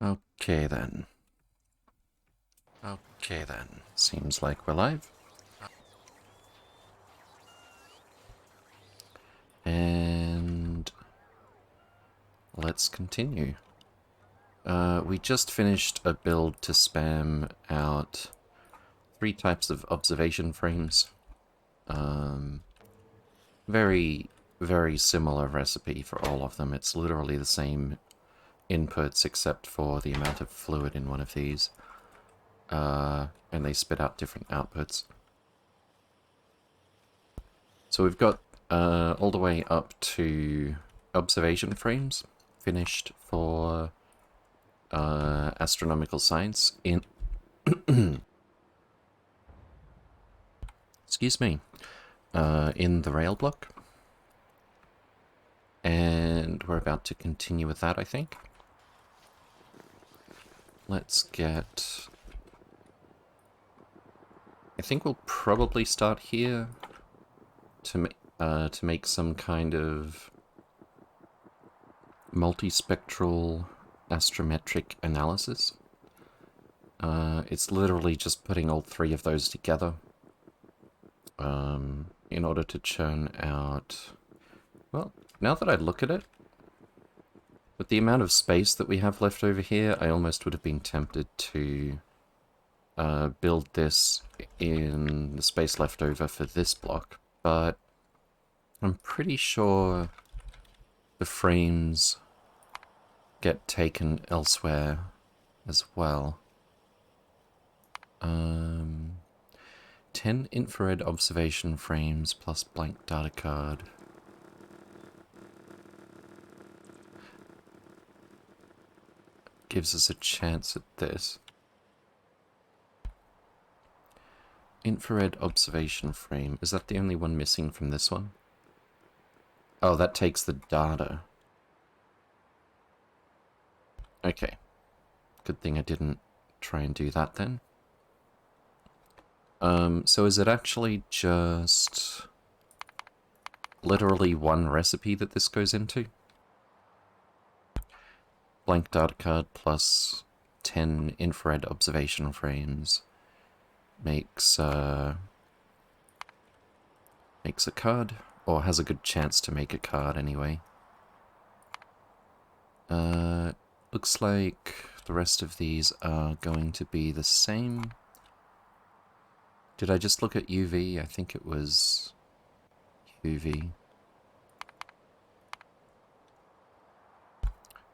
Okay then. Okay then. Seems like we're live. And let's continue. We just finished a build to spam out 3 types of observation frames. Very, very similar recipe for all of them. It's literally the same inputs except for the amount of fluid in one of these. And they spit out different outputs. So we've got all the way up to observation frames finished for astronomical science in excuse me, in the rail block. And we're about to continue with that, I think. Let's get... I think we'll probably start here to make some kind of multispectral astrometric analysis. It's literally just putting all 3 of those together in order to churn out... Well, now that I look at it, with the amount of space that we have left over here, I almost would have been tempted to build this in the space left over for this block, but I'm pretty sure the frames get taken elsewhere as well. 10 infrared observation frames plus blank data card. Gives us a chance at this. Infrared observation frame. Is that the only one missing from this one? Oh, that takes the data. Okay. Good thing I didn't try and do that then. So is it actually just literally one recipe that this goes into? Blank data card plus 10 infrared observation frames makes a card, or has a good chance to make a card anyway. Looks like the rest of these are going to be the same. Did I just look at UV? I think it was UV.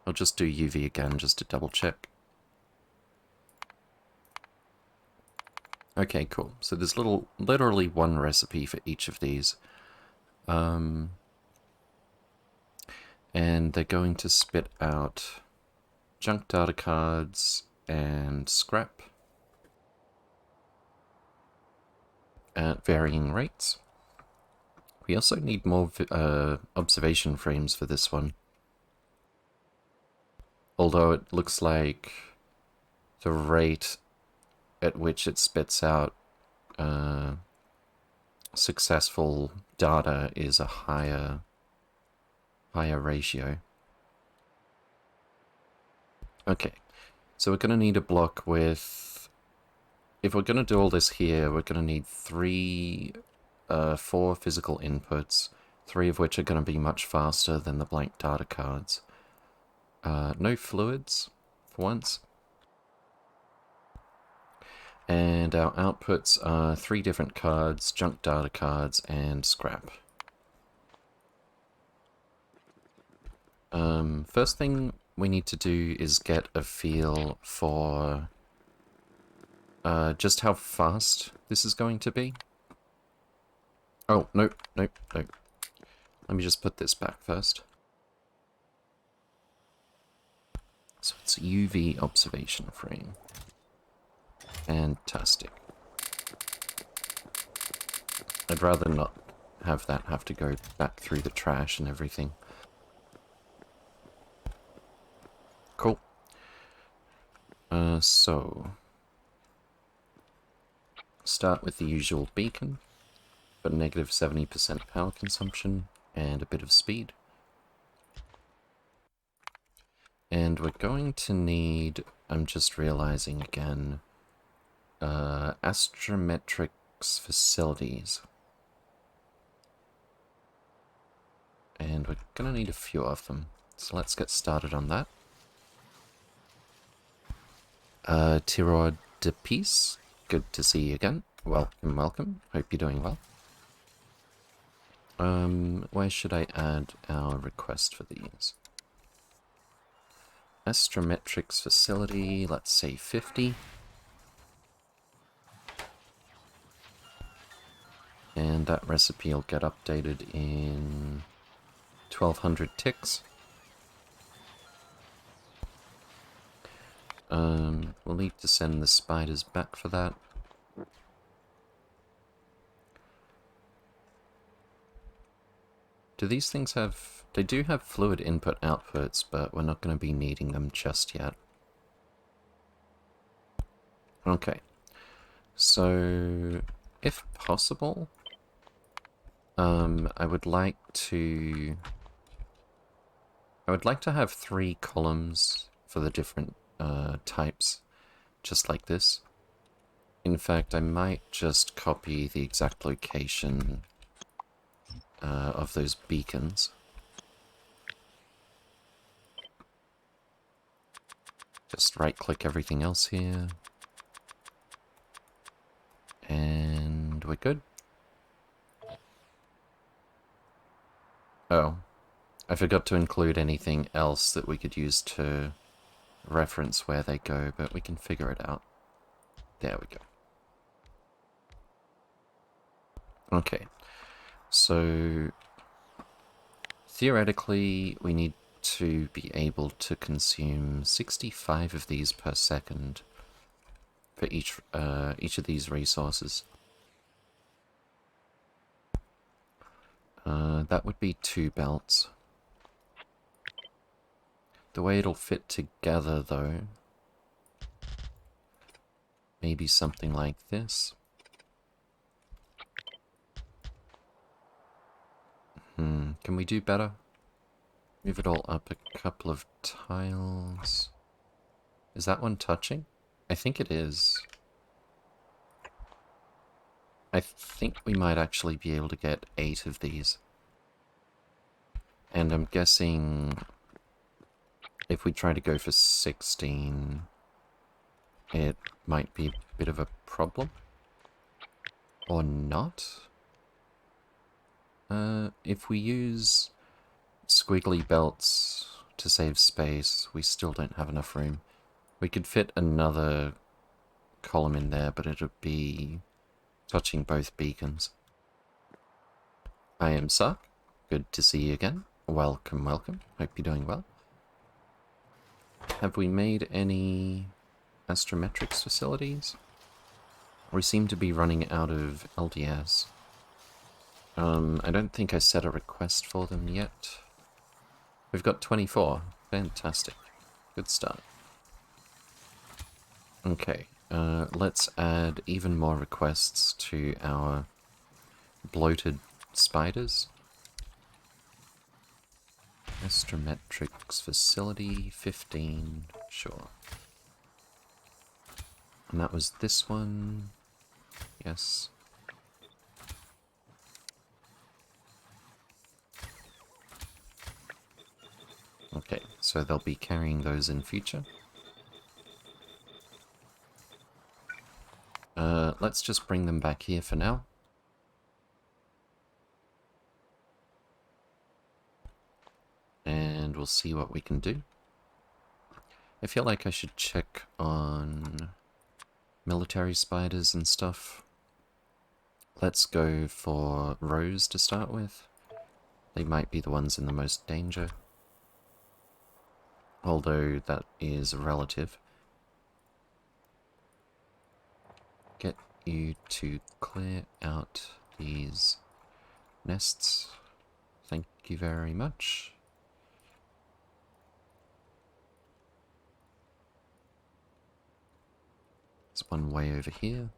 I'll just do UV again just to double check. Okay, cool. So there's literally one recipe for each of these. And they're going to spit out junk data cards and scrap at varying rates. We also need more observation frames for this one. Although it looks like the rate at which it spits out successful data is a higher ratio. Okay, so we're going to need a block with... If we're going to do all this here, we're going to need 4 physical inputs, 3 of which are going to be much faster than the blank data cards. No fluids, for once. And our outputs are 3 different cards, junk data cards, and scrap. First thing we need to do is get a feel for just how fast this is going to be. Oh, nope. Let me just put this back first. So it's a UV observation frame. Fantastic. I'd rather not have that have to go back through the trash and everything. Cool. So... Start with the usual beacon, but negative 70% power consumption and a bit of speed. And we're going to need, I'm just realizing again, Astrometrics facilities. And we're going to need a few of them. So let's get started on that. Tirod de Peace, good to see you again. Welcome, welcome. Hope you're doing well. Where should I add our request for these? Astrometrics facility, let's say 50. And that recipe will get updated in 1200 ticks. We'll need to send the spiders back for that. Do these things have... They do have fluid input outputs, but we're not going to be needing them just yet. Okay. So, if possible, I would like to have 3 columns for the different types, just like this. In fact, I might just copy the exact location of those beacons. Just right-click everything else here. And we're good. Oh, I forgot to include anything else that we could use to reference where they go, but we can figure it out. There we go. Okay, so theoretically we need to be able to consume 65 of these per second for each of these resources. That would be 2 belts. The way it'll fit together, though, maybe something like this. Can we do better? Move it all up a couple of tiles. Is that one touching? I think it is. I think we might actually be able to get 8 of these. And I'm guessing if we try to go for 16, it might be a bit of a problem. Or not? If we use squiggly belts to save space, we still don't have enough room. We could fit another column in there, but it would be touching both beacons. I am Sark. Good to see you again. Welcome, welcome. Hope you're doing well. Have we made any astrometrics facilities? We seem to be running out of LDS. I don't think I set a request for them yet. We've got 24. Fantastic. Good start. Okay, let's add even more requests to our bloated spiders. Astrometrics facility, 15, sure. And that was this one. Yes. Okay, so they'll be carrying those in future. Let's just bring them back here for now. And we'll see what we can do. I feel like I should check on military spiders and stuff. Let's go for Rose to start with. They might be the ones in the most danger. Although that is relative. Get you to clear out these nests. Thank you very much. There's one way over here.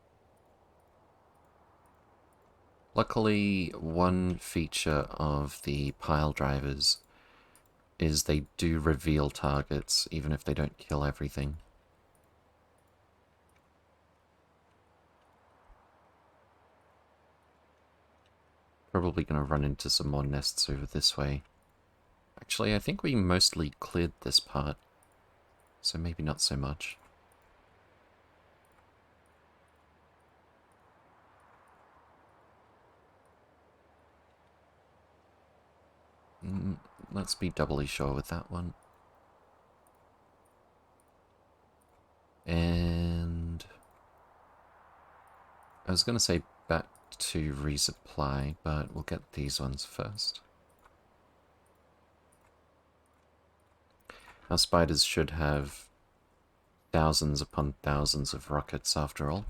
Luckily, one feature of the pile drivers is they do reveal targets, even if they don't kill everything. Probably going to run into some more nests over this way. Actually, I think we mostly cleared this part, so maybe not so much. Let's be doubly sure with that one. And I was going to say back to resupply, but we'll get these ones first. Our spiders should have thousands upon thousands of rockets after all.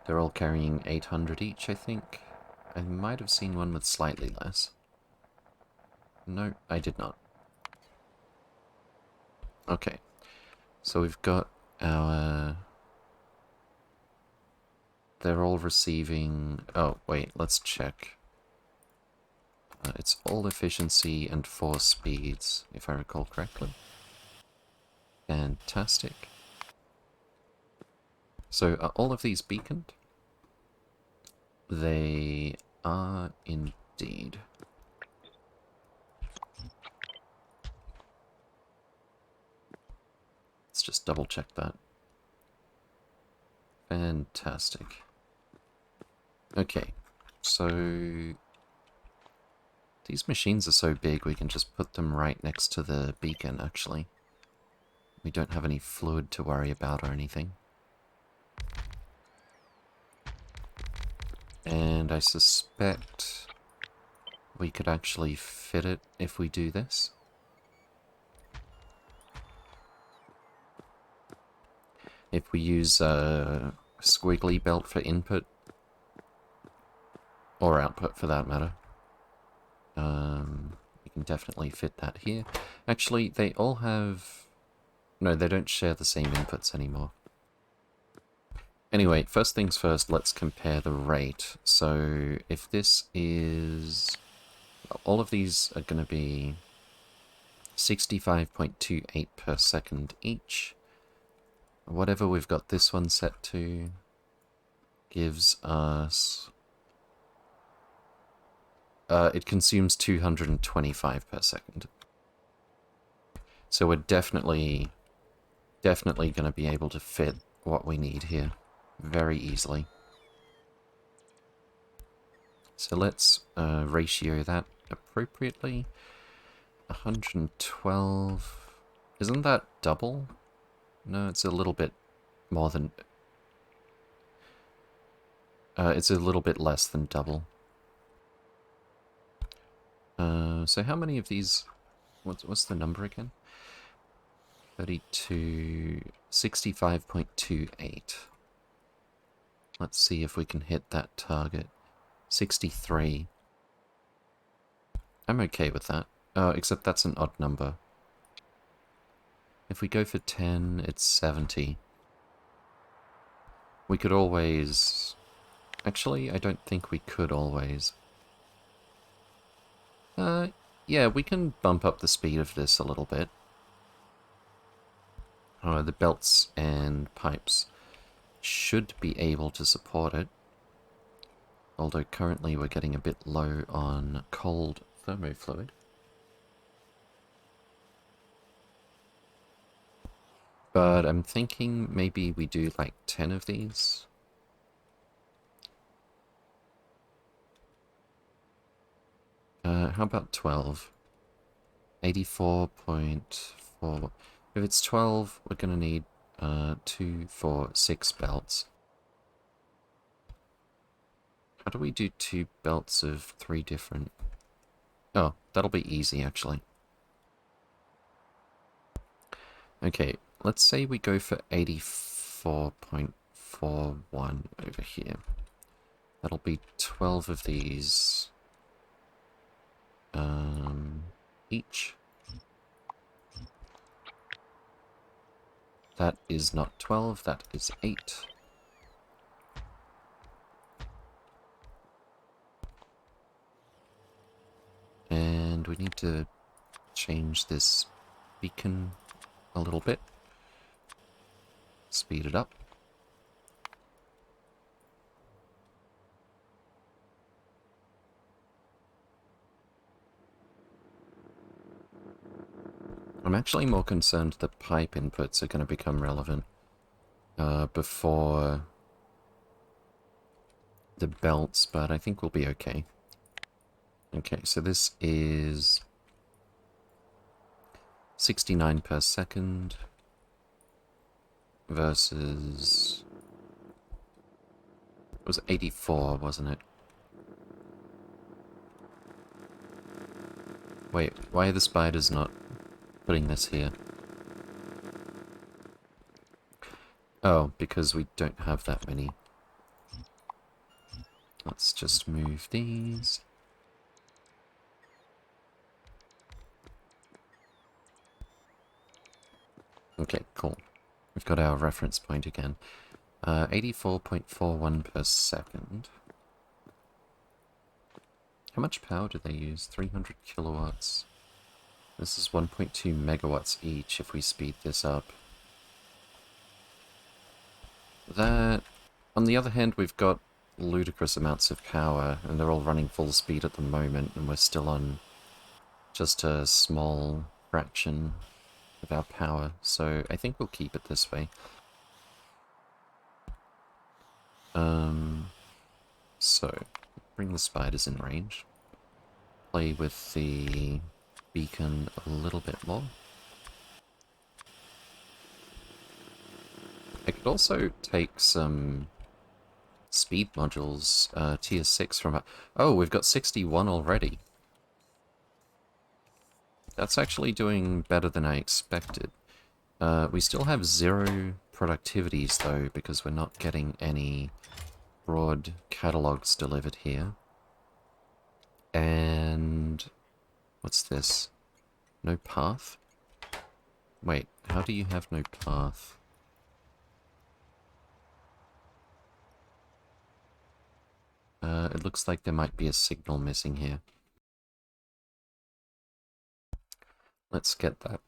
They're all carrying 800 each, I think. I might have seen one with slightly less. No, I did not. Okay, so we've got our... They're all receiving... Oh, wait, let's check. It's all efficiency and 4 speeds, if I recall correctly. Fantastic. So, are all of these beaconed? They are indeed. Let's just double check that. Fantastic. Okay, so these machines are so big we can just put them right next to the beacon, actually. We don't have any fluid to worry about or anything. And I suspect we could actually fit it if we do this. If we use a squiggly belt for input, or output for that matter, we can definitely fit that here. Actually, they all have... No, they don't share the same inputs anymore. Anyway, first things first, let's compare the rate. So, if this is... All of these are going to be 65.28 per second each. Whatever we've got this one set to gives us... it consumes 225 per second. So we're definitely going to be able to fit what we need here very easily. So let's ratio that appropriately. 112... Isn't that double? No, it's a little bit more than... it's a little bit less than double. So how many of these... What's the number again? 32... 65.28. Let's see if we can hit that target. 63. I'm okay with that. Except that's an odd number. If we go for 10, it's 70. We could always... Actually, I don't think we could always. Yeah, we can bump up the speed of this a little bit. The belts and pipes should be able to support it. Although currently we're getting a bit low on cold thermofluid. But I'm thinking maybe we do like 10 of these. How about 12? 84.4. If it's 12, we're going to need 2, 4, 6 belts. How do we do 2 belts of 3 different... Oh, that'll be easy, actually. Okay, let's say we go for 84.41 over here. That'll be 12 of these... each. That is not 12, that is 8. And we need to change this beacon a little bit. Speed it up. I'm actually more concerned that pipe inputs are going to become relevant before the belts, but I think we'll be okay. Okay, so this is 69 per second versus... It was 84, wasn't it? Wait, why are the spiders not putting this here? Oh, because we don't have that many. Let's just move these. Okay, cool. We've got our reference point again. 84.41 per second. How much power do they use? 300 kilowatts. This is 1.2 megawatts each if we speed this up. That... On the other hand, we've got ludicrous amounts of power, and they're all running full speed at the moment, and we're still on just a small fraction of our power, so I think we'll keep it this way. So, bring the spiders in range. Play with the beacon a little bit more. I could also take some speed modules, tier 6 from... Oh, we've got 61 already. That's actually doing better than I expected. We still have 0 productivities, though, because we're not getting any broad catalogs delivered here. And... what's this? No path? Wait, how do you have no path? It looks like there might be a signal missing here. Let's get that.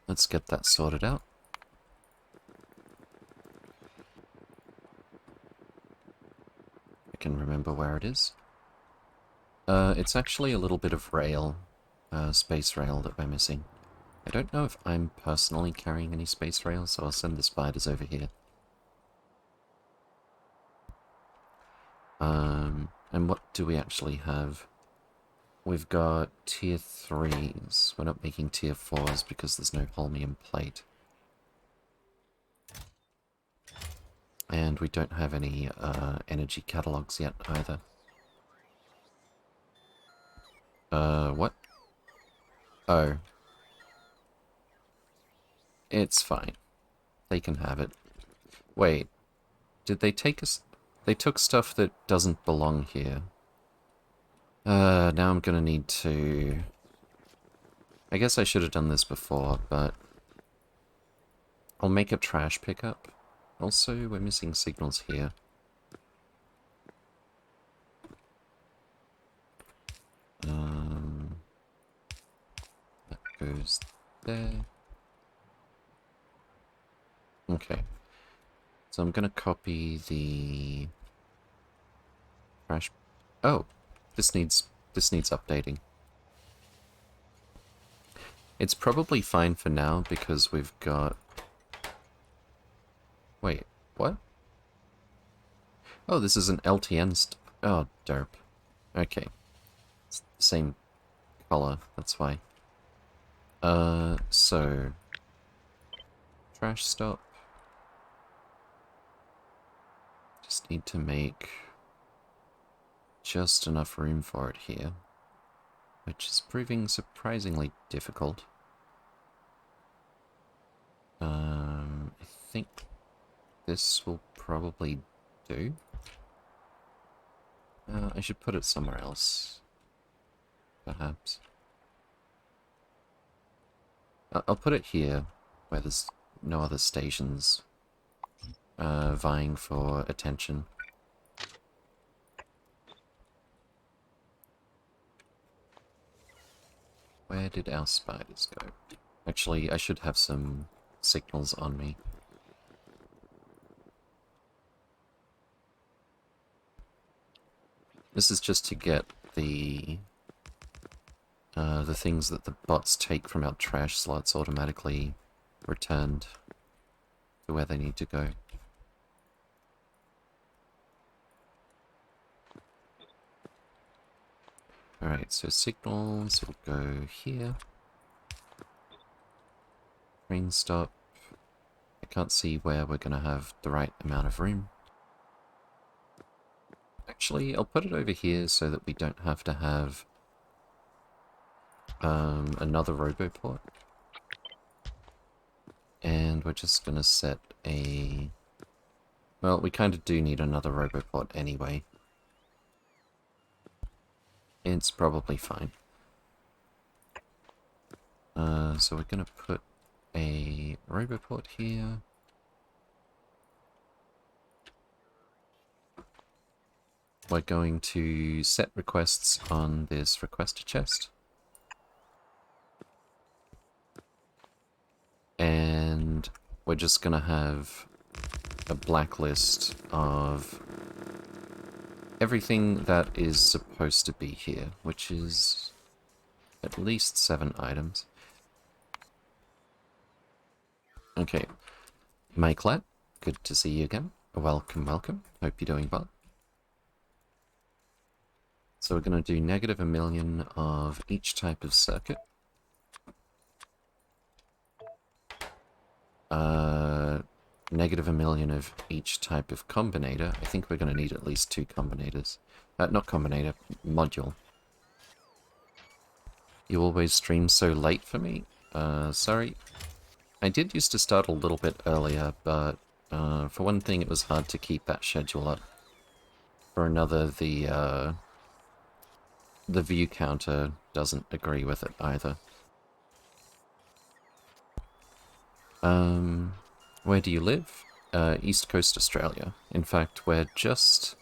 Let's get that sorted out. I can remember where it is. It's actually a little bit of rail, space rail that we're missing. I don't know if I'm personally carrying any space rail, so I'll send the spiders over here. And what do we actually have? We've got tier 3s. We're not making tier 4s because there's no holmium plate. And we don't have any energy catalogs yet either. What? Oh. It's fine. They can have it. Wait. Did they take us... They took stuff that doesn't belong here. Now I'm gonna need to... I guess I should have done this before, but... I'll make a trash pickup. Also, we're missing signals here. That goes there. Okay. So I'm gonna copy the... trash... Oh! This needs updating. It's probably fine for now because we've got... Wait, what? Oh, this is an LTN oh, derp. Okay. It's the same color, that's why. So... Trash stop. Just need to make just enough room for it here, which is proving surprisingly difficult. I think this will probably do. I should put it somewhere else, perhaps. I'll put it here, where there's no other stations vying for attention. Where did our spiders go? Actually, I should have some signals on me. This is just to get the things that the bots take from our trash slots automatically returned to where they need to go. Alright, so signals will go here. Train stop. I can't see where we're going to have the right amount of room. Actually, I'll put it over here so that we don't have to have another Roboport. And we're just going to set a... Well, we kind of do need another Roboport anyway. It's probably fine. So we're going to put a Roboport here. We're going to set requests on this requester chest. And we're just going to have a blacklist of everything that is supposed to be here, which is at least 7 items. Okay, Makelat, good to see you again. Welcome, welcome. Hope you're doing well. So we're going to do negative 1,000,000 of each type of circuit. Negative 1,000,000 of each type of combinator. I think we're going to need at least 2 combinators. Not combinator, module. You always stream so late for me? Sorry. I did used to start a little bit earlier, but for one thing it was hard to keep that schedule up. For another, the view counter doesn't agree with it either. Where do you live? East Coast Australia. In fact, we're just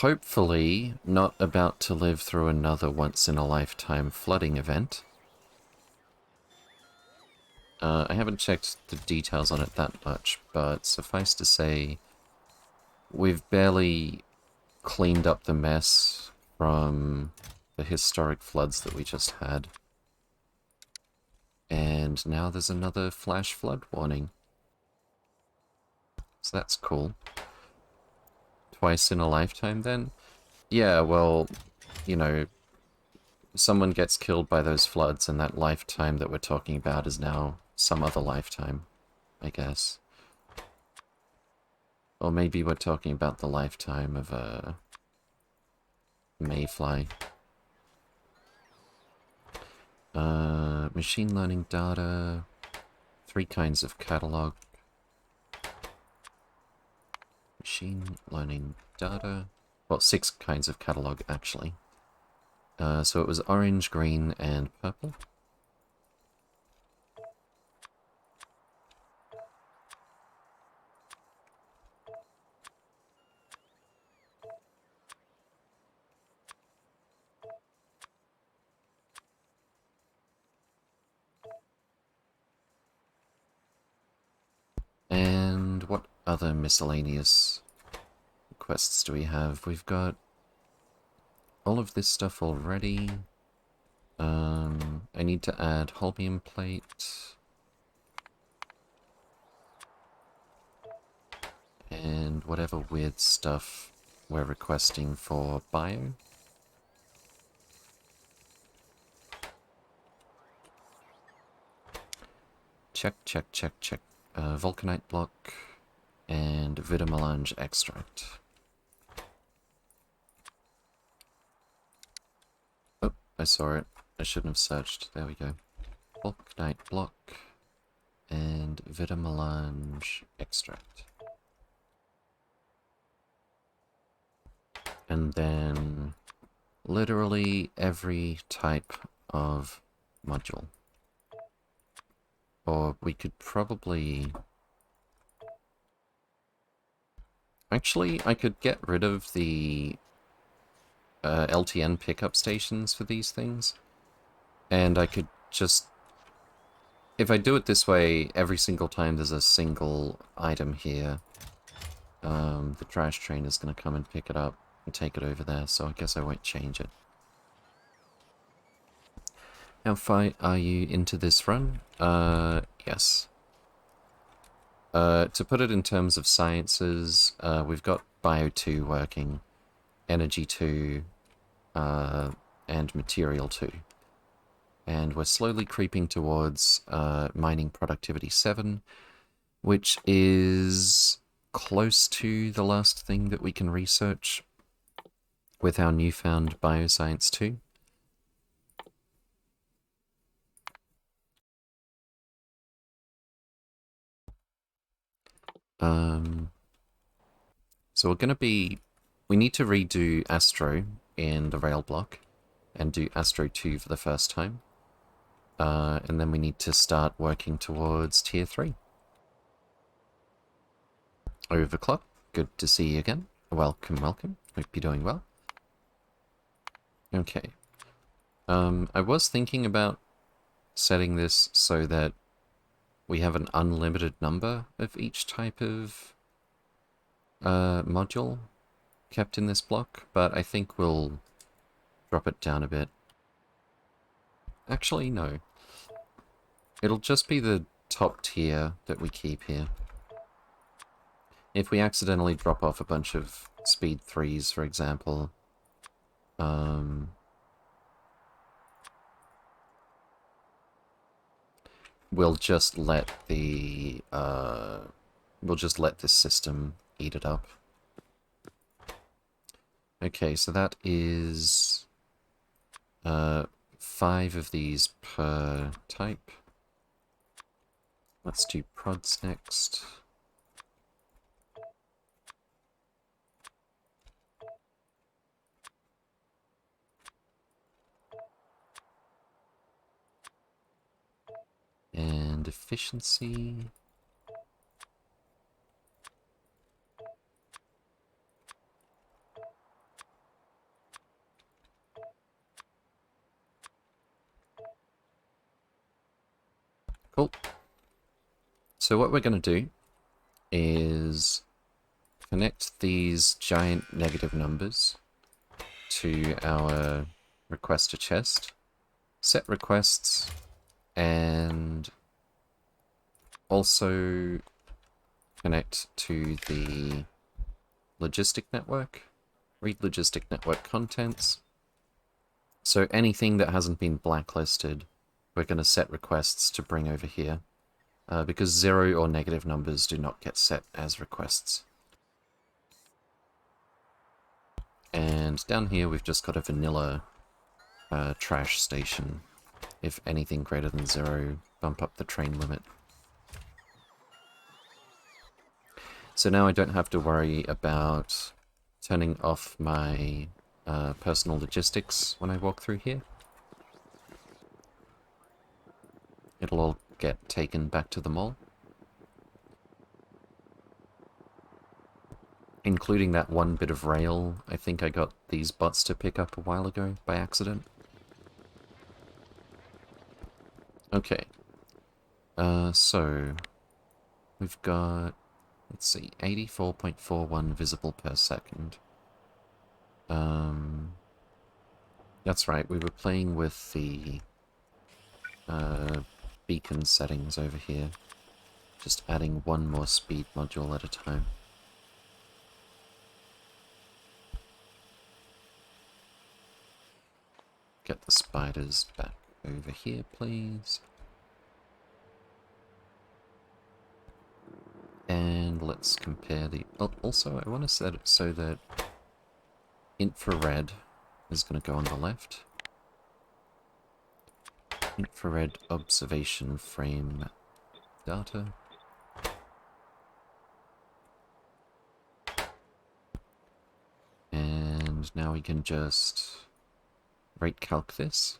hopefully not about to live through another once-in-a-lifetime flooding event. I haven't checked the details on it that much, but suffice to say, we've barely cleaned up the mess from the historic floods that we just had. And now there's another flash flood warning. So that's cool. Twice in a lifetime then? Yeah, well, you know, someone gets killed by those floods and that lifetime that we're talking about is now some other lifetime, I guess. Or maybe we're talking about the lifetime of a mayfly. Machine learning data, 3 kinds of catalog. Machine learning data, well, 6 kinds of catalog actually. So it was orange, green, and purple. And what other miscellaneous quests do we have? We've got all of this stuff already. I need to add holmium plate. And whatever weird stuff we're requesting for bio. Check, check, check, check. Vulcanite block and vitamelange extract. Oh, I saw it. I shouldn't have searched. There we go. Vulcanite block and vitamelange extract. And then literally every type of module. Or we could probably... Actually, I could get rid of the LTN pickup stations for these things. And I could just... If I do it this way, every single time there's a single item here, the trash train is going to come and pick it up and take it over there, so I guess I won't change it. How far are you into this run? Yes. To put it in terms of sciences, we've got Bio 2 working, Energy 2, and Material 2. And we're slowly creeping towards Mining Productivity 7, which is close to the last thing that we can research with our newfound Bioscience 2. So we're going to be... We need to redo Astro in the rail block and do Astro 2 for the first time. And then we need to start working towards Tier 3. Overclock, good to see you again. Welcome, welcome. Hope you're doing well. Okay. I was thinking about setting this so that we have an unlimited number of each type of module kept in this block, but I think we'll drop it down a bit. Actually, no. It'll just be the top tier that we keep here. If we accidentally drop off a bunch of speed 3s, for example, we'll just let the we'll just let this system eat it up. Okay, so that is 5 of these per type. Let's do prods next. And efficiency. Cool. So what we're going to do is connect these giant negative numbers to our requester chest, set requests, and also connect to the logistic network, read logistic network contents. So anything that hasn't been blacklisted, we're going to set requests to bring over here, because 0 or negative numbers do not get set as requests. And down here we've just got a vanilla trash station. If anything greater than 0, bump up the train limit. So now I don't have to worry about turning off my personal logistics when I walk through here. It'll all get taken back to the mall. Including that one bit of rail I think I got these bots to pick up a while ago by accident. Okay. So we've got, let's see, 84.41 visible per second. That's right, we were playing with the beacon settings over here. Just adding one more speed module at a time. Get the spiders back over here, please. And let's compare the... Oh, also, I want to set it so that infrared is going to go on the left. Infrared observation frame data. And now we can just rate calc this.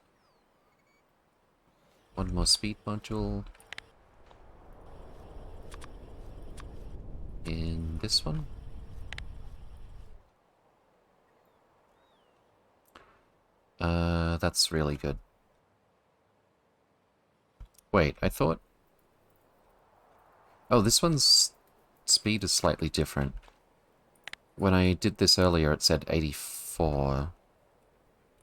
One more speed module. In this one. That's really good. Wait, I thought... Oh, this one's speed is slightly different. When I did this earlier, it said 84.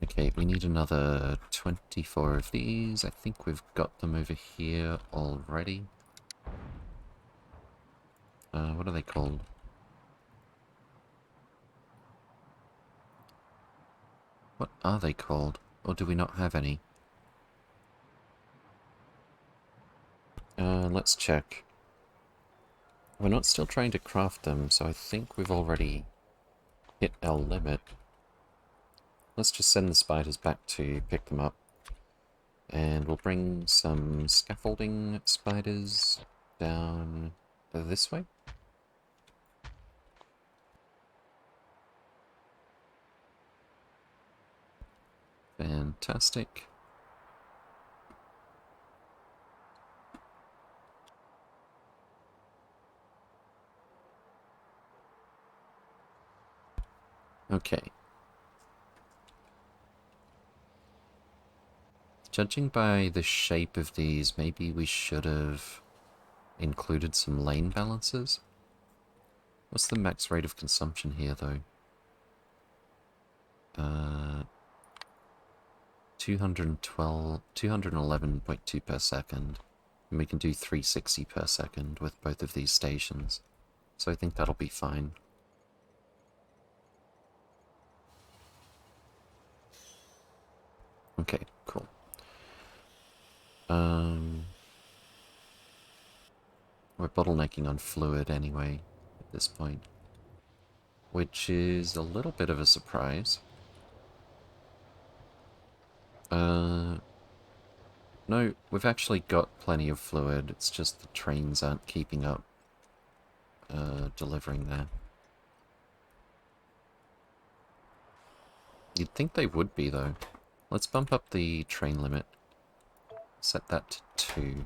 Okay, we need another 24 of these. I think we've got them over here already. What are they called? What are they called? Or do we not have any? Let's check. We're not still trying to craft them, so I think we've already hit our limit. Let's just send the spiders back to pick them up. And we'll bring some scaffolding spiders down this way. Fantastic. Okay. Judging by the shape of these, maybe we should have included some lane balances. What's the max rate of consumption here, though? 211.2 per second. And we can do 360 per second with both of these stations. So I think that'll be fine. Okay, cool. We're bottlenecking on fluid anyway at this point, which is a little bit of a surprise. No, we've actually got plenty of fluid, it's just the trains aren't keeping up delivering that. You'd think they would be, though. Let's bump up the train limit. Set that to 2.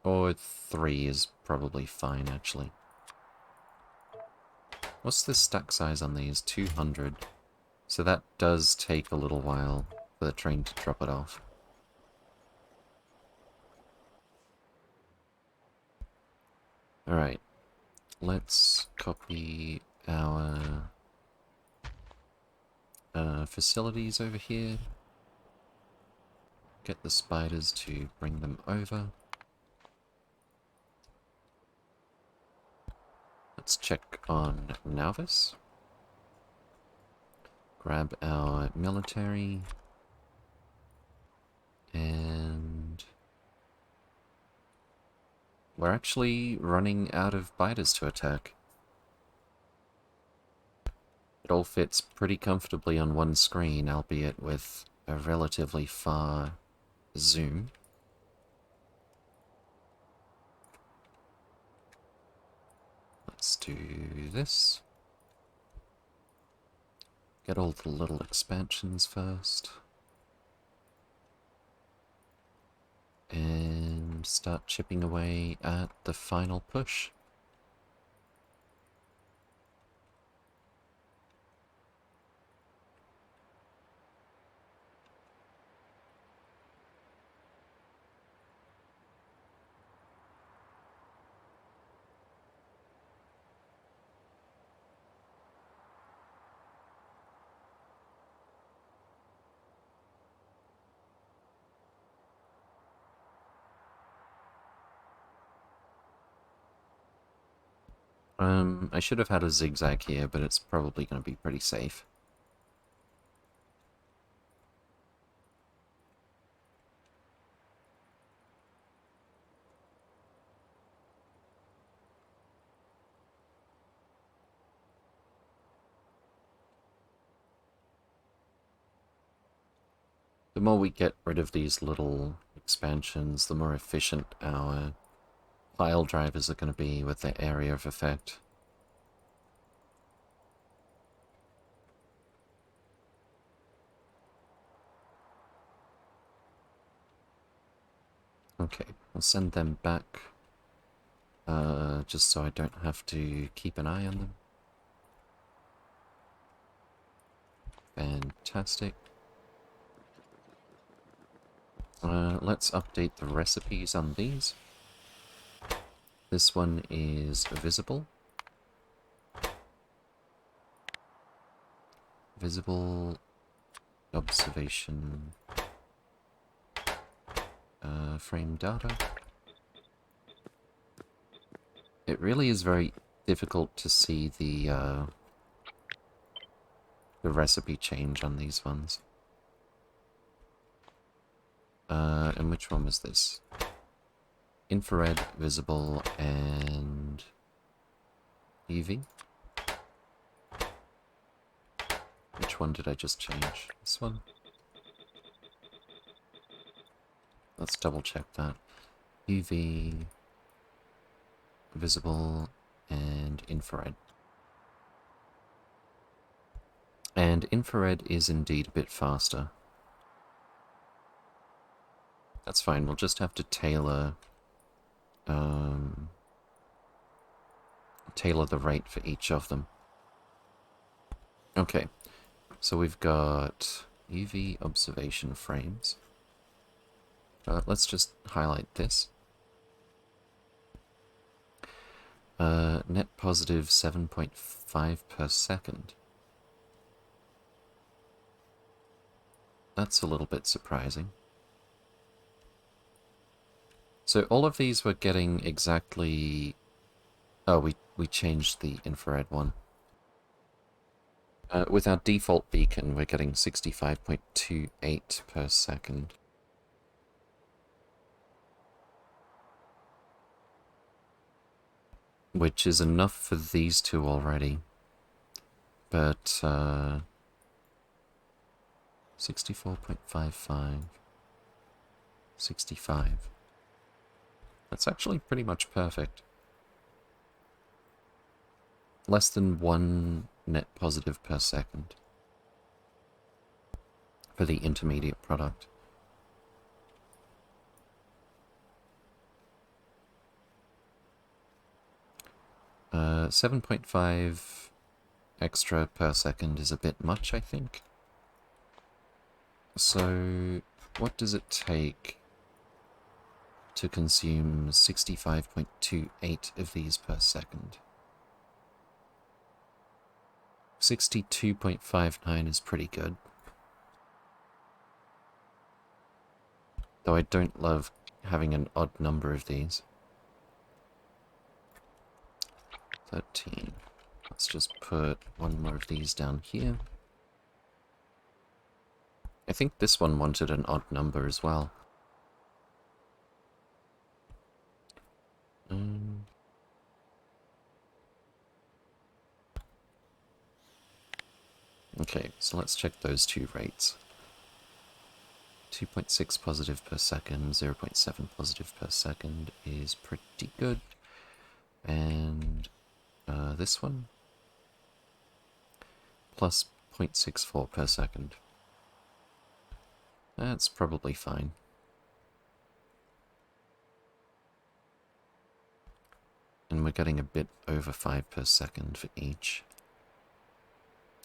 Or 3 is probably fine, actually. What's the stack size on these? 200. So that does take a little while for the train to drop it off. Alright. Let's copy our facilities over here. Get the spiders to bring them over. Let's check on Nauvis. Grab our military. And we're actually running out of biters to attack. It all fits pretty comfortably on one screen, albeit with a relatively far zoom. Let's do this. Get all the little expansions first. And start chipping away at the final push. I should have had a zigzag here, but it's probably going to be pretty safe. The more we get rid of these little expansions, the more efficient our pile drivers are going to be with their area of effect. Okay, I'll send them back, just so I don't have to keep an eye on them. Fantastic. let's update the recipes on these. This one is visible. Visible observation frame data. It really is very difficult to see the recipe change on these ones. And which one was this? Infrared, visible, and UV. Which one did I just change? This one? Let's double check that. UV, visible, and infrared. And infrared is indeed a bit faster. That's fine, we'll just have to tailor the rate for each of them. Okay, so we've got UV observation frames. Let's just highlight this. Net positive 7.5 per second. That's a little bit surprising. So all of these were getting exactly... Oh, we changed the infrared one. With our default beacon, we're getting 65.28 per second. Which is enough for these two already. But, 64.55. 65. That's actually pretty much perfect. Less than 1 net positive per second for the intermediate product. Uh, 7.5 extra per second is a bit much, I think. So, what does it take to consume 65.28 of these per second? 62.59 is pretty good. Though I don't love having an odd number of these. 13. Let's just put one more of these down here. I think this one wanted an odd number as well. Okay, so let's check those two rates. 2.6 positive per second, 0.7 positive per second is pretty good. And this one, plus 0.64 per second. That's probably fine. And we're getting a bit over 5 per second for each.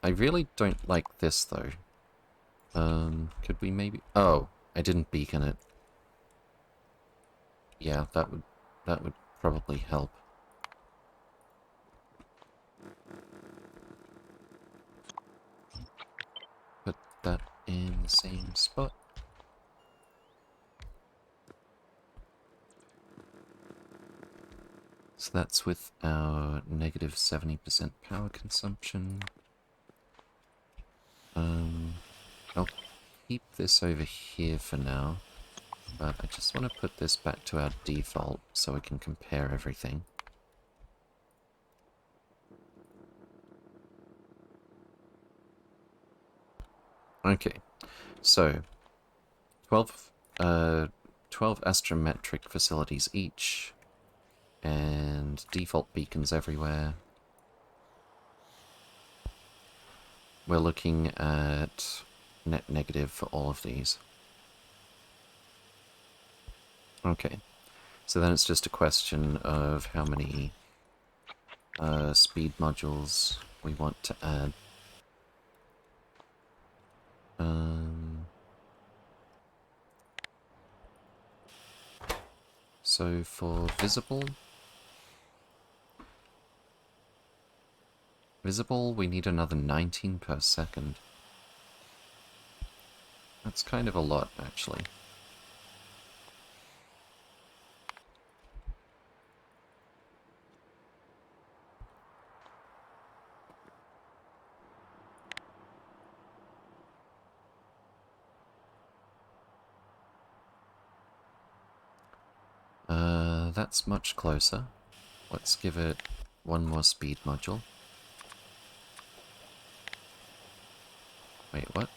I really don't like this, though. Could we maybe... Oh, I didn't beacon it. Yeah, that would probably help. Put that in the same spot. So that's with our negative 70% power consumption. I'll keep this over here for now, but I just want to put this back to our default so we can compare everything. Okay, so 12 astrometric facilities each, and default beacons everywhere. We're looking at net negative for all of these. Okay, so then it's just a question of how many speed modules we want to add. So for visible, we need another 19 per second. That's kind of a lot, actually. That's much closer. Let's give it one more speed module. Wait, what?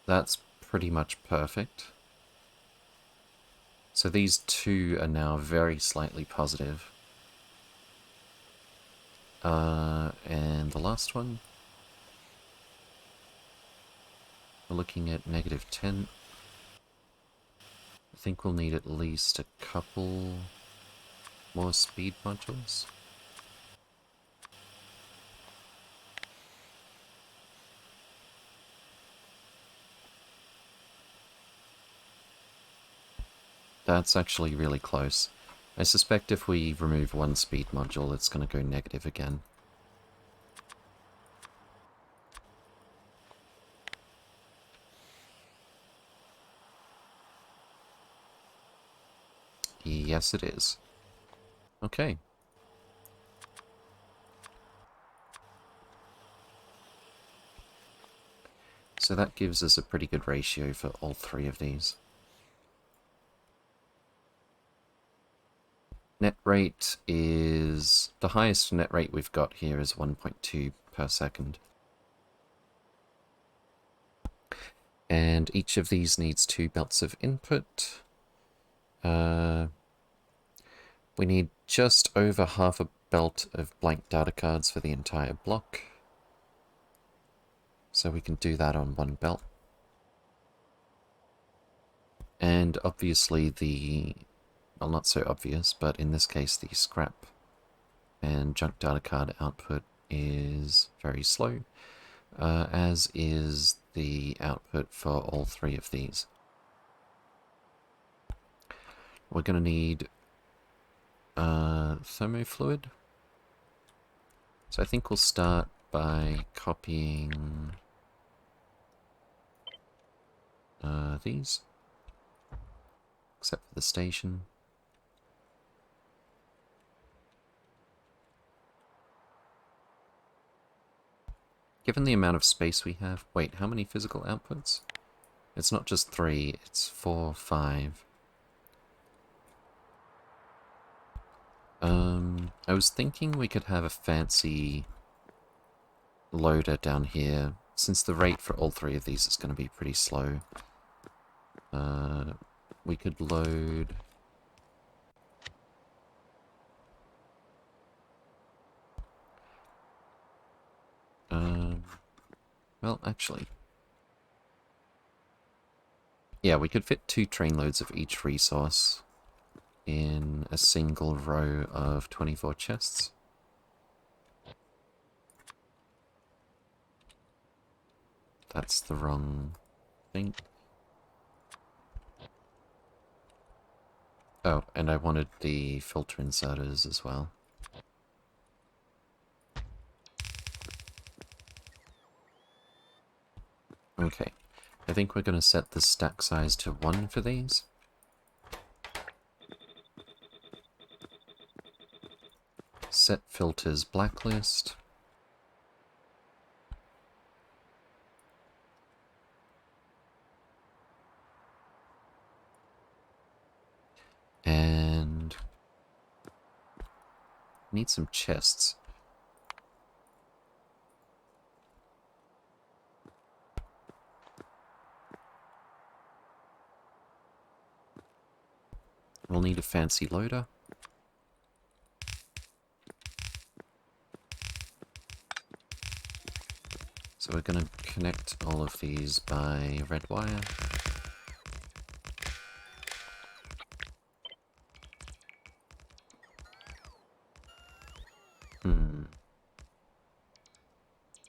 That's pretty much perfect. So these two are now very slightly positive. And the last one, we're looking at -10. I think we'll need at least a couple more speed modules. That's actually really close. I suspect if we remove one speed module, it's going to go negative again. Yes, it is. Okay. So that gives us a pretty good ratio for all three of these. Net rate is... the highest net rate we've got here is 1.2 per second. And each of these needs 2 belts of input. We need just over half a belt of blank data cards for the entire block. So we can do that on one belt. And obviously the... well, not so obvious, but in this case the scrap and junk data card output is very slow, as is the output for all three of these. We're going to need thermofluid. So I think we'll start by copying these, except for the station. Given the amount of space we have... wait, how many physical outputs? It's not just 3, it's 4, 5. I was thinking we could have a fancy loader down here, since the rate for all three of these is going to be pretty slow. We could load... well, actually... yeah, we could fit 2 train loads of each resource in a single row of 24 chests. That's the wrong thing. Oh, and I wanted the filter inserters as well. Okay, I think we're going to set the stack size to 1 for these. Set filters blacklist. And need some chests. We'll need a fancy loader. So we're going to connect all of these by red wire.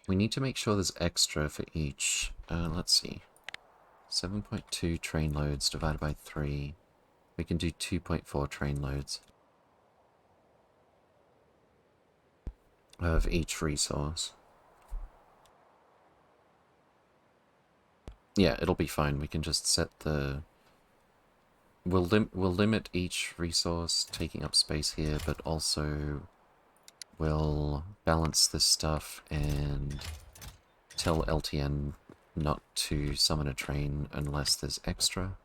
We need to make sure there's extra for each. Let's see. 7.2 train loads divided by 3. We can do 2.4 train loads of each resource. Yeah, it'll be fine. We can just set the... We'll limit each resource taking up space here, but also we'll balance this stuff and tell LTN not to summon a train unless there's extra,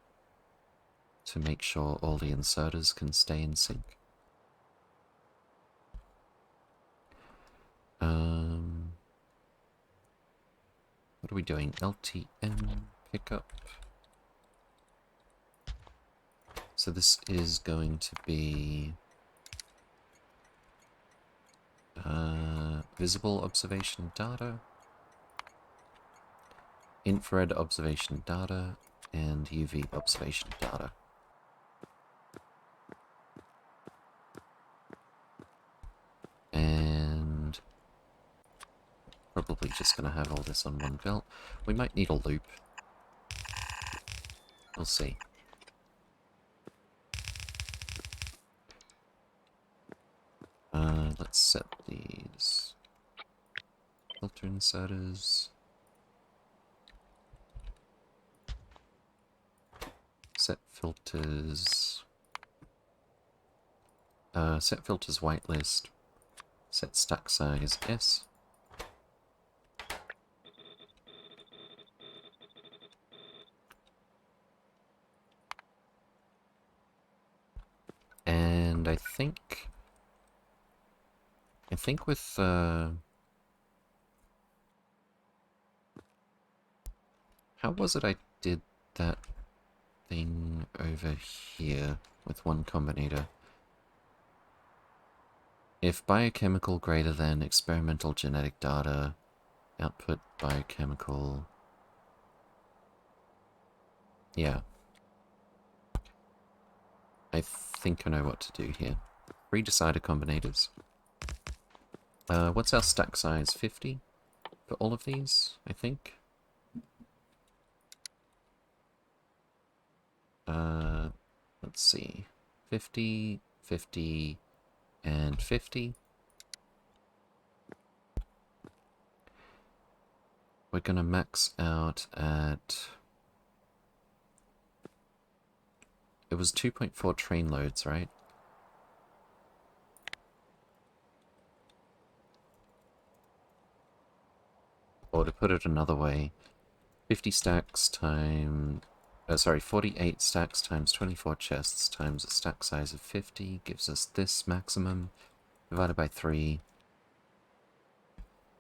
to make sure all the inserters can stay in sync. What are we doing? LTN pickup. So this is going to be visible observation data, infrared observation data, and UV observation data. And probably just going to have all this on one belt. We might need a loop. We'll see. Let's set these filter inserters. Set filters. Set filters whitelist. Set stack size S. And I think with how was it I did that thing over here with one combinator? If biochemical greater than experimental genetic data, output biochemical. Yeah. I think I know what to do here. 3 decider combinators. What's our stack size? 50 for all of these, I think. Let's see. 50, 50, and 50. We're gonna max out at... It was 2.4 train loads, right? Or to put it another way, 50 stacks times... sorry, 48 stacks times 24 chests times a stack size of 50 gives us this maximum, divided by 3.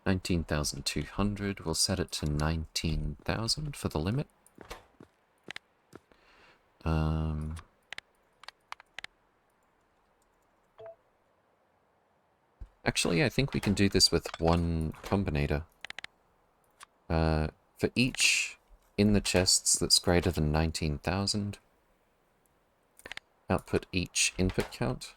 19,200. We'll set it to 19,000 for the limit. Actually, I think we can do this with one combinator. For each in the chests that's greater than 19,000, output each input count.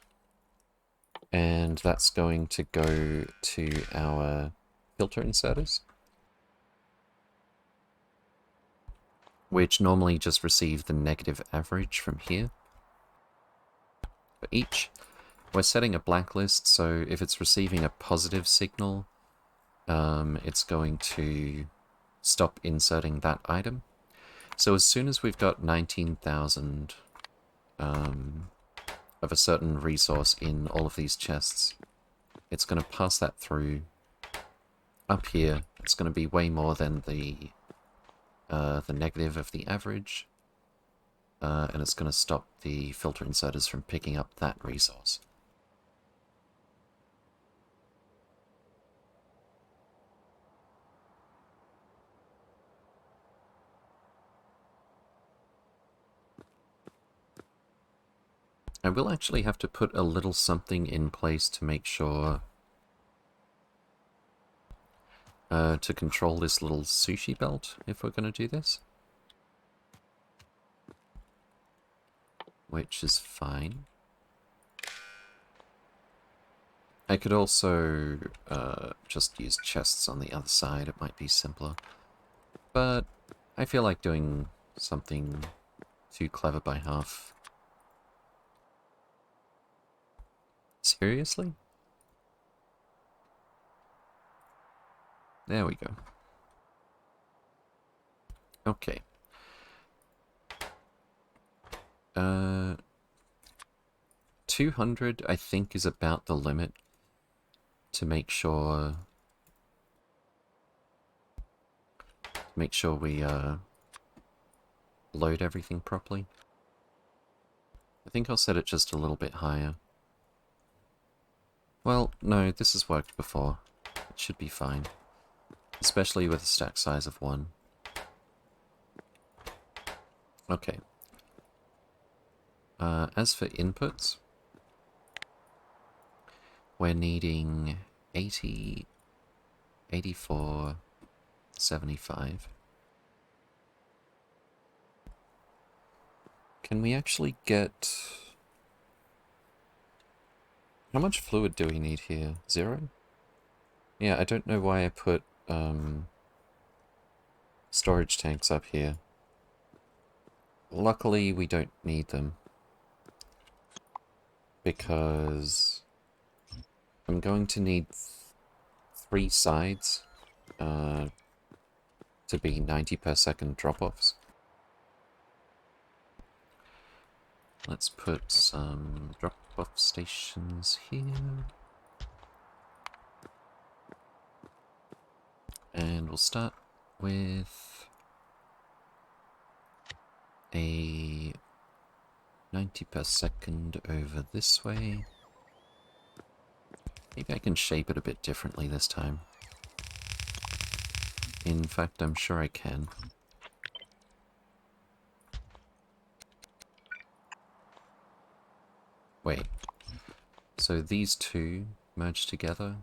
And that's going to go to our filter inserters, which normally just receive the negative average from here. For each, we're setting a blacklist, so if it's receiving a positive signal, it's going to stop inserting that item. So as soon as we've got 19,000 of a certain resource in all of these chests, it's going to pass that through. Up here, it's going to be way more than the negative of the average, and it's going to stop the filter inserters from picking up that resource. I will actually have to put a little something in place to make sure to control this little sushi belt if we're going to do this. Which is fine. I could also just use chests on the other side, it might be simpler. But I feel like doing something too clever by half. Seriously? There we go. Okay. 200, I think, is about the limit to make sure we load everything properly. I think I'll set it just a little bit higher. Well, no, this has worked before. It should be fine. Especially with a stack size of 1. Okay. As for inputs, we're needing 80, 84, 75. Can we actually get... How much fluid do we need here? 0? Yeah, I don't know why I put storage tanks up here. Luckily, we don't need them. Because I'm going to need 3 sides to be 90 per second drop-offs. Let's put some drop-off stations here. And we'll start with a 90 per second over this way. Maybe I can shape it a bit differently this time. In fact, I'm sure I can. Wait. So these two merge together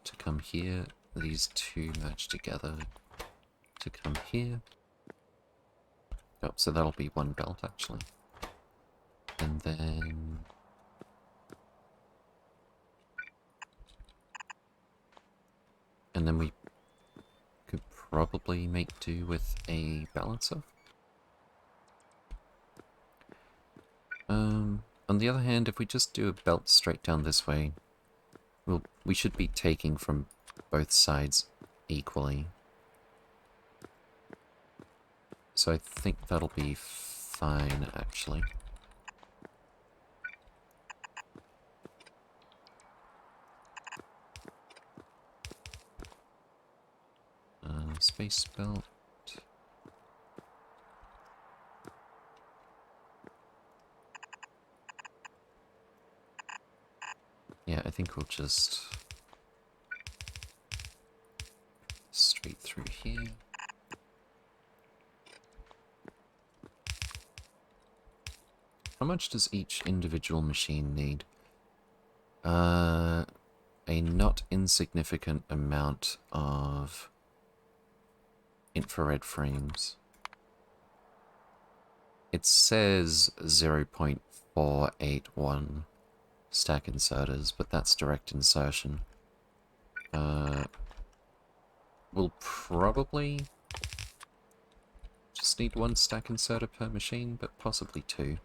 to come here. These two merge together to come here. Oh, so that'll be one belt, actually. And then... And then we could probably make do with a balancer. On the other hand, if we just do a belt straight down this way, we should be taking from both sides equally. So I think that'll be fine, actually. Space belt. Yeah, I think we'll just straight through here. How much does each individual machine need? A not insignificant amount of infrared frames. It says 0.481 stack inserters, but that's direct insertion. We'll probably just need 1 stack inserter per machine, but possibly 2.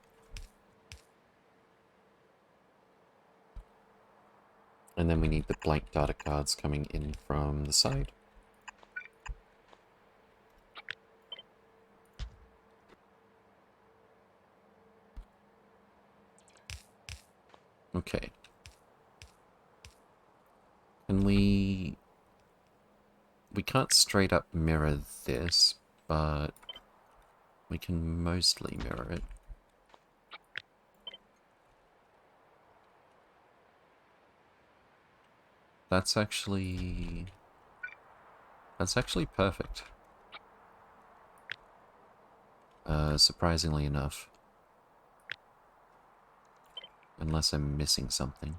And then we need the blank data cards coming in from the side. Okay. Can we can't straight up mirror this, but we can mostly mirror it. That's actually perfect. Surprisingly enough. Unless I'm missing something.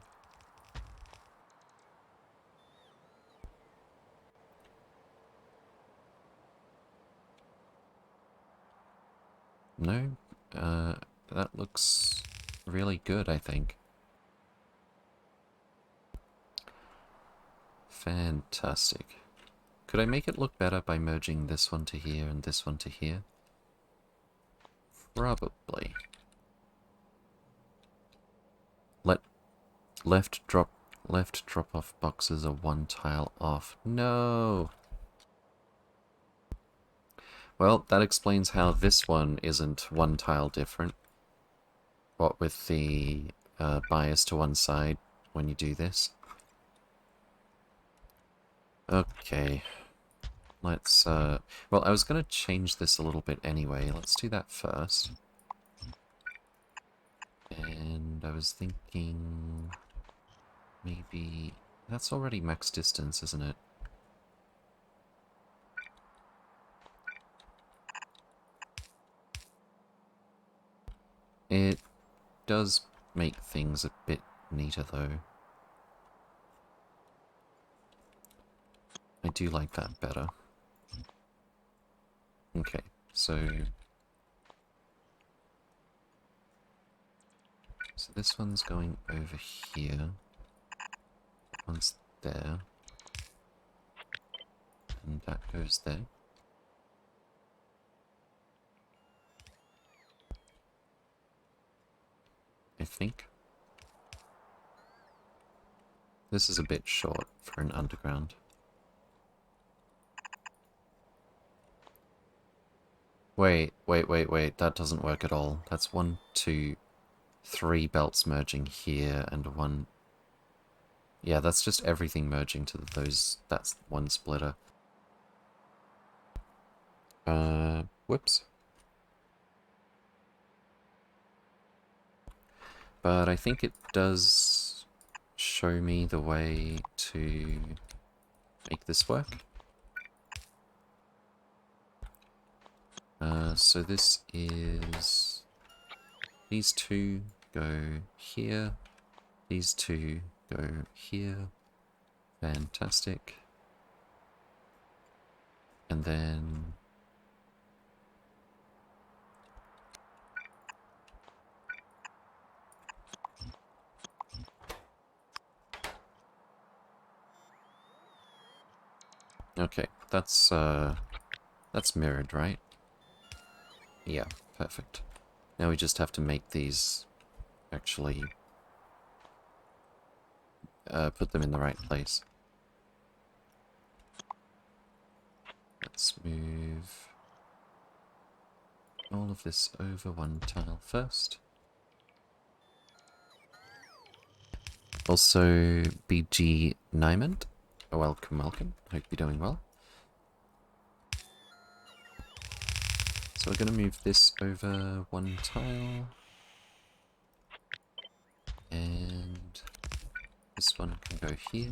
No? That looks really good, I think. Fantastic. Could I make it look better by merging this one to here and this one to here? Probably. Left drop off boxes are one tile off. No! Well, that explains how this one isn't one tile different. What with the bias to one side when you do this. Okay. Let's, well, I was going to change this a little bit anyway. Let's do that first. And I was thinking... maybe... that's already max distance, isn't it? It does make things a bit neater, though. I do like that better. Okay, so this one's going over here. That one's there. And that goes there. I think. This is a bit short for an underground. Wait, that doesn't work at all. That's 1, 2, 3 belts merging here and one... yeah, that's just everything merging to those... that's one splitter. Whoops. But I think it does show me the way to make this work. So this is... these two go here, these two go here. Fantastic. And then... okay, that's mirrored, right? Yeah, perfect. Now we just have to make these actually put them in the right place. Let's move all of this over one tile first. Also, BG Nyman, welcome. Hope you're doing well. So we're going to move this over one tile. And this one can go here.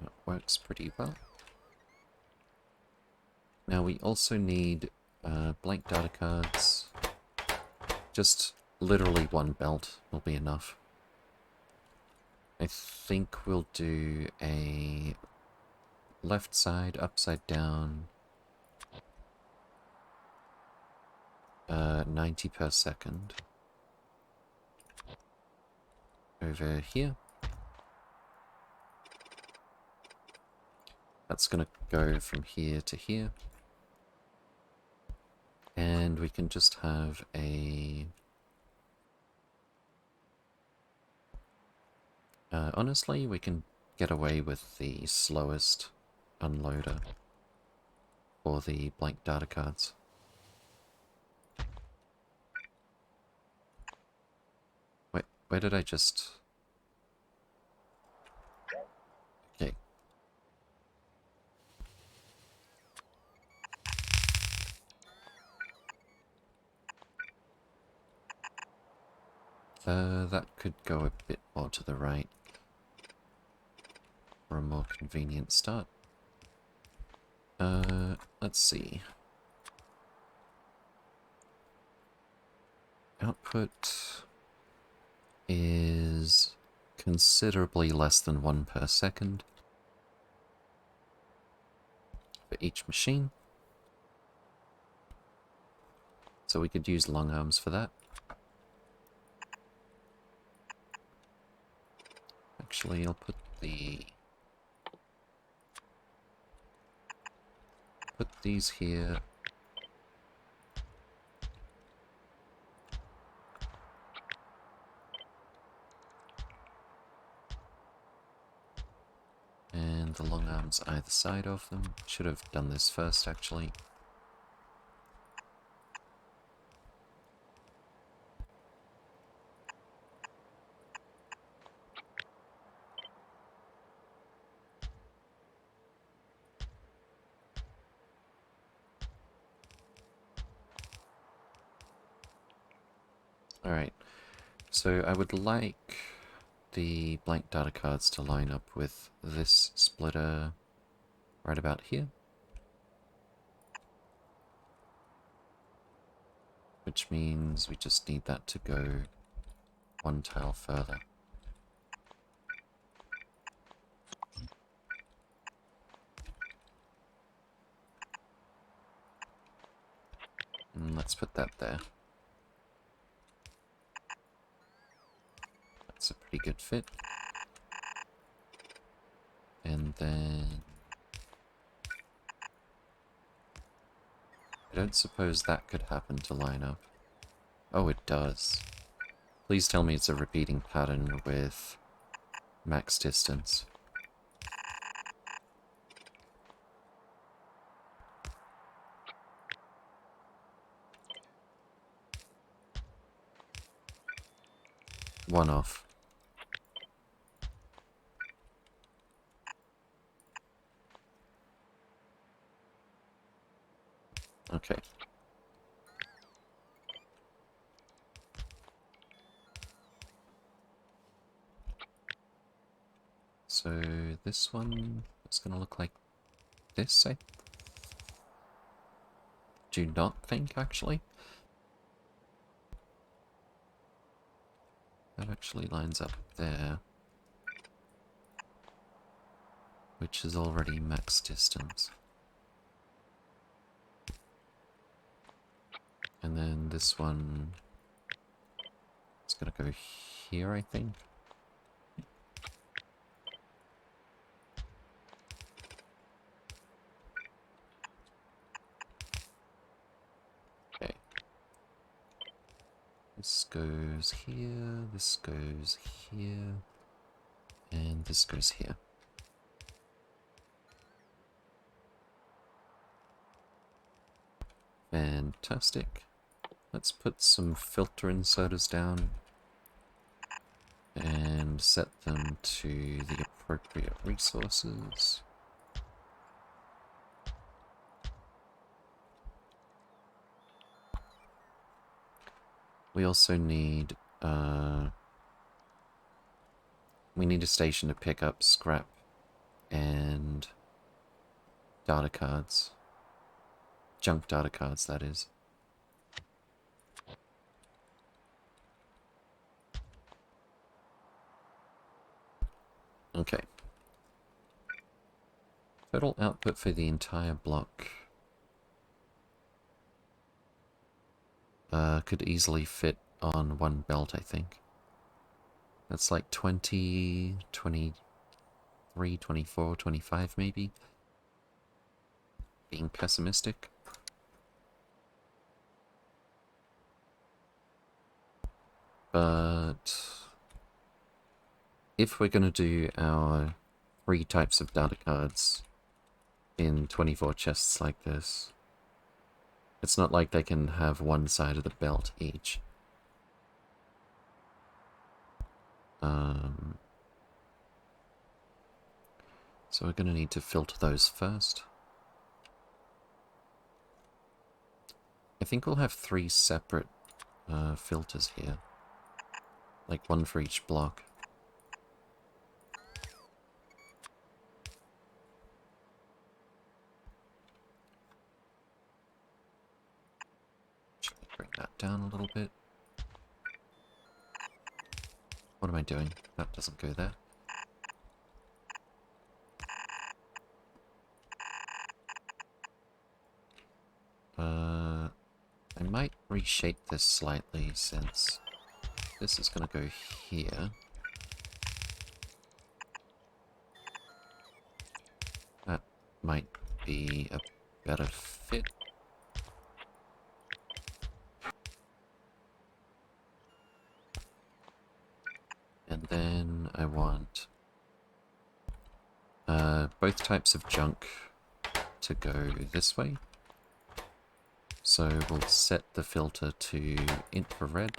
That works pretty well. Now we also need blank data cards. Just literally one belt will be enough. I think we'll do a left side upside down 90 per second over here. That's gonna go from here to here, and we can just have a honestly, we can get away with the slowest unloader for the blank data cards. Wait, where did I just... okay. That could go a bit more to the right for a more convenient start. Let's see. Output is considerably less than 1 per second for each machine. So we could use long arms for that. Actually, I'll put these here. And the long arms either side of them. Should have done this first, actually. Alright, so I would like the blank data cards to line up with this splitter right about here. Which means we just need that to go one tile further. And let's put that there. That's a pretty good fit. And then... I don't suppose that could happen to line up. Oh, it does. Please tell me it's a repeating pattern with max distance. One off. Okay. So this one is going to look like this, I do not think, actually. That actually lines up there, which is already max distance. And then this one is going to go here, I think. Okay. This goes here, this goes here, and this goes here. Fantastic. Let's put some filter inserters down and set them to the appropriate resources. We also need we need a station to pick up scrap and data cards. Junk data cards, that is. Okay. Total output for the entire block could easily fit on one belt, I think. That's like 20, 23, 24, 25 maybe. Being pessimistic. But if we're going to do our 3 types of data cards in 24 chests like this, it's not like they can have one side of the belt each. So we're going to need to filter those first. I think we'll have 3 separate filters here. Like one for each block. Should we bring that down a little bit? What am I doing? That doesn't go there. I might reshape this slightly since this is going to go here. might be a better fit. And then I want both types of junk to go this way. So we'll set the filter to infrared.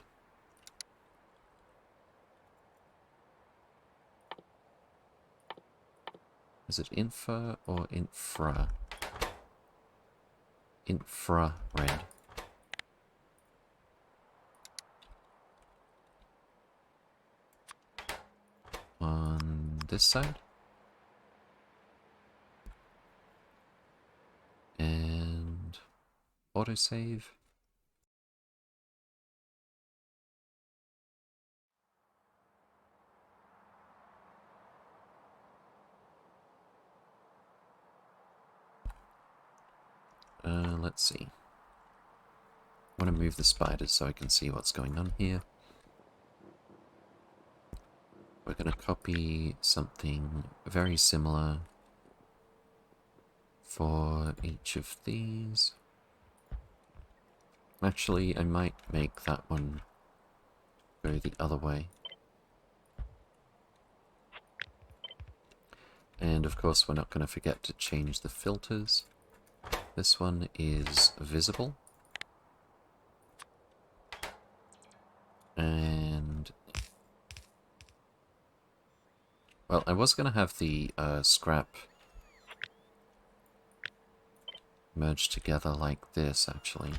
Is it infra or infra? Infrared. On this side. And autosave. Let's see. I want to move the spiders so I can see what's going on here. We're going to copy something very similar for each of these. Actually, I might make that one go the other way. And of course, we're not going to forget to change the filters. This one is visible. And well, I was going to have the scrap merged together like this, actually.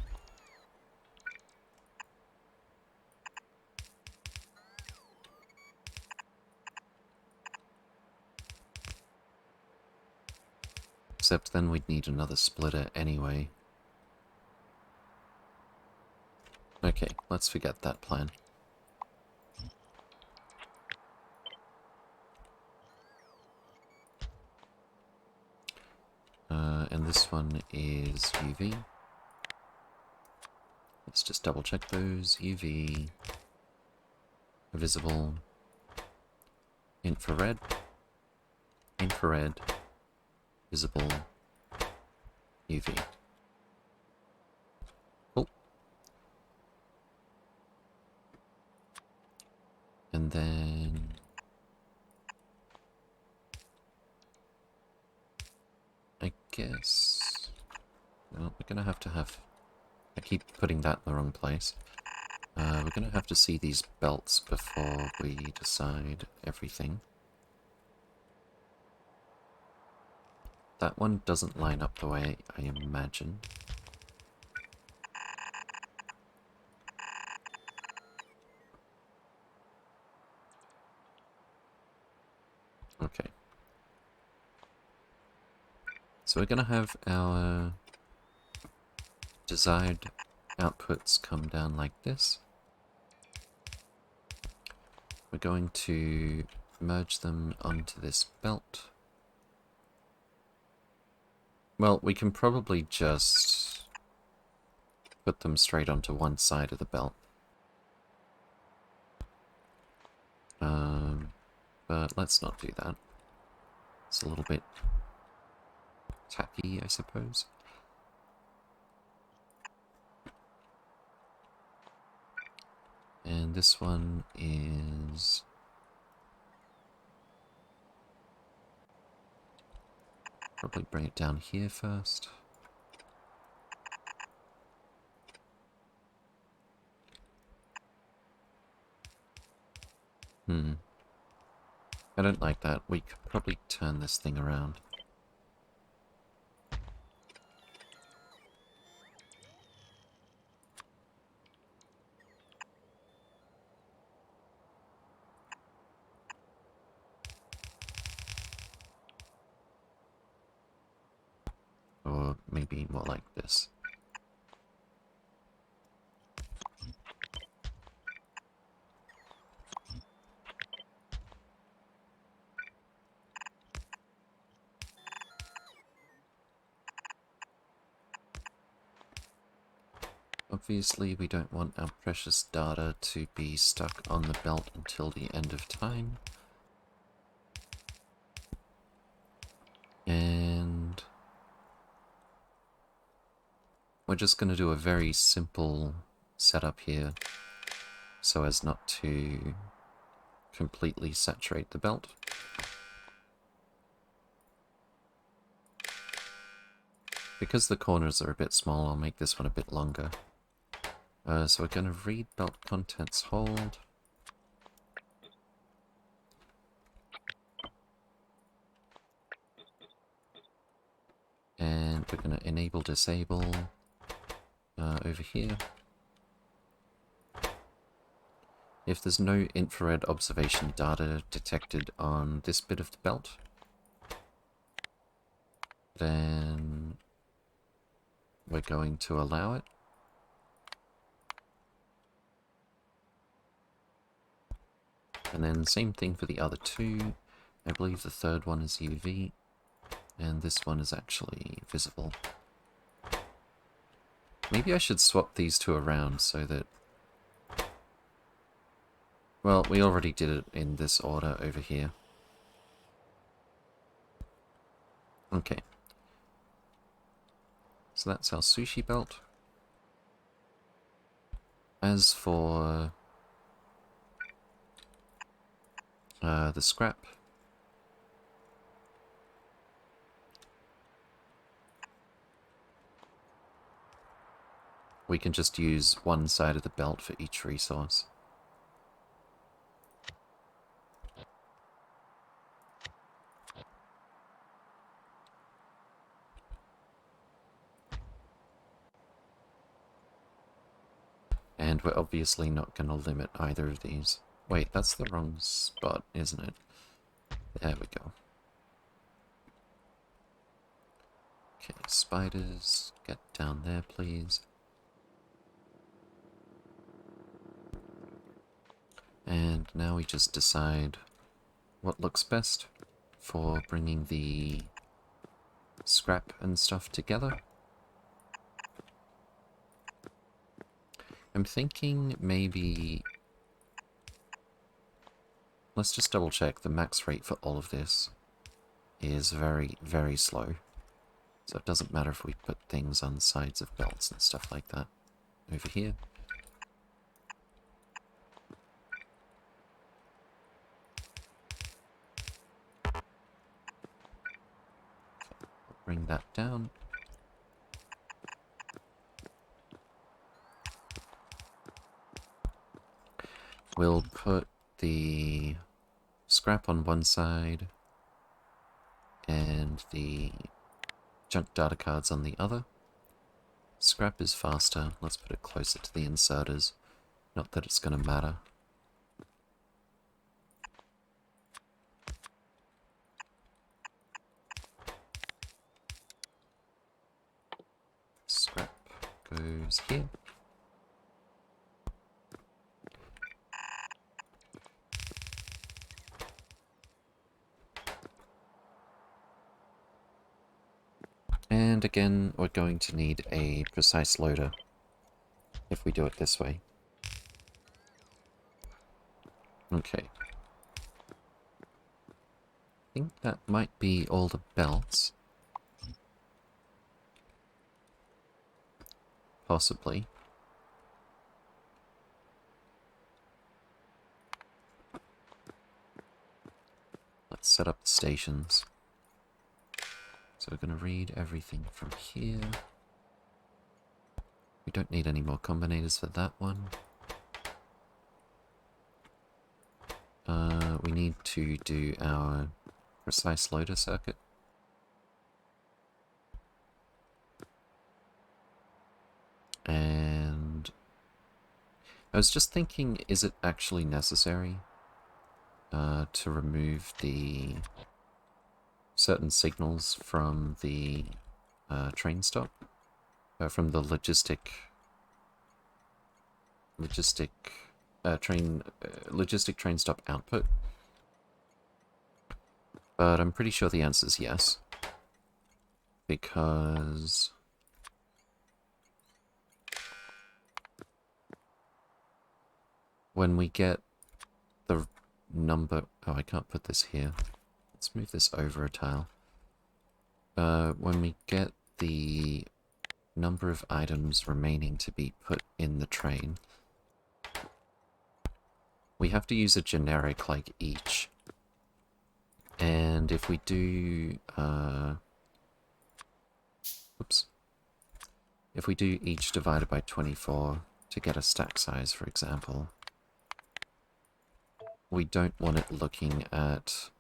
Except then we'd need another splitter anyway. Okay, let's forget that plan. And this one is UV. Let's just double check those. UV, visible, infrared, infrared, visible, UV. Oh. And then I guess, well, we're gonna have to have, I keep putting that in the wrong place. We're gonna have to see these belts before we decide everything. That one doesn't line up the way I imagined. Okay. So we're going to have our desired outputs come down like this. We're going to merge them onto this belt. Well, we can probably just put them straight onto one side of the belt. But let's not do that. It's a little bit tacky, I suppose. And this one is probably bring it down here first. I don't like that. We could probably turn this thing around. Or maybe more like this. Obviously, we don't want our precious data to be stuck on the belt until the end of time. And we're just going to do a very simple setup here so as not to completely saturate the belt. Because the corners are a bit small, I'll make this one a bit longer. So we're going to read belt contents hold. And we're going to enable disable over here. If there's no infrared observation data detected on this bit of the belt, then we're going to allow it. And then same thing for the other two. I believe the third one is UV, and this one is actually visible. Maybe I should swap these two around so that... Well, we already did it in this order over here. Okay. So that's our sushi belt. As for the scrap, we can just use one side of the belt for each resource. And we're obviously not going to limit either of these. Wait, that's the wrong spot, isn't it? There we go. Okay, spiders, get down there, please. And now we just decide what looks best for bringing the scrap and stuff together. I'm thinking maybe... Let's just double check. The max rate for all of this is very, very slow. So it doesn't matter if we put things on sides of belts and stuff like that. Over here. Bring that down. We'll put the scrap on one side and the junk data cards on the other. Scrap is faster. Let's put it closer to the inserters. Not that it's going to matter. Scrap goes here. And again, we're going to need a precise loader if we do it this way. Okay. I think that might be all the belts. Possibly. Let's set up the stations. So we're going to read everything from here. We don't need any more combinators for that one. We need to do our precise loader circuit. And I was just thinking, is it actually necessary to remove the certain signals from the train stop? From the logistic train stop output? But I'm pretty sure the answer is yes. Because when we get the number... Oh, I can't put this here. Let's move this over a tile. When we get the number of items remaining to be put in the train, we have to use a generic like each. And if we do, oops. If we do each divided by 24 to get a stack size, for example, we don't want it looking at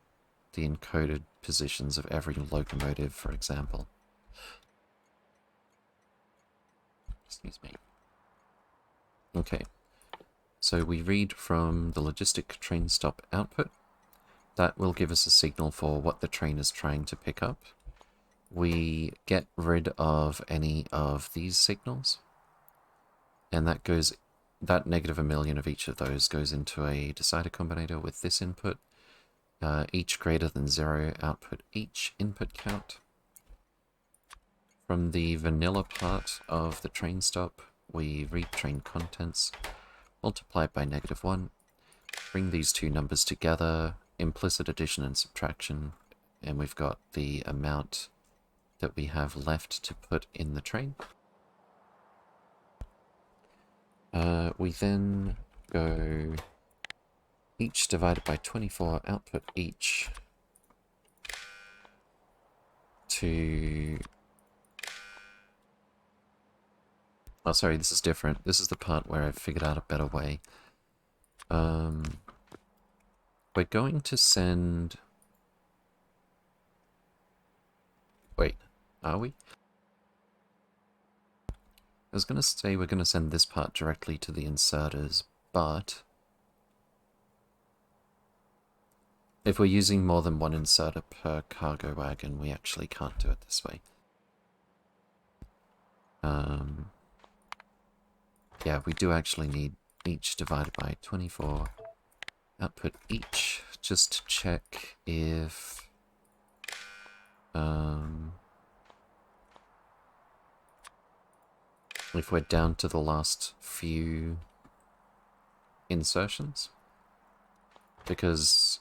the encoded positions of every locomotive, for example. Excuse me. Okay, so we read from the logistic train stop output. That will give us a signal for what the train is trying to pick up. We get rid of any of these signals, and that negative 1,000,000 of each of those goes into a decider combinator with this input. Each greater than 0 output each input count. From the vanilla part of the train stop, we read train contents, multiply it by -1, bring these two numbers together, implicit addition and subtraction, and we've got the amount that we have left to put in the train. We then go each divided by 24 output each to... Oh, sorry, this is different. This is the part where I've figured out a better way. We're going to send... Wait, are we? I was going to say we're going to send this part directly to the inserters, but if we're using more than one inserter per cargo wagon, we actually can't do it this way. Yeah, we do actually need each divided by 24 output each, just to check if we're down to the last few insertions, because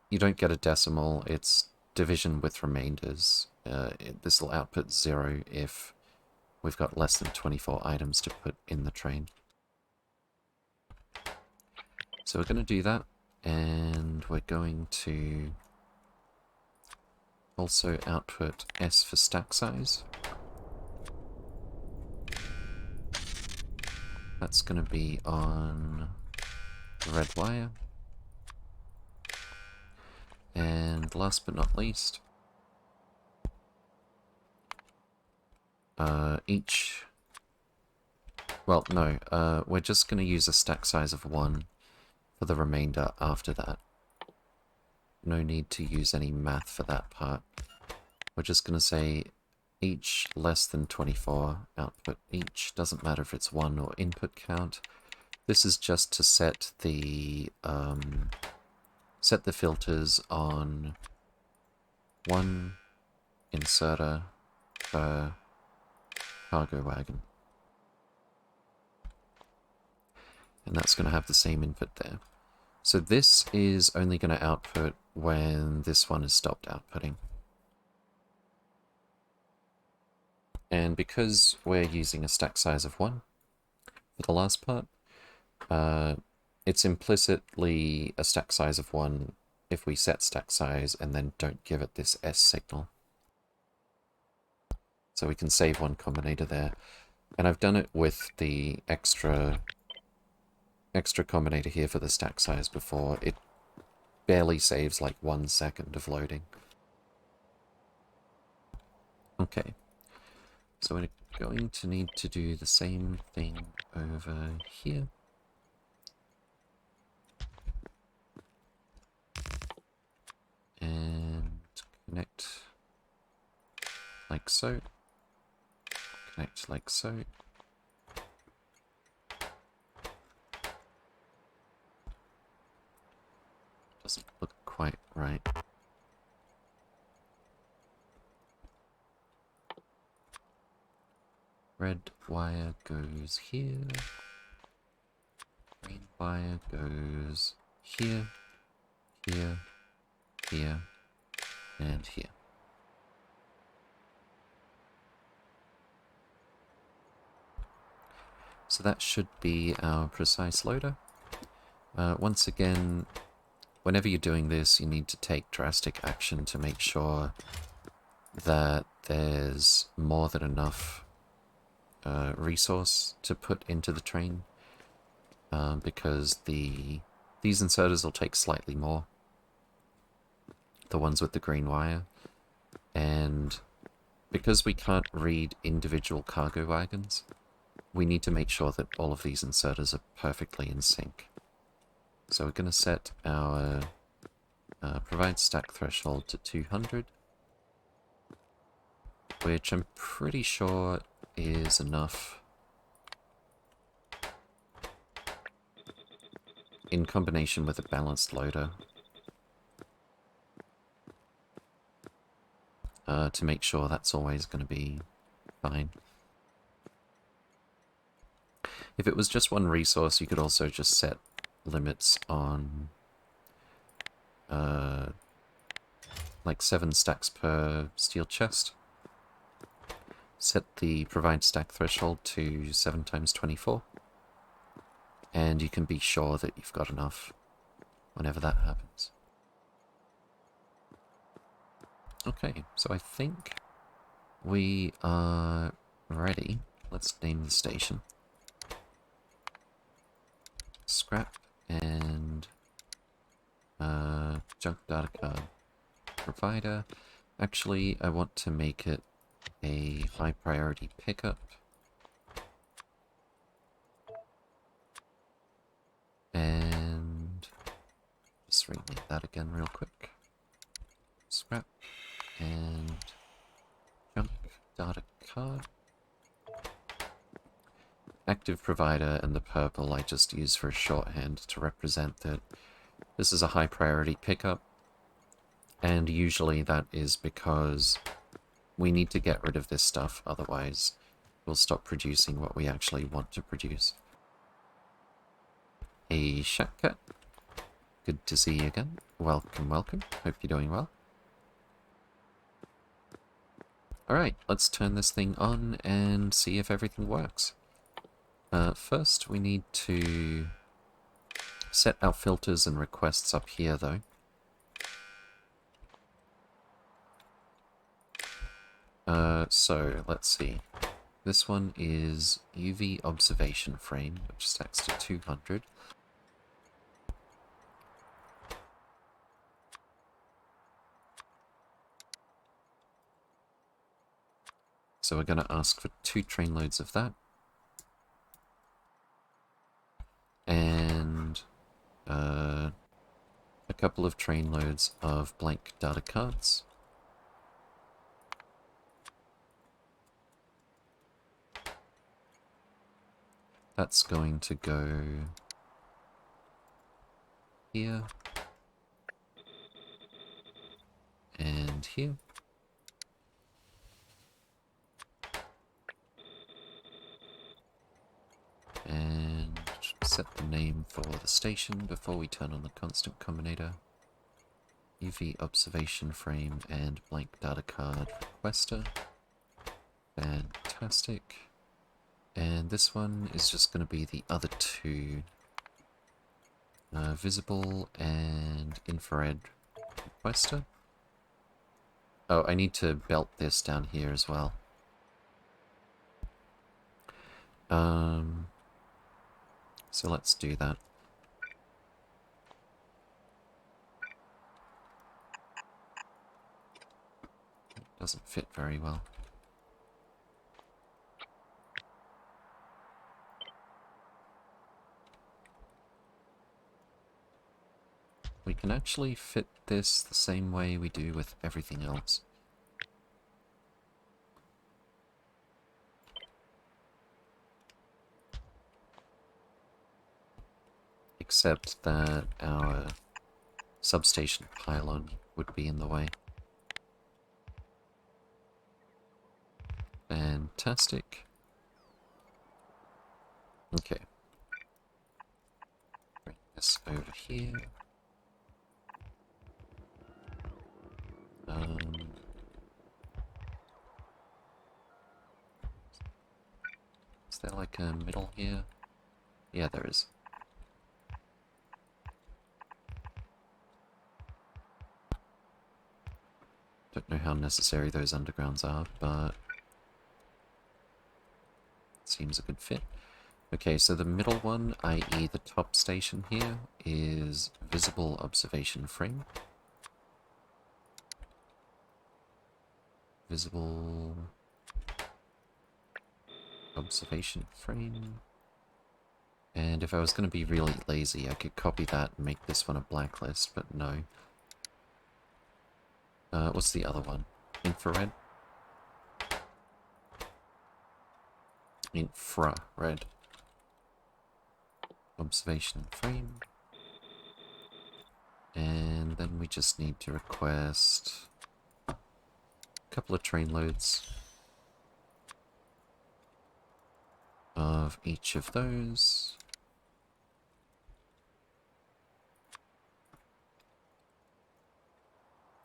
you don't get a decimal, it's division with remainders. This will output 0 if we've got less than 24 items to put in the train. So we're going to do that, and we're going to also output S for stack size. That's going to be on the red wire. And last but not least, we're just going to use a stack size of 1 for the remainder after that. No need to use any math for that part. We're just going to say each less than 24 output each. Doesn't matter if it's 1 or input count. This is just to set the filters on 1 inserter per cargo wagon. And that's going to have the same input there. So this is only going to output when this one is stopped outputting. And because we're using a stack size of 1 for the last part, it's implicitly a stack size of 1 if we set stack size and then don't give it this S signal. So we can save one combinator there. And I've done it with the extra combinator here for the stack size before. It barely saves like 1 second of loading. Okay. So we're going to need to do the same thing over here. And connect like so. Connect like so. Doesn't look quite right. Red wire goes here. Green wire goes here, here, here, and here. So that should be our precise loader. Once again, whenever you're doing this, you need to take drastic action to make sure that there's more than enough resource to put into the train, because these inserters will take slightly more, the ones with the green wire, and because we can't read individual cargo wagons, we need to make sure that all of these inserters are perfectly in sync. So we're going to set our provide stack threshold to 200, which I'm pretty sure is enough in combination with a balanced loader to make sure that's always going to be fine. If it was just one resource, you could also just set limits on like 7 stacks per steel chest. Set the provide stack threshold to 7 times 24, and you can be sure that you've got enough whenever that happens. Okay, so I think we are ready. Let's name the station. Scrap and junk data card provider. Actually, I want to make it a high priority pickup. And just rename that again real quick. Scrap and junk data card. Active provider and the purple I just use for shorthand to represent that this is a high priority pickup, and usually that is because we need to get rid of this stuff, otherwise we'll stop producing what we actually want to produce. Hey Shackcat, good to see you again. Welcome, welcome. Hope you're doing well. Alright, let's turn this thing on and see if everything works. First, we need to set our filters and requests up here, though. So, let's see. This one is UV observation frame, which stacks to 200. So we're going to ask for 2 train loads of that. And a couple of train loads of blank data cards. That's going to go here and here. And set the name for the station before we turn on the constant combinator. UV observation frame and blank data card requester. Fantastic. And this one is just going to be the other 2. Visible and infrared requester. Oh, I need to belt this down here as well. So let's do that. It doesn't fit very well. We can actually fit this the same way we do with everything else. Except that our substation pylon would be in the way. Fantastic. Okay. Bring this over here. there like a middle here? Yeah, there is. Don't know how necessary those undergrounds are, but it seems a good fit. Okay, so the middle one, i.e. the top station here, is visible observation frame. Visible observation frame. And if I was going to be really lazy, I could copy that and make this one a blacklist, but no. What's the other one? Infrared? Infrared. Observation frame. And then we just need to request a couple of train loads of each of those.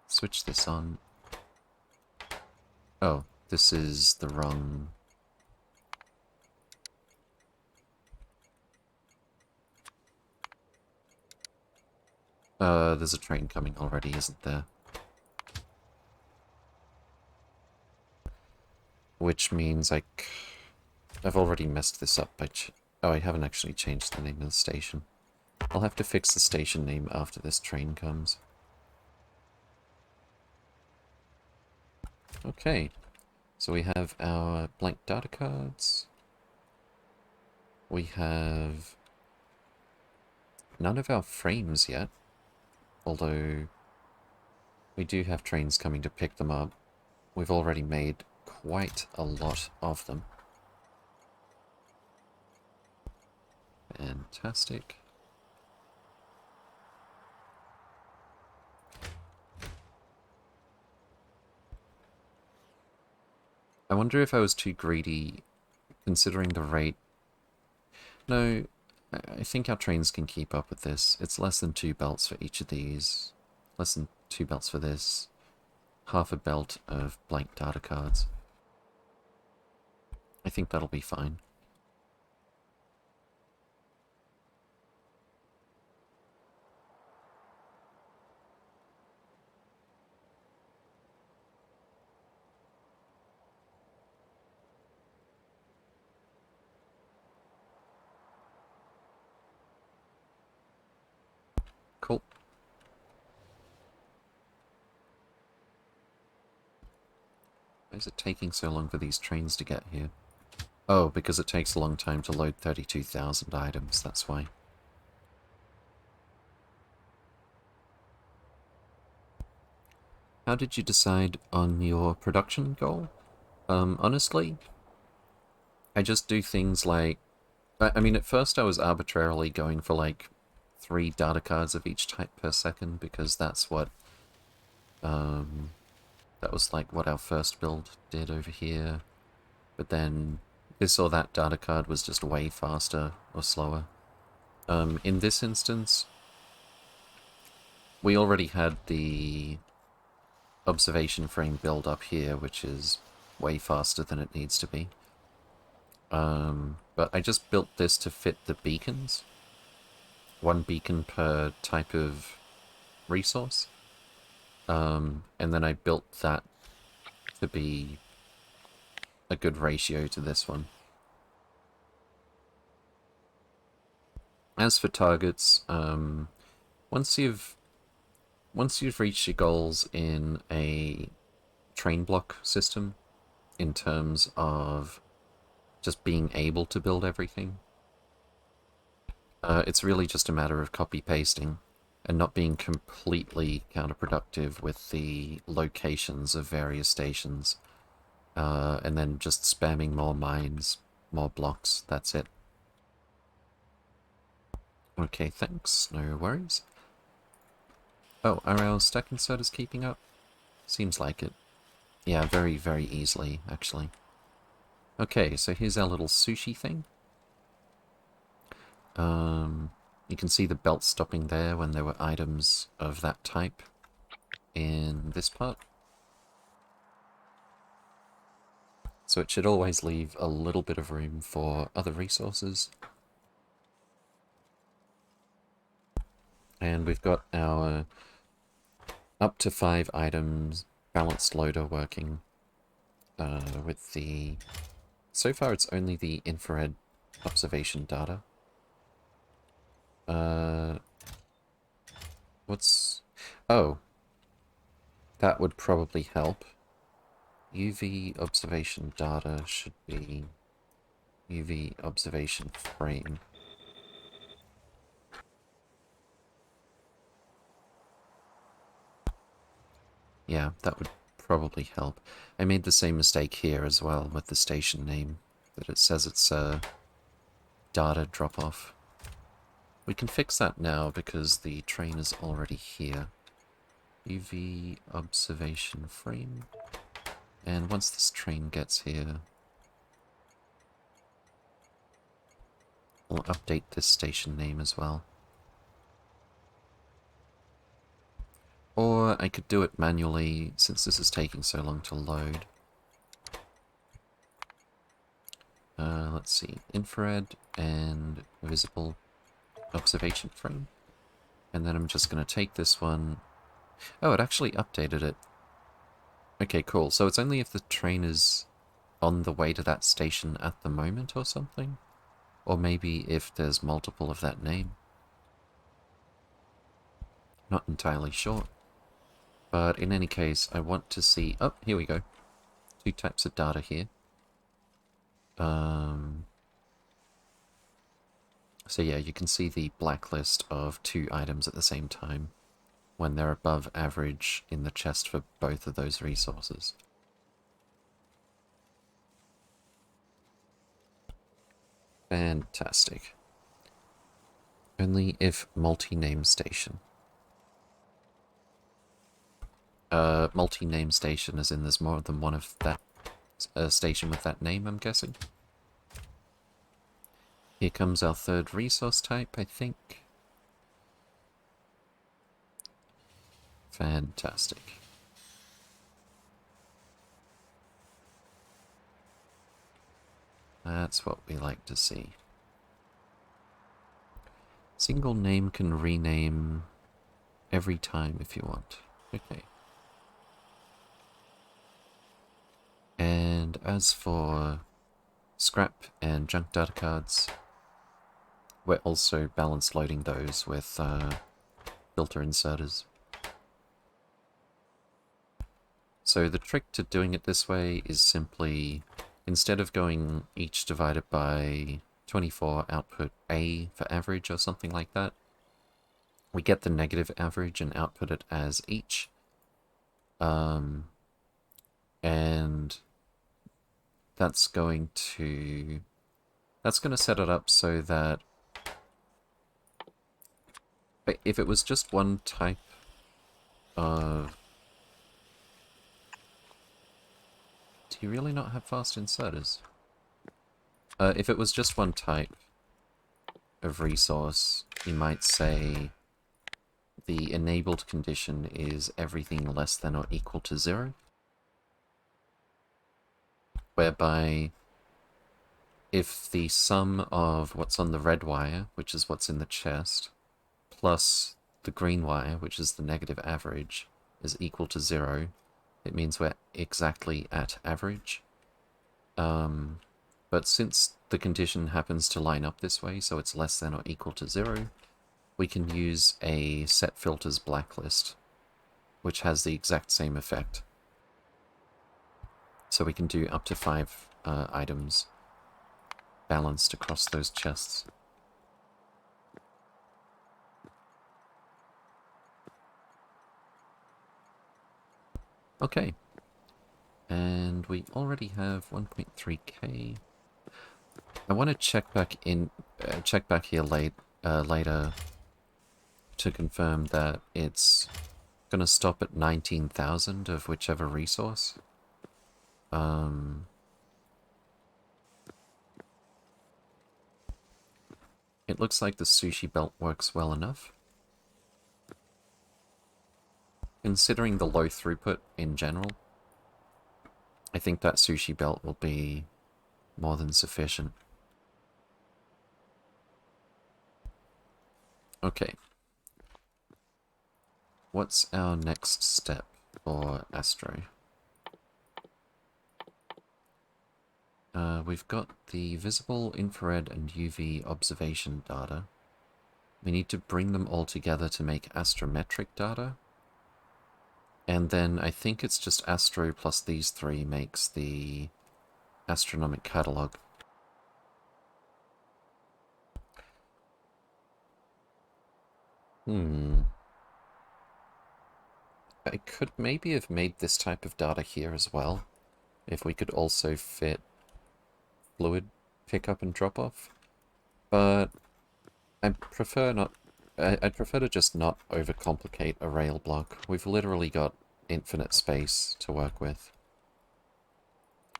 Switch this on. Oh, this is the wrong... there's a train coming already, isn't there? Which means I've already messed this up by oh, I haven't actually changed the name of the station. I'll have to fix the station name after this train comes. Okay, so we have our blank data cards. We have none of our frames yet, although we do have trains coming to pick them up. We've already made quite a lot of them. Fantastic. I wonder if I was too greedy, considering the rate. No, I think our trains can keep up with this. It's less than 2 belts for each of these. Less than 2 belts for this. Half a belt of blank data cards. I think that'll be fine. Cool. Why is it taking so long for these trains to get here? Oh, because it takes a long time to load 32,000 items, that's why. How did you decide on your production goal? Honestly, I just do things like... I mean, at first I was arbitrarily going for like 3 data cards of each type per second, because that's what... that was like what our first build did over here. But then this or that data card was just way faster or slower. In this instance, we already had the observation frame build up here, which is way faster than it needs to be. But I just built this to fit the beacons. 1 beacon per type of resource. And then I built that to be a good ratio to this one. As for targets, once you've reached your goals in a train block system, in terms of just being able to build everything, it's really just a matter of copy-pasting and not being completely counterproductive with the locations of various stations, and then just spamming more mines, more blocks, that's it. Okay, thanks, no worries. Oh, are our stack inserters keeping up? Seems like it. Yeah, very, very easily, actually. Okay, so here's our little sushi thing. You can see the belt stopping there when there were items of that type in this part. So So it should always leave a little bit of room for other resources. And we've got our up to 5 items balanced loader working with the... So far it's only the infrared observation data. What's... Oh. That would probably help. UV observation data should be UV observation frame. Yeah, that would probably help. I made the same mistake here as well with the station name, that it says it's a data drop-off. We can fix that now because the train is already here. UV observation frame. And once this train gets here, we'll update this station name as well. Or I could do it manually, since this is taking so long to load. Let's see, infrared and visible observation frame. And then I'm just going to take this one. Oh, it actually updated it. Okay, cool. So it's only if the train is on the way to that station at the moment or something? Or maybe if there's multiple of that name. Not entirely sure. But in any case, I want to see... Oh, here we go. 2 types of data here. So yeah, you can see the blacklist of 2 items at the same time when they're above average in the chest for both of those resources. Fantastic. Only if multi-name station. Multi-name station as in there's more than one of that station with that name, I'm guessing. Here comes our 3rd resource type, I think. Fantastic. That's what we like to see. Single name can rename every time if you want. Okay. And as for scrap and junk data cards, we're also balance loading those with filter inserters. So the trick to doing it this way is simply, instead of going each divided by 24, output A for average or something like that, we get the negative average and output it as each. And that's going to set it up so that if it was just one type of... Do you really not have fast inserters? If it was just one type of resource, you might say the enabled condition is everything less than or equal to 0. Whereby if the sum of what's on the red wire, which is what's in the chest, plus the green wire, which is the negative average, is equal to 0, it means we're exactly at average. But since the condition happens to line up this way, so it's less than or equal to 0, we can use a set filters blacklist, which has the exact same effect. So we can do up to 5 items balanced across those chests. Okay. And we already have 1.3k. I want to check back here later to confirm that it's going to stop at 19,000 of whichever resource. It looks like the sushi belt works well enough. Considering the low throughput in general, I think that sushi belt will be more than sufficient. Okay. What's our next step for Astro? We've got the visible, infrared, and UV observation data. We need to bring them all together to make astrometric data. And then I think it's just Astro plus these three makes the astronomic catalog. I could maybe have made this type of data here as well, if we could also fit fluid pickup and drop off. But I'd prefer not. I'd prefer to just not overcomplicate a rail block. We've literally got infinite space to work with.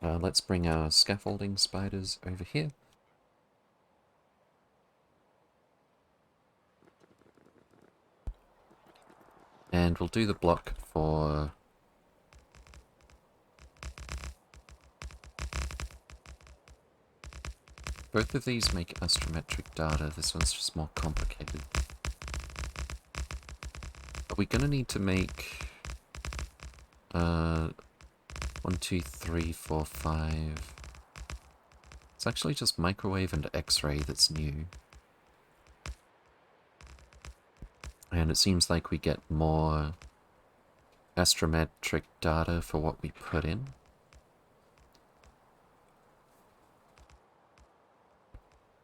Let's bring our scaffolding spiders over here. And we'll do the block for... Both of these make astrometric data. This one's just more complicated. Are we gonna need to make... 1, 2, 3, 4, 5... It's actually just microwave and X-ray that's new. And it seems like we get more astrometric data for what we put in.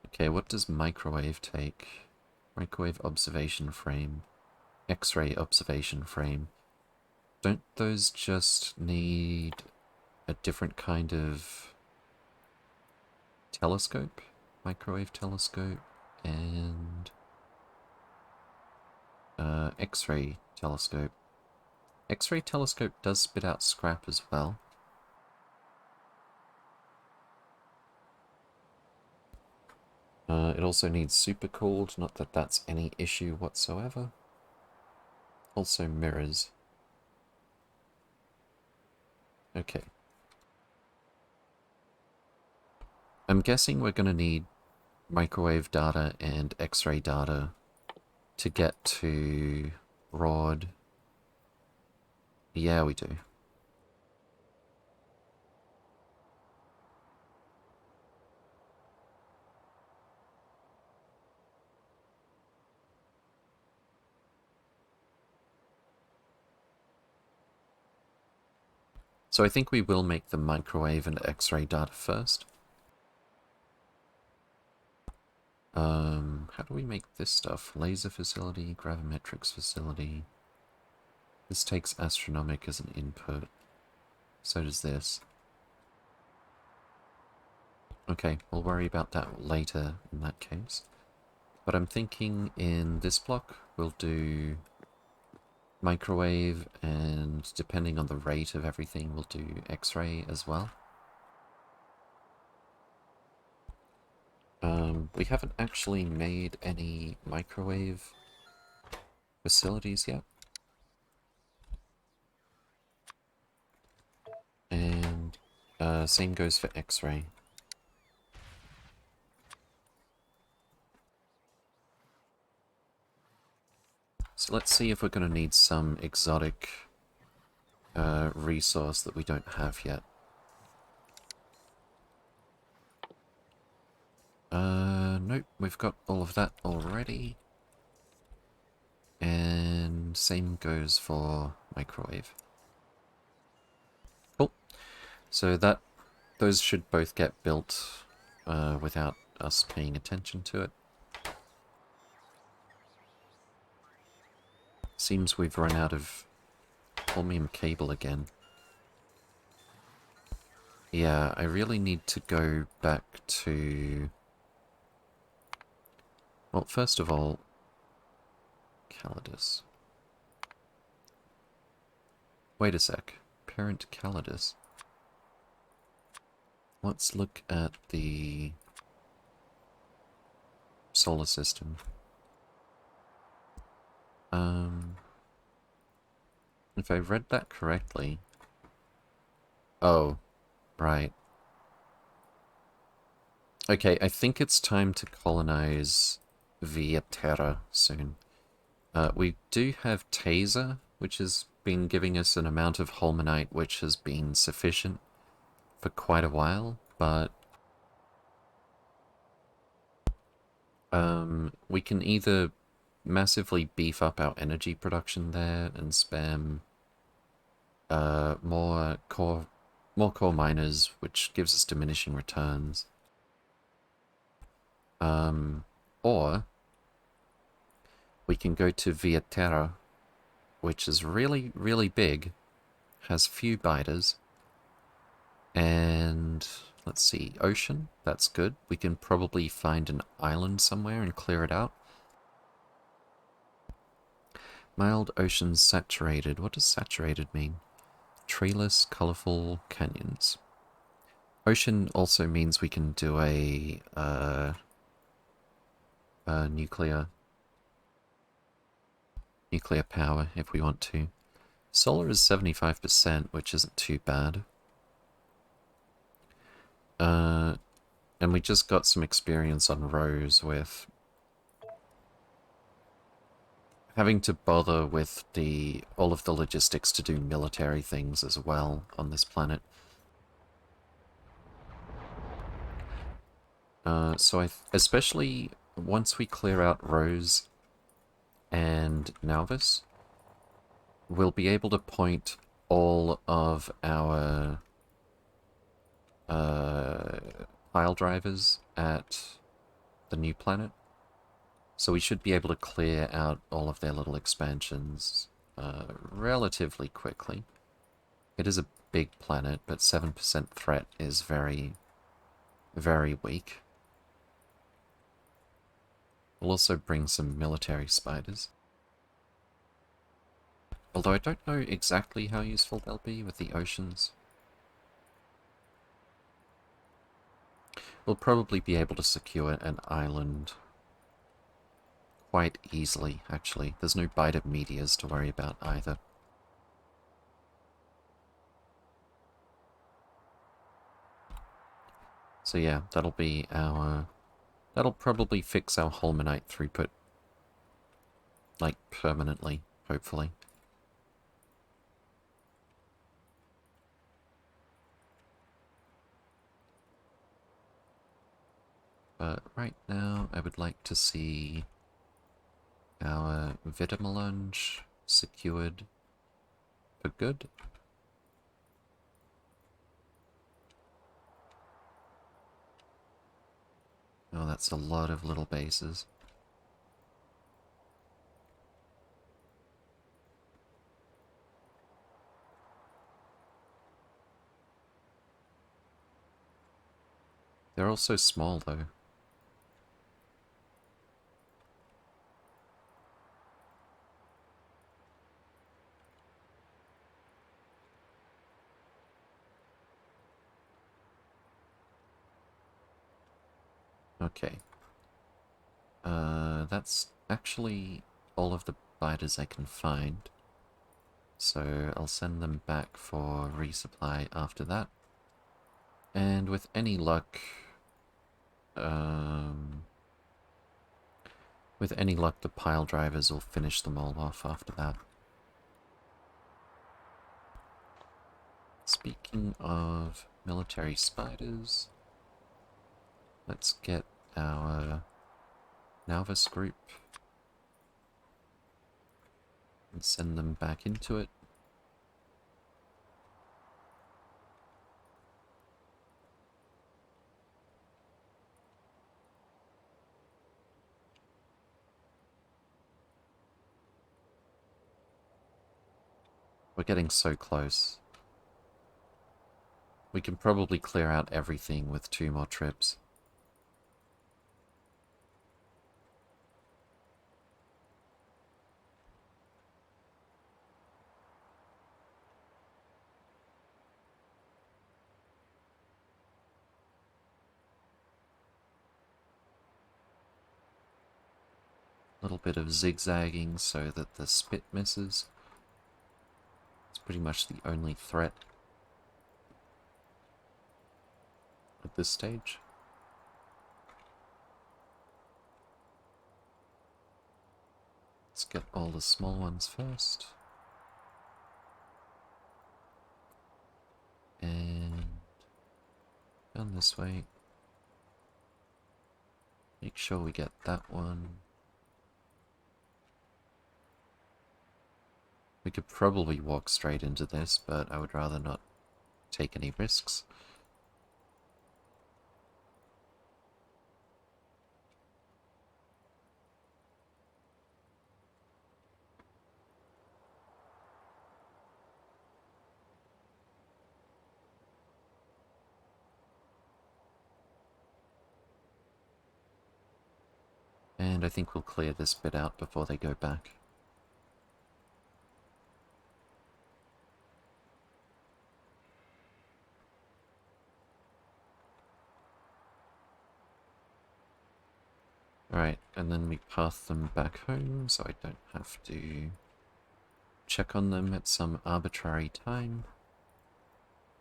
Okay, what does microwave take? Microwave observation frame. X-ray observation frame. Don't those just need a different kind of telescope? Microwave telescope and X-ray telescope. X-ray telescope does spit out scrap as well. It also needs supercooled, not that that's any issue whatsoever. Also mirrors. Okay. I'm guessing we're going to need microwave data and X-ray data to get to Rod. Yeah, we do. So I think we will make the microwave and X-ray data first. How do we make this stuff? Laser facility, gravimetrics facility. This takes astronomic as an input. So does this. Okay, we'll worry about that later in that case. But I'm thinking in this block we'll do microwave, and depending on the rate of everything we'll do X-ray as well. We haven't actually made any microwave facilities yet. And same goes for X-ray. So let's see if we're going to need some exotic resource that we don't have yet. Nope, we've got all of that already. And same goes for microwave. Cool. So those should both get built without us paying attention to it. Seems we've run out of chromium cable again. Yeah, I really need to go back to... Well, first of all, Calidus. Wait a sec. Parent Calidus. Let's look at the solar system. If I read that correctly... Oh, Right. Okay, I think it's time to colonize Via Terra soon. We do have Taser, which has been giving us an amount of Holmanite which has been sufficient for quite a while, but we can either massively beef up our energy production there and spam more core miners, which gives us diminishing returns. Or we can go to Via Terra, which is really, really big, has few biters, and let's see, ocean, that's good. We can probably find an island somewhere and clear it out. Mild ocean saturated. What does saturated mean? Treeless, colorful canyons. Ocean also means we can do a nuclear power if we want to. Solar is 75%, which isn't too bad. And we just got some experience on Rose with having to bother with all of the logistics to do military things as well on this planet. So especially once we clear out Rose and Nauvis, we'll be able to point all of our pile drivers at the new planet. So we should be able to clear out all of their little expansions relatively quickly. It is a big planet, but 7% threat is very, very weak. We'll also bring some military spiders. Although I don't know exactly how useful they'll be with the oceans. We'll probably be able to secure an island quite easily, actually. There's no bite of meteors to worry about either. So yeah, that'll be our... That'll probably fix our Holmanite throughput. Like, permanently, hopefully. But right now, I would like to see our Vitamelange secured for good. Oh, that's a lot of little bases. They're all so small, though. Okay. That's actually all of the biters I can find. So I'll send them back for resupply after that. And with any luck, the pile drivers will finish them all off after that. Speaking of military spiders, let's get our Nauvis group and send them back into it. We're getting so close. We can probably clear out everything with 2 more trips. A little bit of zigzagging so that the spit misses. It's pretty much the only threat. at this stage. Let's get all the small ones first. And down this way. Make sure we get that one. We could probably walk straight into this, but I would rather not take any risks. And I think we'll clear this bit out before they go back. Alright, and then we path them back home, so I don't have to check on them at some arbitrary time.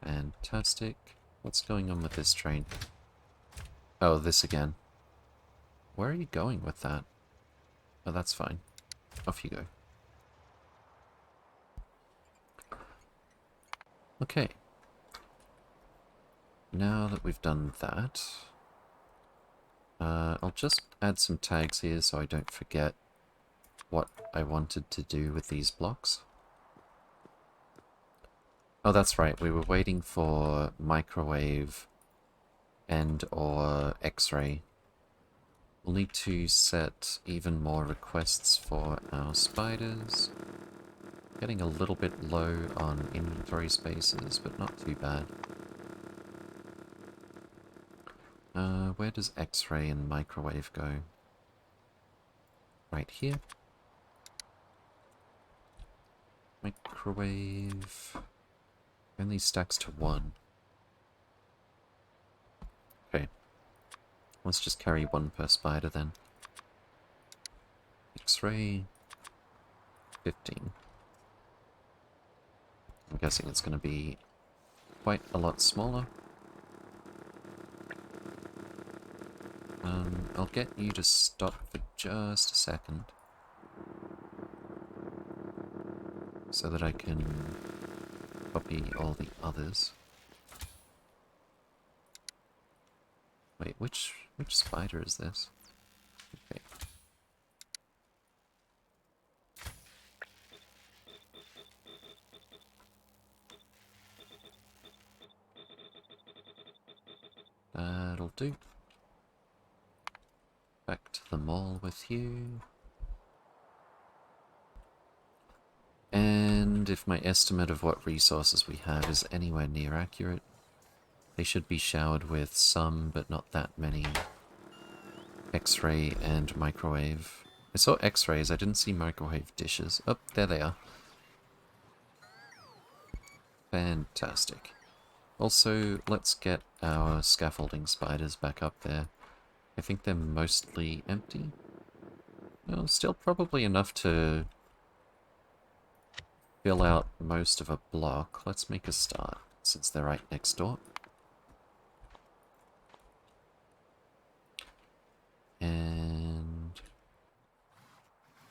Fantastic. What's going on with this train? Oh, this again. Where are you going with that? Oh, that's fine. Off you go. Okay. Now that we've done that, I'll just add some tags here so I don't forget what I wanted to do with these blocks. Oh, that's right. We were waiting for microwave and or X-ray. We'll need to set even more requests for our spiders. Getting a little bit low on inventory spaces, but not too bad. Where does X-ray and microwave go? Right here. Microwave only stacks to 1. Okay. Let's just carry 1 per spider then. X-ray 15. I'm guessing it's going to be quite a lot smaller. I'll get you to stop for just a second. So that I can copy all the others. Wait, which spider is this? Okay. That'll do. Back to the mall with you. And if my estimate of what resources we have is anywhere near accurate, they should be showered with some, but not that many, X-ray and microwave. I saw X-rays, I didn't see microwave dishes. Oh, there they are. Fantastic. Also, let's get our scaffolding spiders back up there. I think they're mostly empty. Well, still probably enough to fill out most of a block. Let's make a start, since they're right next door. And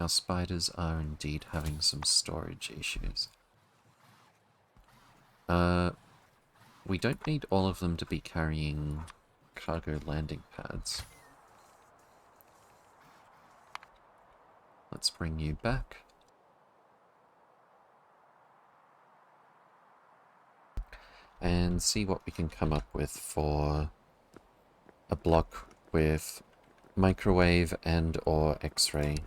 our spiders are indeed having some storage issues. We don't need all of them to be carrying cargo landing pads. Let's bring you back. And see what we can come up with for a block with microwave and or X-ray.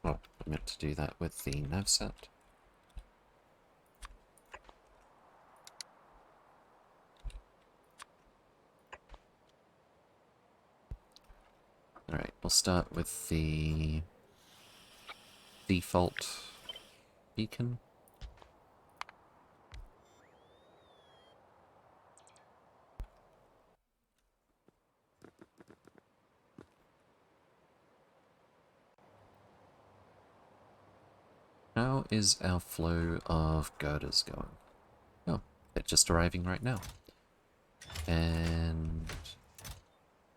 Oh, I meant to do that with the nav set. Alright, we'll start with the default beacon. How is our flow of girders going? Oh, it just arriving right now. And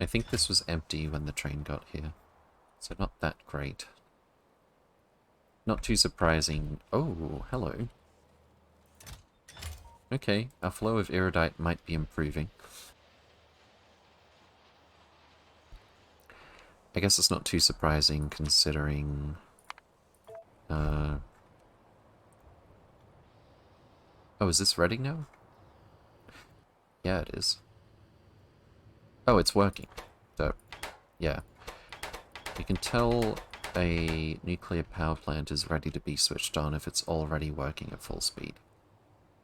I think this was empty when the train got here. So not that great. Not too surprising. Oh, hello. Okay, our flow of iridite might be improving. I guess it's not too surprising considering... Oh, is this ready now? Yeah, it is. Oh, it's working. So, yeah. You can tell a nuclear power plant is ready to be switched on if it's already working at full speed.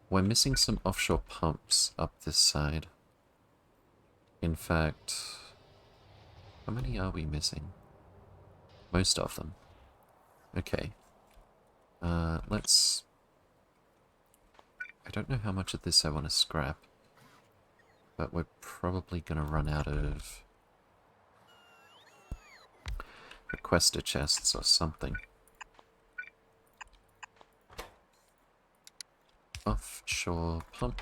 We're missing some offshore pumps up this side. In fact, how many are we missing? Most of them. Okay. Let's... I don't know how much of this I want to scrap, but we're probably going to run out of requester chests or something. Offshore pump.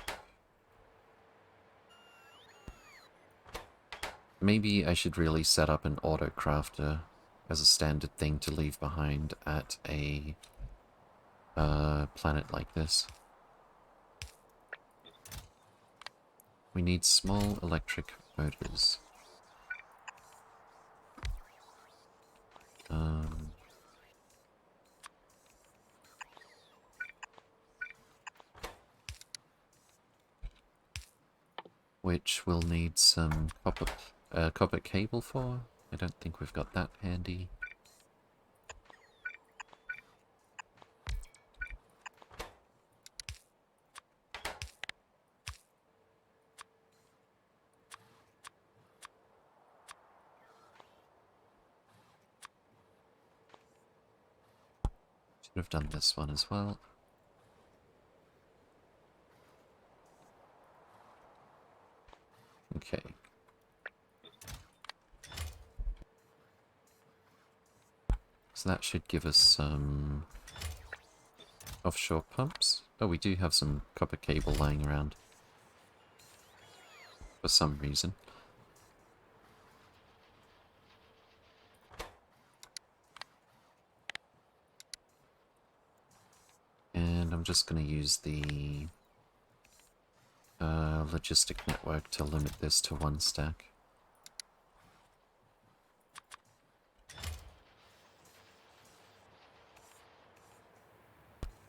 Maybe I should really set up an auto crafter as a standard thing to leave behind at a planet like this. We need small electric motors. Which we'll need some copper cable for. I don't think we've got that handy. Should have done this one as well. Okay. So that should give us some offshore pumps. Oh, we do have some copper cable lying around. For some reason. And I'm just going to use the logistic network to limit this to 1 stack.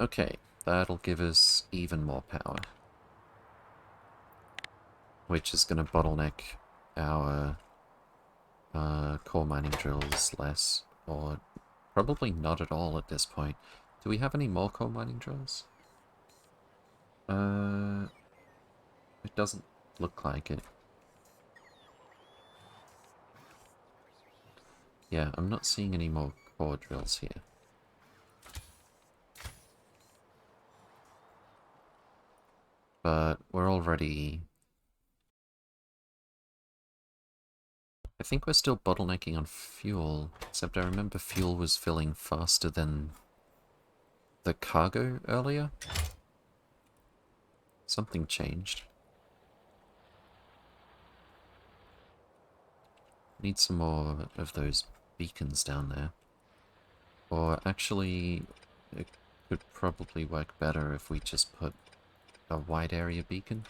Okay, that'll give us even more power. Which is going to bottleneck our core mining drills less, or probably not at all at this point. Do we have any more core mining drills? It doesn't look like it. Yeah, I'm not seeing any more core drills here. But we're already... I think we're still bottlenecking on fuel, except I remember fuel was filling faster than the cargo earlier. Something changed. Need some more of those beacons down there. Or actually, it could probably work better if we just put a wide area beacon.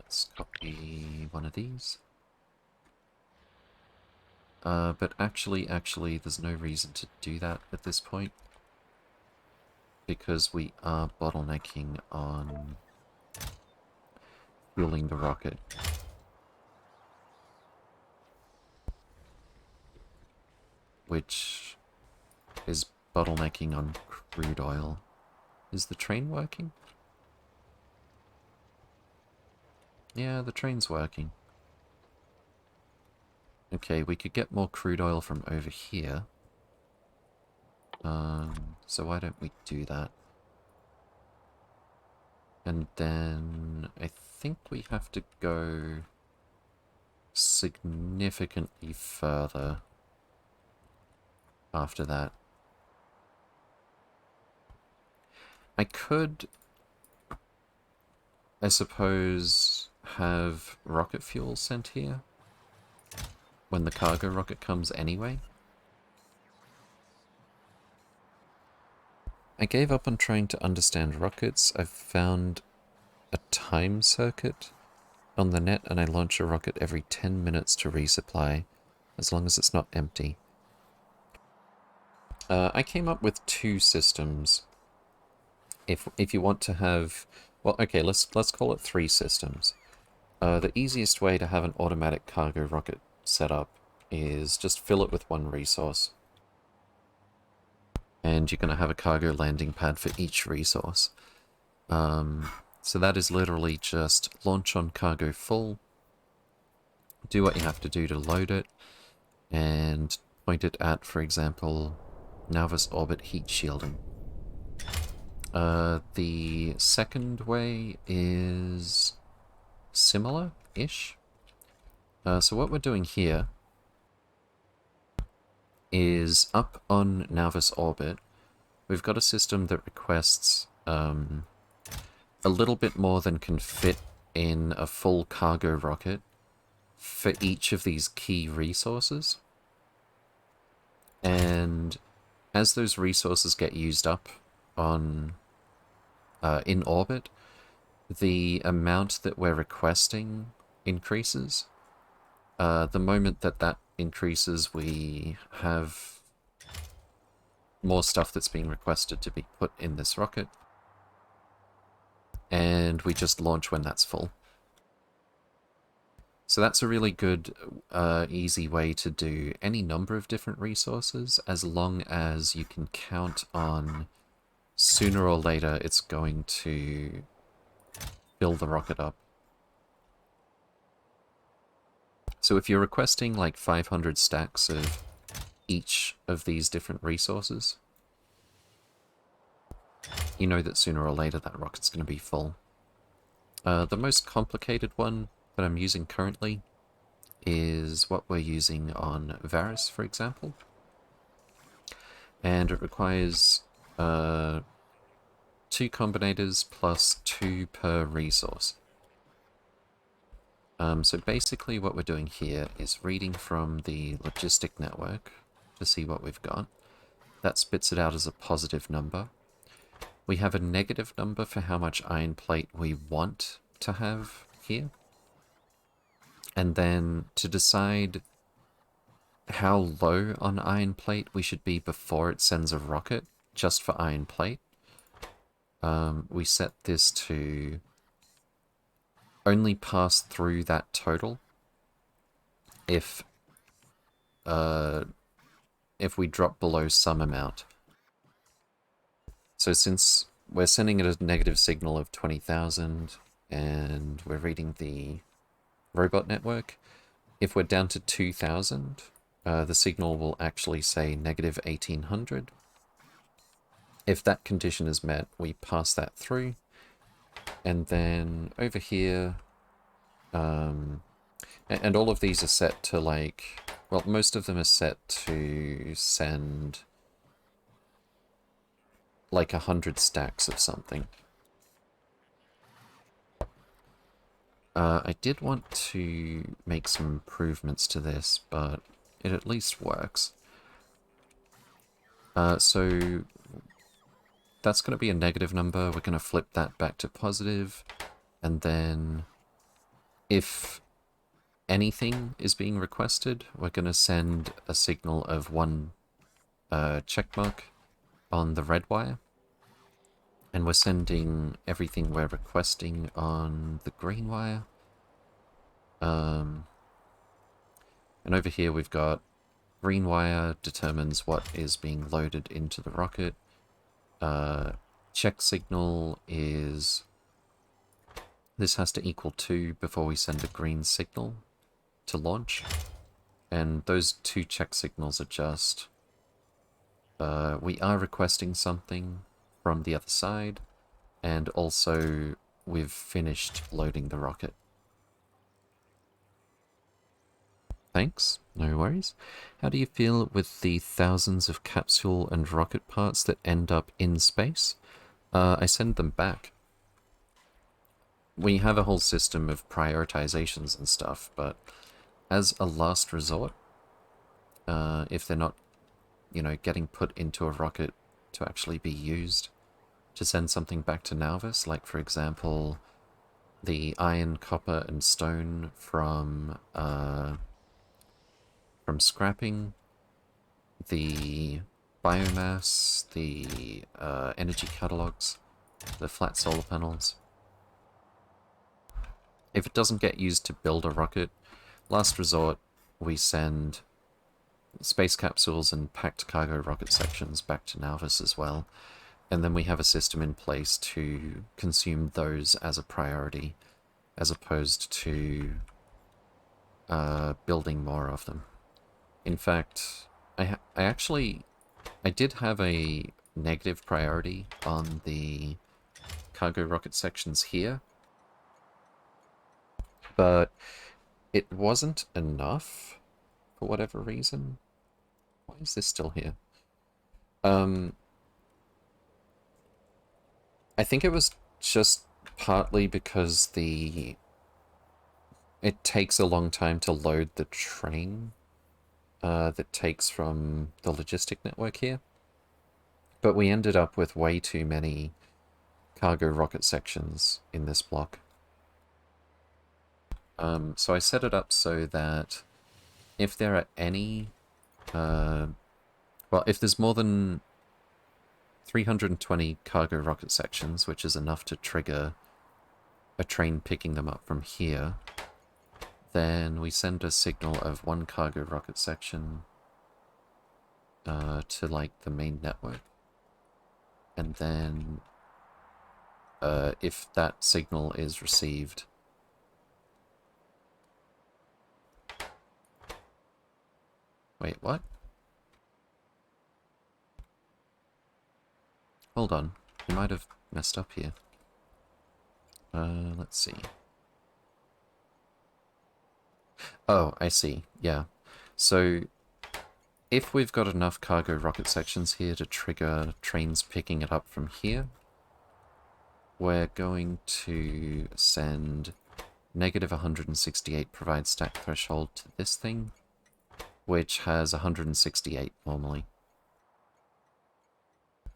Let's copy one of these. But actually, there's no reason to do that at this point. Because we are bottlenecking on fueling the rocket. Which is bottlenecking on crude oil. Is the train working? Yeah, the train's working. Okay, we could get more crude oil from over here. So why don't we do that? And then I think we have to go significantly further after that. I could, I suppose, have rocket fuel sent here when the cargo rocket comes anyway. I gave up on trying to understand rockets. I've found a time circuit on the net, and I launch a rocket every 10 minutes to resupply, as long as it's not empty. I came up with two systems. If you want to have, well, okay, let's call it three systems. The easiest way to have an automatic cargo rocket set up is just fill it with one resource. And you're going to have a cargo landing pad for each resource. So that is literally just launch on cargo full, do what you have to do to load it, and point it at, for example, Nauvis Orbit heat shielding. The second way is similar-ish. So what we're doing here is up on Nauvis Orbit, we've got a system that requests a little bit more than can fit in a full cargo rocket for each of these key resources. And as those resources get used up on in orbit, the amount that we're requesting increases. The moment that that increases, we have more stuff that's being requested to be put in this rocket. And we just launch when that's full. So that's a really good, easy way to do any number of different resources, as long as you can count on sooner or later it's going to fill the rocket up. So if you're requesting like 500 stacks of each of these different resources, you know that sooner or later that rocket's going to be full. The most complicated one that I'm using currently is what we're using on Varus, for example. And it requires 2 combinators plus 2 per resource. So basically what we're doing here is reading from the logistic network to see what we've got. That spits it out as a positive number. We have a negative number for how much iron plate we want to have here. And then to decide how low on iron plate we should be before it sends a rocket, just for iron plate, we set this to only pass through that total if we drop below some amount. So since we're sending it a negative signal of 20,000 and we're reading the robot network, if we're down to 2,000, the signal will actually say negative 1,800. If that condition is met, we pass that through. And then over here, and all of these are set to like, well, most of them are set to send like 100 stacks of something. I did want to make some improvements to this, but it at least works. So that's going to be a negative number. We're going to flip that back to positive, and then if anything is being requested, we're going to send a signal of 1 checkmark on the red wire, and we're sending everything we're requesting on the green wire. And over here we've got green wire determines what is being loaded into the rocket. Check signal is this has to equal 2 before we send a green signal to launch. And those 2 check signals are just we are requesting something from the other side, and also we've finished loading the rocket. Thanks, no worries. How do you feel with the thousands of capsule and rocket parts that end up in space? I send them back. We have a whole system of prioritizations and stuff, but as a last resort, if they're not, you know, getting put into a rocket to actually be used to send something back to Nauvis, like for example, the iron, copper, and stone from scrapping, the biomass, the energy catalogs, the flat solar panels. If it doesn't get used to build a rocket, last resort, we send space capsules and packed cargo rocket sections back to Nauvis as well. And then we have a system in place to consume those as a priority, as opposed to building more of them. In fact, I did have a negative priority on the cargo rocket sections here, but it wasn't enough for whatever reason. Why is this still here? I think it was just partly because it takes a long time to load the train that takes from the logistic network here. But we ended up with way too many cargo rocket sections in this block. So I set it up so that if there are any... well, if there's more than 320 cargo rocket sections, which is enough to trigger a train picking them up from here, then we send a signal of one cargo rocket section to, like, the main network. And then if that signal is received... Wait, what? Hold on. You might have messed up here. Let's see. Oh, I see. Yeah. So, if we've got enough cargo rocket sections here to trigger trains picking it up from here, we're going to send negative 168 provide stack threshold to this thing, which has 168 normally.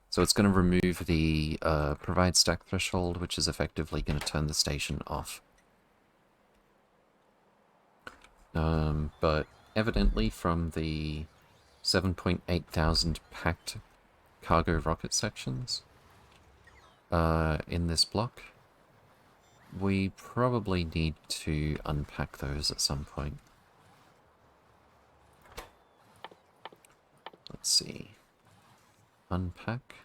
So it's going to remove the provide stack threshold, which is effectively going to turn the station off. But evidently from the 7.8 thousand packed cargo rocket sections in this block, we probably need to unpack those at some point. Let's see. Unpack.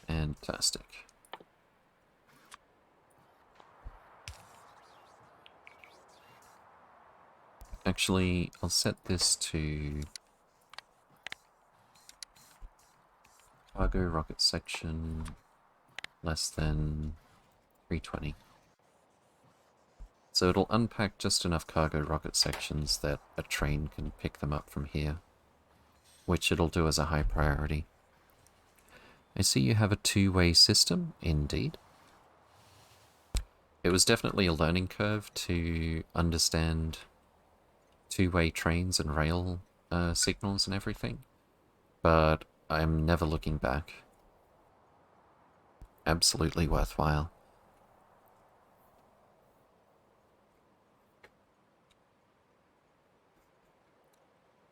Fantastic. Actually, I'll set this to cargo rocket section less than 320. So it'll unpack just enough cargo rocket sections that a train can pick them up from here, which it'll do as a high priority. I see you have a two-way system, indeed. It was definitely a learning curve to understand two-way trains and rail signals and everything, but I'm never looking back. Absolutely worthwhile.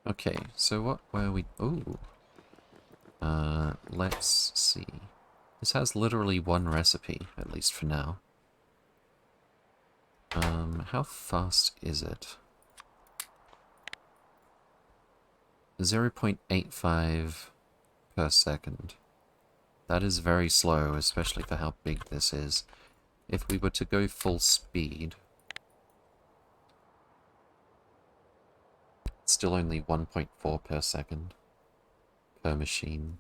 Okay, so what were we... Ooh. Let's see. This has literally one recipe, at least for now. How fast is it? 0.85 per second. That is very slow, especially for how big this is. If we were to go full speed... It's still only 1.4 per second per machine.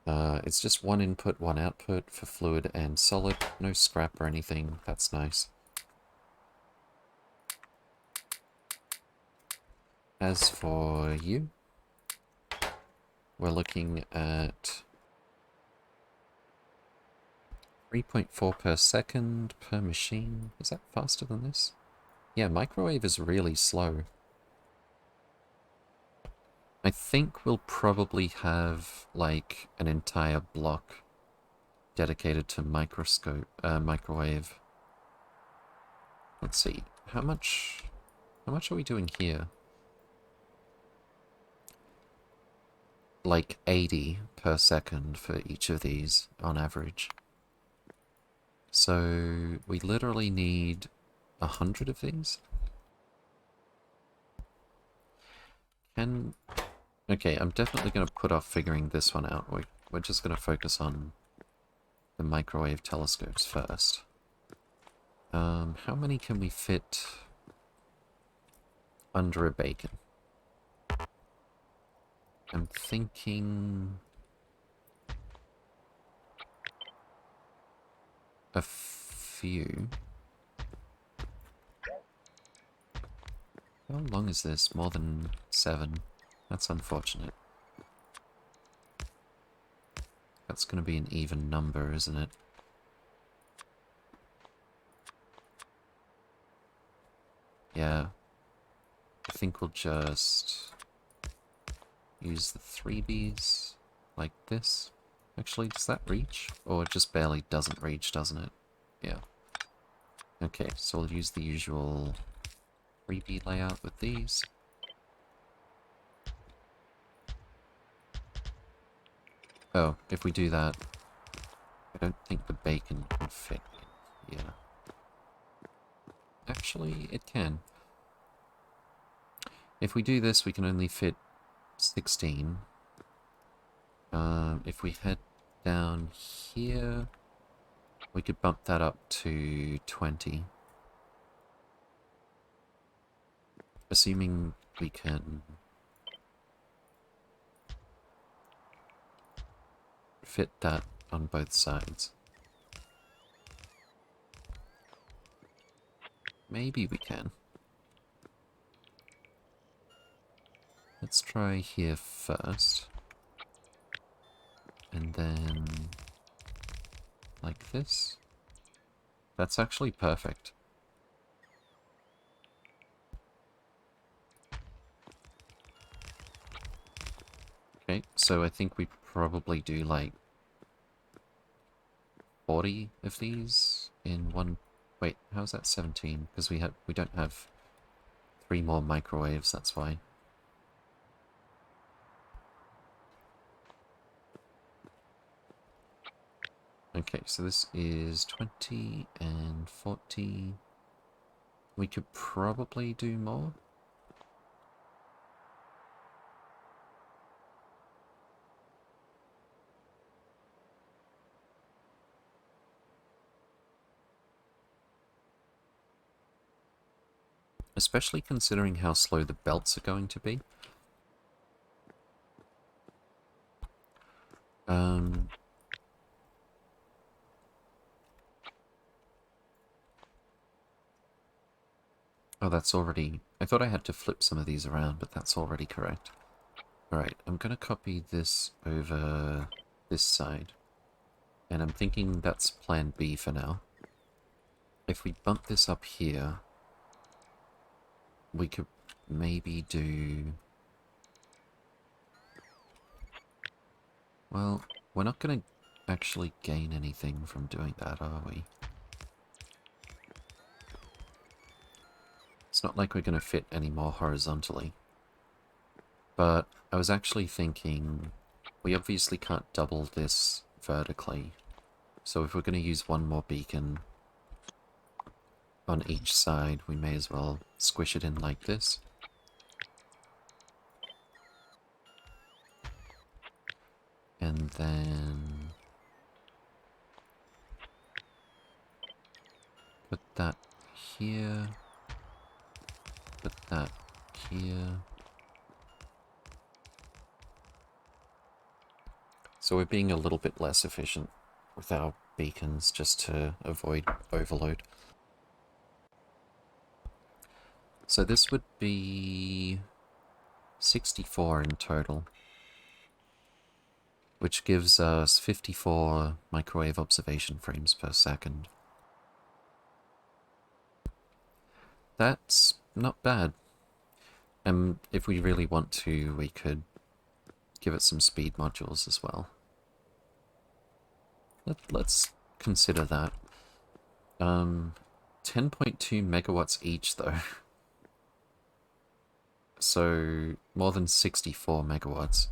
It's just one input, one output for fluid and solid. No scrap or anything. That's nice. As for you, we're looking at 3.4 per second per machine. Is that faster than this? Yeah, microwave is really slow. I think we'll probably have, like, an entire block dedicated to microwave. Let's see, how much are we doing here? Like 80 per second for each of these on average. So we literally need 100 of these. Okay, I'm definitely going to put off figuring this one out. We're just going to focus on the microwave telescopes first. How many can we fit under a bacon? I'm thinking a few. How long is this? More than 7. That's unfortunate. That's going to be an even number, isn't it? Yeah. I think we'll just use the 3Bs like this. Actually, does that reach? Or it just barely doesn't reach, doesn't it? Yeah. Okay, so we'll use the usual 3B layout with these. Oh, if we do that, I don't think the bacon can fit in here. Actually, it can. If we do this, we can only fit 16. If we head down here, we could bump that up to 20. Assuming we can fit that on both sides. Maybe we can. Let's try here first. And then like this. That's actually perfect. Okay, so I think we probably do like 40 of these in one. Wait, how's that 17? Because we don't have 3 more microwaves, that's why. Okay, so this is 20 and 40. We could probably do more. Especially considering how slow the belts are going to be. Oh, that's already... I thought I had to flip some of these around, but that's already correct. Alright, I'm gonna copy this over this side. And I'm thinking that's plan B for now. If we bump this up here, we could maybe do... Well, we're not gonna actually gain anything from doing that, are we? It's not like we're gonna fit any more horizontally. But I was actually thinking, we obviously can't double this vertically. So if we're going to use one more beacon on each side, we may as well squish it in like this. And then put that here. Put that here. So we're being a little bit less efficient with our beacons just to avoid overload. So this would be 64 in total, which gives us 54 microwave observation frames per second. That's not bad. And if we really want to, we could give it some speed modules as well. Let's consider that. 10.2 megawatts each, though. So, more than 64 megawatts.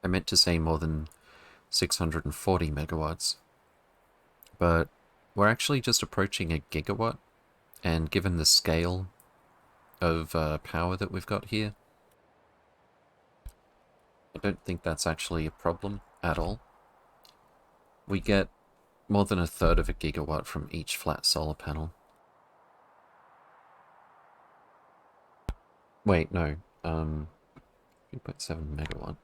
I meant to say more than 640 megawatts. But we're actually just approaching a gigawatt, and given the scale of power that we've got here, I don't think that's actually a problem at all. We get more than a third of a gigawatt from each flat solar panel. Wait, no. 3.7 megawatt.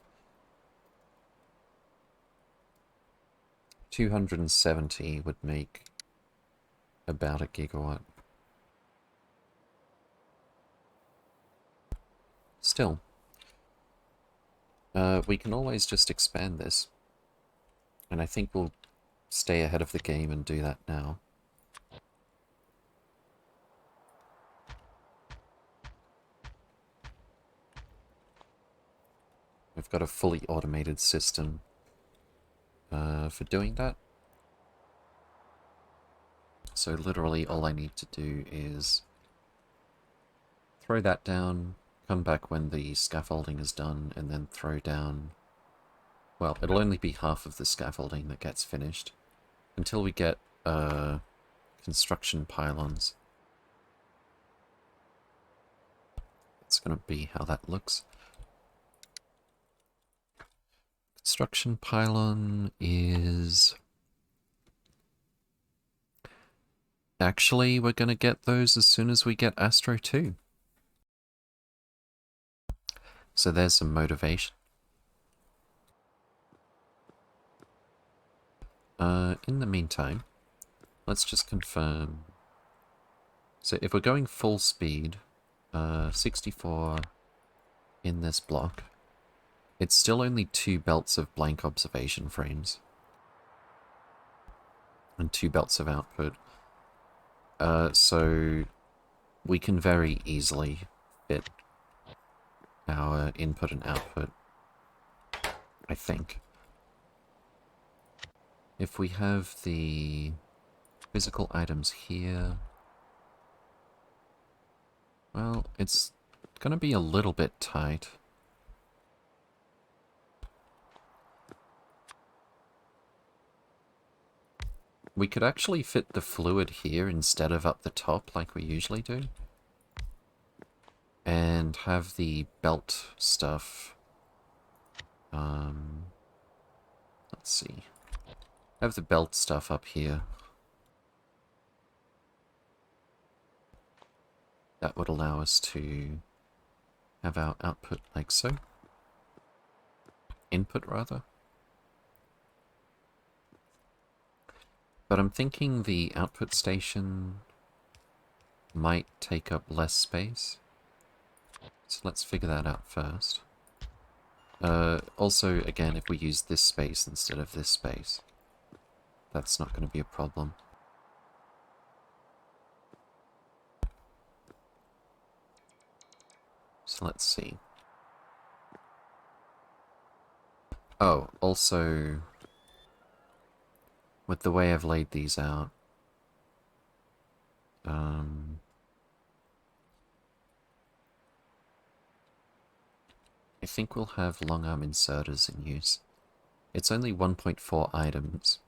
270 would make about a gigawatt. Still. We can always just expand this. And I think we'll stay ahead of the game and do that now. We've got a fully automated system for doing that. So literally all I need to do is throw that down, come back when the scaffolding is done, and then throw down... Well, it'll only be half of the scaffolding that gets finished until we get construction pylons. That's going to be how that looks. Construction pylon is... Actually, we're going to get those as soon as we get Astro 2. So there's some motivation. In the meantime, let's just confirm. So if we're going full speed, 64 in this block, it's still only 2 belts of blank observation frames. And 2 belts of output. So we can very easily fit our input and output, I think. If we have the physical items here, well, it's gonna be a little bit tight. We could actually fit the fluid here instead of up the top like we usually do. And have the belt stuff. Let's see. Have the belt stuff up here. That would allow us to have our output like so. Input, rather. But I'm thinking the output station might take up less space. So let's figure that out first. Also, again, if we use this space instead of this space, that's not going to be a problem. So let's see. Oh, also, with the way I've laid these out, I think we'll have long arm inserters in use. It's only 1.4 items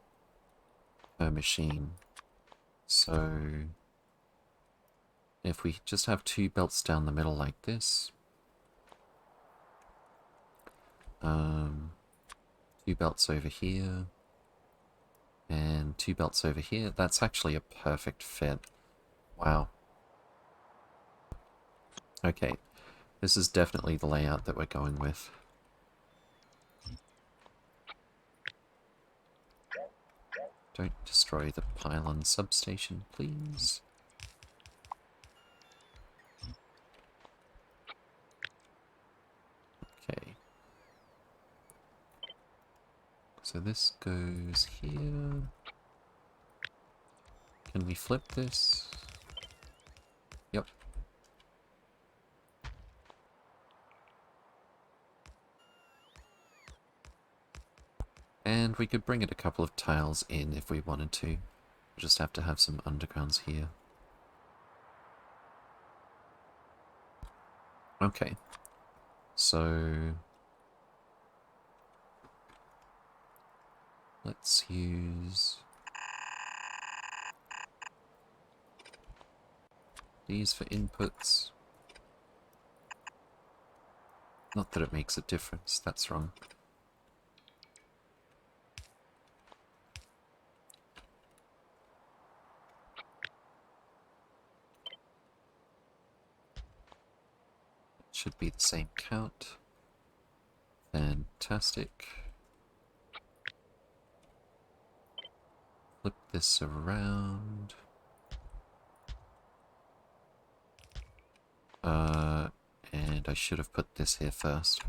per machine, so if we just have 2 belts down the middle like this, 2 belts over here, and 2 belts over here, that's actually a perfect fit. Wow. Okay, this is definitely the layout that we're going with. Don't destroy the pylon substation, please. Okay. So this goes here. Can we flip this? Yep. And we could bring it a couple of tiles in if we wanted to. Just have to have some undergrounds here. Okay. So let's use these for inputs. Not that it makes a difference, that's wrong. It should be the same count. Fantastic. Flip this around. And I should have put this here first.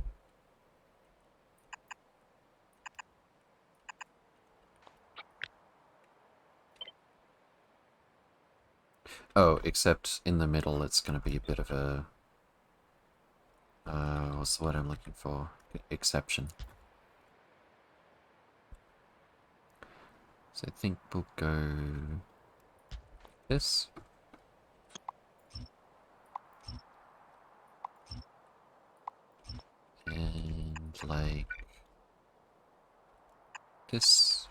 Oh, except in the middle it's going to be a bit of a... what's the word I'm looking for? Exception. So I think we'll go... this. And like... this.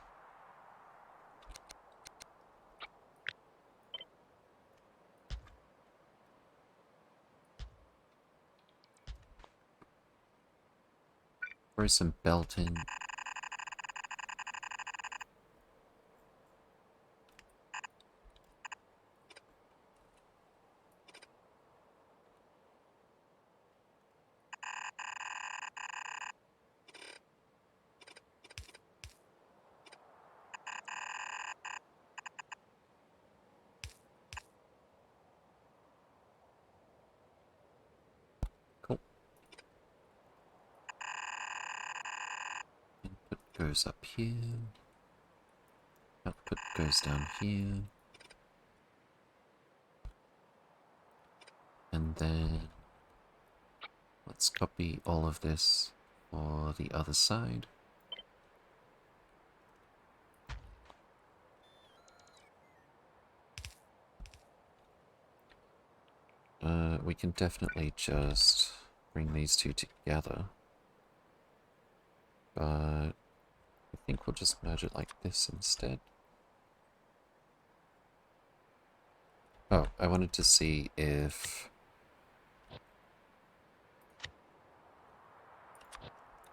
Throw some belt in. Cool. Input goes up here. Output goes down here. And then let's copy all of this for the other side. We can definitely just bring these two together. But I think we'll just merge it like this instead. Oh, I wanted to see if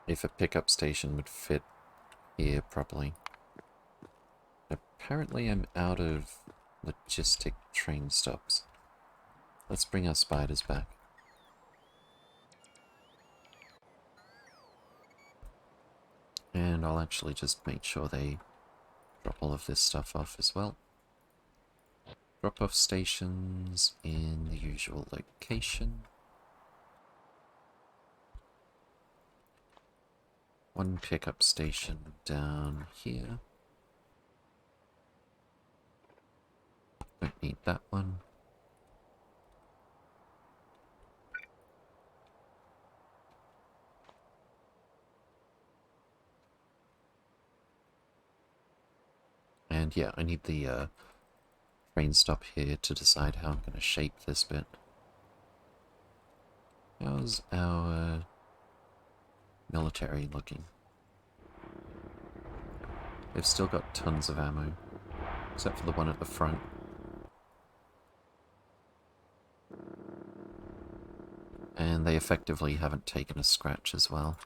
a pickup station would fit here properly. Apparently I'm out of logistic train stops. Let's bring our spiders back. And I'll actually just make sure they drop all of this stuff off as well. Drop-off stations in the usual location. One pickup station down here. Don't need that one. And yeah, I need the train stop here to decide how I'm going to shape this bit. How's our military looking? They've still got tons of ammo, except for the one at the front. And they effectively haven't taken a scratch as well.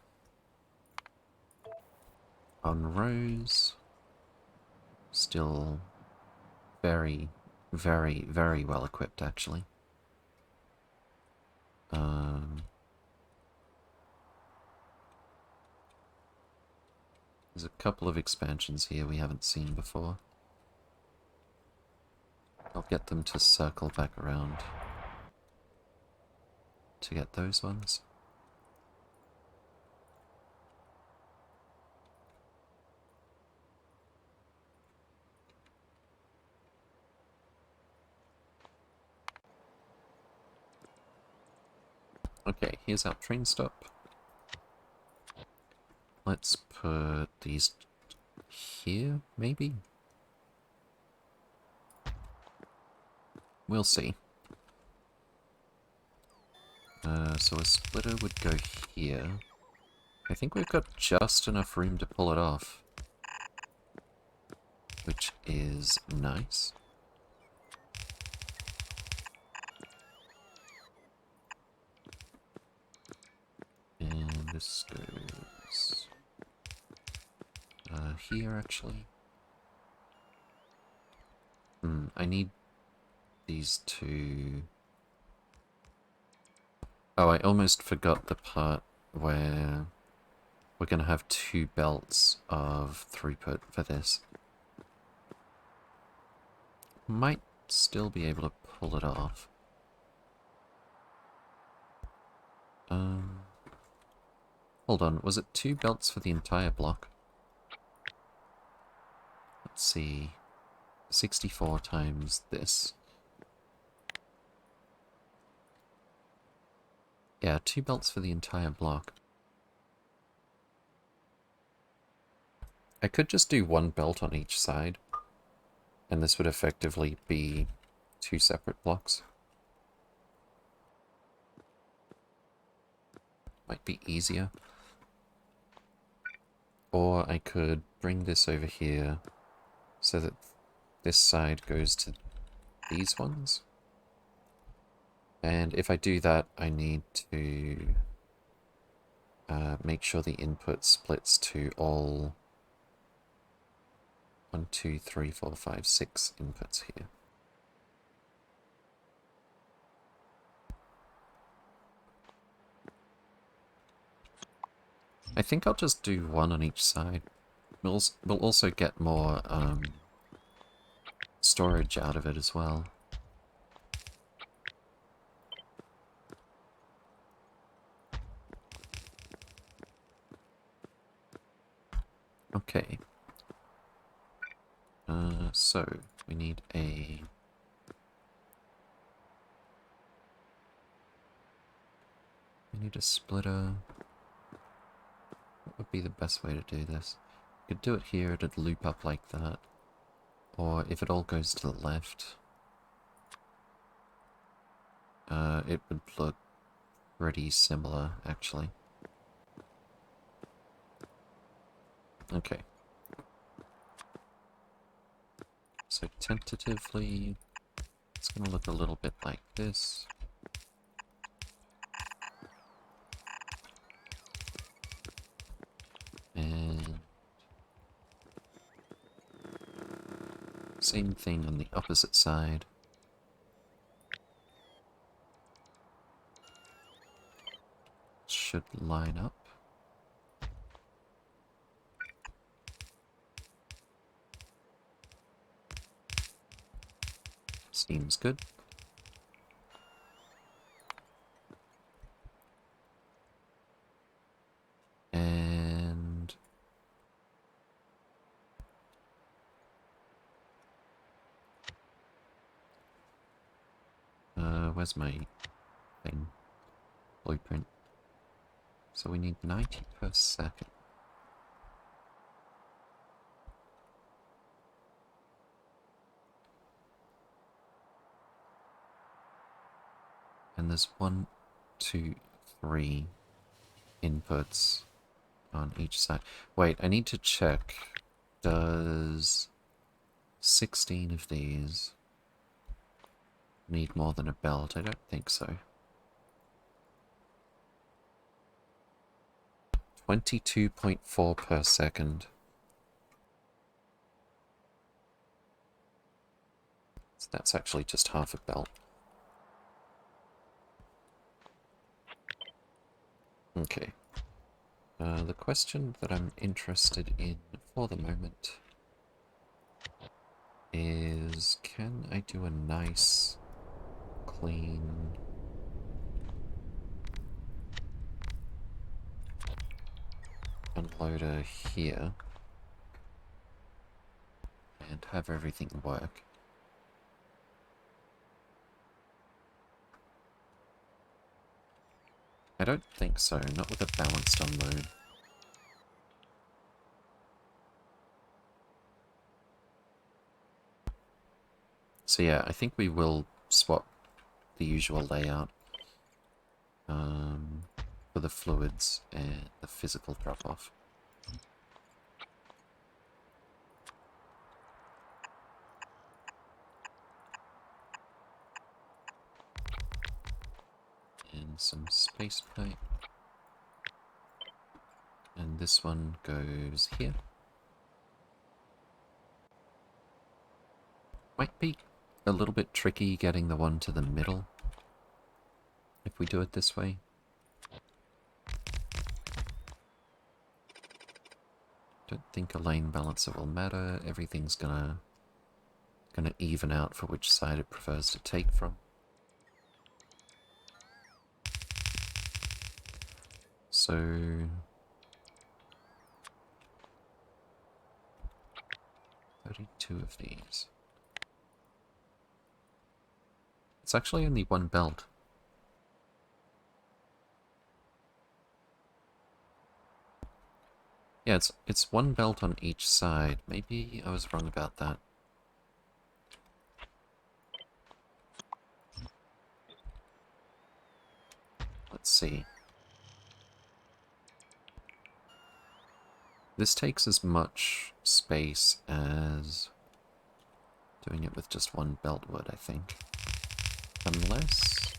On Rose, still very, very, very well equipped actually. There's a couple of expansions here we haven't seen before. I'll get them to circle back around to get those ones. Okay, here's our train stop. Let's put these here, maybe? We'll see. So a splitter would go here. I think we've got just enough room to pull it off, which is nice. And this goes here, actually. I need these two. Oh, I almost forgot the part where we're going to have 2 belts of throughput for this. Might still be able to pull it off. Hold on, was it 2 belts for the entire block? Let's see. 64 times this. Yeah, 2 belts for the entire block. I could just do 1 belt on each side, and this would effectively be 2 separate blocks. Might be easier. Or I could bring this over here so that this side goes to these ones. And if I do that, I need to make sure the input splits to all 1, 2, 3, 4, 5, 6 inputs here. I think I'll just do 1 on each side. We'll also get more storage out of it as well. Okay. So we need a... We need a splitter. What would be the best way to do this? You could do it here, it'd loop up like that. Or if it all goes to the left, it would look pretty similar, actually. Okay. So tentatively, it's going to look a little bit like this. And same thing on the opposite side. Should line up. Seems good. And where's my thing? Blueprint. So we need 90 per second. And there's 1, 2, 3 inputs on each side. Wait, I need to check. Does 16 of these need more than a belt? I don't think so. 22.4 per second. So that's actually just half a belt. Okay. The question that I'm interested in for the moment is, can I do a nice, clean unloader here and have everything work? I don't think so, not with a balanced unload. So yeah, I think we will swap the usual layout for the fluids and the physical drop-off. And some space pipe. And this one goes here. Might be a little bit tricky getting the one to the middle if we do it this way. Don't think a lane balancer will matter. Everything's gonna even out for which side it prefers to take from. So 32 of these. It's actually only one belt. Yeah, it's one belt on each side. Maybe I was wrong about that. Let's see. This takes as much space as doing it with just one belt would, I think. Unless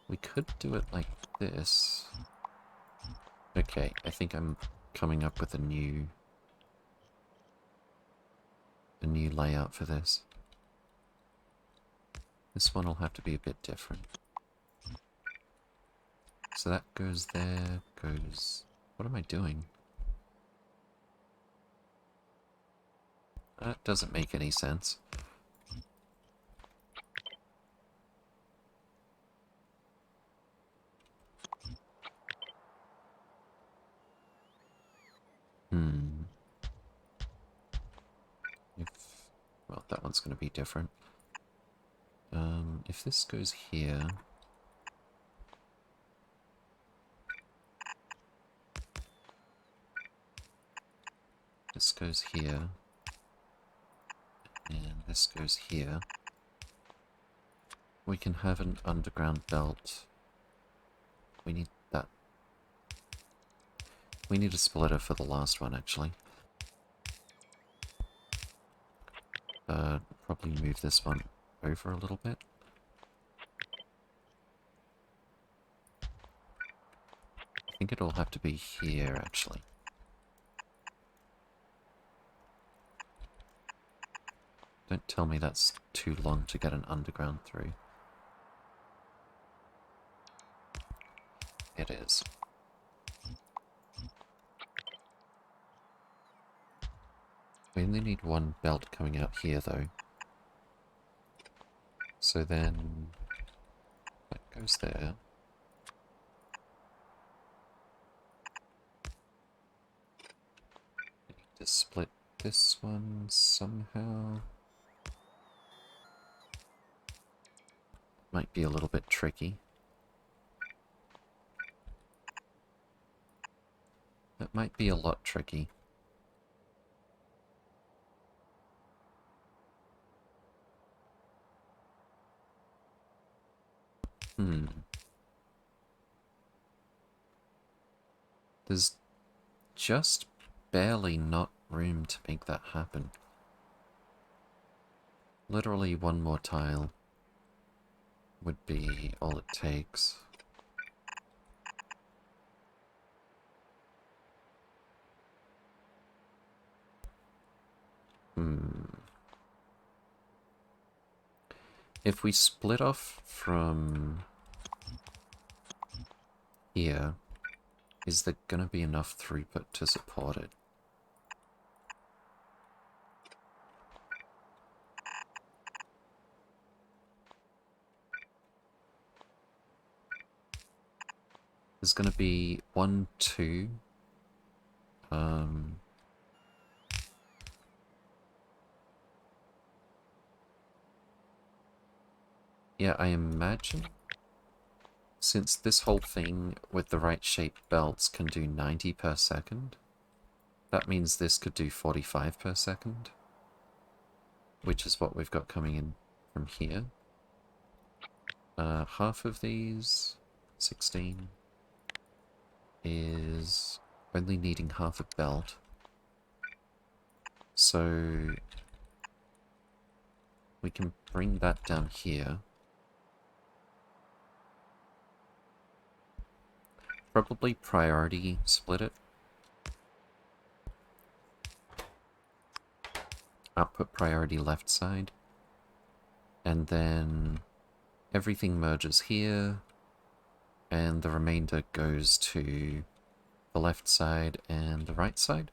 we could do it like this. Okay, I think I'm coming up with a new layout for this. This one will have to be a bit different. So that goes there, goes... What am I doing? That doesn't make any sense. Well, that one's going to be different. If this goes here... This goes here. And this goes here. We can have an underground belt. We need that. We need a splitter for the last one, actually. Probably move this one over a little bit. I think it'll have to be here, actually. Don't tell me that's too long to get an underground through. It is. We only need one belt coming out here, though. So then... that goes there. I need to split this one somehow. Might be a little bit tricky. That might be a lot tricky. There's just barely not room to make that happen. Literally one more tile would be all it takes. If we split off from here Is there gonna be enough throughput to support it? There's gonna be 1, 2. Yeah, I imagine since this whole thing with the right shaped belts can do 90 per second, that means this could do 45 per second, which is what we've got coming in from here. Half of these, 16, is only needing half a belt. So we can bring that down here. Probably priority split it. Output priority left side. And then everything merges here. And the remainder goes to the left side and the right side.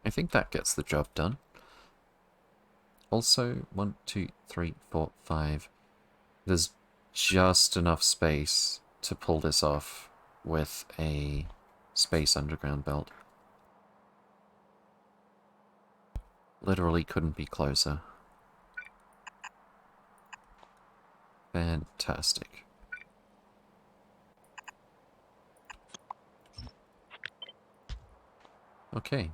I think that gets the job done. Also, 1, 2, 3, 4, 5. There's just enough space to pull this off with a space underground belt. Literally couldn't be closer. Fantastic. Okay.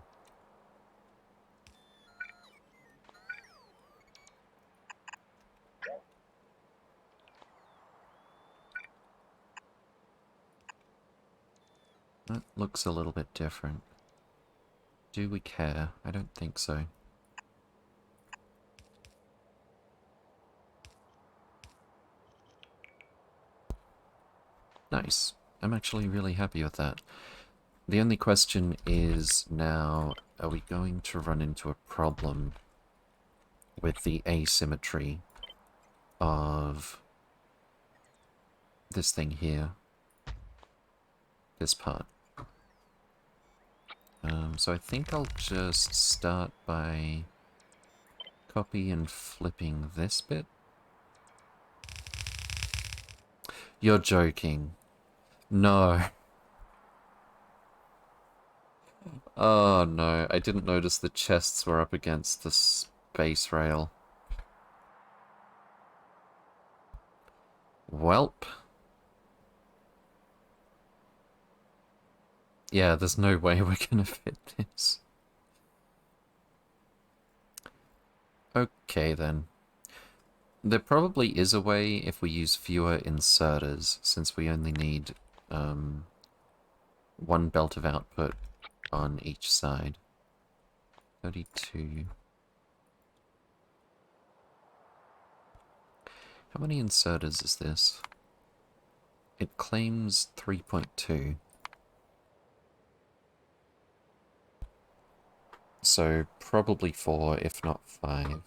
That looks a little bit different. Do we care? I don't think so. Nice. I'm actually really happy with that. The only question is now, are we going to run into a problem with the asymmetry of this thing here? This part. So I think I'll just start by copy and flipping this bit. You're joking. No. Oh no, I didn't notice the chests were up against the space rail. Welp. Yeah, there's no way we're gonna fit this. Okay then. There probably is a way if we use fewer inserters, since we only need one belt of output on each side. 32. How many inserters is this? It claims 3.2. So probably 4, if not 5.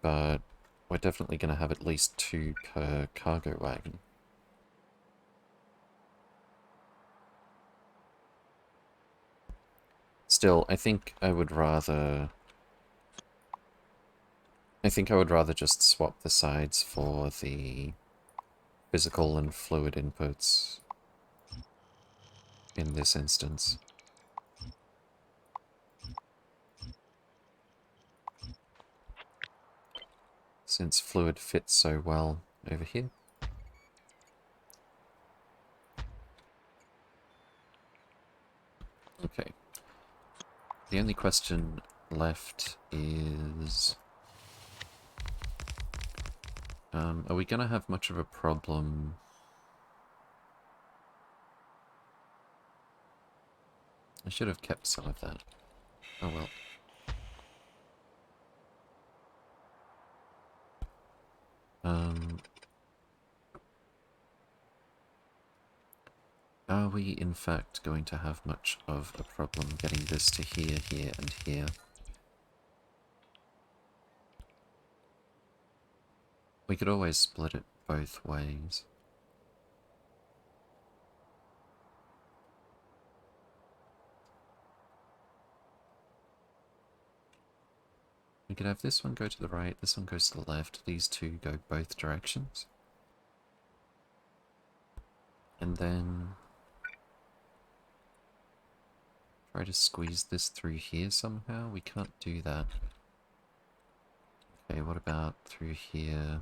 But we're definitely going to have at least 2 per cargo wagon. Still, I think I would rather just swap the sides for the physical and fluid inputs in this instance. Since fluid fits so well over here. Okay. The only question left is... are we going to have much of a problem... I should have kept some of that. Oh well. Are we in fact going to have much of a problem getting this to here, here, and here? We could always split it both ways. We could have this one go to the right, this one goes to the left, these two go both directions. And then try to squeeze this through here somehow. We can't do that. Okay, what about through here,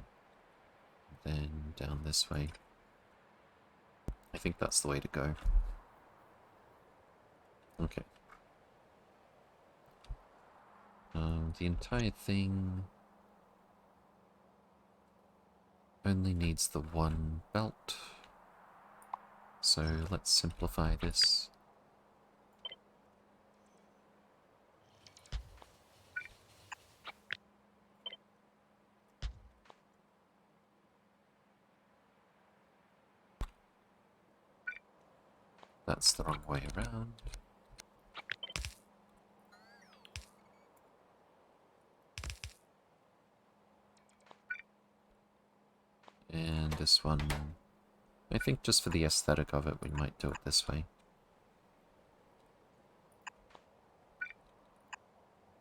then down this way? I think that's the way to go. Okay. The entire thing only needs the one belt. So let's simplify this. That's the wrong way around. And this one, I think just for the aesthetic of it, we might do it this way.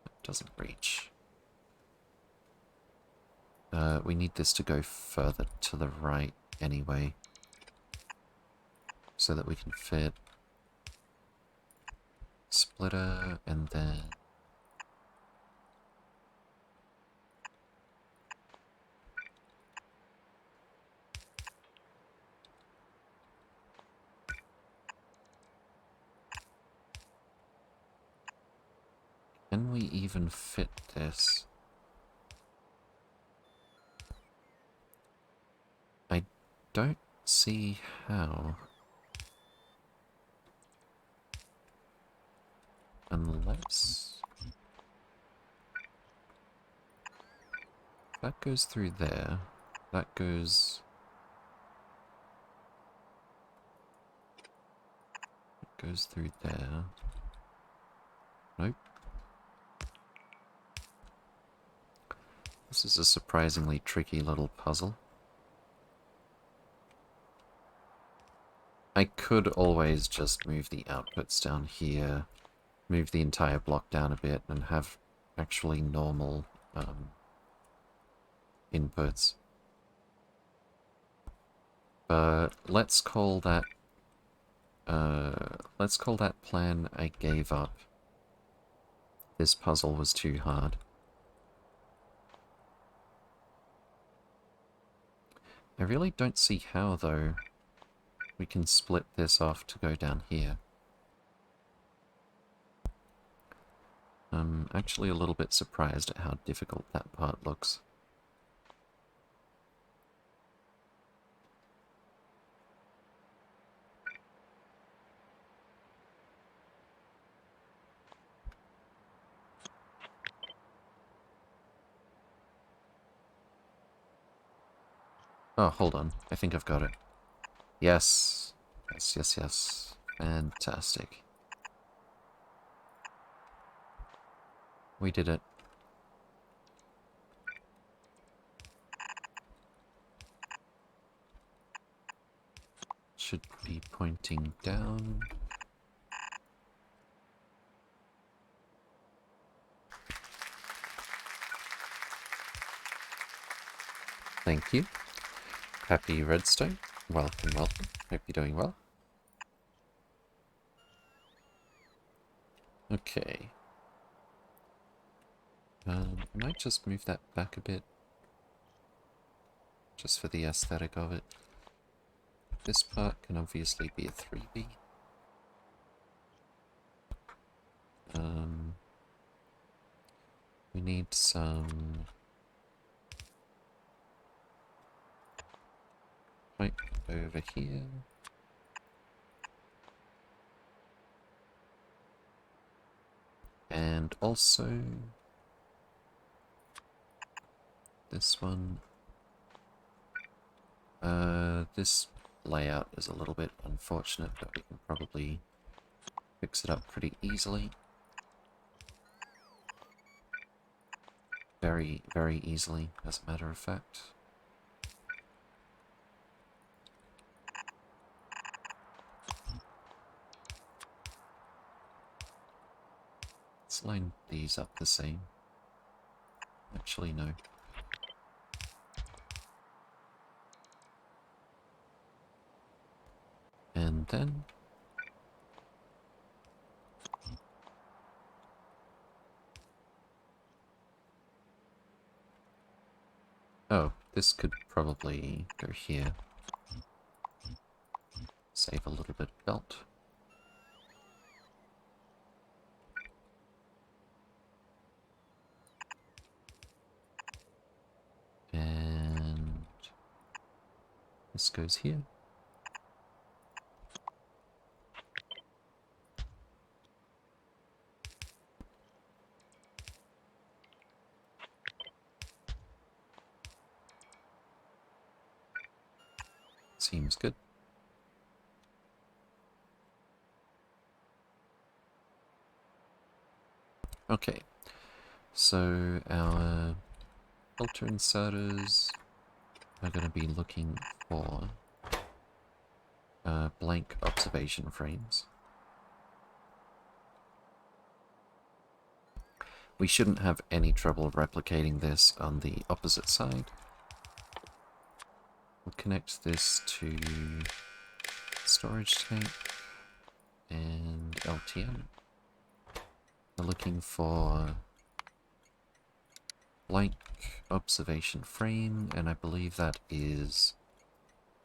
It doesn't reach. We need this to go further to the right anyway, so that we can fit splitter and then can we even fit this? I don't see how. Unless that goes through there, that goes... It goes through there. Nope. This is a surprisingly tricky little puzzle. I could always just move the outputs down here, move the entire block down a bit, and have actually normal inputs. But let's call that plan I gave up. This puzzle was too hard. I really don't see how, though, we can split this off to go down here. I'm actually a little bit surprised at how difficult that part looks. Oh, hold on. I think I've got it. Yes. Yes, yes, yes. Fantastic. We did it. Should be pointing down. Thank you. Happy Redstone. Welcome, welcome. Hope you're doing well. Okay. I might just move that back a bit. Just for the aesthetic of it. This part can obviously be a 3B. We need some pipe over here. And also this one. This layout is a little bit unfortunate, but we can probably fix it up pretty easily. Very, very easily, as a matter of fact. Let's line these up the same. Actually, no. And then... oh, this could probably go here. Save a little bit of belt. And this goes here. Seems good. Okay, so our filter inserters are going to be looking for blank observation frames. We shouldn't have any trouble replicating this on the opposite side. We'll connect this to storage tank and LTM. We're looking for blank observation frame, and I believe that is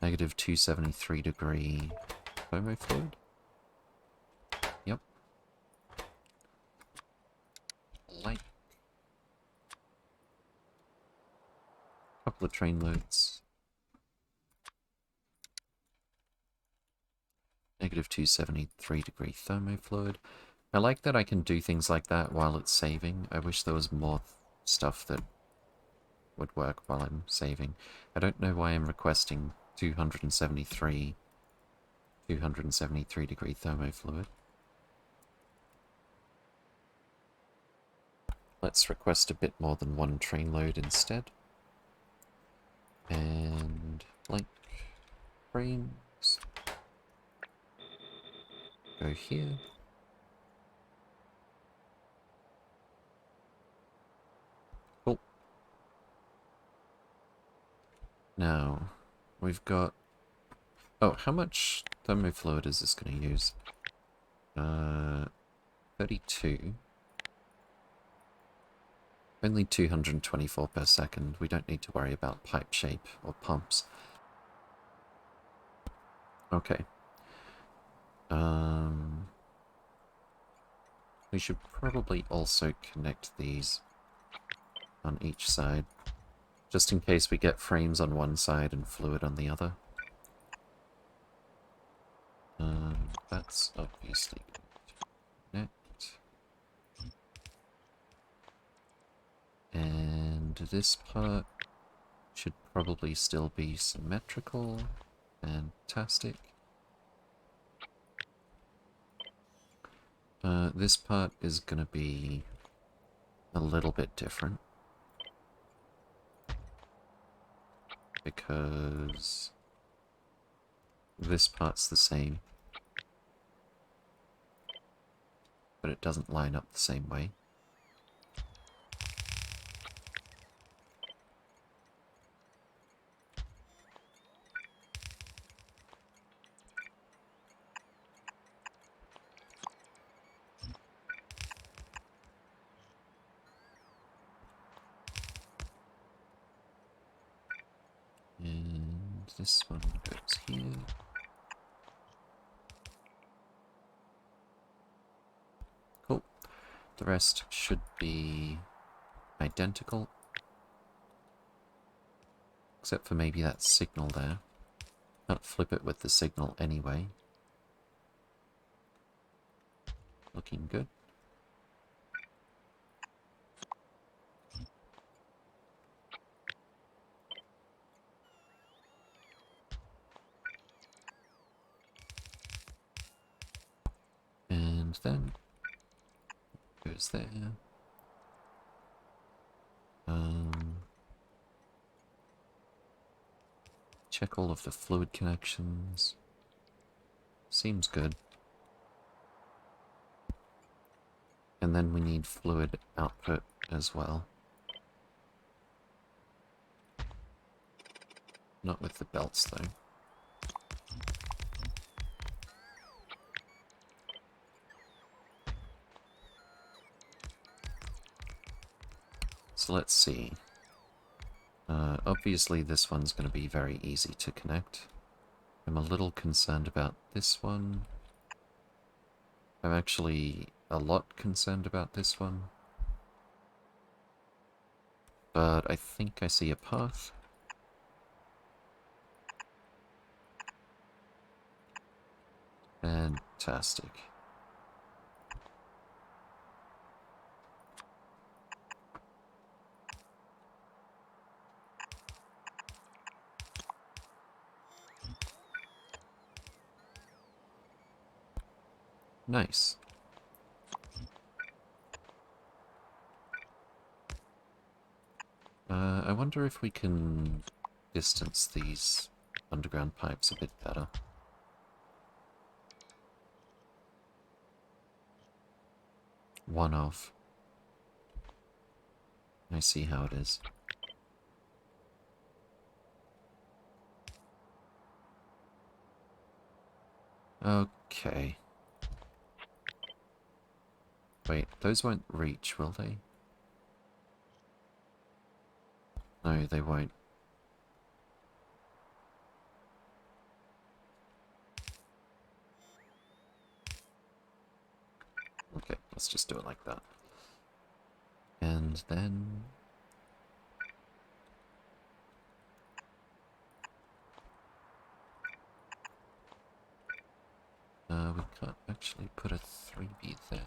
negative 273 degree thermofluid. Yep. Blank. Couple of train loads. Negative 273 degree thermofluid. I like that I can do things like that while it's saving. I wish there was more stuff that would work while I'm saving. I don't know why I'm requesting 273 degree thermofluid. Let's request a bit more than one train load instead. And blank frames. Go here. Cool. Now, we've got... oh, how much thermofluid is this going to use? 32. Only 224 per second. We don't need to worry about pipe shape or pumps. Okay. We should probably also connect these on each side, just in case we get frames on one side and fluid on the other. That's obviously going to connect. And this part should probably still be symmetrical. Fantastic. This part is going to be a little bit different, because this part's the same, but it doesn't line up the same way. And this one goes here. Cool. The rest should be identical, except for maybe that signal there. Can't flip it with the signal anyway. Looking good. And then goes there. Check all of the fluid connections. Seems good. And then we need fluid output as well. Not with the belts, though. So let's see. Obviously this one's going to be very easy to connect. I'm a little concerned about this one. I'm actually a lot concerned about this one. But I think I see a path. Fantastic. Nice. I wonder if we can distance these underground pipes a bit better. One of. I see how it is. Okay. Wait, those won't reach, will they? No, they won't. Okay, let's just do it like that. And then... we can't actually put a 3B there.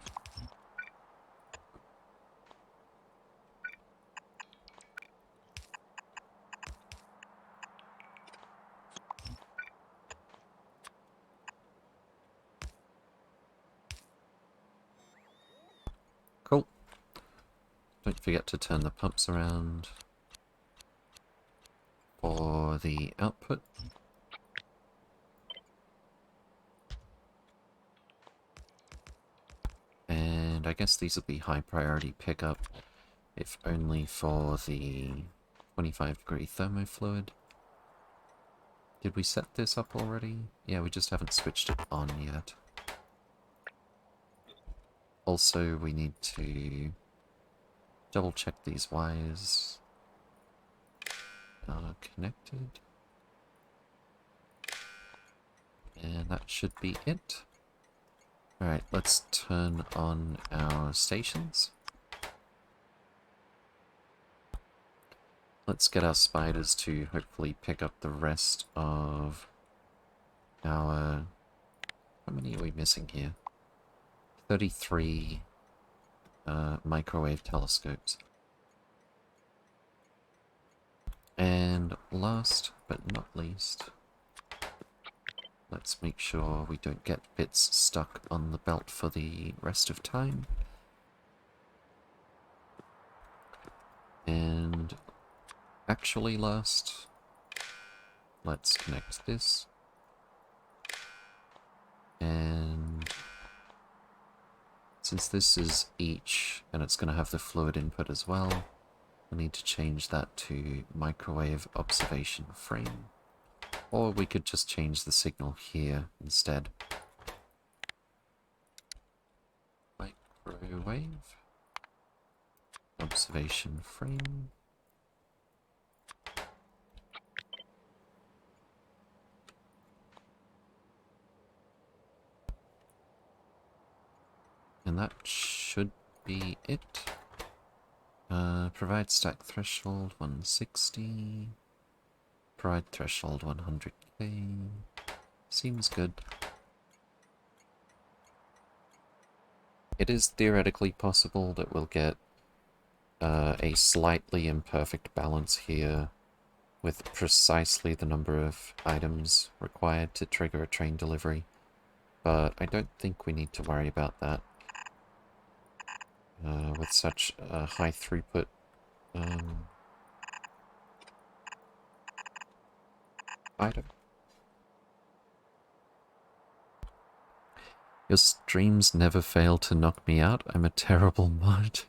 Cool. Don't forget to turn the pumps around for the output. And I guess these will be high priority pickup, if only for the 25-degree thermofluid. Did we set this up already? Yeah, we just haven't switched it on yet. Also, we need to double check these wires are connected. And that should be it. Alright, let's turn on our stations. Let's get our spiders to hopefully pick up the rest of our... How many are we missing here? 33 microwave telescopes. And last but not least, let's make sure we don't get bits stuck on the belt for the rest of time. And actually last, let's connect this. And since this is each, and it's going to have the fluid input as well, I need to change that to microwave observation frame. Or we could just change the signal here instead. Microwave observation frame. And that should be it. Provide stack threshold 160. Provide threshold 100k. Seems good. It is theoretically possible that we'll get a slightly imperfect balance here with precisely the number of items required to trigger a train delivery, but I don't think we need to worry about that with such a high throughput item. Your streams never fail to knock me out. I'm a terrible mod.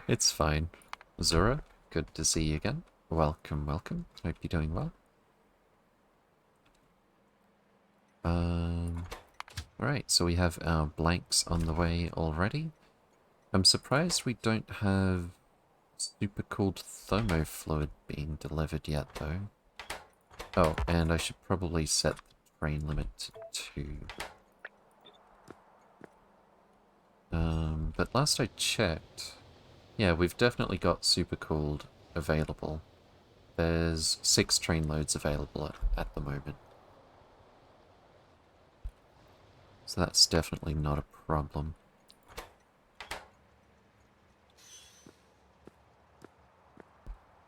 It's fine. Zura, good to see you again. Welcome, welcome. Hope you're doing well. Alright, so we have our blanks on the way already. I'm surprised we don't have supercooled thermofluid being delivered yet, though. Oh, and I should probably set the train limit to 2. But last I checked, yeah, we've definitely got supercooled available. There's 6 train loads available at the moment. So that's definitely not a problem.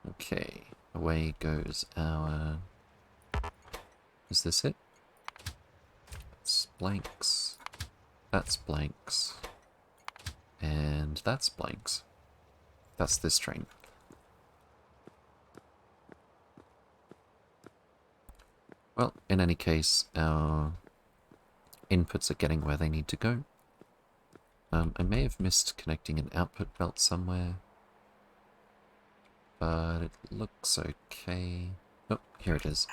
Okay, away goes our... Is this it? That's blanks. That's blanks. And that's blanks. That's this train. Well, in any case, our inputs are getting where they need to go. I may have missed connecting an output belt somewhere, but it looks okay. Oh, here it is.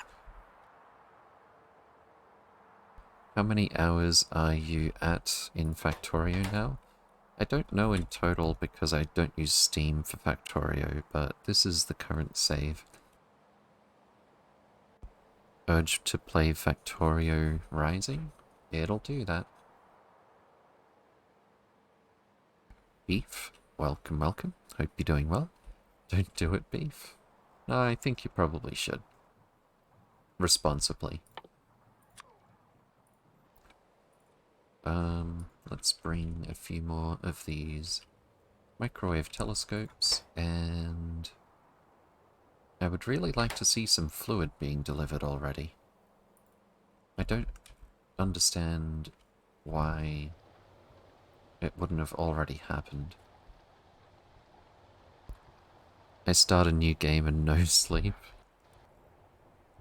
How many hours are you at in Factorio now? I don't know in total because I don't use Steam for Factorio, but this is the current save. Urge to play Factorio Rising? It'll do that. Beef, welcome, welcome. Hope you're doing well. Don't do it, Beef. No, I think you probably should. Responsibly. Let's bring a few more of these microwave telescopes, and I would really like to see some fluid being delivered already. I don't understand why it wouldn't have already happened. I start a new game and no sleep.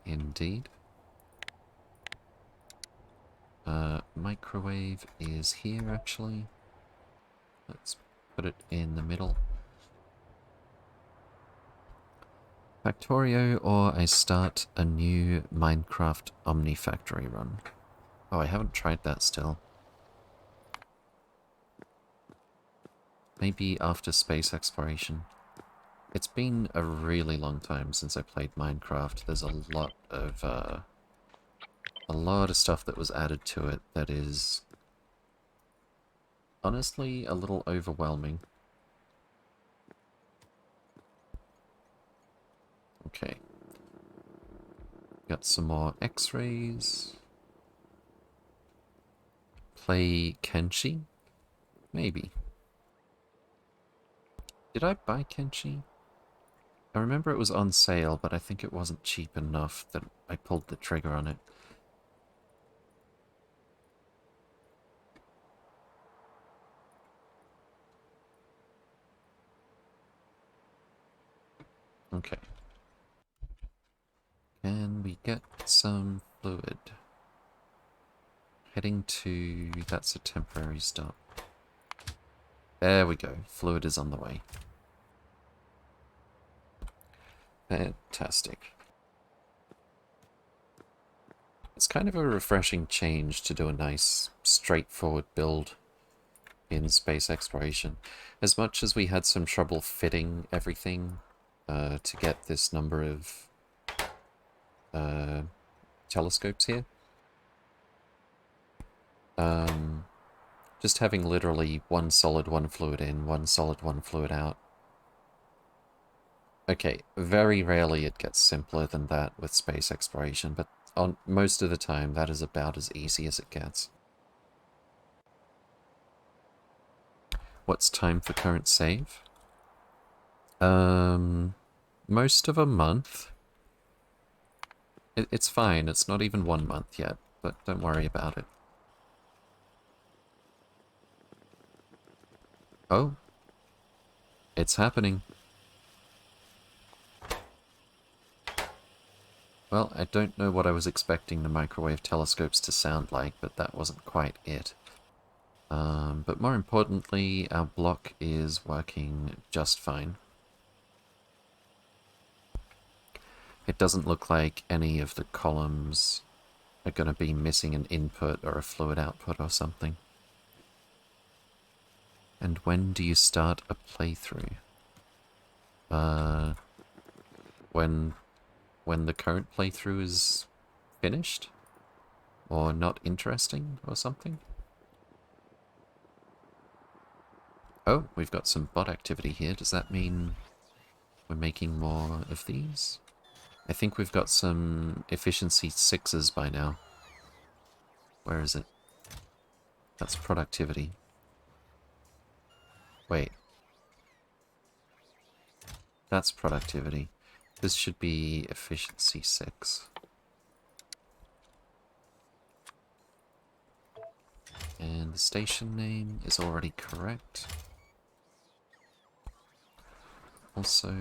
Indeed. Microwave is here, actually. Let's put it in the middle. Factorio, or I start a new Minecraft Omnifactory run. Oh, I haven't tried that still. Maybe after space exploration. It's been a really long time since I played Minecraft. There's a lot of stuff that was added to it that is honestly a little overwhelming. Okay. Got some more X-rays. Play Kenshi? Maybe. Did I buy Kenshi? I remember it was on sale, but I think it wasn't cheap enough that I pulled the trigger on it. Okay. Can we get some fluid? Heading to... that's a temporary stop. There we go. Fluid is on the way. Fantastic. It's kind of a refreshing change to do a nice, straightforward build in space exploration. As much as we had some trouble fitting everything to get this number of telescopes here, just having literally one solid, one fluid in, one solid, one fluid out. Okay, very rarely it gets simpler than that with space exploration, but on most of the time that is about as easy as it gets. What's time for current save? Most of a month. It's fine, it's not even 1 month yet, but don't worry about it. Oh. It's happening. Well, I don't know what I was expecting the microwave telescopes to sound like, but that wasn't quite it. But more importantly, our block is working just fine. It doesn't look like any of the columns are going to be missing an input or a fluid output or something. And when do you start a playthrough? When the current playthrough is finished? Or not interesting or something? Oh, we've got some bot activity here. Does that mean we're making more of these? I think we've got some efficiency 6s by now. Where is it? That's productivity. Wait. That's productivity. This should be efficiency 6. And the station name is already correct. Also,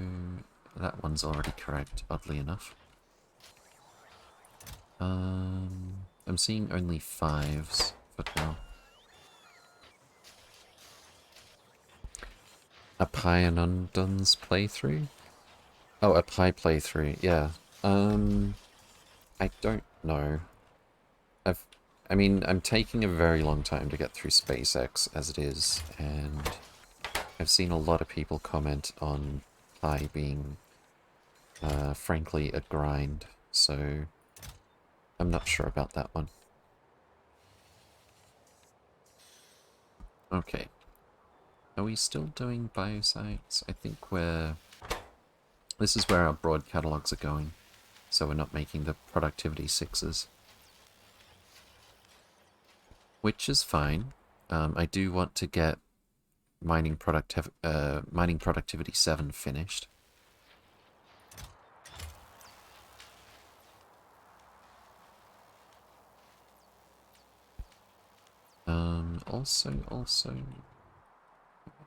that one's already correct, oddly enough. I'm seeing only 5s for now. A Pionundun's playthrough? Oh, a Pi playthrough, yeah. I don't know. I mean, I'm taking a very long time to get through SpaceX as it is, and I've seen a lot of people comment on Pi being, frankly, a grind, so I'm not sure about that one. Okay. Are we still doing biosites? I think this is where our broad catalogs are going, so we're not making the productivity 6s. Which is fine. I do want to get mining productivity 7 finished. Also, how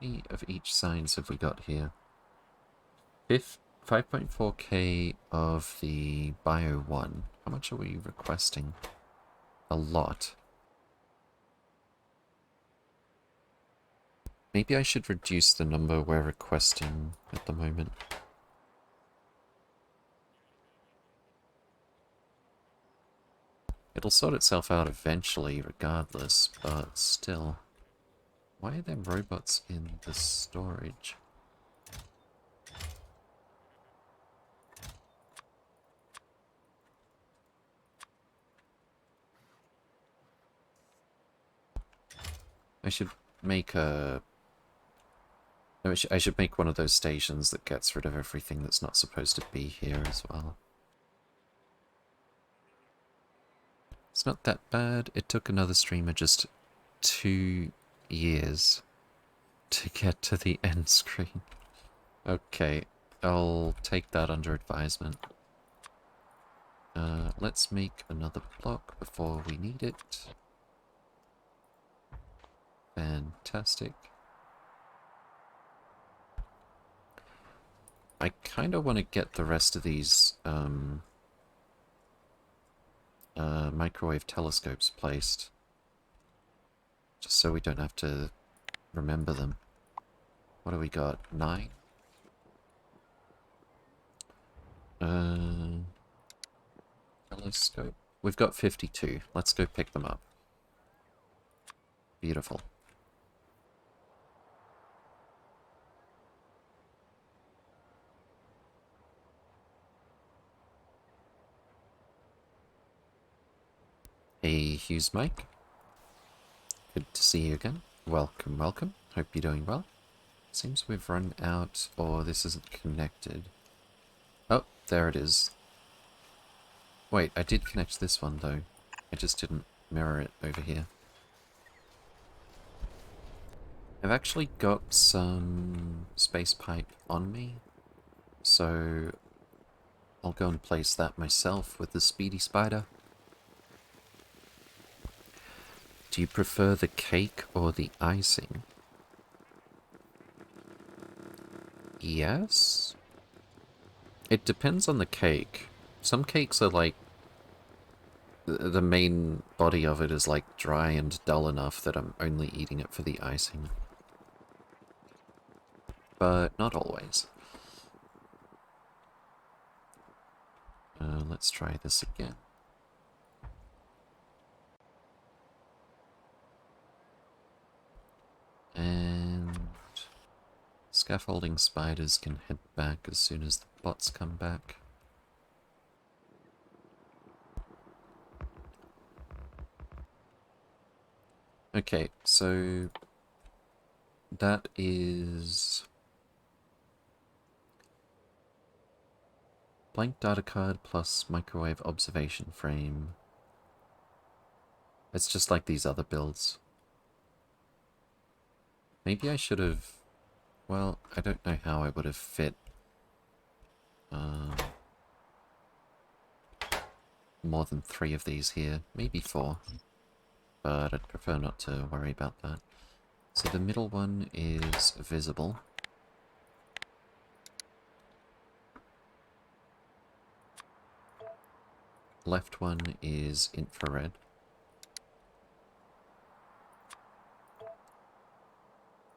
many of each science have we got here? 5.4k of the bio one. How much are we requesting? A lot. Maybe I should reduce the number we're requesting at the moment. It'll sort itself out eventually, regardless, but still. Why are there robots in the storage? I should make a... I should make one of those stations that gets rid of everything that's not supposed to be here as well. It's not that bad. It took another streamer just 2 years to get to the end screen. Okay, I'll take that under advisement. Let's make another block before we need it. Fantastic. I kind of want to get the rest of these microwave telescopes placed, just so we don't have to remember them. What do we got? 9? Telescope. We've got 52. Let's go pick them up. Beautiful. Hey, Hughes Mike. Good to see you again. Welcome, welcome. Hope you're doing well. Seems we've run out, or this isn't connected. Oh, there it is. Wait, I did connect this one, though. I just didn't mirror it over here. I've actually got some space pipe on me, so I'll go and place that myself with the Speedy Spider. Do you prefer the cake or the icing? Yes? It depends on the cake. Some cakes are like... the main body of it is like dry and dull enough that I'm only eating it for the icing. But not always. Let's try this again. scaffolding spiders can head back as soon as the bots come back. Okay, so that is blank data card plus microwave observation frame. It's just like these other builds. Maybe I should have... Well, I don't know how I would have fit more than 3 of these here. Maybe 4. But I'd prefer not to worry about that. So the middle one is visible. Left one is infrared.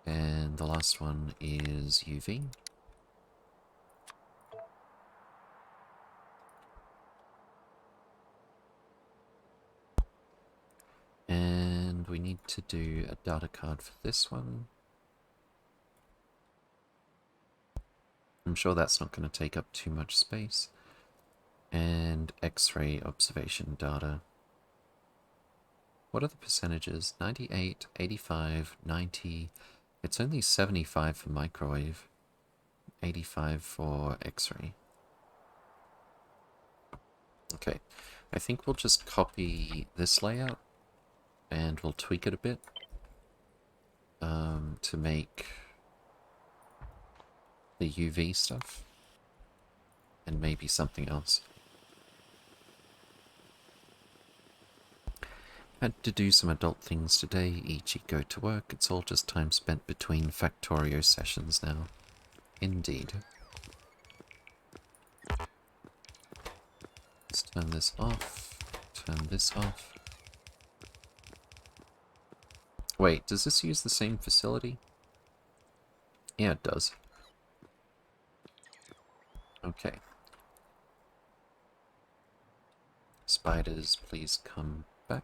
And the last one is UV. And we need to do a data card for this one. I'm sure that's not going to take up too much space. And X-ray observation data. What are the percentages? 98, 85, 90. It's only 75 for microwave. 85 for X-ray. Okay, I think we'll just copy this layout and we'll tweak it a bit to make the UV stuff and maybe something else. Had to do some adult things today, e.g. go to work. It's all just time spent between Factorio sessions now. Indeed. Let's turn this off, turn this off. Wait, does this use the same facility? Yeah, it does. Okay. Spiders, please come back.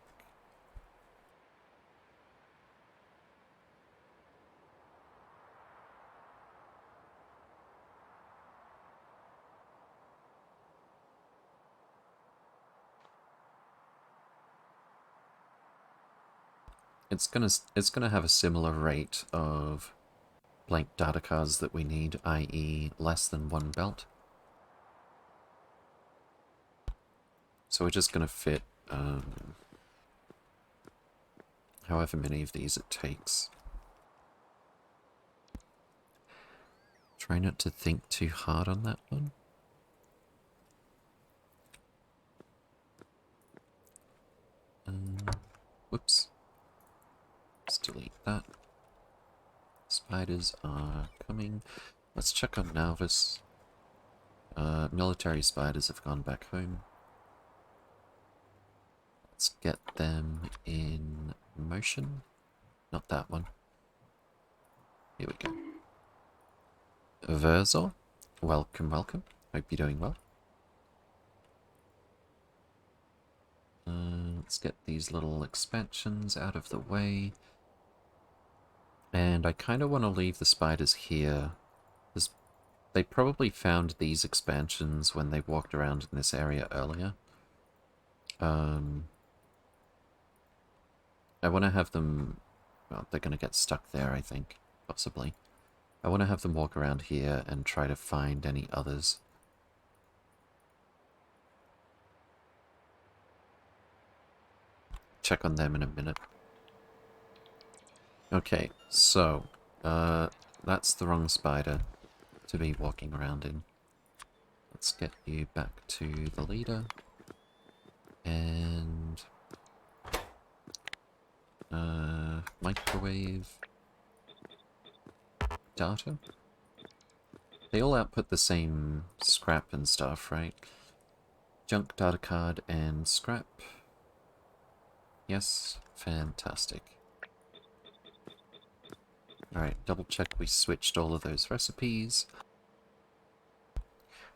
It's gonna have a similar rate of blank data cards that we need, i.e. less than 1 belt. So we're just gonna fit however many of these it takes. Try not to think too hard on that one. Whoops. Let's delete that. Spiders are coming. Let's check on Nalvis. Military spiders have gone back home. Let's get them in motion. Not that one. Here we go. Verzor, welcome, welcome. Hope you're doing well. Let's get these little expansions out of the way. And I kind of want to leave the spiders here. They probably found these expansions when they walked around in this area earlier. I want to have them... Well, they're going to get stuck there, I think. Possibly. I want to have them walk around here and try to find any others. Check on them in a minute. Okay, so... that's the wrong spider to be walking around in. Let's get you back to the leader. And... microwave... data? They all output the same scrap and stuff, right? Junk data card and scrap. Yes, fantastic. Alright, double check we switched all of those recipes.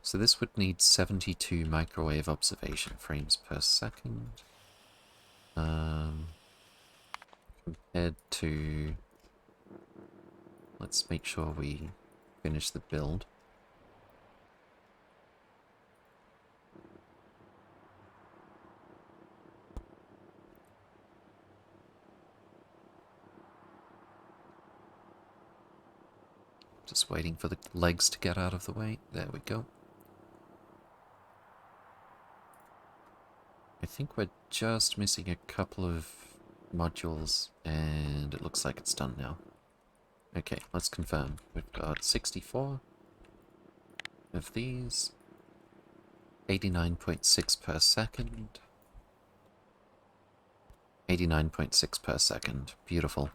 So this would need 72 microwave observation frames per second. Compared to... Let's make sure we finish the build. Just waiting for the legs to get out of the way. There we go. I think we're just missing a couple of modules, and it looks like it's done now. Okay, let's confirm. We've got 64 of these. 89.6 per second. 89.6 per second. Beautiful.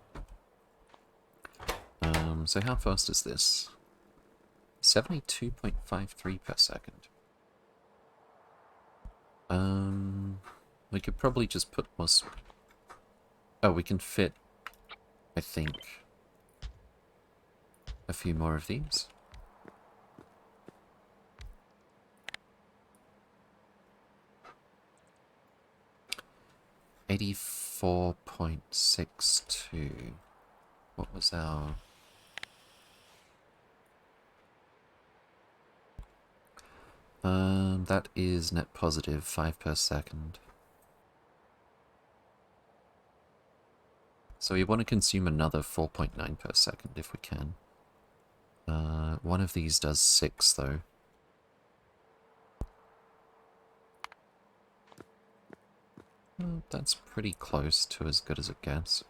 So how fast is this? 72.53 per second. We could probably just put more... Oh, we can fit, I think, a few more of these. $84.62. What was our... that is net positive, 5 per second. So we want to consume another 4.9 per second if we can. One of these does 6 though. Well, that's pretty close to as good as it gets.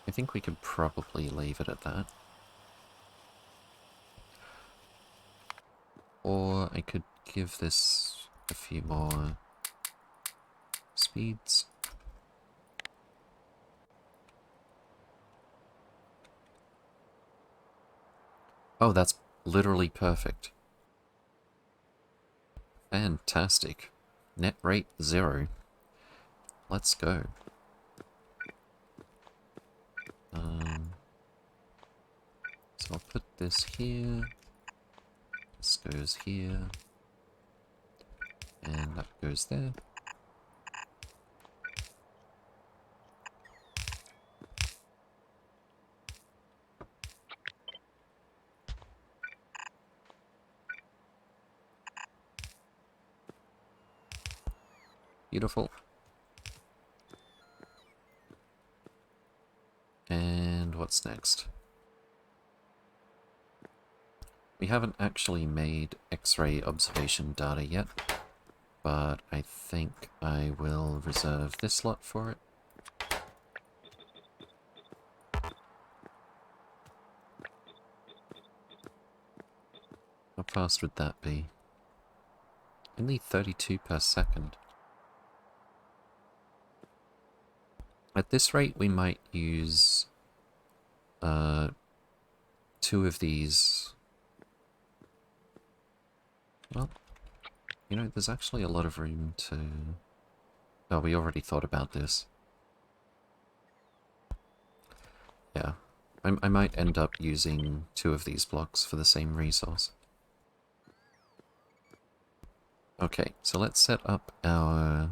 I think we could probably leave it at that. Or I could give this a few more speeds. Oh, that's literally perfect. Fantastic. Net rate 0. Let's go. So I'll put this here. This goes here. And that goes there. Beautiful. And what's next? We haven't actually made X-ray observation data yet, but I think I will reserve this lot for it. How fast would that be? Only 32 per second. At this rate, we might use 2 of these. Well, you know, there's actually a lot of room to... Oh, we already thought about this. Yeah, I might end up using 2 of these blocks for the same resource. Okay, so let's set up our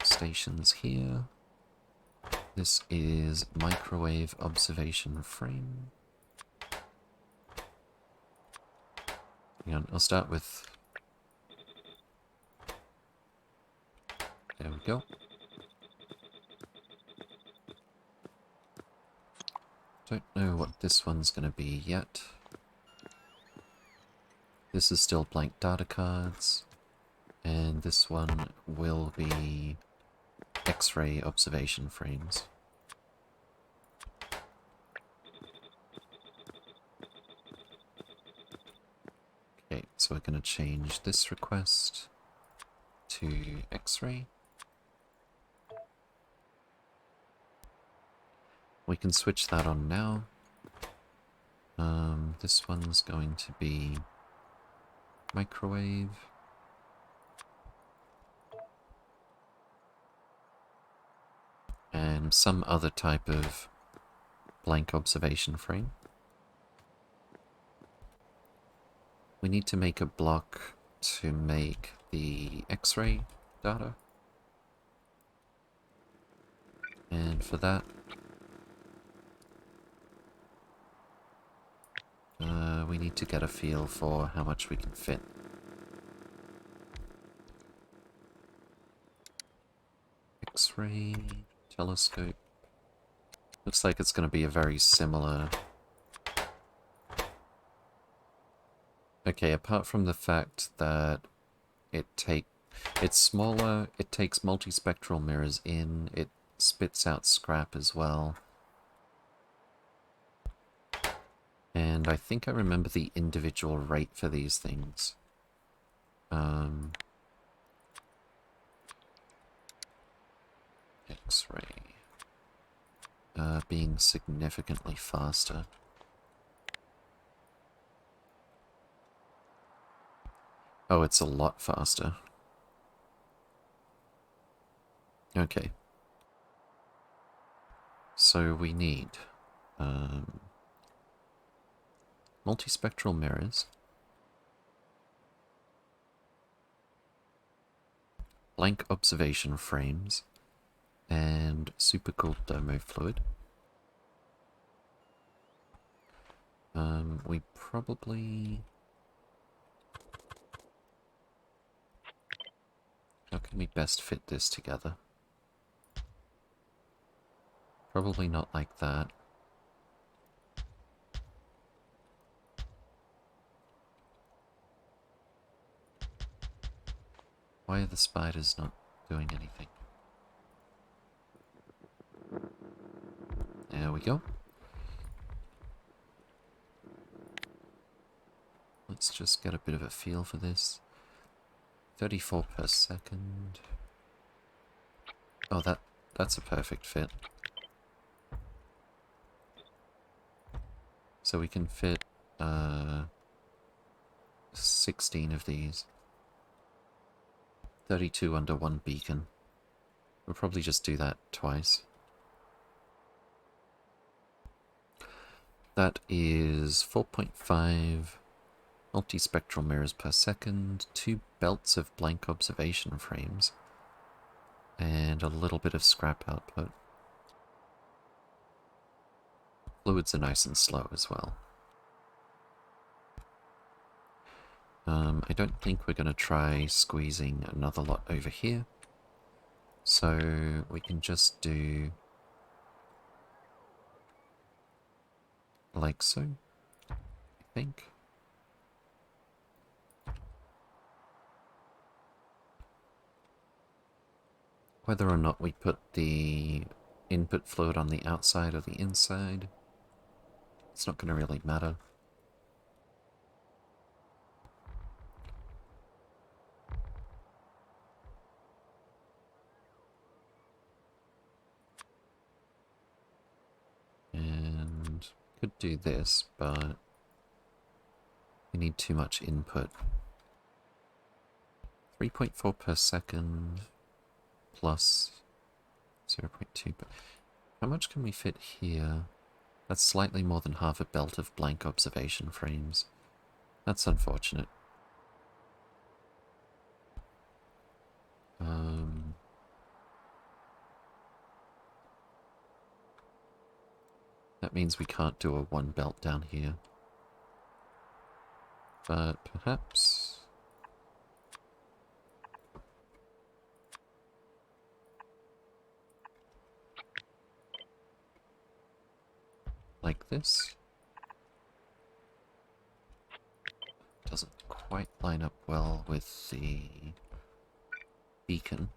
stations here. This is microwave observation frame. Hang on, I'll start with... There we go. Don't know what this one's going to be yet. This is still blank data cards. And this one will be X-ray observation frames. Okay, so we're going to change this request to X-ray. We can switch that on now. This one's going to be microwave. And some other type of blank observation frame. We need to make a block to make the X-ray data. And for that, need to get a feel for how much we can fit. X-ray, telescope. Looks like it's going to be a very similar... Okay, apart from the fact that it's smaller, it takes multispectral mirrors in, it spits out scrap as well. And I think I remember the individual rate for these things. X-ray. Being significantly faster. Oh, it's a lot faster. Okay. So we need multispectral mirrors, blank observation frames, and supercooled thermo fluid. We probably... How can we best fit this together? Probably not like that. Why are the spiders not doing anything? There we go. Let's just get a bit of a feel for this. 34 per second. Oh, that's a perfect fit. So we can fit 16 of these. 32 under one beacon. We'll probably just do that twice. That is 4.5 multispectral mirrors per second, 2 belts of blank observation frames, and a little bit of scrap output. Fluids are nice and slow as well. I don't think we're going to try squeezing another lot over here, so we can just do like so, I think. Whether or not we put the input fluid on the outside or the inside, it's not going to really matter. And could do this, but we need too much input. 3.4 per second plus 0.2, but how much can we fit here? That's slightly more than half a belt of blank observation frames. That's unfortunate. That means we can't do a one belt down here. But perhaps... like this. Doesn't quite line up well with the beacon.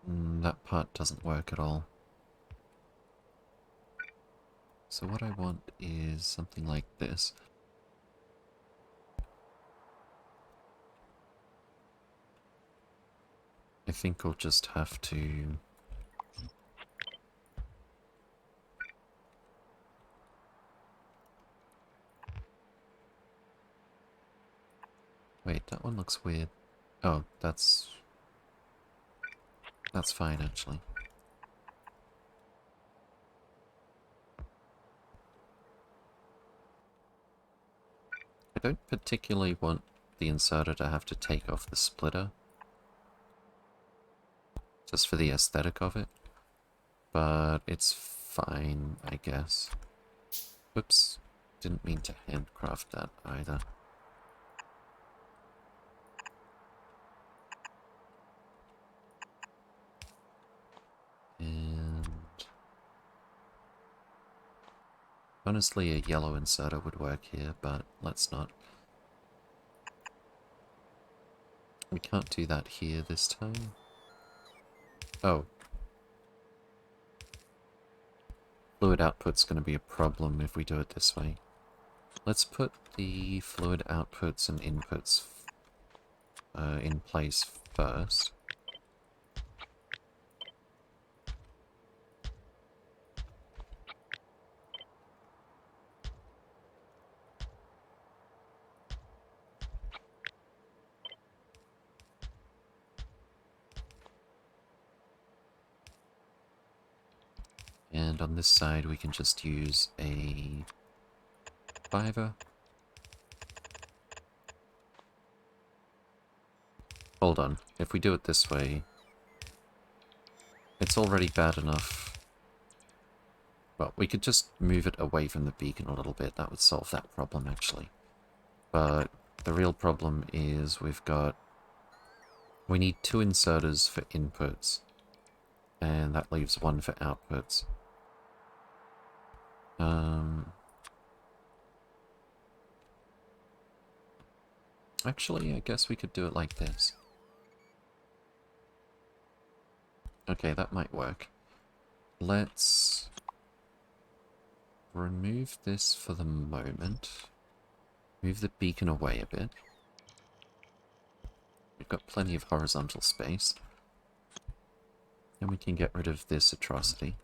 That part doesn't work at all. So what I want is something like this. I think we'll just have to... Wait, that one looks weird. Oh, that's fine, actually. I don't particularly want the inserter to have to take off the splitter. just for the aesthetic of it. But it's fine, I guess. Whoops, didn't mean to handcraft that either. And honestly, a yellow inserter would work here, but let's not. We can't do that here this time. Oh. Fluid output's going to be a problem if we do it this way. Let's put the fluid outputs and inputs in place first. And on this side we can just use a fiver. Hold on, if we do it this way, it's already bad enough. Well, we could just move it away from the beacon a little bit, that would solve that problem actually. But the real problem is we need 2 inserters for inputs, and that leaves 1 for outputs. Actually, I guess we could do it like this. Okay, that might work. Let's remove this for the moment. Move the beacon away a bit. We've got plenty of horizontal space. And we can get rid of this atrocity.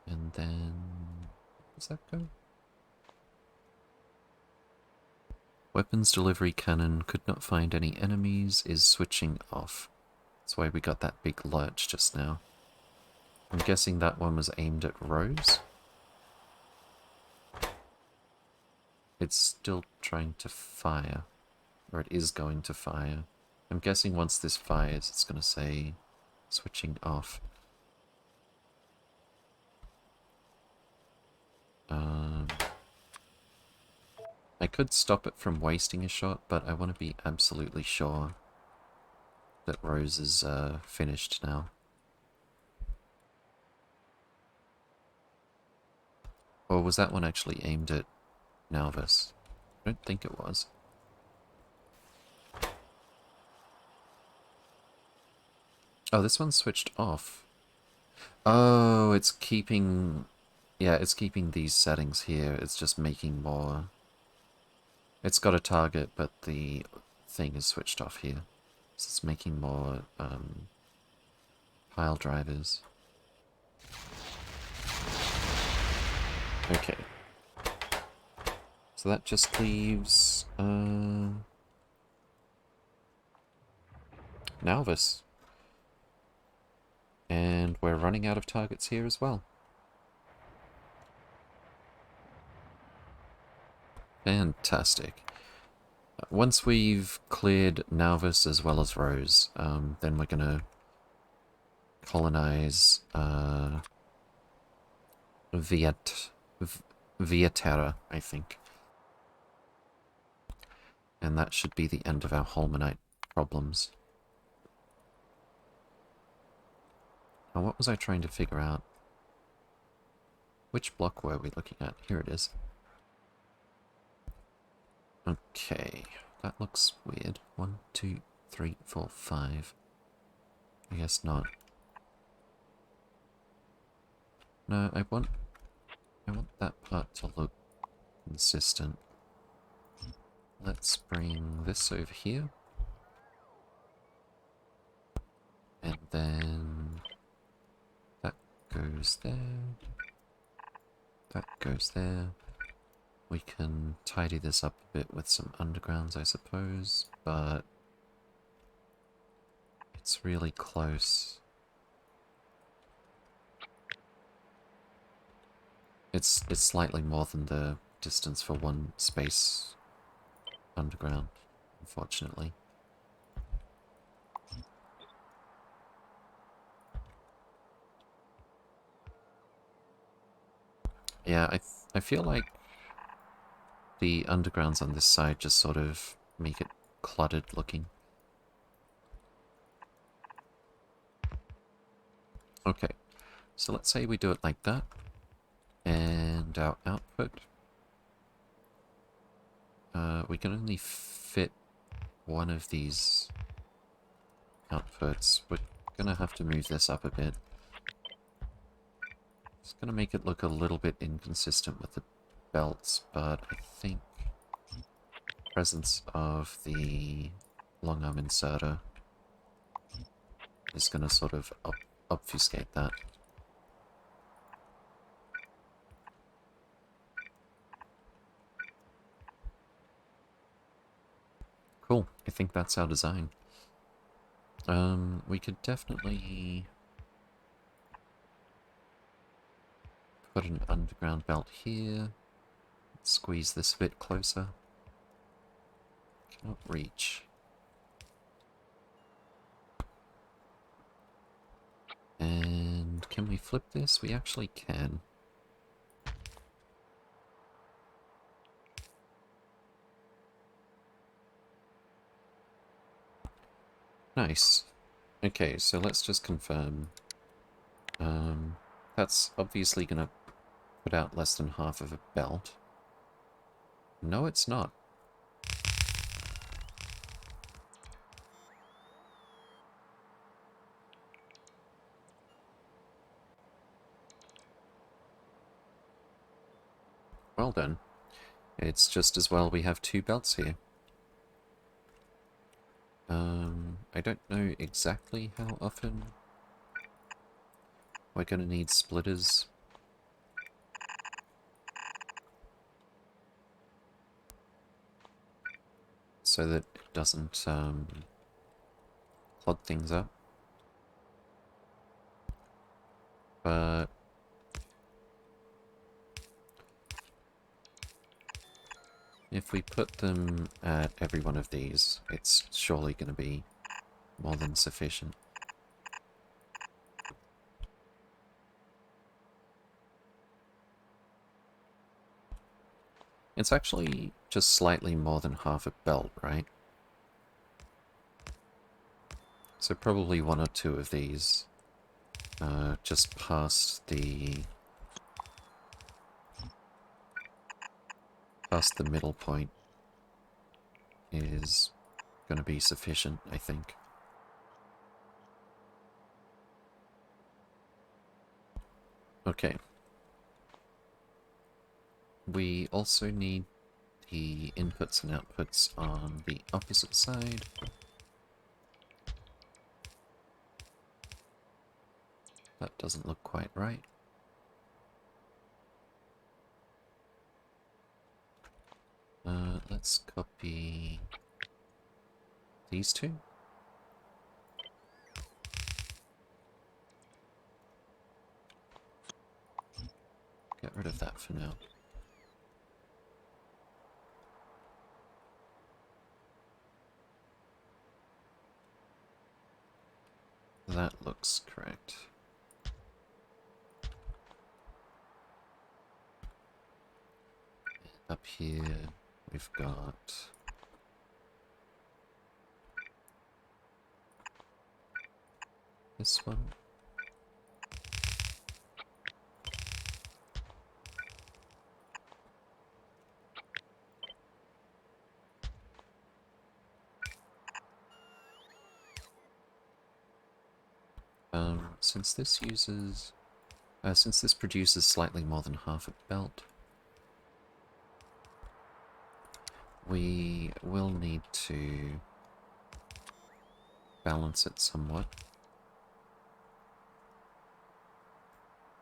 And then... Does that go? Weapons delivery cannon could not find any enemies, is switching off. That's why we got that big lurch just now. I'm guessing that one was aimed at Rose. It's still trying to fire. Or it is going to fire. I'm guessing once this fires, it's going to say switching off. I could stop it from wasting a shot, but I want to be absolutely sure that Rose is finished now. Or was that one actually aimed at Nalvis? I don't think it was. Oh, this one's switched off. Oh, it's keeping... Yeah, it's keeping these settings here. It's just making more... It's got a target, but the thing is switched off here. So it's making more pile drivers. Okay. So that just leaves... Nalvis. And we're running out of targets here as well. Fantastic. Once we've cleared Nalvis as well as Rose, then we're gonna colonize Viaterra, I think. And that should be the end of our Holmanite problems. Now, what was I trying to figure out? Which block were we looking at? Here it is. Okay, that looks weird. 1, 2, 3, 4, 5. I guess not. No, I want that part to look consistent. Let's bring this over here. And then that goes there. That goes there. We can tidy this up a bit with some undergrounds, I suppose, but it's really close. It's slightly more than the distance for one space underground, unfortunately. Yeah, I feel like the undergrounds on this side just sort of make it cluttered looking. Okay, so let's say we do it like that. And our output, we can only fit one of these outputs. We're gonna have to move this up a bit. It's gonna make it look a little bit inconsistent with the belts, but I think presence of the long arm inserter is gonna sort of obfuscate that. Cool, I think that's our design. We could definitely put an underground belt here. Squeeze this a bit closer. Cannot reach. And can we flip this? We actually can. Nice. Okay, so let's just confirm. That's obviously gonna put out less than half of a belt. No, it's not. Well then. It's just as well we have two belts here. I don't know exactly how often we're gonna need splitters. So that it doesn't, clog things up. But if we put them at every one of these, it's surely going to be more than sufficient. It's actually just slightly more than half a belt, right? So probably one or two of these, just past the middle point is going to be sufficient, I think. Okay. We also need the inputs and outputs on the opposite side. That doesn't look quite right. Let's copy these two. Get rid of that for now. That looks correct. Up here, we've got this one. Since this uses, since this produces slightly more than half a belt, we will need to balance it somewhat.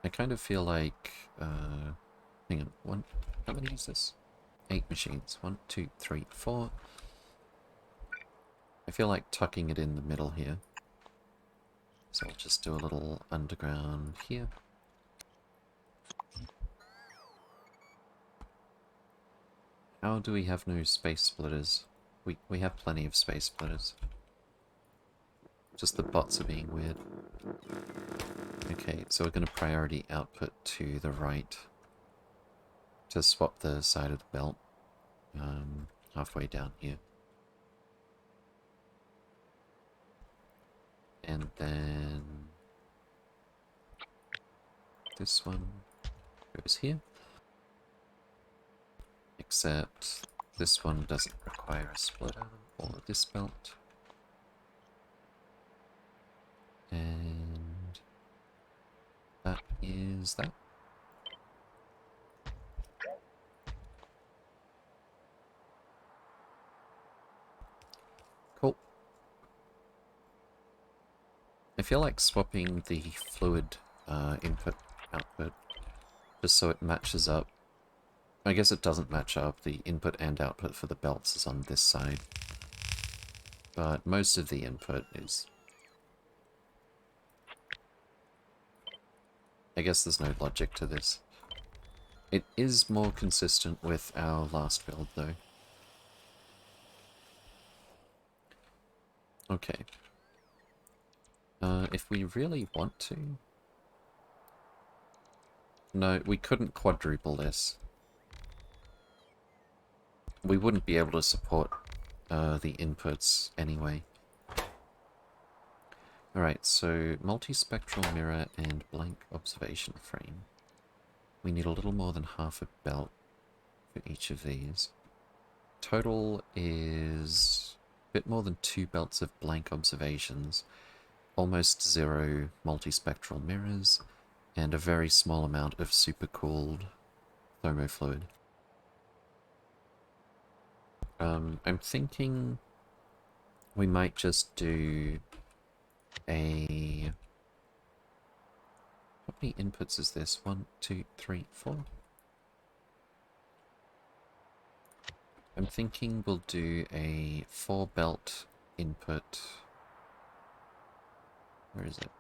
I kind of feel like, hang on, how many is this? 8 machines. 1, 2, 3, 4. I feel like tucking it in the middle here. So I'll just do a little underground here. How do we have no space splitters? We have plenty of space splitters. Just the bots are being weird. Okay, so we're going to priority output to the right to swap the side of the belt halfway down here. And then this one goes here. Except this one doesn't require a splitter or this belt. And that is that. Cool. I feel like swapping the fluid input output just so it matches up. I guess it doesn't match up. The input and output for the belts is on this side. But most of the input is... I guess there's no logic to this. It is more consistent with our last build, though. Okay. If we really want to... No, we couldn't quadruple this. We wouldn't be able to support the inputs anyway. Alright, so multispectral mirror and blank observation frame. We need a little more than half a belt for each of these. Total is a bit more than 2 belts of blank observations, almost 0 multispectral mirrors, and a very small amount of supercooled thermofluid. I'm thinking we might just do a... How many inputs is this? 1, 2, 3, 4? I'm thinking we'll do a 4 belt input. Where is it?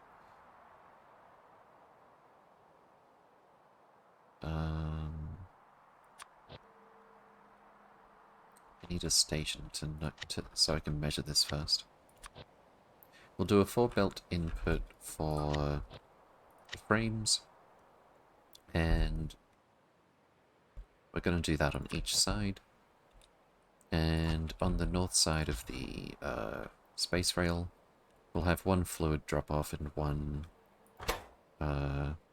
I need a station to so I can measure this first. We'll do a 4 belt input for the frames, and we're going to do that on each side. And on the north side of the space rail, we'll have 1 fluid drop-off and 1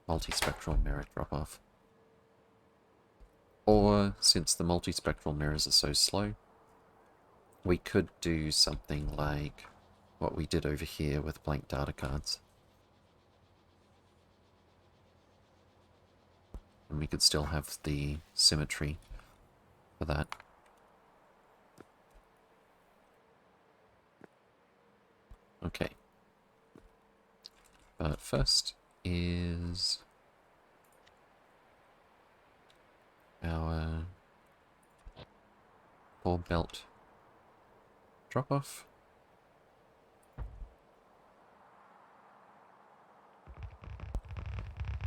multispectral mirror drop-off. Or, since the multispectral mirrors are so slow, we could do something like what we did over here with blank data cards. And we could still have the symmetry for that. Okay. But first is our 4 belt drop-off.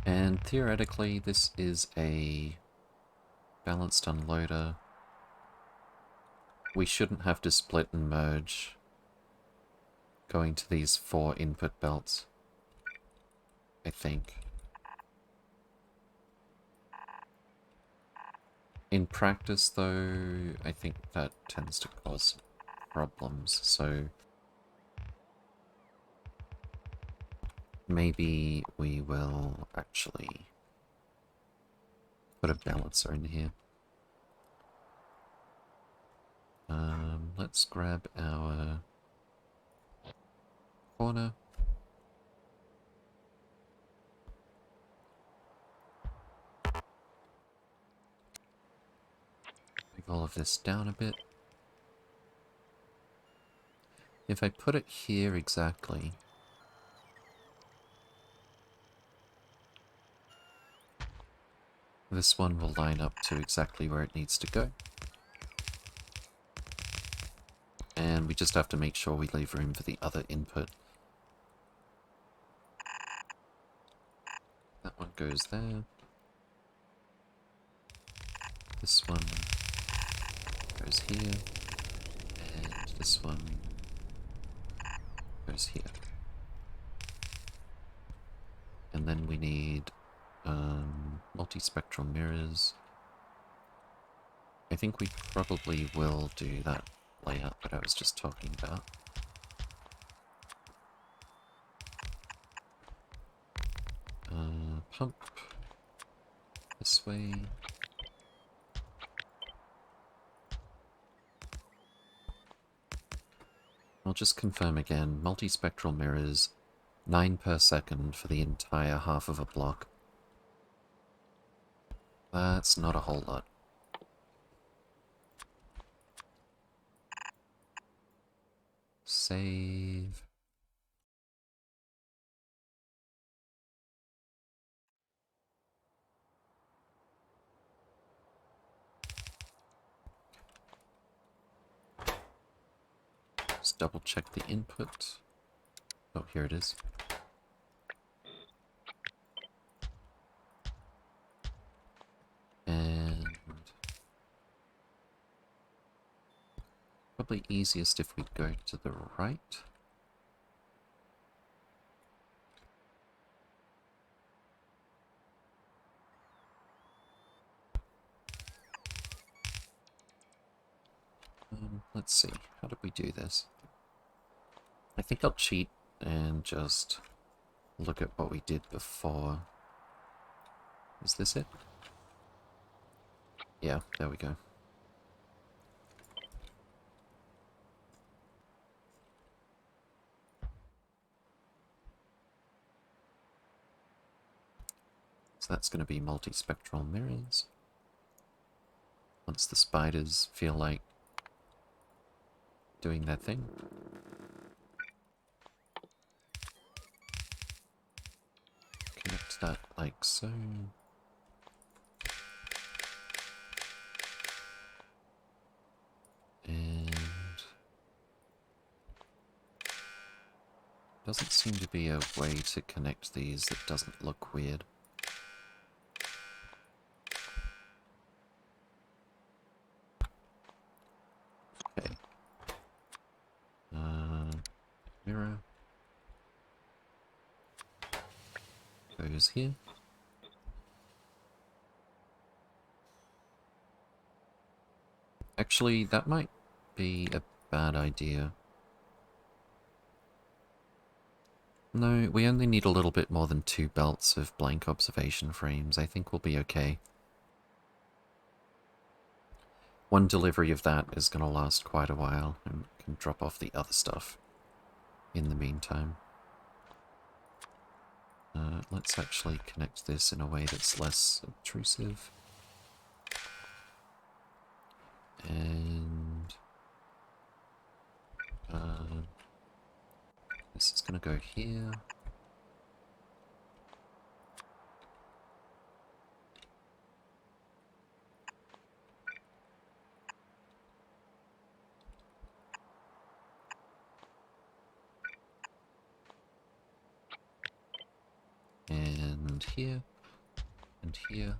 And theoretically, this is a balanced unloader. We shouldn't have to split and merge going to these 4 input belts, I think. In practice, though, I think that tends to cause problems, so maybe we will actually put a balancer in here. Let's grab our corner. Move all of this down a bit. If I put it here exactly, this one will line up to exactly where it needs to go. And we just have to make sure we leave room for the other input. That one goes there. This one goes here, and this one goes here. And then we need multispectral mirrors. I think we probably will do that layout that I was just talking about. Pump this way. I'll just confirm again, multispectral mirrors, 9 per second for the entire half of a block. That's not a whole lot. Save. Just double check the input. Oh, here it is. And probably easiest if we go to the right. Let's see, how did we do this? I think I'll cheat and just look at what we did before. Is this it? Yeah, there we go. So that's going to be multispectral mirrors. Once the spiders feel like doing their thing. Connect that like so. And doesn't seem to be a way to connect these that doesn't look weird. Okay. Mirror. Goes here. Actually, that might be a bad idea. No, we only need a little bit more than 2 belts of blank observation frames. I think we'll be okay. One delivery of that is going to last quite a while, and can drop off the other stuff in the meantime. Let's actually connect this in a way that's less obtrusive. And this is going to go here. And here. And here.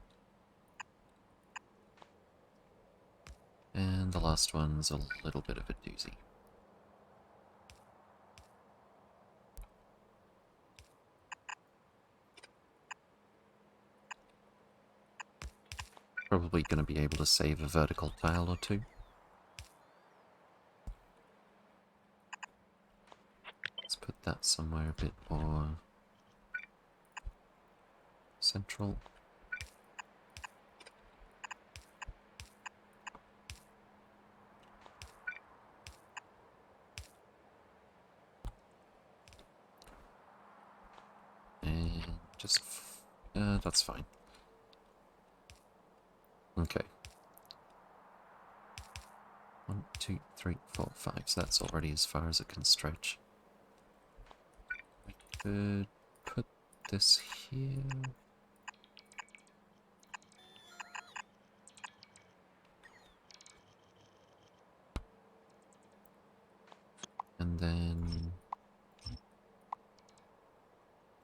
And the last one's a little bit of a doozy. Probably going to be able to save a vertical tile or two. Let's put that somewhere a bit more central. And just... that's fine. Okay. 1, 2, 3, 4, 5. So that's already as far as it can stretch. We could put this here. And then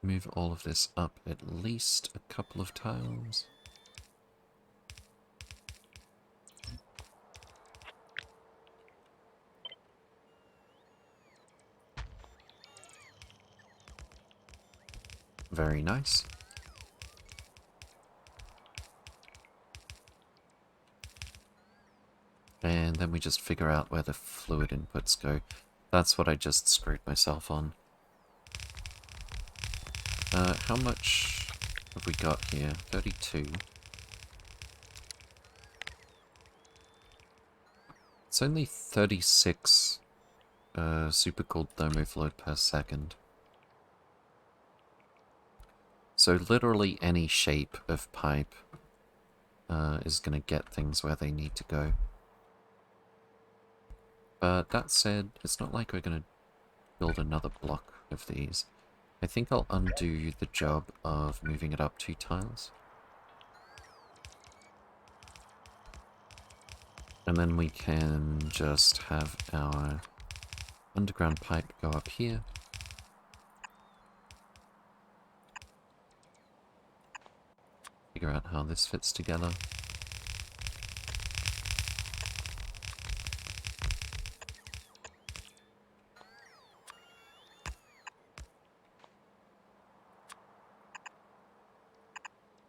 move all of this up at least a couple of tiles. Very nice. And then we just figure out where the fluid inputs go. That's what I just screwed myself on. How much have we got here? 32. It's only 36 supercooled thermofluid per second. So literally any shape of pipe is going to get things where they need to go. But that said, it's not like we're going to build another block of these. I think I'll undo the job of moving it up 2 tiles. And then we can just have our underground pipe go up here. Figure out how this fits together.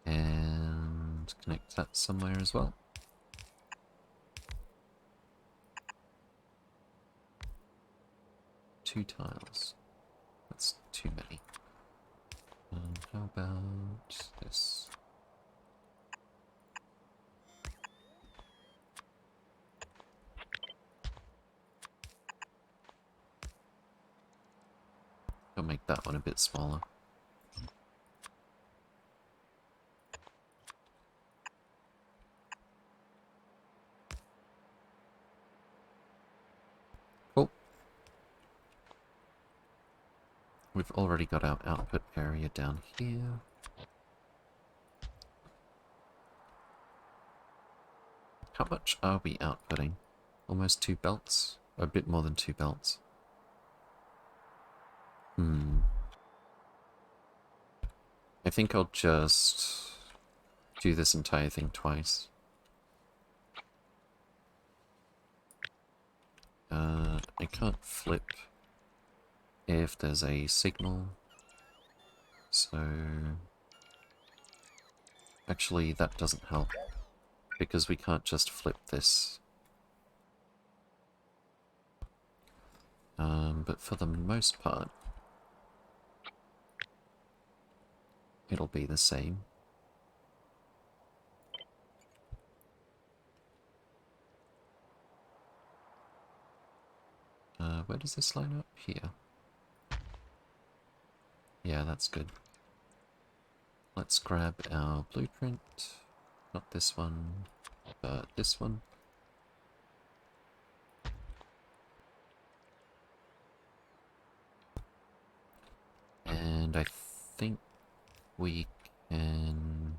And connect that somewhere as well. Two tiles. That's too many. How about this? I'll make that one a bit smaller. Cool. We've already got our output area down here. How much are we outputting? Almost 2 belts? A bit more than 2 belts. I think I'll just do this entire thing twice. I can't flip if there's a signal. So... Actually, that doesn't help, because we can't just flip this. But for the most part, it'll be the same. Where does this line up? Here. Yeah, that's good. Let's grab our blueprint. Not this one, but this one. And I think we can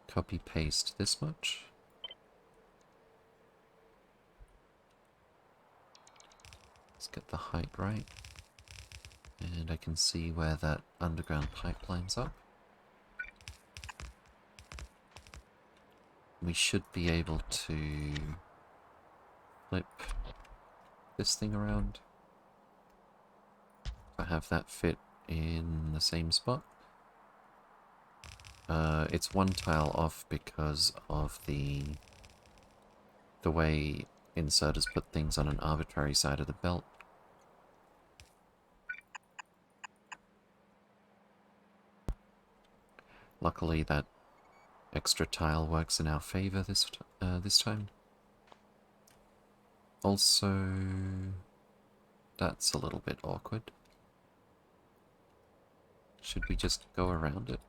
copy paste this much. Let's get the height right. And I can see where that underground pipe lines up. We should be able to flip this thing around. I have that fit in the same spot. It's 1 tile off because of the way inserters put things on an arbitrary side of the belt. Luckily that extra tile works in our favor this time. Also, that's a little bit awkward. Should we just go around it?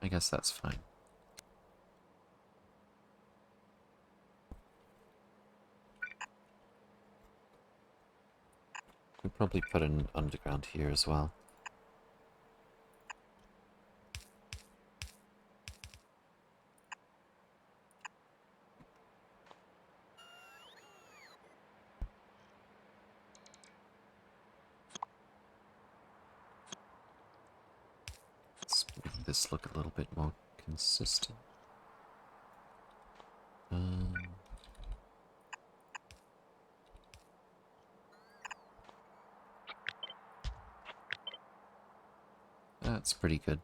I guess that's fine. We'll probably put an underground here as well. Let's make this look a little bit more consistent. That's pretty good.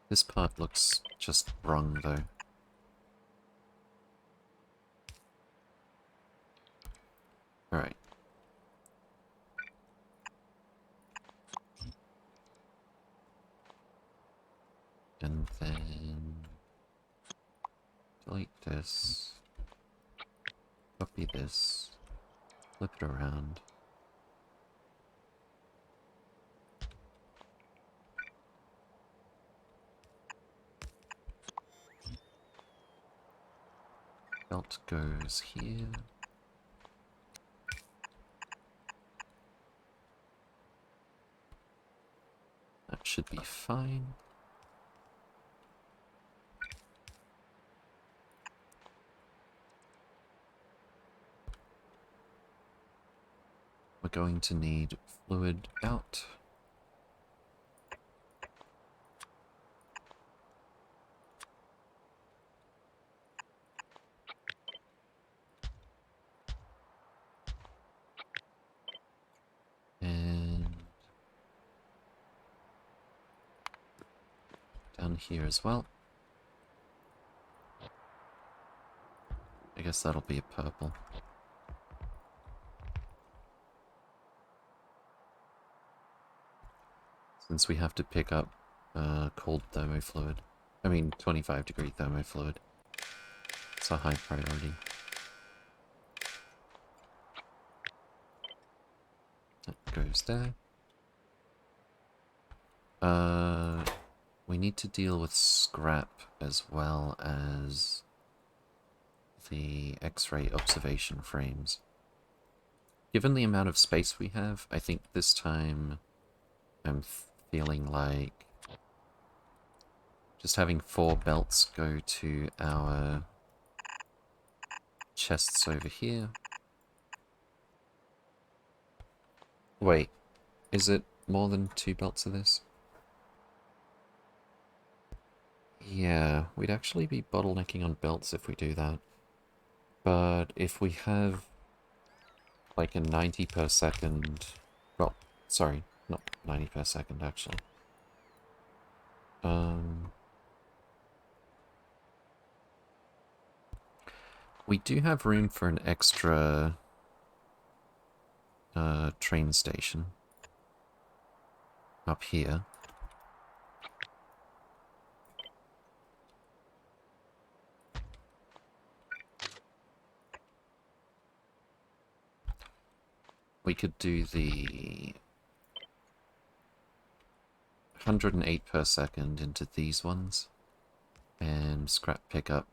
This part looks just wrong, though. Alright. And then... delete this. Copy this. Flip it around. Belt goes here. That should be fine. We're going to need fluid out. And down here as well. I guess that'll be a purple. Since we have to pick up cold thermofluid. I mean 25-degree thermofluid. It's a high priority. That goes there. We need to deal with scrap as well as the X-ray observation frames. Given the amount of space we have, I think this time I'm feeling like just having 4 belts go to our chests over here. Wait, is it more than 2 belts of this? Yeah, we'd actually be bottlenecking on belts if we do that. But if we have like a 90 per second... Well, sorry, not 90 per second actually. We do have room for an extra train station up here. We could do the 108 per second into these ones and scrap pickup.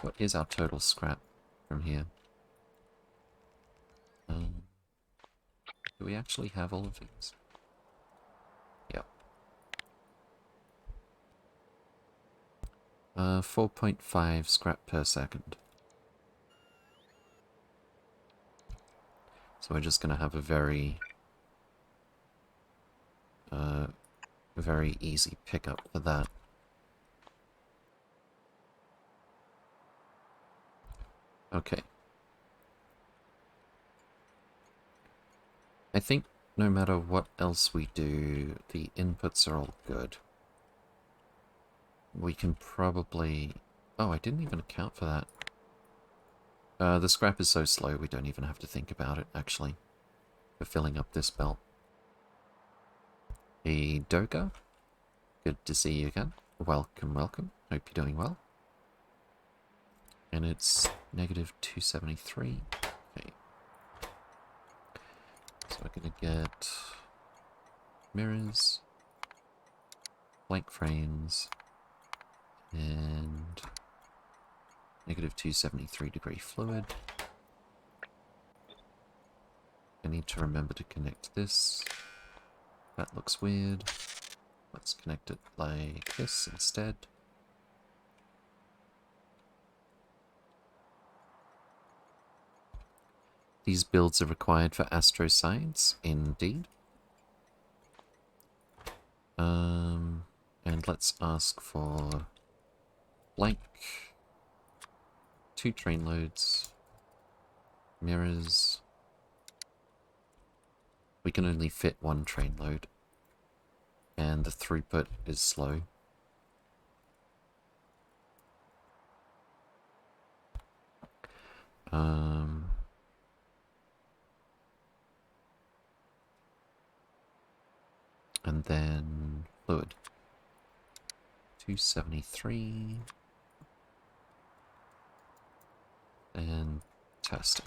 What is our total scrap from here? Do we actually have all of these? Yep. 4.5 scrap per second. So we're just going to have a very easy pickup for that. Okay. I think no matter what else we do, the inputs are all good. We can probably... Oh, I didn't even account for that. The scrap is so slow we don't even have to think about it, actually, for filling up this belt. Hey, Doga. Good to see you again. Welcome, welcome. Hope you're doing well. And it's negative 273. Okay. So we're going to get mirrors, blank frames, and negative 273 degree fluid. I need to remember to connect this. That looks weird. Let's connect it like this instead. These builds are required for astroscience, indeed. And let's ask for blank, 2 train loads, mirrors. we can only fit one train load, and the throughput is slow. And then fluid. 273. Fantastic.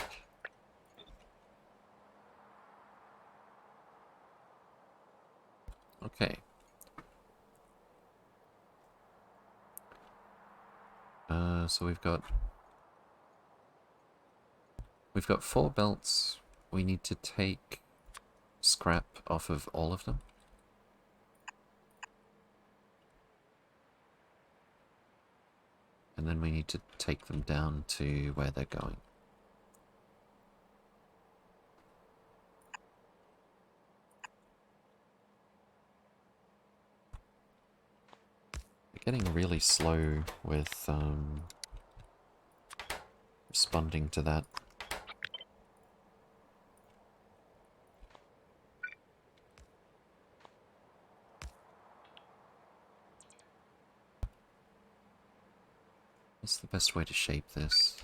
Okay. So we've got 4 belts. We need to take scrap off of all of them. And then we need to take them down to where they're going. We're getting really slow with responding to that. What's the best way to shape this?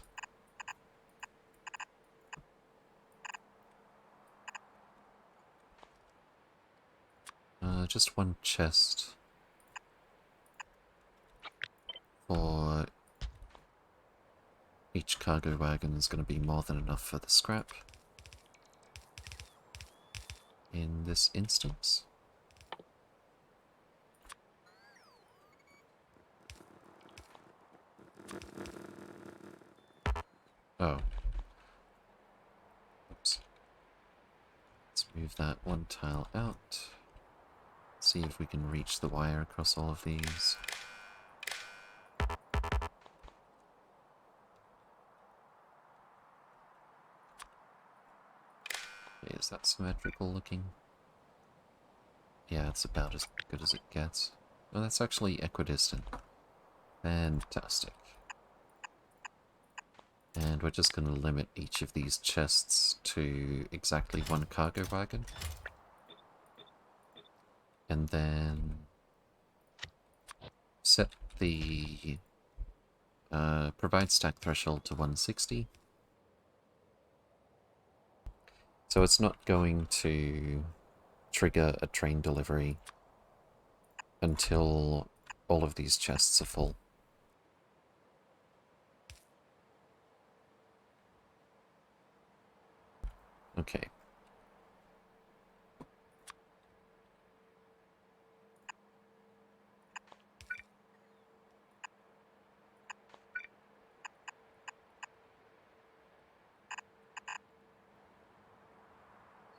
Just one chest for each cargo wagon is going to be more than enough for the scrap in this instance. Oh. Oops. Let's move that one tile out. See if we can reach the wire across all of these. Okay, is that symmetrical looking? Yeah, it's about as good as it gets. Oh, that's actually equidistant. Fantastic. And we're just going to limit each of these chests to exactly 1 cargo wagon. And then set the provide stack threshold to 160. So it's not going to trigger a train delivery until all of these chests are full. Okay.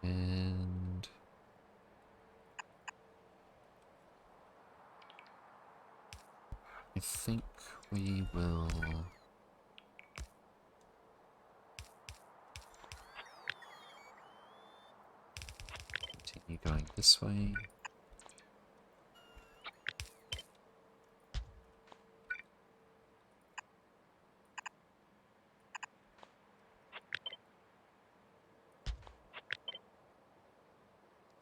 And I think we will continue going this way.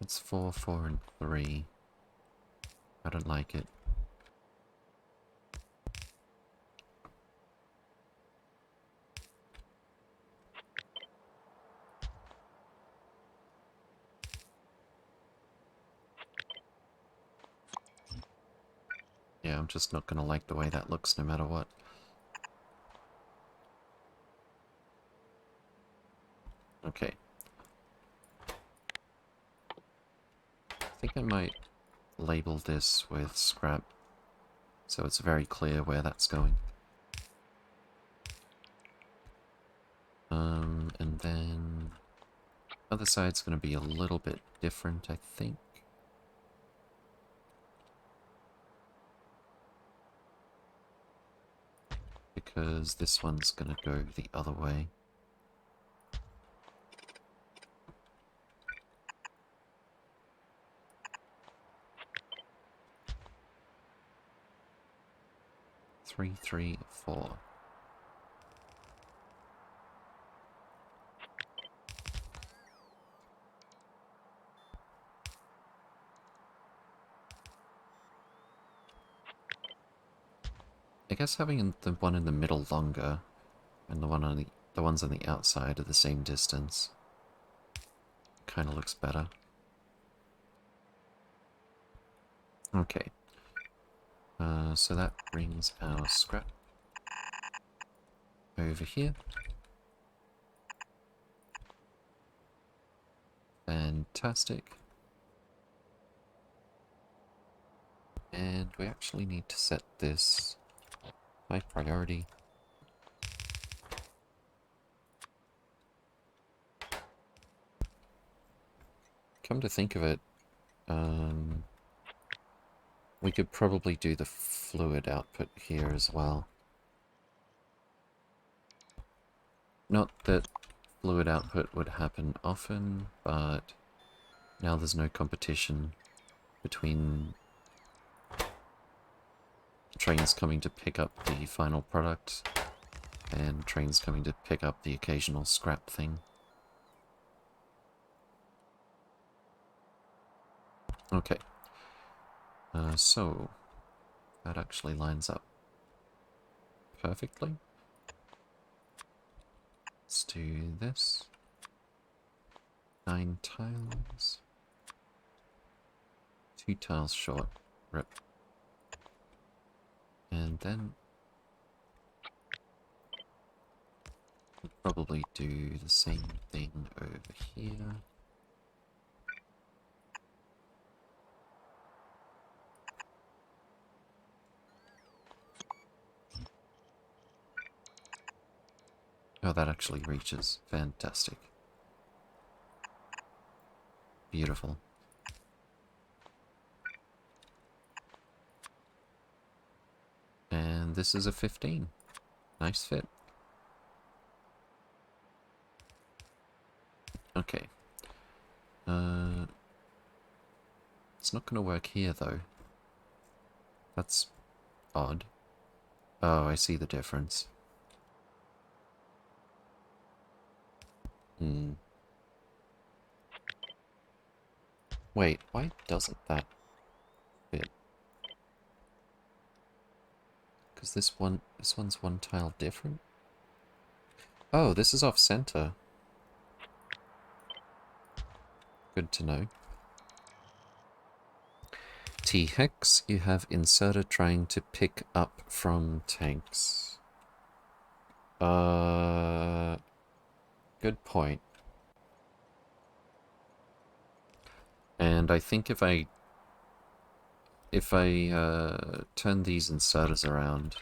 It's 4, 4, and 3. I don't like it. Yeah, I'm just not gonna like the way that looks no matter what. Okay. I think I might label this with scrap, so it's very clear where that's going. And then other side's going to be a little bit different, I think. Because this one's going to go the other way. Three, 3, 4. I guess having the one in the middle longer and the ones on the outside are the same distance kind of looks better. Okay. So that brings our scrap over here. Fantastic. And we actually need to set this high priority. Come to think of it, we could probably do the fluid output here as well. Not that fluid output would happen often, but now there's no competition between trains coming to pick up the final product and trains coming to pick up the occasional scrap thing. Okay. So that actually lines up perfectly. Let's do this. 9 tiles. 2 tiles short. Rip. And then we'll probably do the same thing over here. Oh, that actually reaches. Fantastic. Beautiful. And this is a 15. Nice fit. Okay. It's not going to work here, though. That's odd. Oh, I see the difference. Wait, why doesn't that fit? Because this one's one tile different? Oh, this is off center. Good to know. T-Hex, you have inserter trying to pick up from tanks. Good point. And I think if I turn these inserters around,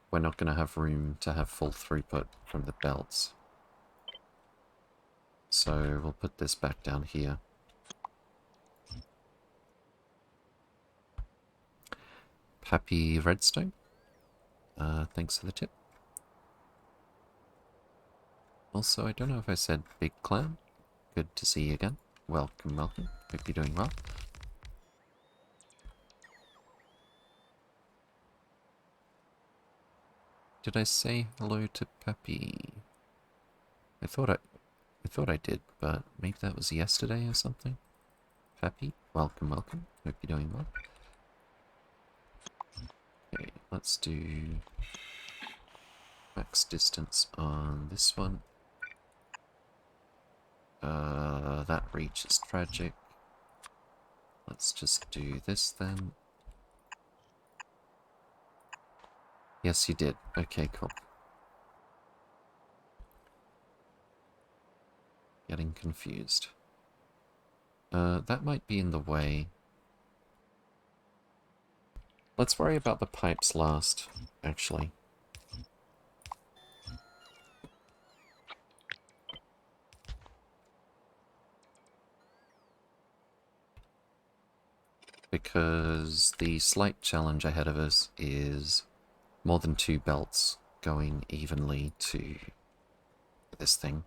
we're not going to have room to have full throughput from the belts. So we'll put this back down here. Happy Redstone. Thanks for the tip. Also, I don't know if I said Big Clown. Good to see you again. Welcome, welcome. Hope you're doing well. Did I say hello to Peppy? I thought I did, but maybe that was yesterday or something. Peppy, welcome, welcome. Hope you're doing well. Okay, let's do max distance on this one. That reach is tragic. Let's just do this then. Yes, you did. Okay, cool. Getting confused. That might be in the way. Let's worry about the pipes last, actually. Because the slight challenge ahead of us is more than 2 belts going evenly to this thing.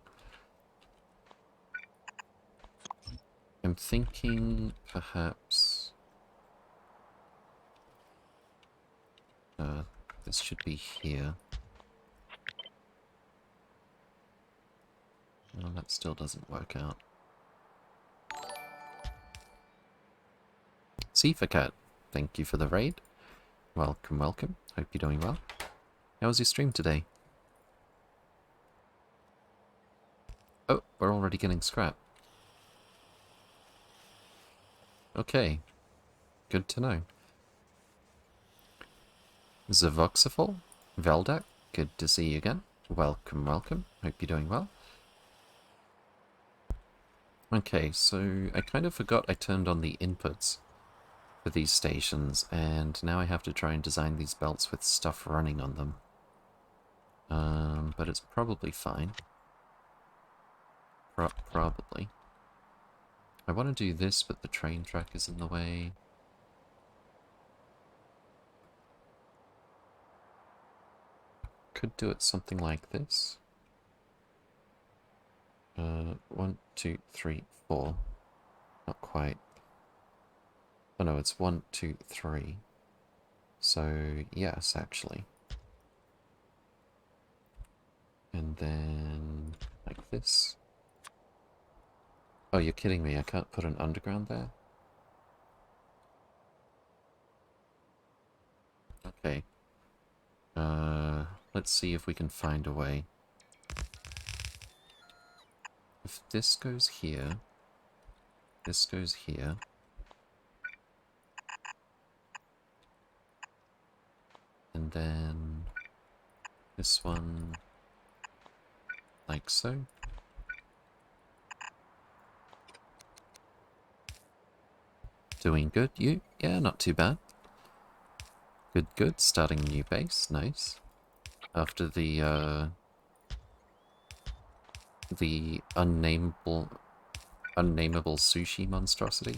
I'm thinking perhaps this should be here. No, that still doesn't work out. Cat, thank you for the raid. Welcome, welcome. Hope you're doing well. How was your stream today? Oh, we're already getting scrap. Okay. Good to know. Zavoxifol? Veldak? Good to see you again. Welcome, welcome. Hope you're doing well. Okay, so I kind of forgot I turned on the inputs for these stations, and now I have to try and design these belts with stuff running on them. But it's probably fine. Probably. I want to do this, but the train track is in the way. Could do it something like this. 1, 2, 3, 4. Not quite. Oh no, it's 1, 2, 3. So, yes, actually. And then, like this. Oh, you're kidding me, I can't put an underground there? Okay. Let's see if we can find a way. If this goes here, this goes here. And then this one, like so. Doing good, you? Yeah, not too bad. Good, good. Starting a new base, nice. After the unnameable sushi monstrosity.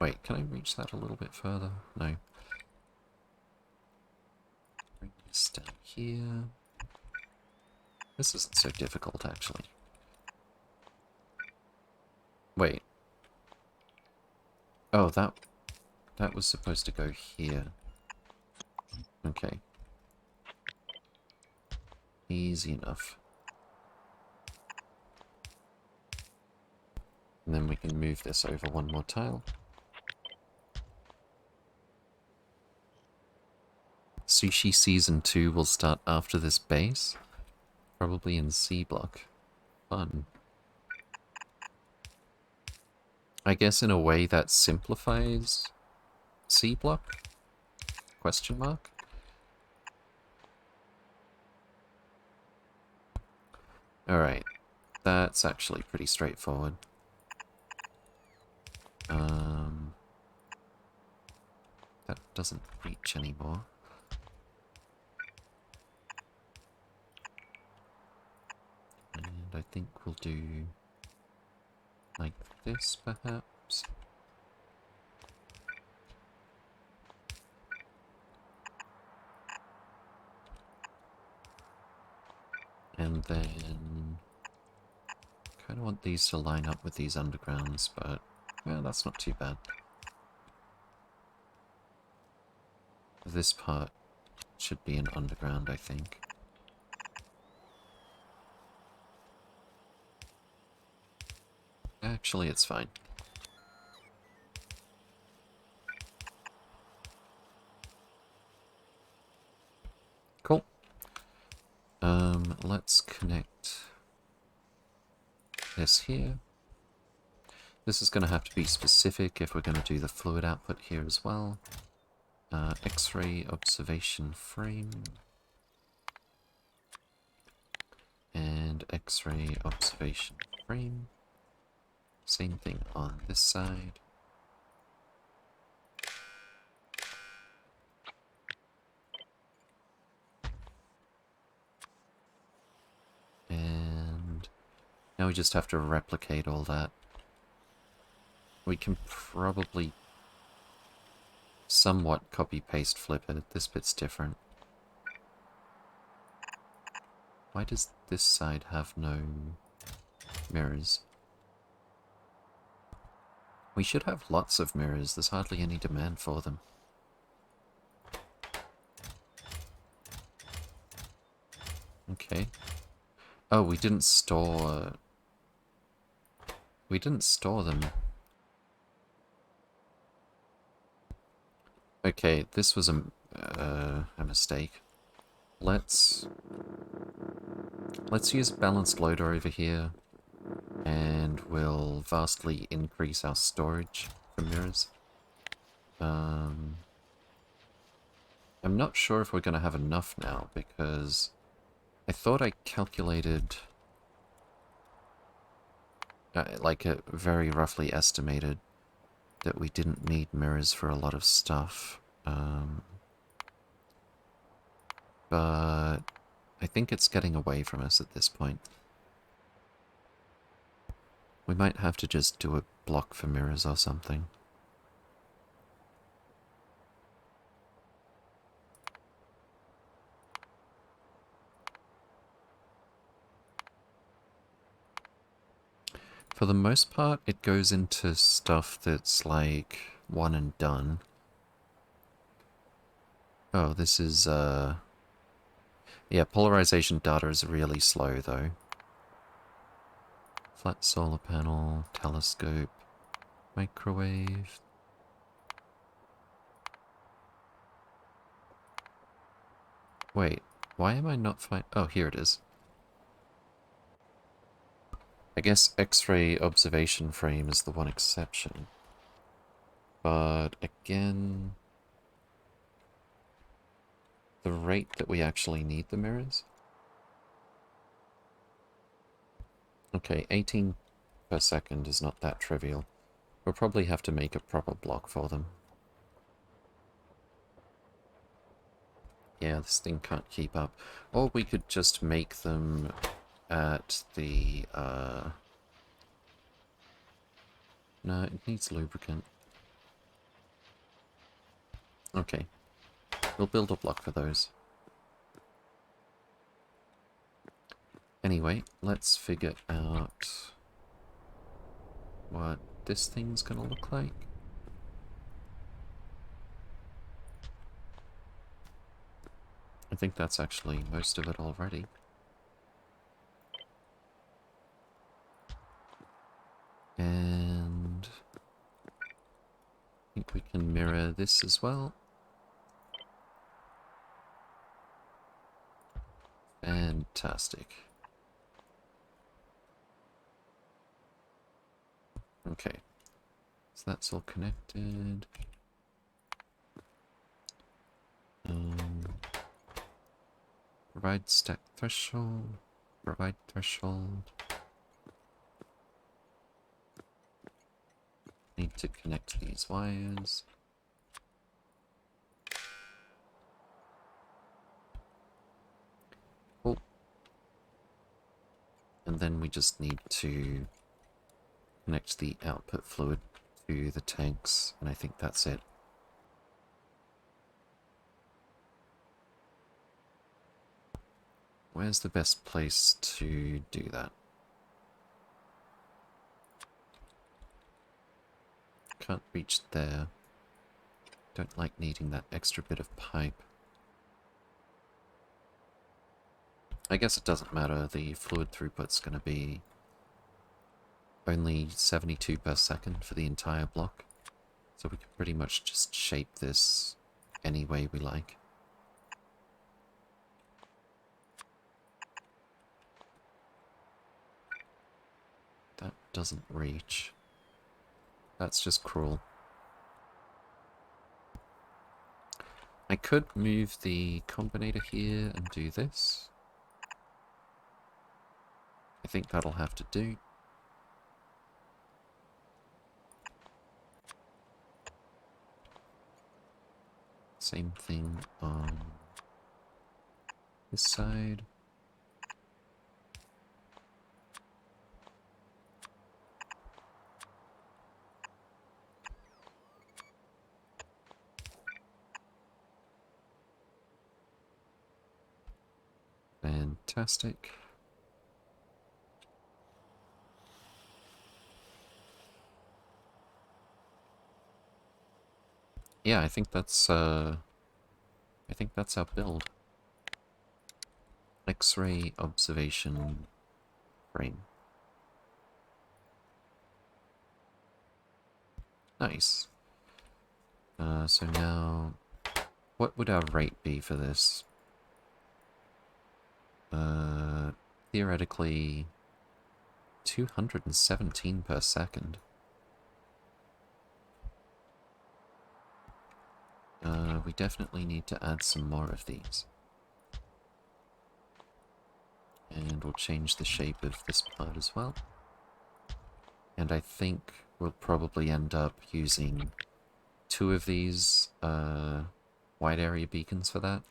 Wait, can I reach that a little bit further? No. Bring this down here. This isn't so difficult, actually. Wait. Oh, that was supposed to go here. Okay. Easy enough. And then we can move this over one more tile. Sushi Season 2 will start after this base. Probably in C block. Fun. I guess in a way that simplifies C block? Question mark? Alright. That's actually pretty straightforward. That doesn't reach anymore. And I think we'll do like this, perhaps. And then kind of want these to line up with these undergrounds, but well, that's not too bad. This part should be an underground, I think. Actually, it's fine. Cool. Let's connect this here. This is going to have to be specific if we're going to do the fluid output here as well. X-ray observation frame. And X-ray observation frame. Same thing on this side. And now we just have to replicate all that. We can probably somewhat copy-paste flip it. This bit's different. Why does this side have no mirrors? We should have lots of mirrors. There's hardly any demand for them. Okay. Oh, we didn't store... We didn't store them. Okay, this was a mistake. Let's use balanced loader over here, and we'll vastly increase our storage for mirrors. I'm not sure if we're going to have enough now, because I thought I calculated, like very roughly estimated, that we didn't need mirrors for a lot of stuff. But I think it's getting away from us at this point. We might have to just do a block for mirrors or something. For the most part, it goes into stuff that's like one and done. Oh, this is, yeah, polarization data is really slow though. Flat solar panel, telescope, microwave. Wait, why am I not finding... Oh, here it is. I guess X-ray observation frame is the one exception. But again, the rate that we actually need the mirrors. Okay, 18 per second is not that trivial. We'll probably have to make a proper block for them. Yeah, this thing can't keep up. Or we could just make them at the, no, it needs lubricant. Okay. We'll build a block for those. Anyway, let's figure out what this thing's gonna look like. I think that's actually most of it already. And I think we can mirror this as well. Fantastic. Okay. So that's all connected. Provide stack threshold. Provide threshold. Need to connect these wires. Oh. And then we just need to connect the output fluid to the tanks, and I think that's it. Where's the best place to do that? Can't reach there. Don't like needing that extra bit of pipe. I guess it doesn't matter, the fluid throughput's going to be only 72 per second for the entire block, so we can pretty much just shape this any way we like. That doesn't reach. That's just cruel. I could move the combinator here and do this. I think that'll have to do. Same thing on this side. Fantastic. Yeah, I think that's our build. X-ray observation frame. Nice. So now, what would our rate be for this? Theoretically, 217 per second. We definitely need to add some more of these. And we'll change the shape of this part as well. And I think we'll probably end up using 2 of these wide area beacons for that.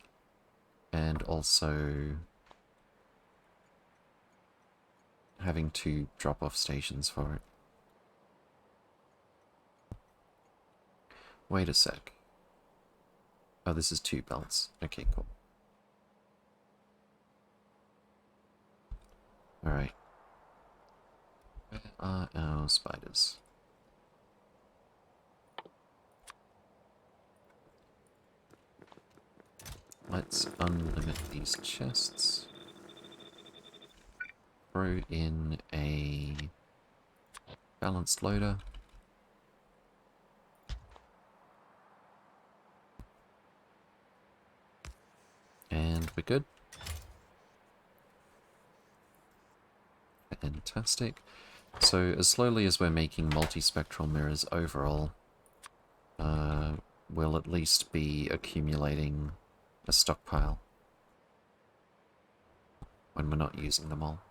And also having 2 drop-off stations for it. Wait a sec. Oh, this is 2 belts. Okay, cool. Alright. Where are our spiders? Let's unlimit these chests. Throw in a balanced loader. And we're good. Fantastic. So as slowly as we're making multispectral mirrors overall, we'll at least be accumulating a stockpile when we're not using them all.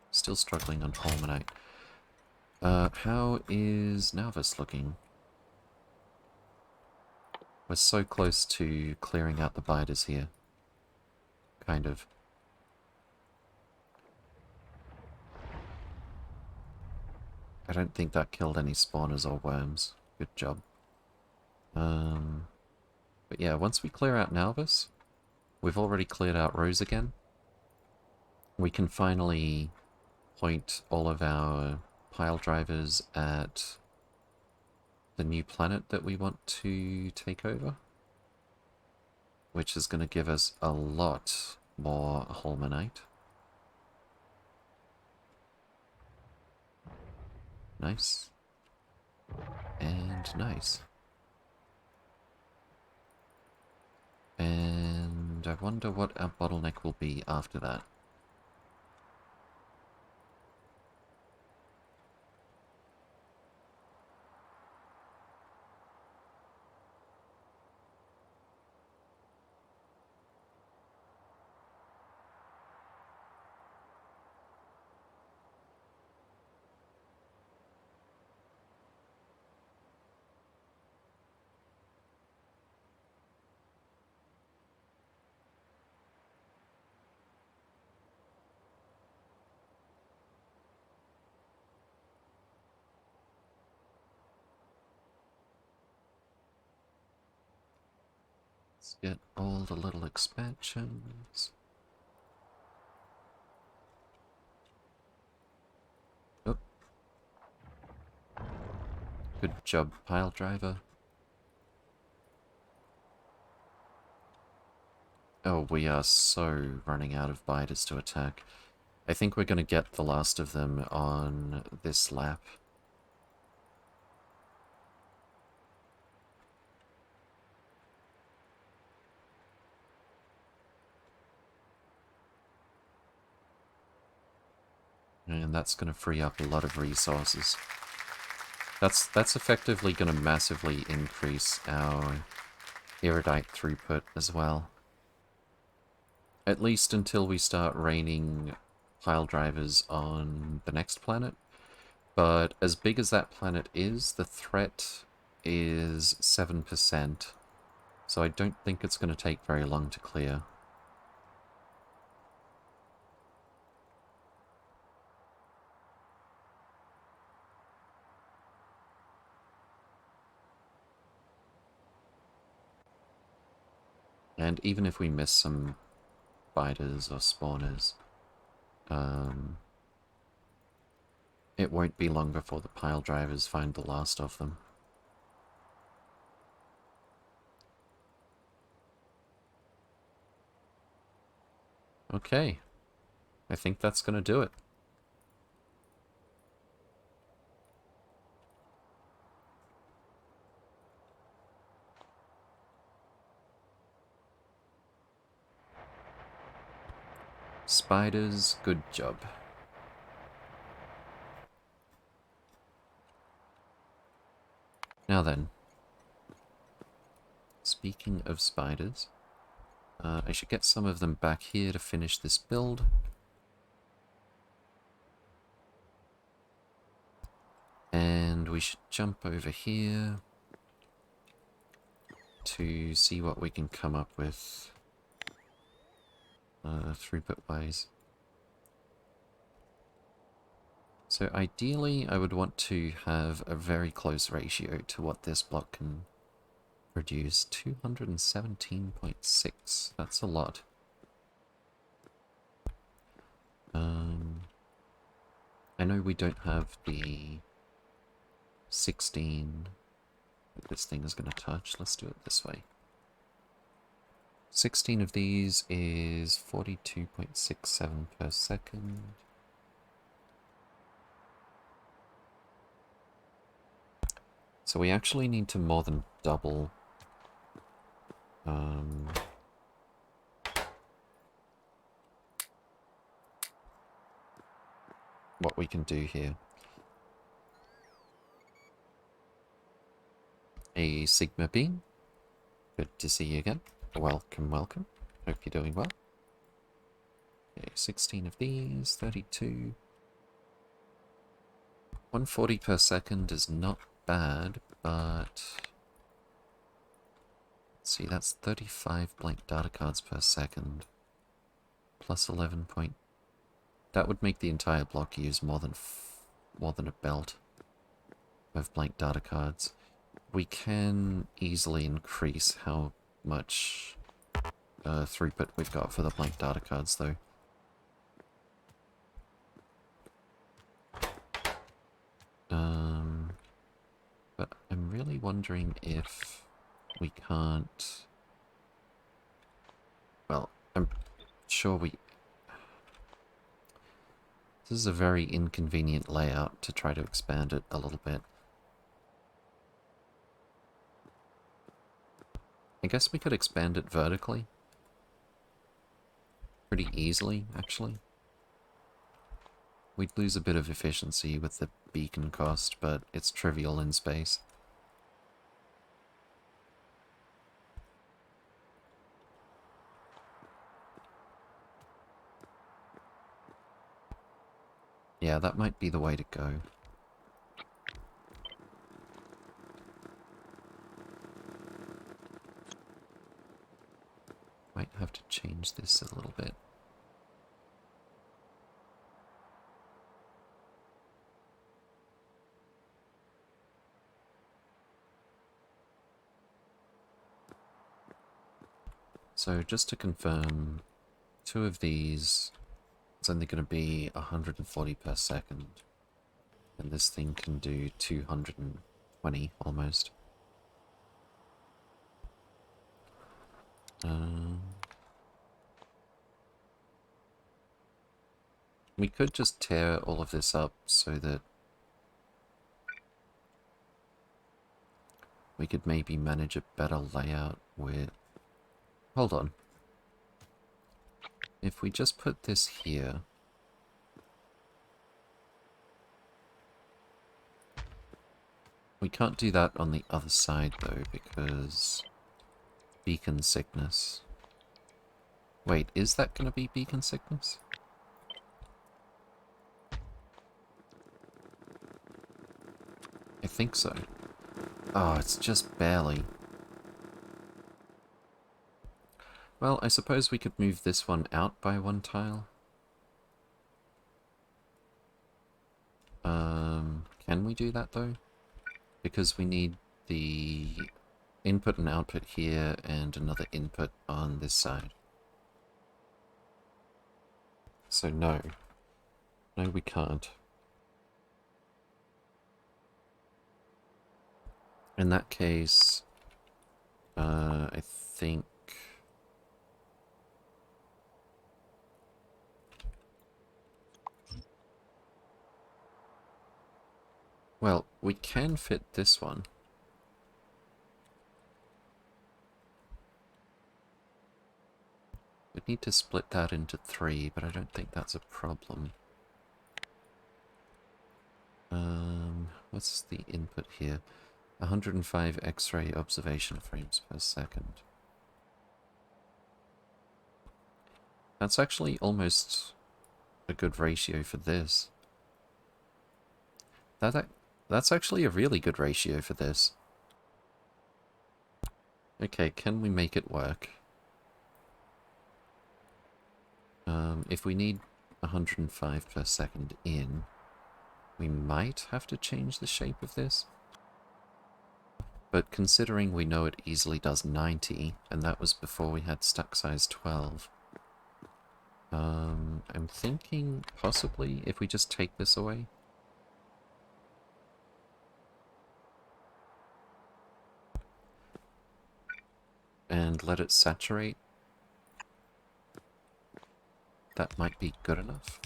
Still struggling on Holmanite. How is Nauvis looking? We're so close to clearing out the biters here. Kind of. I don't think that killed any spawners or worms. Good job. But yeah, once we clear out Nauvis, we've already cleared out Rose again. We can finally point all of our pile drivers at the new planet that we want to take over, which is going to give us a lot more Holmanite. Nice. And nice. And I wonder what our bottleneck will be after that. Let's get all the little expansions. Oh. Good job, pile driver. Oh, we are so running out of biters to attack. I think we're going to get the last of them on this lap. And that's going to free up a lot of resources. That's effectively going to massively increase our erudite throughput as well. At least until we start raining pile drivers on the next planet. But as big as that planet is, the threat is 7%. So I don't think it's going to take very long to clear. And even if we miss some biters or spawners, it won't be long before the pile drivers find the last of them. Okay, I think that's going to do it. Spiders, good job. Now then, speaking of spiders, I should get some of them back here to finish this build. And we should jump over here to see what we can come up with throughput-wise. So ideally, I would want to have a very close ratio to what this block can produce. 217.6. That's a lot. I know we don't have the 16 that this thing is going to touch. Let's do it this way. 16 of these is 42.67 per second. So we actually need to more than double what we can do here. A Sigma beam. Good to see you again. Welcome, welcome. Hope you're doing well. Okay, 16 of these, 32. 140 per second is not bad, but... Let's see, that's 35 blank data cards per second. Plus 11 point... That would make the entire block use more than a belt of blank data cards. We can easily increase how much throughput we've got for the blank data cards, though. But I'm really wondering if we can't... Well, I'm sure we... This is a very inconvenient layout to try to expand it a little bit. I guess we could expand it vertically. Pretty easily, actually. We'd lose a bit of efficiency with the beacon cost, but it's trivial in space. Yeah, that might be the way to go. Might have to change this a little bit. So just to confirm, 2 of these, it's only going to be 140 per second. And this thing can do 220 almost. We could just tear all of this up so that we could maybe manage a better layout with... Hold on. If we just put this here... We can't do that on the other side, though, because... Beacon sickness. Wait, is that going to be beacon sickness? I think so. Oh, it's just barely. Well, I suppose we could move this one out by 1 tile. Can we do that, though? Because we need the input and output here and another input on this side. So no. No, we can't. In that case, I think... Well, we can fit this one. We'd need to split that into 3, but I don't think that's a problem. What's the input here? 105 X-ray observation frames per second. That's actually almost a good ratio for this. That's actually a really good ratio for this. Okay, can we make it work? If we need 105 per second in, we might have to change the shape of this. But considering we know it easily does 90, and that was before we had stack size 12, I'm thinking possibly if we just take this away. And let it saturate. That might be good enough.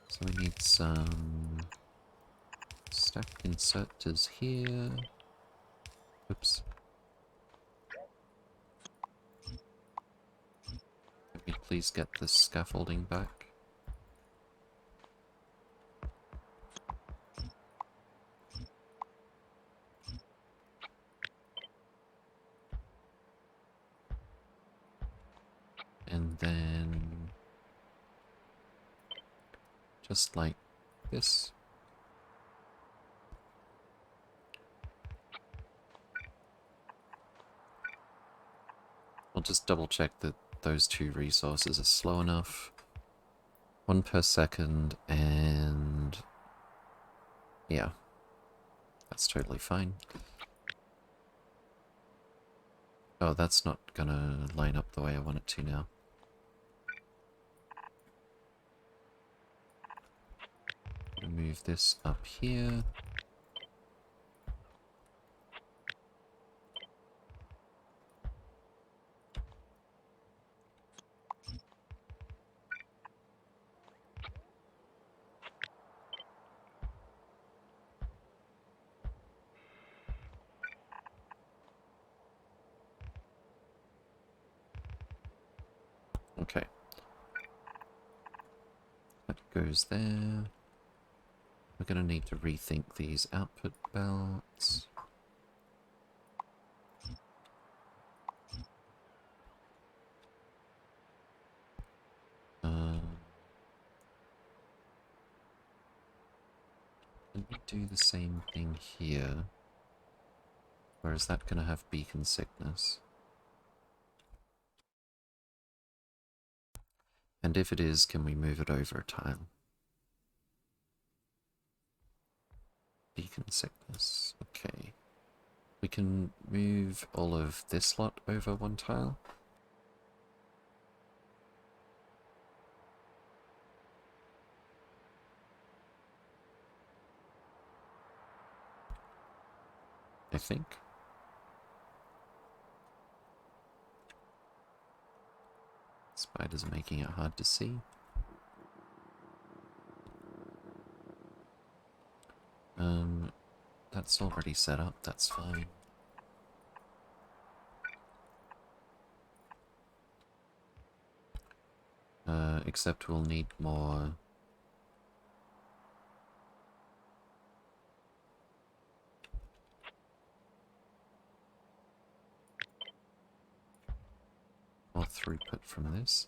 So we need some stack inserters here. Oops. Let me please get the scaffolding back. And then just like this. I'll just double check that those two resources are slow enough. 1 per second, and yeah, that's totally fine. Oh, that's not gonna line up the way I want it to now. Move this up here. Okay. That goes there. We're going to need to rethink these output belts. Can we do the same thing here? Or is that going to have beacon sickness? And if it is, can we move it over a tile? Beacon sickness. Okay. We can move all of this lot over one tile. I think. Spiders are making it hard to see. That's already set up, that's fine. Except we'll need more... more throughput from this.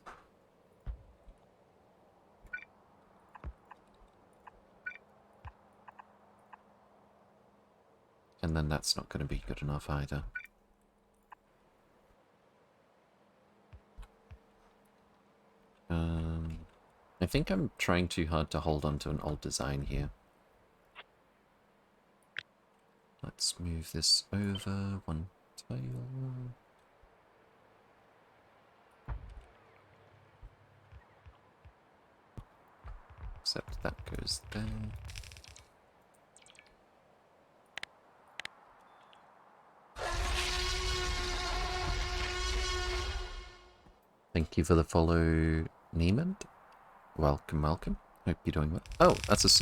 And then that's not going to be good enough either. I think I'm trying too hard to hold on to an old design here. Let's move this over one tile. Except that goes there. Thank you for the follow, Neiman. Welcome, welcome. Hope you're doing well. Oh, that's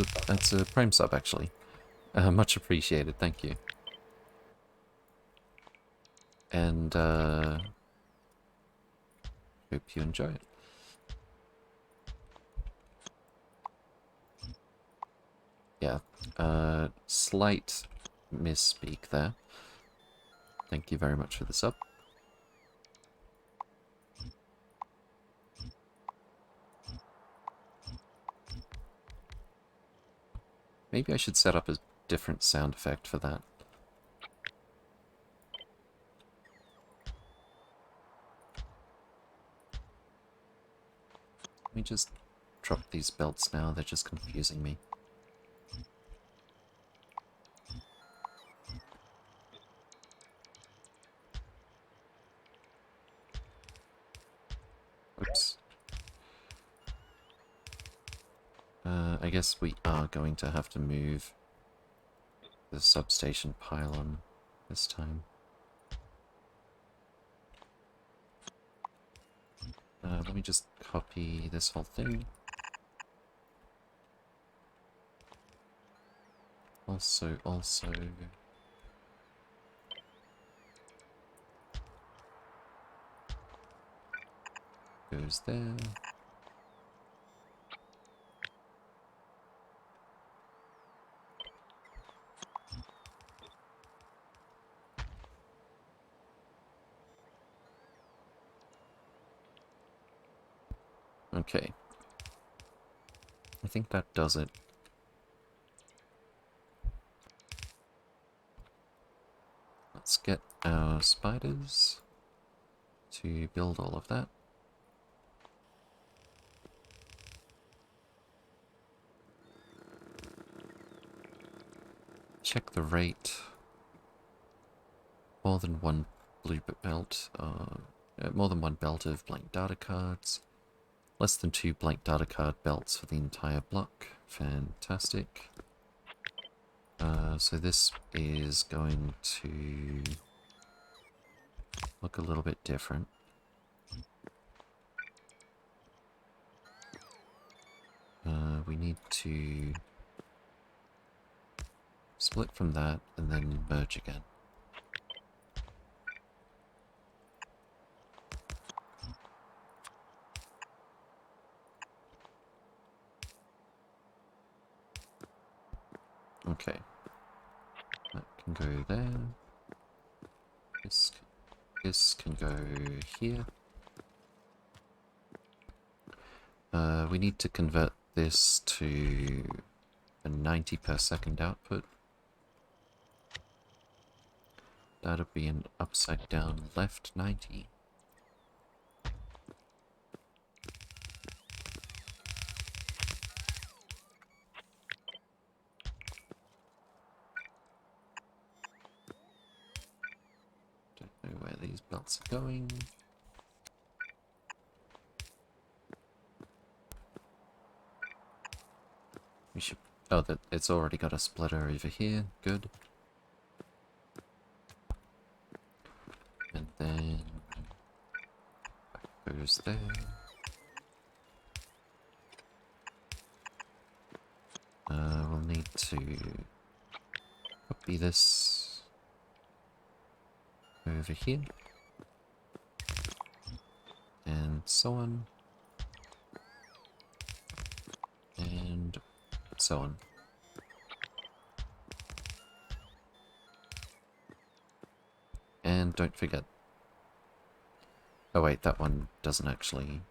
a Prime sub, actually. Much appreciated, thank you. And, hope you enjoy it. Yeah, slight misspeak there. Thank you very much for the sub. Maybe I should set up a different sound effect for that. Let me just drop these belts now, they're just confusing me. Oops. I guess we are going to have to move the substation pylon this time. Let me just copy this whole thing. Also, goes there. Okay. I think that does it. Let's get our spiders to build all of that. Check the rate. More than one blue belt, more than one belt of blank data cards. Less than 2 blank data card belts for the entire block. Fantastic. So this is going to look a little bit different. We need to split from that and then merge again. Okay. That can go there. This can go here. We need to convert this to a 90 per second output. That'll be an upside down left 90. Don't know where these belts are going. We should... Oh, that it's already got a splitter over here. Good. And then... goes there. We'll need to copy this over here. And so on. And so on. And don't forget... Oh wait, that one doesn't actually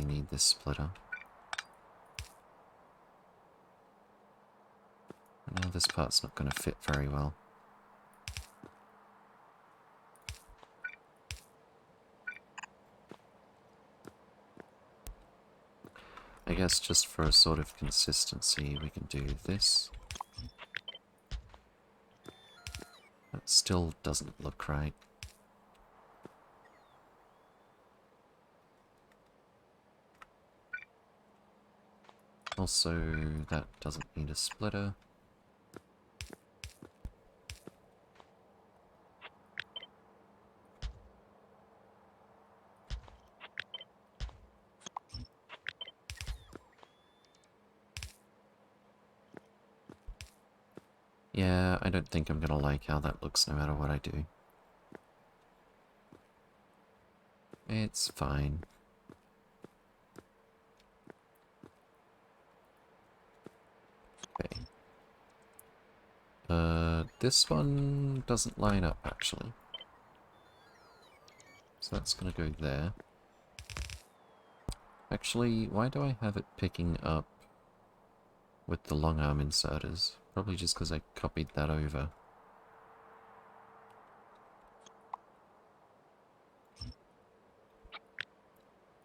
need this splitter. Now this part's not going to fit very well. I guess just for a sort of consistency we can do this. That still doesn't look right. Also, that doesn't need a splitter. Yeah, I don't think I'm gonna like how that looks no matter what I do. It's fine. Okay. This one doesn't line up, actually. So that's gonna go there. Actually, why do I have it picking up with the long arm inserters? Probably just because I copied that over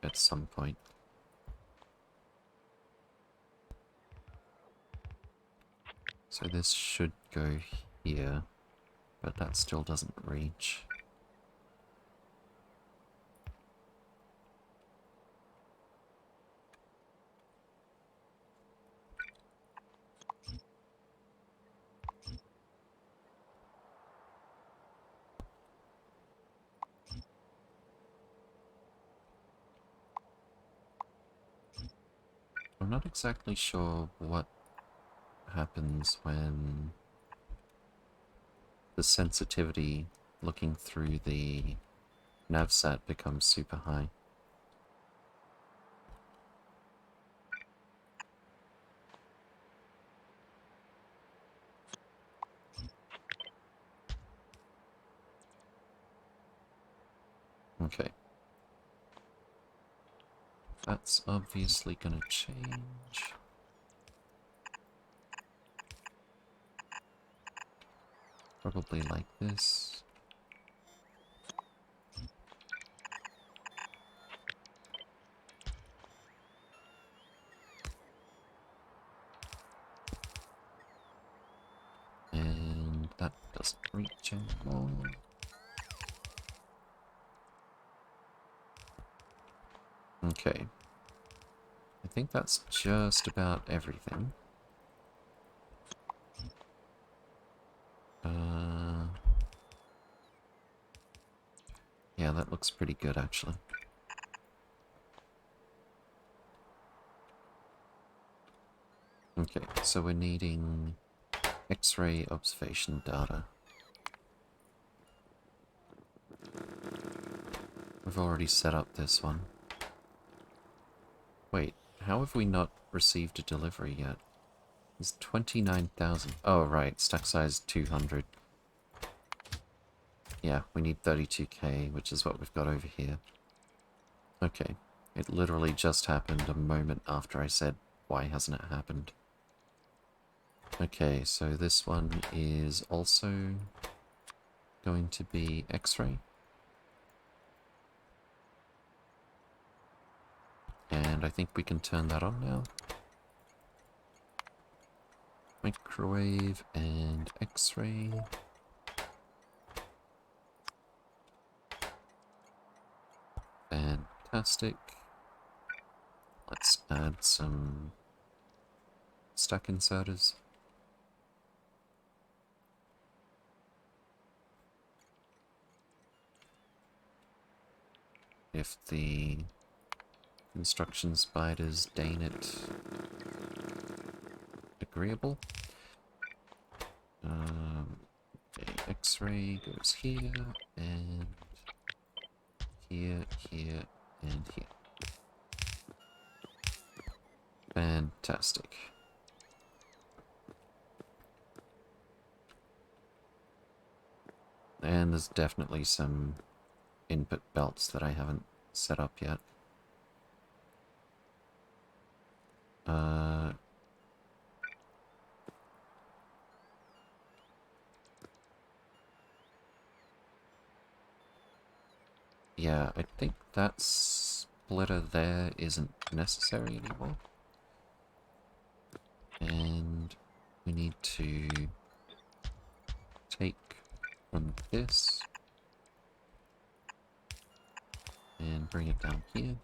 at some point. So this should go here, but that still doesn't reach. I'm not exactly sure what happens when the sensitivity looking through the navsat becomes super high. Okay. That's obviously gonna change. Probably like this. And that doesn't reach anymore. Okay. I think that's just about everything. Yeah, that looks pretty good, actually. Okay, so we're needing X-ray observation data. We've already set up this one. Wait, how have we not received a delivery yet? It's 29,000. Oh, right, stack size 200. Yeah, we need 32k, which is what we've got over here. Okay, it literally just happened a moment after I said, why hasn't it happened? Okay, so this one is also going to be X-ray. And I think we can turn that on now. Microwave and X-ray. Fantastic. Let's add some stack inserters. If the construction spiders deign it agreeable. Okay, X-ray goes here, and here, here, and here. Fantastic. And there's definitely some input belts that I haven't set up yet. Yeah, I think that splitter there isn't necessary anymore. And we need to take from this and bring it down here.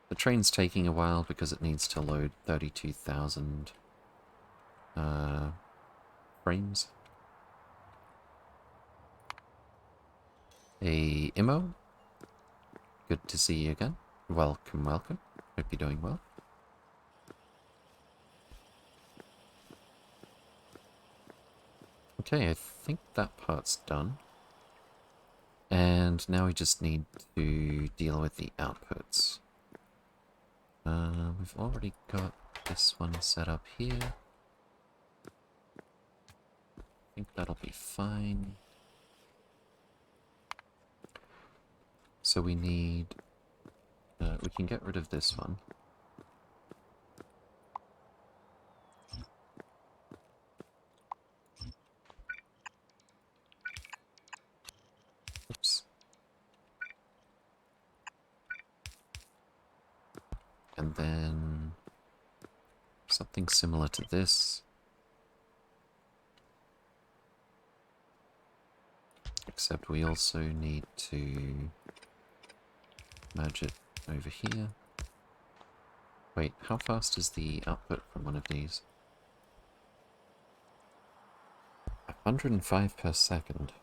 The train's taking a while because it needs to load 32,000 frames. Hey, Immo. Good to see you again. Welcome, welcome. Hope you're doing well. Okay, I think that part's done. And now we just need to deal with the outputs. We've already got this one set up here. I think that'll be fine. So we need... we can get rid of this one. Oops. And then something similar to this. Except we also need to merge it over here. Wait, how fast is the output from one of these? 105 per second.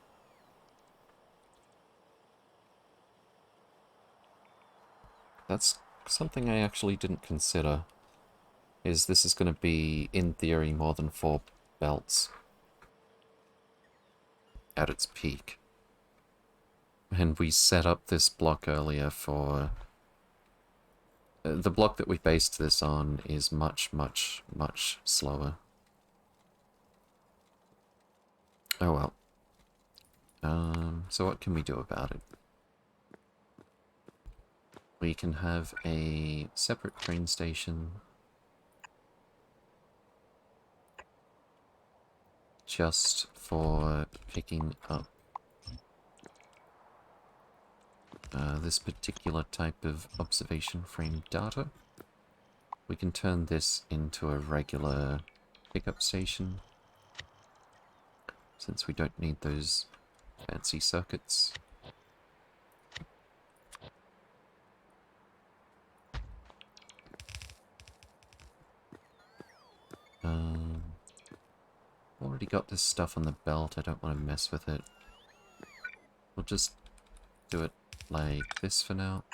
That's something I actually didn't consider. Is this is going to be, in theory, more than 4 belts at its peak. And we set up this block earlier for... the block that we based this on is much, much, much slower. Oh well. So what can we do about it? We can have a separate train station just for picking up this particular type of observation frame data. We can turn this into a regular pickup station, since we don't need those fancy circuits. Already got this stuff on the belt, I don't want to mess with it. We'll just do it like this for now.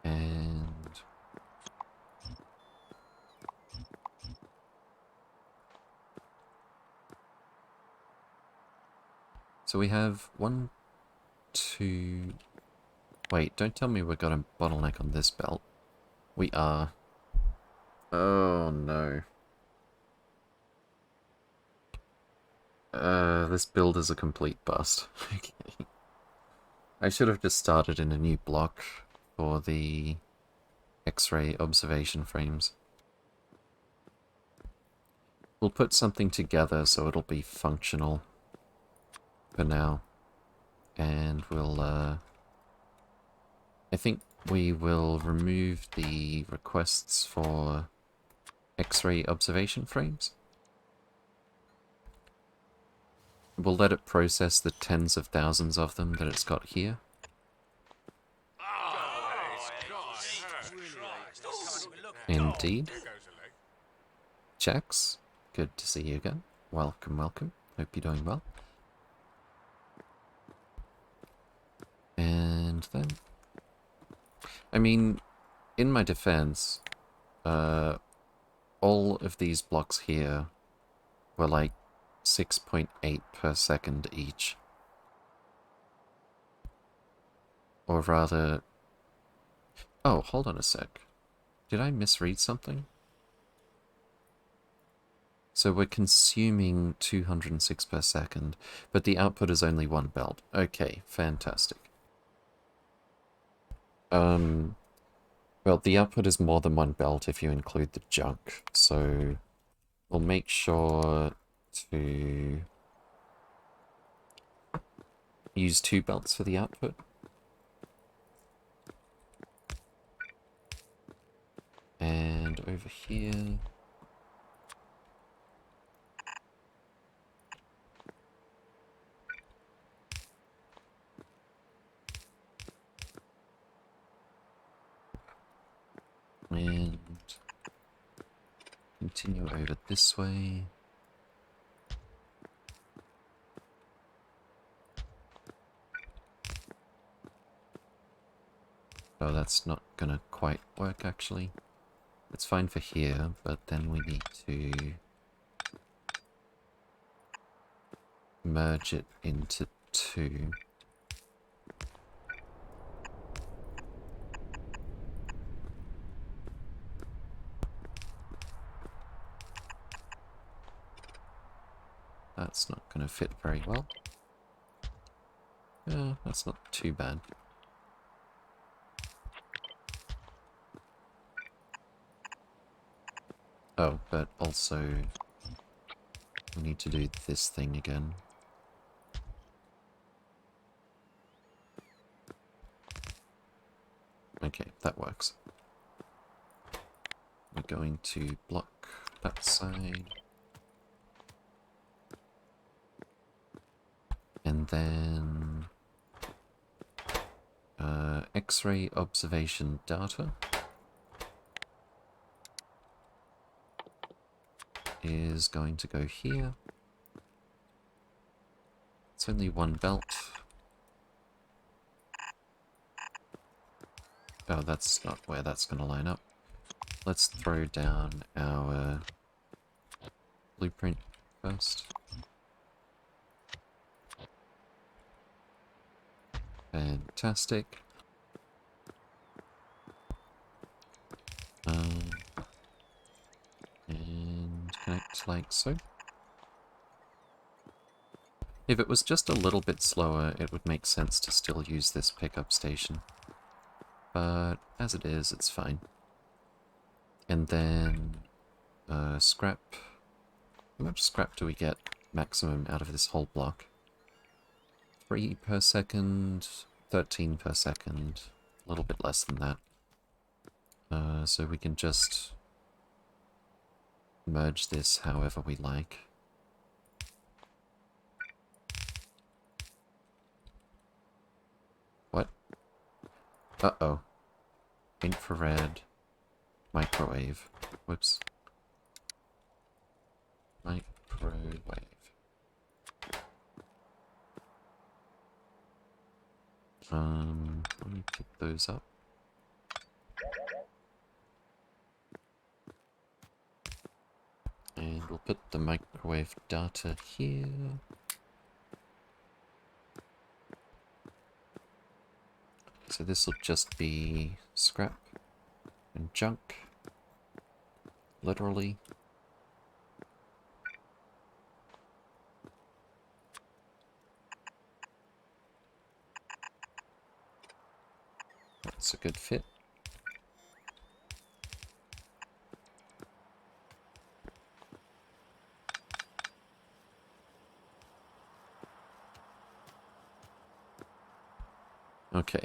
And... so we have 1, 2... Wait, don't tell me we've got a bottleneck on this belt. We are. Oh no. This build is a complete bust. Okay. I should have just started in a new block for the X-ray observation frames. We'll put something together so it'll be functional for now. And we'll, I think we will remove the requests for X-ray observation frames. We'll let it process the tens of thousands of them that it's got here. Indeed. Jax, good to see you again. Welcome, welcome. Hope you're doing well. And then... I mean, in my defense, all of these blocks here were like 6.8 per second each. Or rather... oh, hold on a sec. Did I misread something? So we're consuming 206 per second, but the output is only 1 belt. Okay, fantastic. Well, the output is more than 1 belt if you include the junk, so we'll make sure to use 2 belts for the output. And over here... and continue over this way. Oh, that's not gonna quite work, actually. It's fine for here, but then we need to merge it into two. That's not gonna fit very well. Yeah, that's not too bad. Oh, but also we need to do this thing again. Okay, that works. We're going to block that side. And then X-ray observation data is going to go here. It's only one belt. Oh, that's not where that's going to line up. Let's throw down our blueprint first. Fantastic. And connect like so. If it was just a little bit slower, it would make sense to still use this pickup station. But as it is, it's fine. And then scrap. How much scrap do we get maximum out of this whole block? 3 per second, 13 per second, a little bit less than that. So we can just merge this however we like. What? Uh-oh. Infrared. Microwave. Whoops. Microwave. Let me pick those up. And we'll put the microwave data here. So this will just be scrap and junk. Literally. That's a good fit. Okay.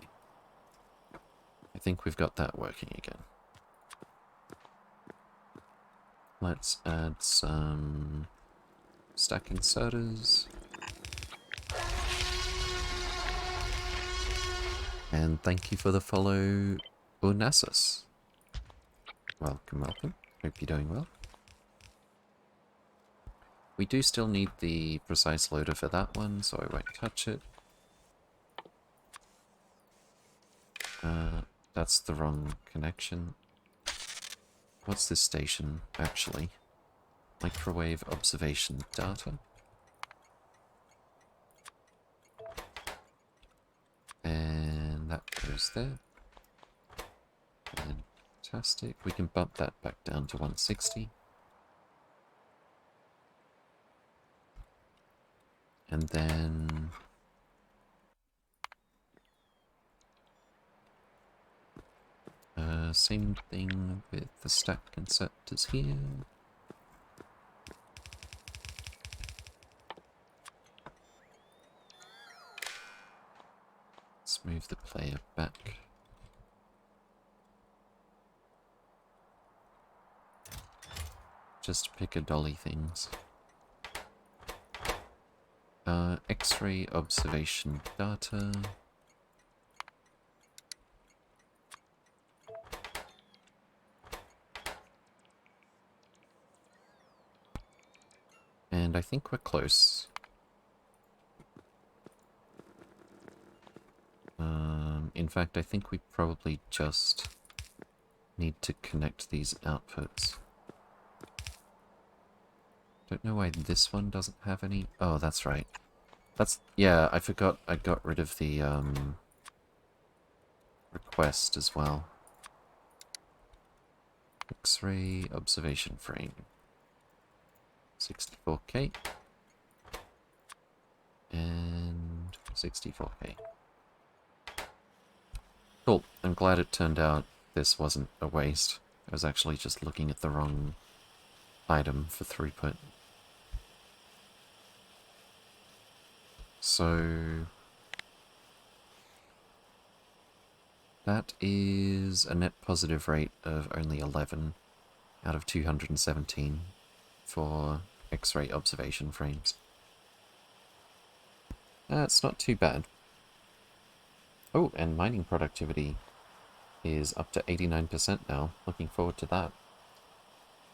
I think we've got that working again. Let's add some stacking sodas. And thank you for the follow, Onassis. Welcome, welcome. Hope you're doing well. We do still need the precise loader for that one, so I won't touch it. That's the wrong connection. What's this station, actually? Microwave observation data. And that goes there. Fantastic. We can bump that back down to 160. And then same thing with the stack conceptors here. Let's move the player back. Just pick a dolly things. X-ray observation data. And I think we're In fact, I think we probably just need to connect these outputs. Don't know why this one doesn't have any... Oh, that's right. Yeah, I forgot I got rid of the, request as well. X-ray observation frame. 64K. And 64K. Cool. I'm glad it turned out this wasn't a waste. I was actually just looking at the wrong item for throughput. So... that is a net positive rate of only 11 out of 217 for X-ray observation frames. That's not too bad. Oh, and mining productivity is up to 89% now. Looking forward to that.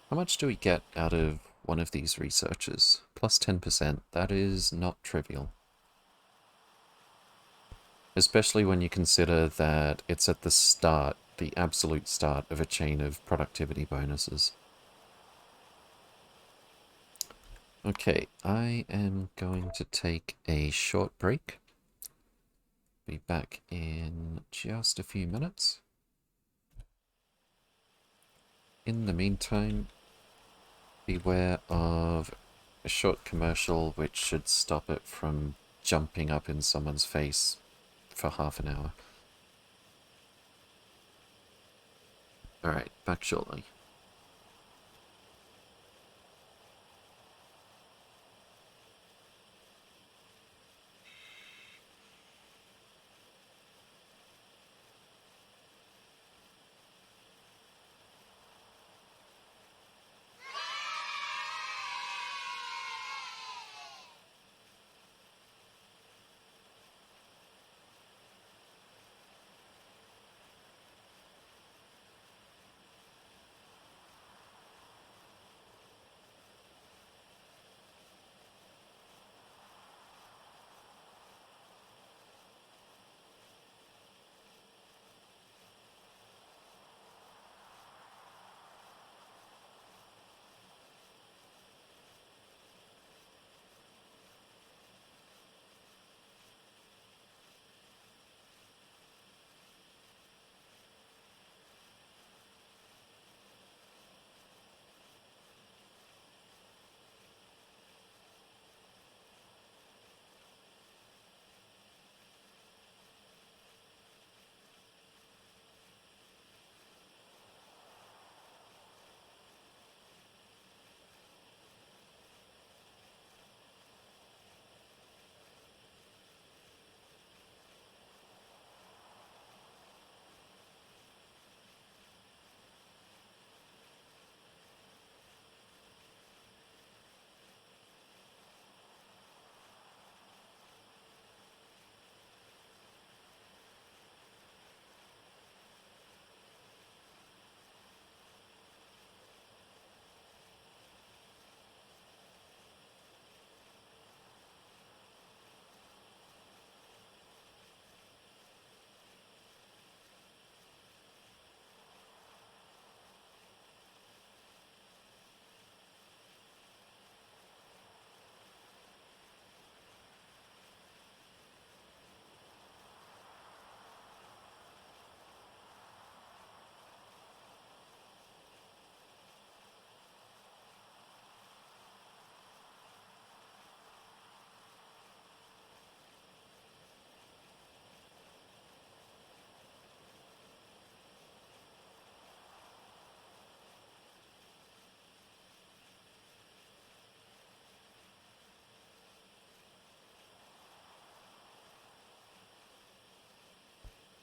How much do we get out of one of these researches? Plus 10%. That is not trivial. Especially when you consider that it's at the start, the absolute start of a chain of productivity bonuses. Okay, I am going to take a short break. Be back in just a few minutes. In the meantime, beware of a short commercial which should stop it from jumping up in someone's face for half an hour. Alright, back shortly.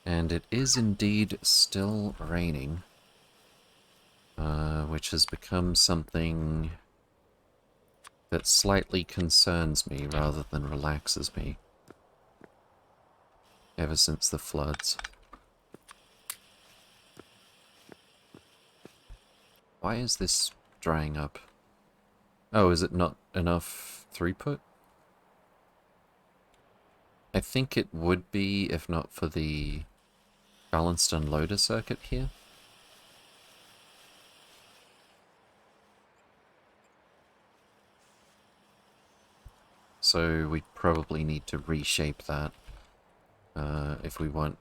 And it is indeed still raining, which has become something that slightly concerns me rather than relaxes me ever since the floods. Why is this drying up? Oh, is it not enough throughput? I think it would be if not for the balanced unloader circuit here. So we probably need to reshape that if we want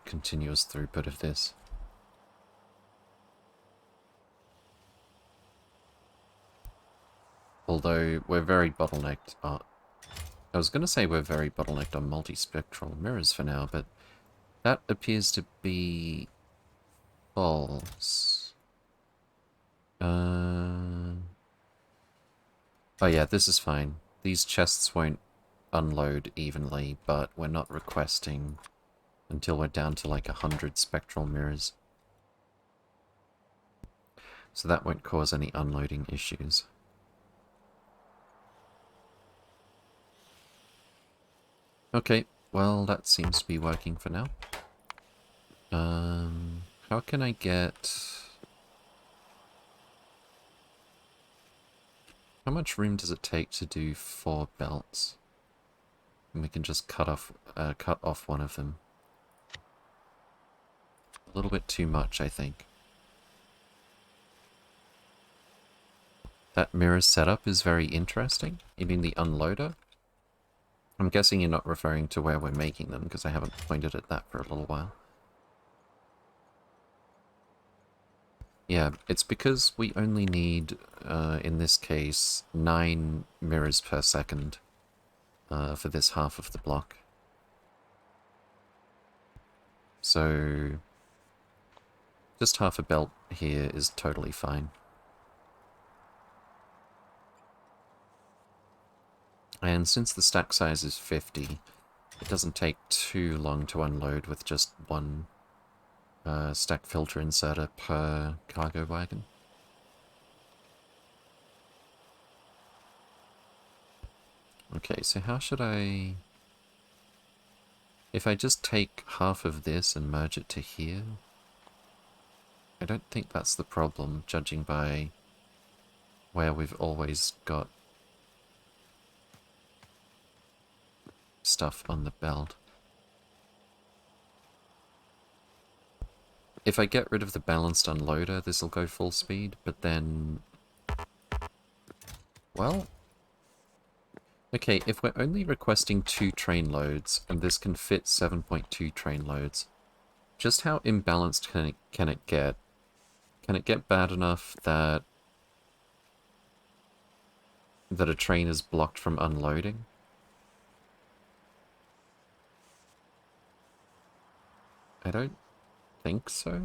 continuous throughput of this. Although we're very bottlenecked. I was going to say we're very bottlenecked on multispectral mirrors for now, but that appears to be false. Oh yeah, this is fine. These chests won't unload evenly, but we're not requesting until we're down to like 100 spectral mirrors. So that won't cause any unloading issues. Okay, well that seems to be working for now. How can I get... How much room does it take to do 4 belts? And we can just cut off one of them. A little bit too much, I think. That mirror setup is very interesting. You mean the unloader? I'm guessing you're not referring to where we're making them, because I haven't pointed at that for a little while. Yeah, it's because we only need, in this case, 9 mirrors per second for this half of the block. So, just half a belt here is totally fine. And since the stack size is 50, it doesn't take too long to unload with just one stack filter inserter per cargo wagon. Okay, so how should I... If I just take half of this and merge it to here... I don't think that's the problem, judging by where we've always got stuff on the belt. If I get rid of the balanced unloader, this will go full speed, but then... Well... Okay, if we're only requesting 2 train loads, and this can fit 7.2 train loads, just how imbalanced can it get? Can it get bad enough that a train is blocked from unloading? I don't think so.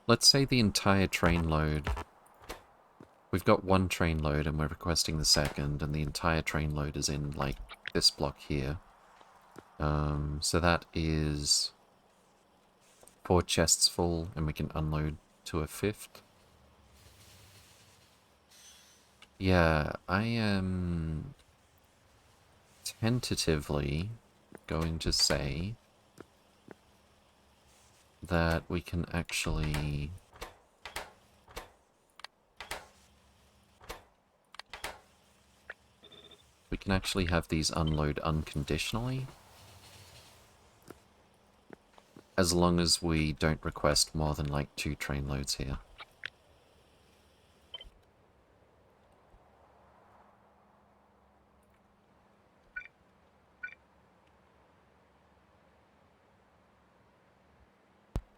Let's say the entire train load... We've got 1 train load and we're requesting the second, and the entire train load is in, like, this block here. So that is 4 chests full, and we can unload to a 5th. Yeah, I am tentatively going to say that we can actually... We can actually have these unload unconditionally, as long as we don't request more than like 2 train loads here.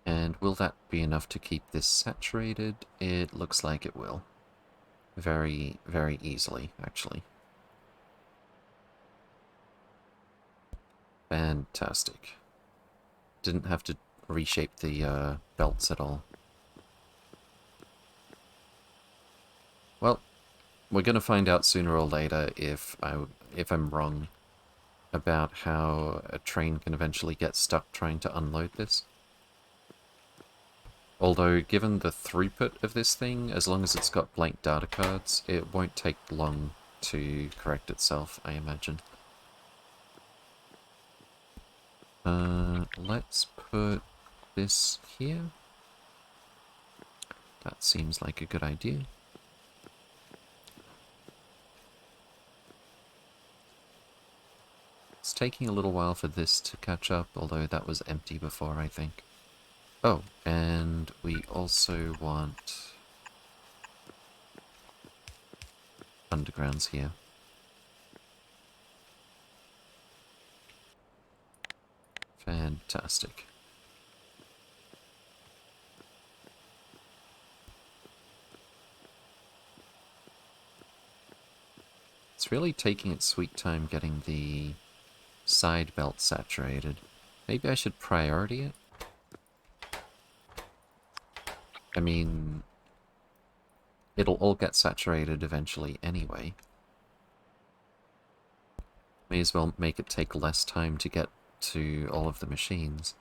And will that be enough to keep this saturated? It looks like it will. Very, very easily, actually. Fantastic. Didn't have to reshape the belts at all. Well, we're gonna find out sooner or later if I'm wrong about how a train can eventually get stuck trying to unload this. Although, given the throughput of this thing, as long as it's got blank data cards, it won't take long to correct itself, I imagine. Let's put this here. That seems like a good idea. Let's taking a little while for this to catch up, although that was empty before, I think. Oh, and we also want undergrounds here. Fantastic. It's really taking its sweet time getting the side belt saturated. Maybe I should priority it? I mean, it'll all get saturated eventually anyway. May as well make it take less time to get to all of the machines.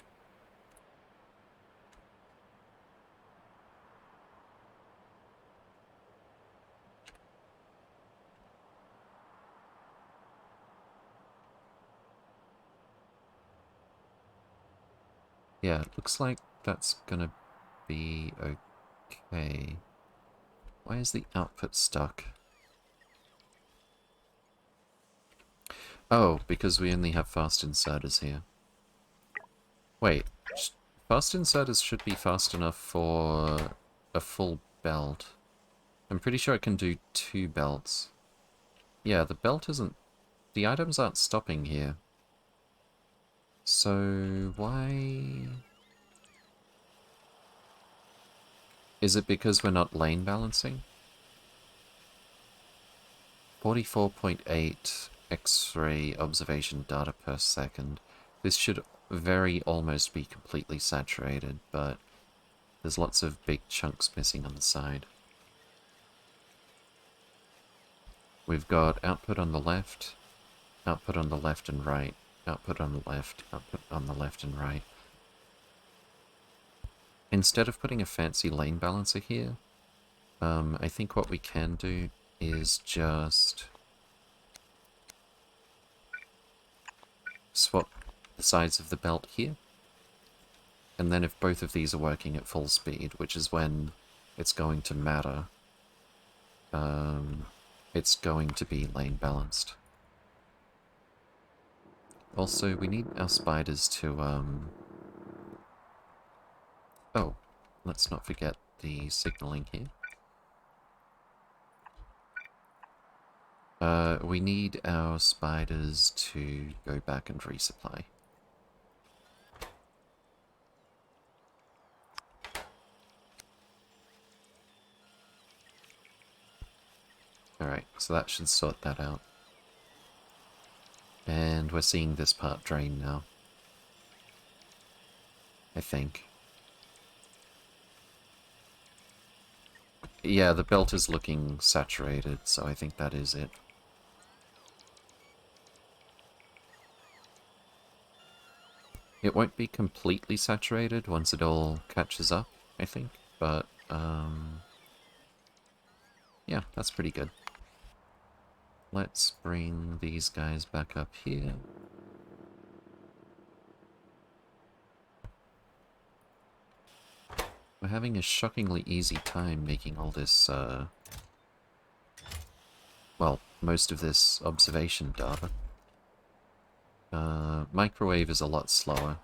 Yeah, it looks like that's gonna be okay. Why is the output stuck? Oh, because we only have fast inserters here. Wait, fast inserters should be fast enough for a full belt. I'm pretty sure it can do 2 belts. Yeah, the belt isn't... The items aren't stopping here. So, why... Is it because we're not lane balancing? 44.8 X-ray observation data per second. This should very almost be completely saturated, but there's lots of big chunks missing on the side. We've got output on the left and right, output on the left, output on the left and right. Instead of putting a fancy lane balancer here, I think what we can do is just swap the sides of the belt here. And then if both of these are working at full speed, which is when it's going to matter, it's going to be lane balanced. Also, we need our spiders to, oh, let's not forget the signaling here. We need our spiders to go back and resupply. Alright, so that should sort that out. And we're seeing this part drain now. I think. Yeah, the belt is looking saturated, so I think that is it. It won't be completely saturated once it all catches up, I think, but, yeah, that's pretty good. Let's bring these guys back up here. We're having a shockingly easy time making all this, well, most of this observation data. Microwave is a lot slower.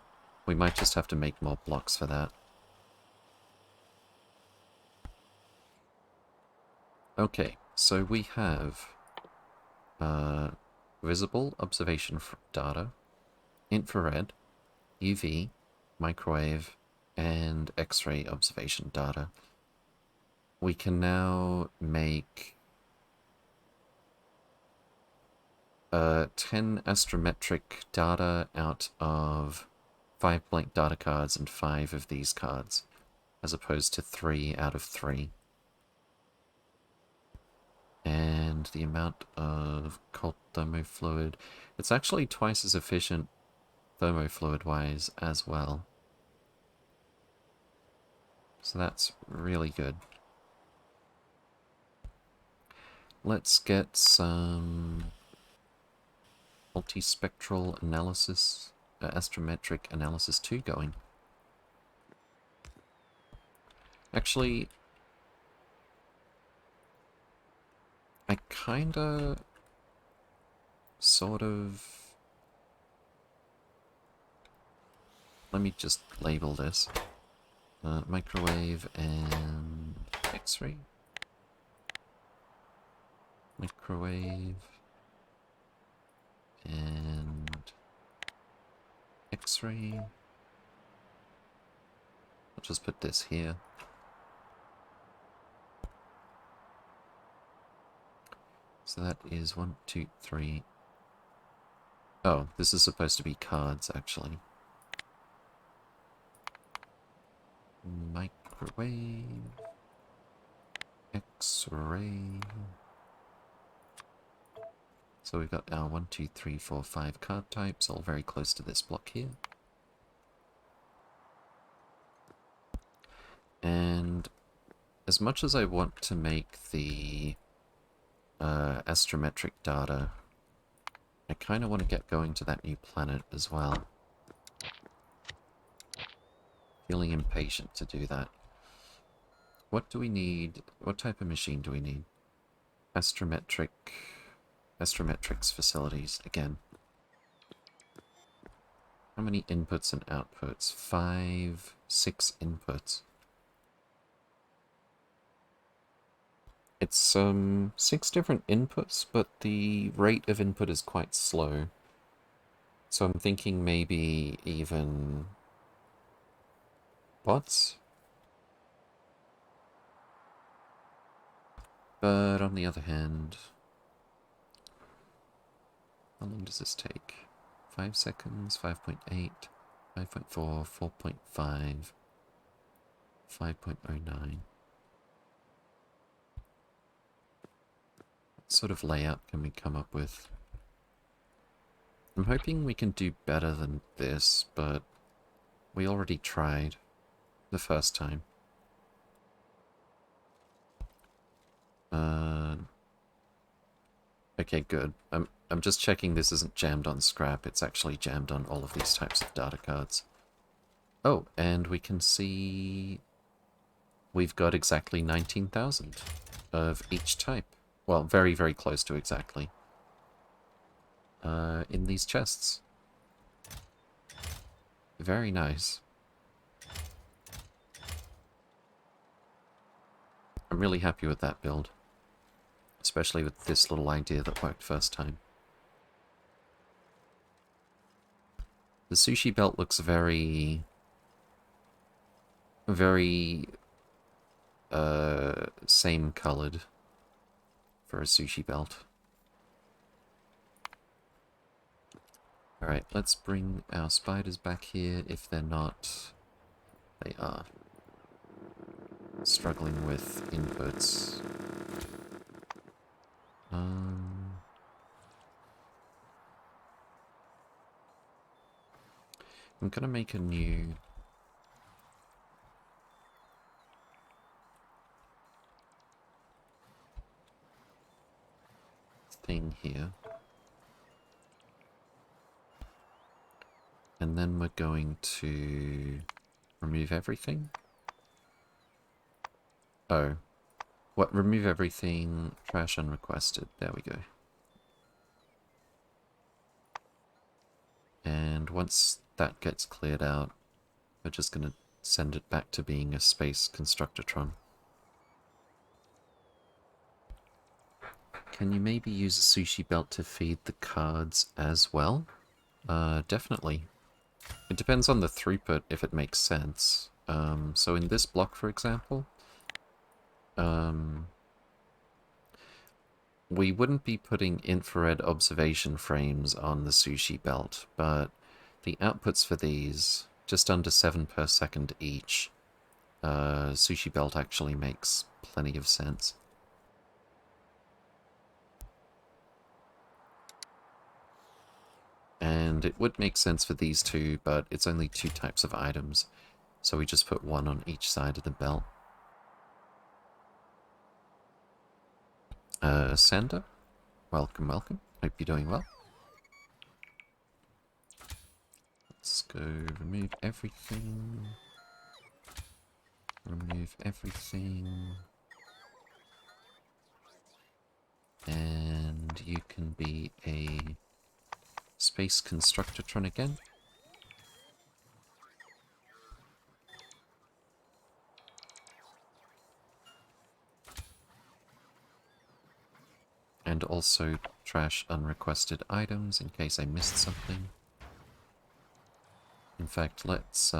We might just have to make more blocks for that. Okay, so we have visible observation data, infrared, UV, microwave, and X-ray observation data. We can now make 10 astrometric data out of 5 blank data cards and 5 of these cards, as opposed to 3 out of 3. And the amount of cold thermofluid, it's actually twice as efficient thermofluid-wise as well. So that's really good. Let's get some multispectral analysis, astrometric analysis 2 going. Actually, I kinda, sort of let me just label this. Microwave and X-ray. Microwave and X-ray. I'll just put this here. So that is 1, 2, 3. Oh, this is supposed to be cards, actually. Microwave. X-ray. So we've got our 1, 2, 3, 4, 5 card types, all very close to this block here. And as much as I want to make the astrometric data, I kind of want to get going to that new planet as well. Feeling impatient to do that. What do we need? What type of machine do we need? Astrometrics facilities, again. How many inputs and outputs? 5, 6 inputs. It's 6 different inputs, but the rate of input is quite slow. So I'm thinking maybe even bots? But on the other hand, how long does this take? 5 seconds, 5.8, 5.4, 4.5, 5.09. What sort of layout can we come up with? I'm hoping we can do better than this, but we already tried the first time. Okay, good. I'm just checking this isn't jammed on scrap. It's actually jammed on all of these types of data cards. Oh, and we can see we've got exactly 19,000 of each type. Well, very, very close to exactly. In these chests. Very nice. I'm really happy with that build. Especially with this little idea that worked first time. The sushi belt looks very... same colored for a sushi belt. Alright, let's bring our spiders back here. If they're not, they are. Struggling with inputs. I'm gonna make a new thing here. And then we're going to remove everything. Oh. What? Remove everything, trash unrequested. There we go. And once that gets cleared out, we're just going to send it back to being a space constructotron. Can you maybe use a sushi belt to feed the cards as well? Definitely. It depends on the throughput if it makes sense. So in this block, for example, we wouldn't be putting infrared observation frames on the sushi belt, but the outputs for these, just under 7 per second each, sushi belt actually makes plenty of sense. And it would make sense for these two, but it's only 2 types of items, so we just put 1 on each side of the belt. Sander, welcome, welcome. Hope you're doing well. Let's go remove everything. Remove everything. And you can be a space constructotron again. And also trash unrequested items in case I missed something. In fact, let's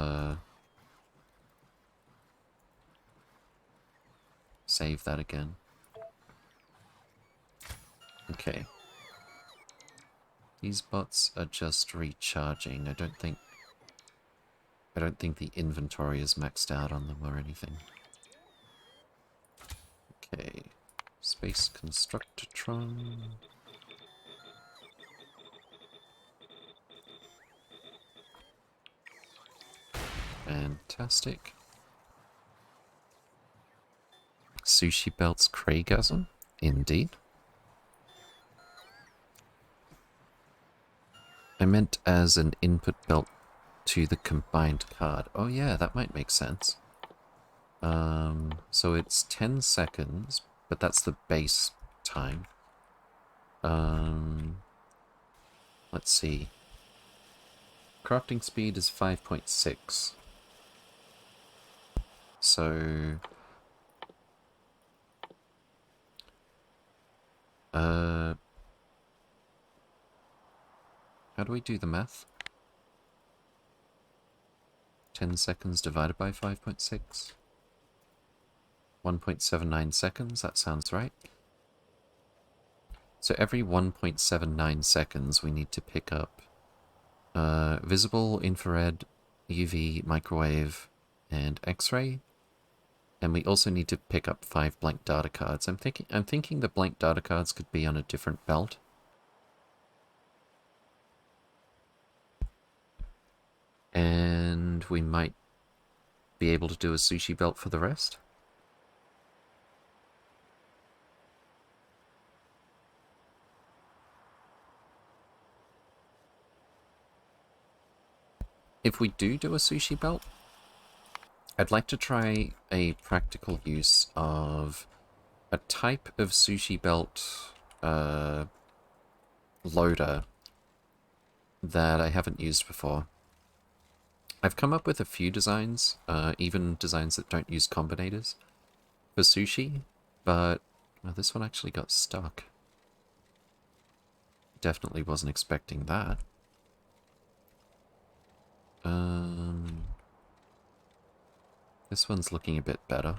save that again. Okay. These bots are just recharging. I don't think the inventory is maxed out on them or anything. Okay. Space Constructotron. Fantastic. Sushi Belt's Craigasm? Indeed. I meant as an input belt to the combined card. Oh yeah, that might make sense. So it's 10 seconds, but that's the base time. Let's see. Crafting speed is 5.6. So... how do we do the math? 10 seconds divided by 5.6? 1.79 seconds, that sounds right. So every 1.79 seconds we need to pick up visible, infrared, UV, microwave, and X-ray. And we also need to pick up 5 blank data cards. I'm thinking the blank data cards could be on a different belt. And we might be able to do a sushi belt for the rest. If we do a sushi belt, I'd like to try a practical use of a type of sushi belt loader that I haven't used before. I've come up with a few designs, even designs that don't use combinators for sushi, but well, this one actually got stuck. Definitely wasn't expecting that. This one's looking a bit better.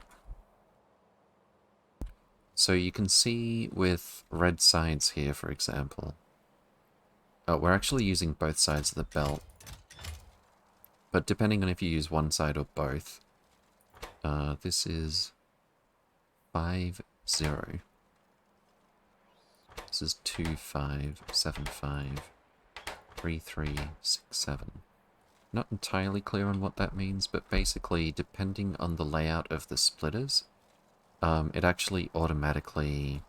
So you can see with red sides here, for example. Oh, we're actually using both sides of the belt. But depending on if you use one side or both, this is 5-0. This is 2-5-7-5, 3-3-6-7. Not entirely clear on what that means, but basically, depending on the layout of the splitters, it actually automatically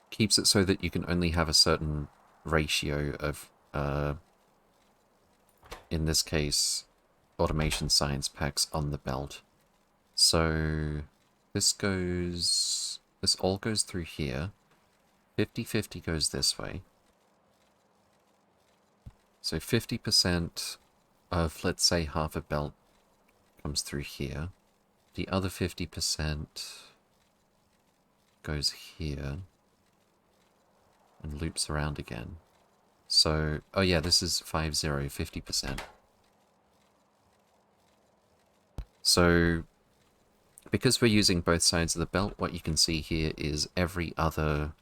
keeps it so that you can only have a certain ratio of, in this case, automation science packs on the belt. So this all goes through here. 50-50 goes this way. So 50% of, let's say, half a belt comes through here. The other 50% goes here and loops around again. So, oh yeah, this is 5-0, 50%. So, because we're using both sides of the belt, what you can see here is every other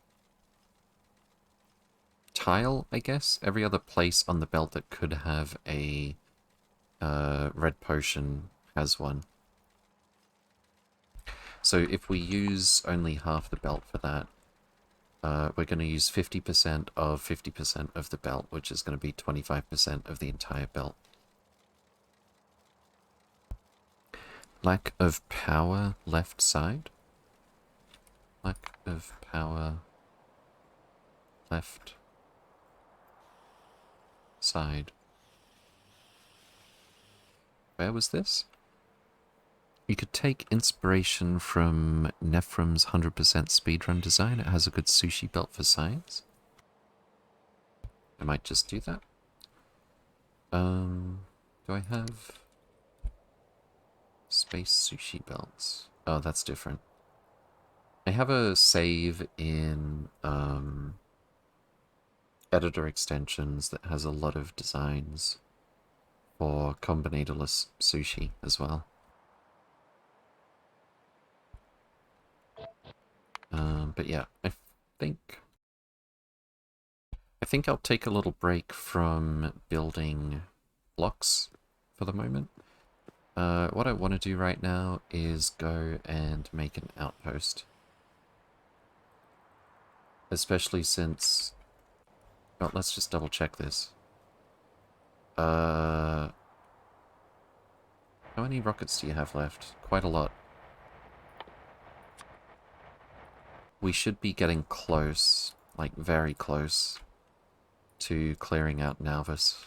tile, I guess. Every other place on the belt that could have a red potion has one. So if we use only half the belt for that, we're going to use 50% of 50% of the belt, which is going to be 25% of the entire belt. Lack of power left side. Lack of power left side. Where was this? You could take inspiration from Nephrum's 100% speedrun design. It has a good sushi belt for science. I might just do that. Do I have space sushi belts? Oh, that's different. I have a save in editor extensions that has a lot of designs for combinatorless sushi as well. But yeah, think I think I'll take a little break from building blocks for the moment. What I want to do right now is go and make an outpost. Especially since... Oh, let's just double check this. How many rockets do you have left? Quite a lot. We should be getting close, like very close, to clearing out Nauvis.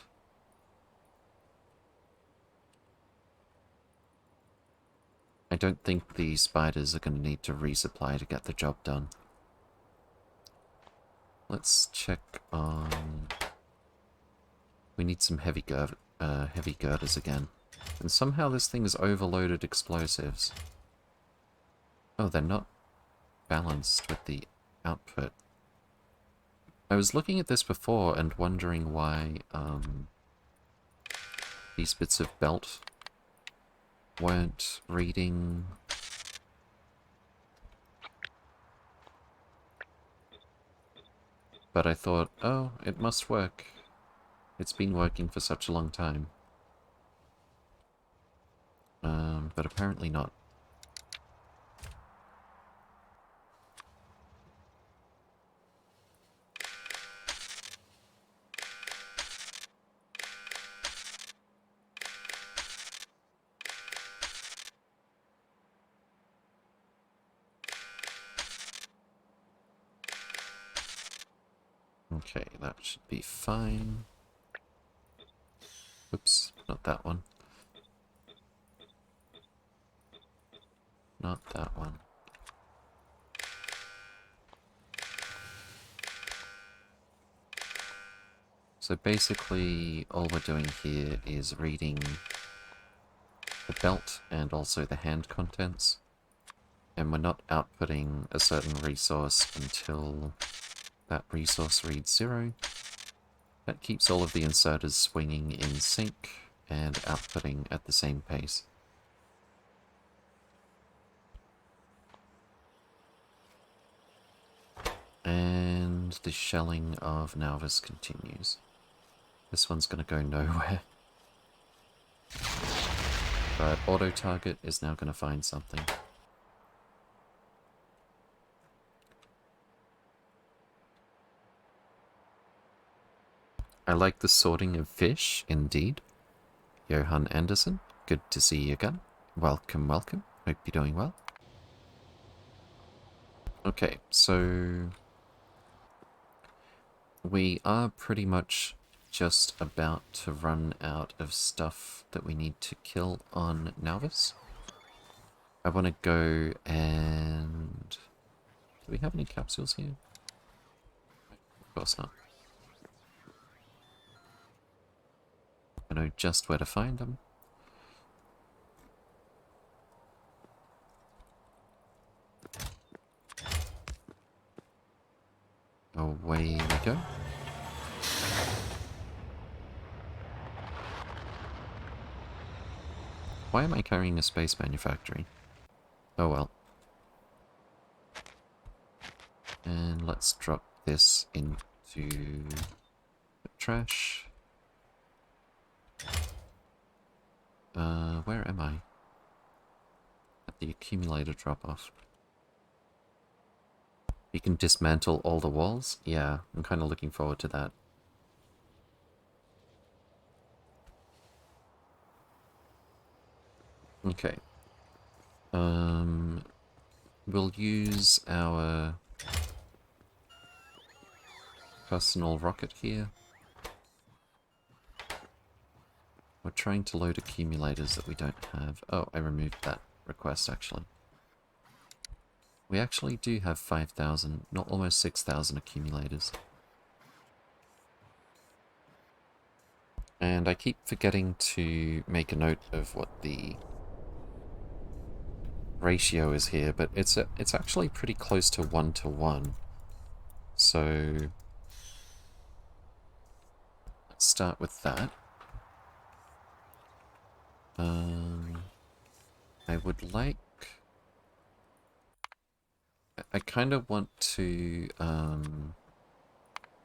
I don't think the spiders are going to need to resupply to get the job done. Let's check on... We need some heavy girders again. And somehow this thing is overloaded explosives. Oh, they're not balanced with the output. I was looking at this before and wondering why these bits of belt weren't reading... But I thought, oh, it must work. It's been working for such a long time. But apparently not. Okay, that should be fine. Oops, not that one. Not that one. So basically, all we're doing here is reading the belt and also the hand contents. And we're not outputting a certain resource until that resource reads 0. That keeps all of the inserters swinging in sync and outputting at the same pace. And the shelling of Nauvis continues. This one's going to go nowhere. But auto-target is now going to find something. I like the sorting of fish, indeed. Johan Anderson, good to see you again. Welcome, welcome. Hope you're doing well. Okay, so... we are pretty much just about to run out of stuff that we need to kill on Nauvis. I want to go and... do we have any capsules here? Of course not. I know just where to find them. Away we go. Why am I carrying a space manufactory? Oh well. And let's drop this into the trash. Where am I? At the accumulator drop-off. You can dismantle all the walls? Yeah, I'm kind of looking forward to that. Okay. We'll use our personal rocket here. We're trying to load accumulators that we don't have. Oh, I removed that request, actually. We actually do have 5,000, not almost 6,000 accumulators. And I keep forgetting to make a note of what the ratio is here, but it's actually pretty close to 1-to-1. So let's start with that. I would like... I kind of want to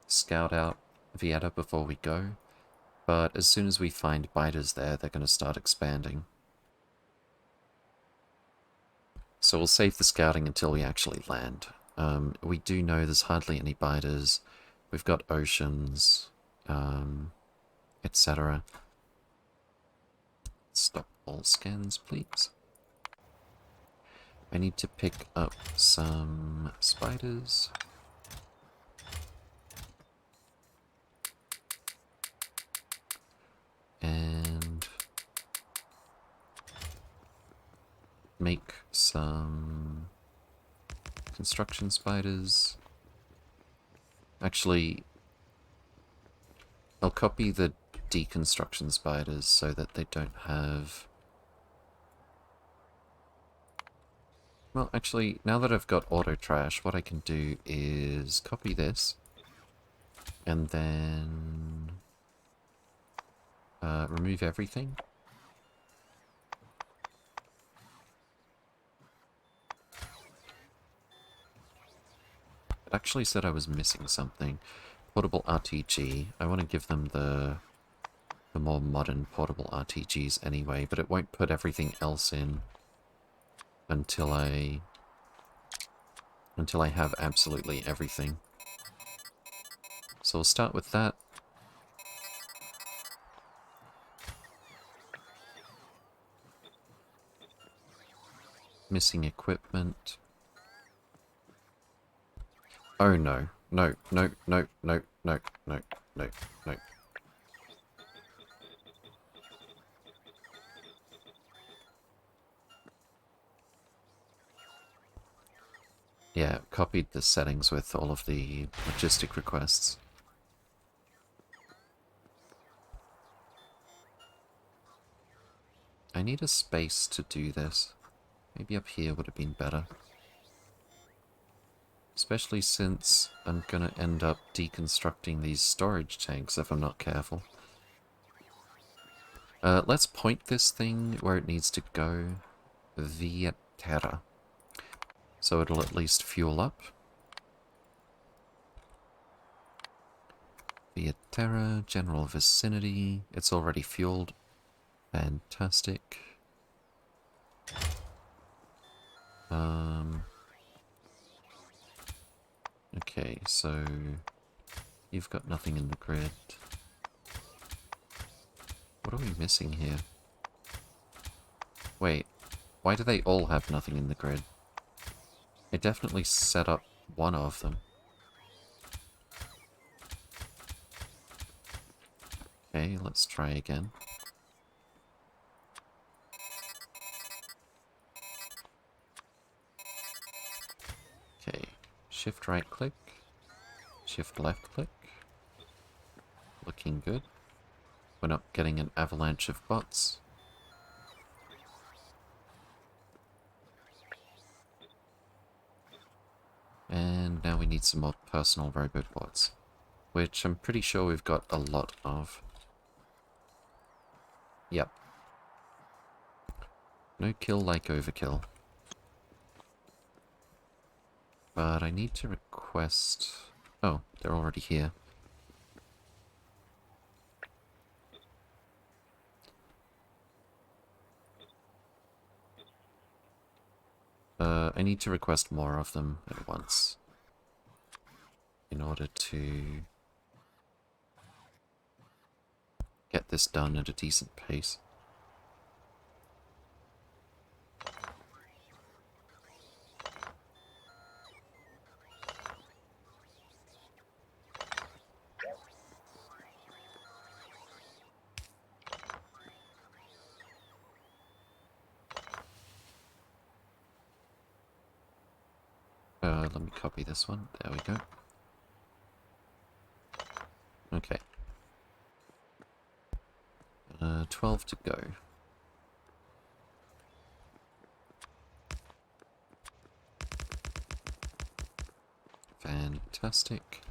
scout out Vieta before we go, but as soon as we find biters there, they're going to start expanding. So we'll save the scouting until we actually land. We do know there's hardly any biters. We've got oceans, etc. Stop all scans, please. I need to pick up some spiders. And make some construction spiders. Actually, I'll copy the deconstruction spiders so that they don't have... Well, actually, now that I've got auto trash, what I can do is copy this and then remove everything. It actually said I was missing something. Portable RTG. I want to give them the more modern portable RTGs anyway, but it won't put everything else in until I have absolutely everything. So we'll start with that. Missing equipment. Oh no. No, no, no, no, no, no, no, no. Yeah, copied the settings with all of the logistic requests. I need a space to do this. Maybe up here would have been better. Especially since I'm gonna end up deconstructing these storage tanks if I'm not careful. Let's point this thing where it needs to go. Via Terra. So it'll at least fuel up. Via Terra, general vicinity. It's already fueled. Fantastic. Okay, so you've got nothing in the grid. What are we missing here? Wait, why do they all have nothing in the grid? I definitely set up one of them. Okay, let's try again. Okay, shift right click, shift left click. Looking good. We're not getting an avalanche of bots. And now we need some more personal robobots, which I'm pretty sure we've got a lot of. Yep. No kill like overkill. But I need to request... Oh, they're already here. I need to request more of them at once in order to get this done at a decent pace. Let me copy this one. There we go. Okay. 12 to go. fantastic.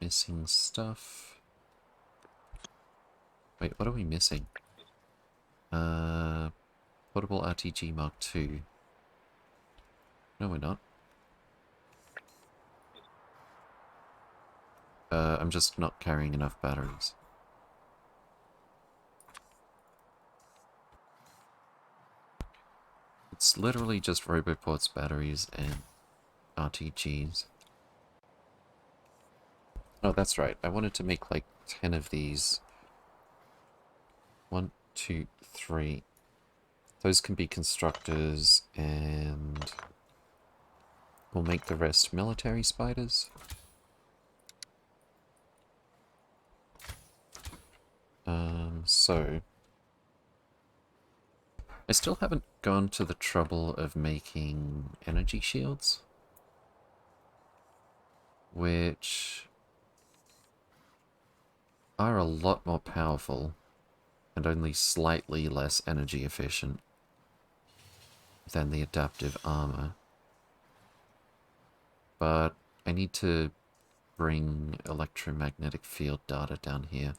Missing stuff. Wait, what are we missing? Portable RTG Mark II. No, we're not. I'm just not carrying enough batteries. It's literally just Roboport's batteries and RTGs. Oh, that's right. I wanted to make like 10 of these. 1, 2, 3. Those can be constructors, and we'll make the rest military spiders. So I still haven't gone to the trouble of making energy shields, which are a lot more powerful and only slightly less energy efficient than the adaptive armor. But I need to bring electromagnetic field data down here.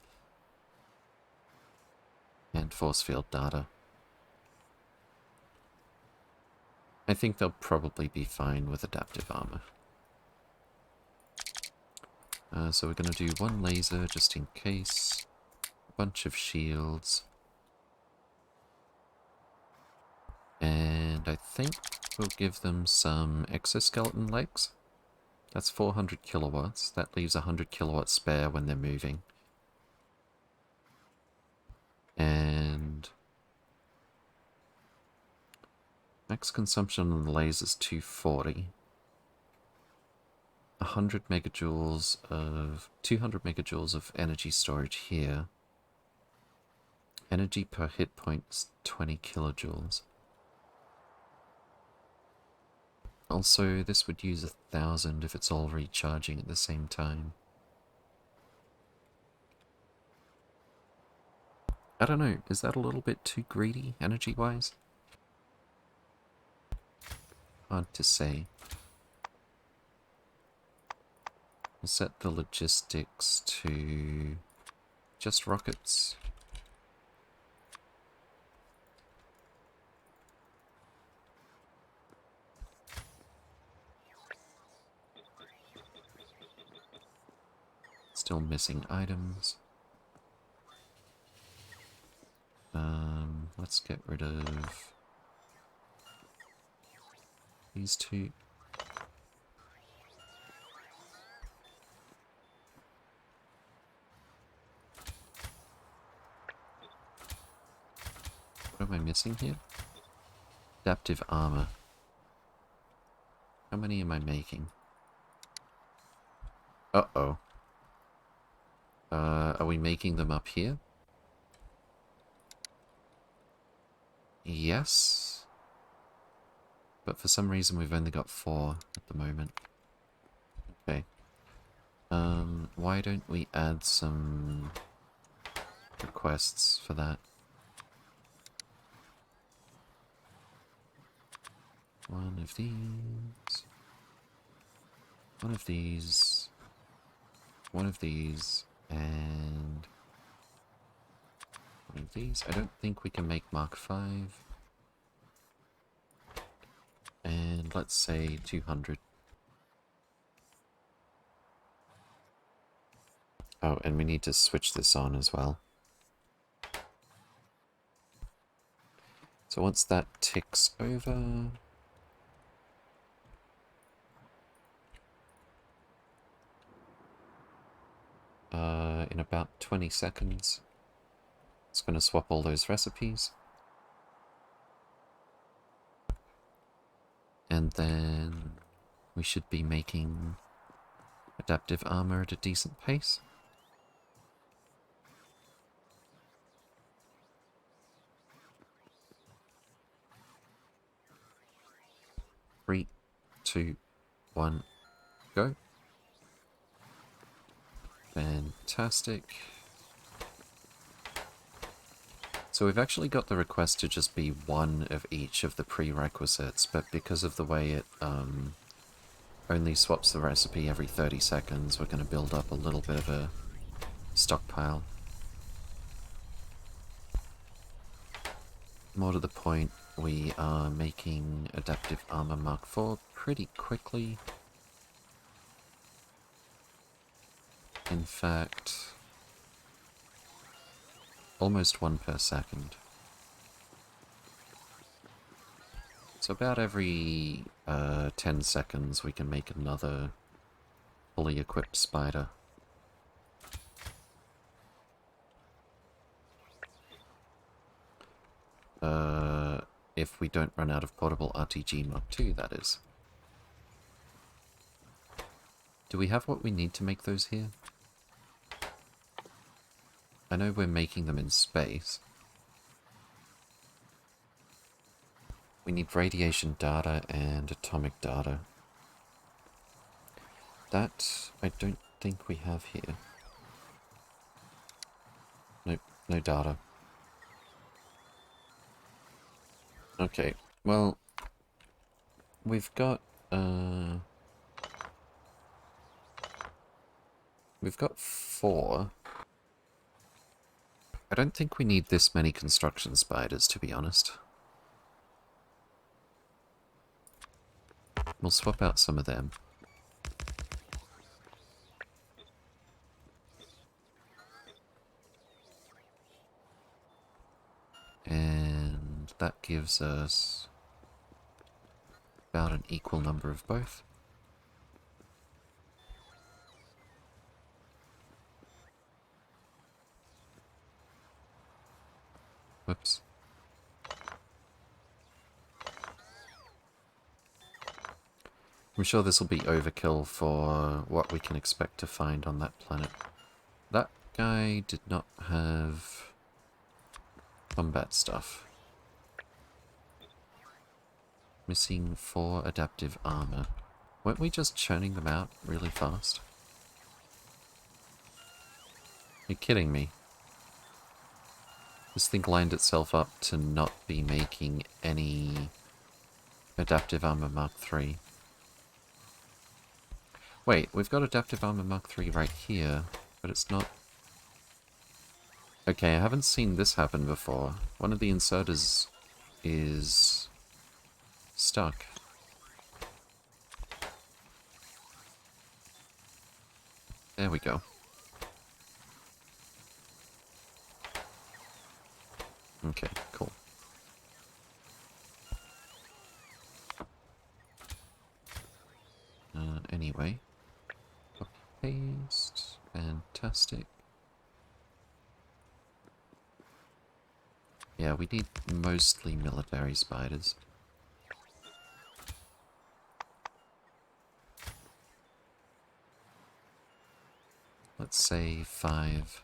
And force field data. I think they'll probably be fine with adaptive armor. So we're going to do one laser just in case. A bunch of shields. And I think we'll give them some exoskeleton legs. That's 400 kilowatts. That leaves 100 kilowatts spare when they're moving. And max consumption on the laser is 240. 200 megajoules of energy storage here. Energy per hit point is 20 kilojoules. Also, this would use 1,000 if it's all recharging at the same time. I don't know, is that a little bit too greedy, energy-wise? Hard to say. We'll set the logistics to just rockets. Still missing items. Let's get rid of these two. What am I missing here? Adaptive armor. How many am I making? Uh-oh. Are we making them up here? Yes. But for some reason we've only got 4 at the moment. Okay. Why don't we add some requests for that? One of these. One of these. One of these. And one of these. I don't think we can make Mark 5. And let's say 200. Oh, and we need to switch this on as well. So once that ticks over... in about 20 seconds, it's going to swap all those recipes. And then we should be making adaptive armor at a decent pace. Three, 2, 1, go. Fantastic. So we've actually got the request to just be one of each of the prerequisites, but because of the way it only swaps the recipe every 30 seconds, we're going to build up a little bit of a stockpile. More to the point, we are making Adaptive Armor Mark IV pretty quickly. In fact, almost one per second. So about every 10 seconds we can make another fully equipped spider. If we don't run out of portable RTG Mark II, that is. Do we have what we need to make those here? I know we're making them in space. We need radiation data and atomic data. That I don't think we have here. Nope, no data. Okay, well, we've got 4. I don't think we need this many construction spiders, to be honest. We'll swap out some of them. And that gives us about an equal number of both. Whoops. I'm sure this will be overkill for what we can expect to find on that planet. That guy did not have combat stuff. Missing 4 adaptive armor. Weren't we just churning them out really fast? You're kidding me. This thing lined itself up to not be making any adaptive armor Mark III. Wait, we've got adaptive armor Mark III right here, but it's not... Okay, I haven't seen this happen before. One of the inserters is stuck. There we go. Okay, cool. Anyway. Copy paste. Fantastic. Yeah, we need mostly military spiders. Let's say 5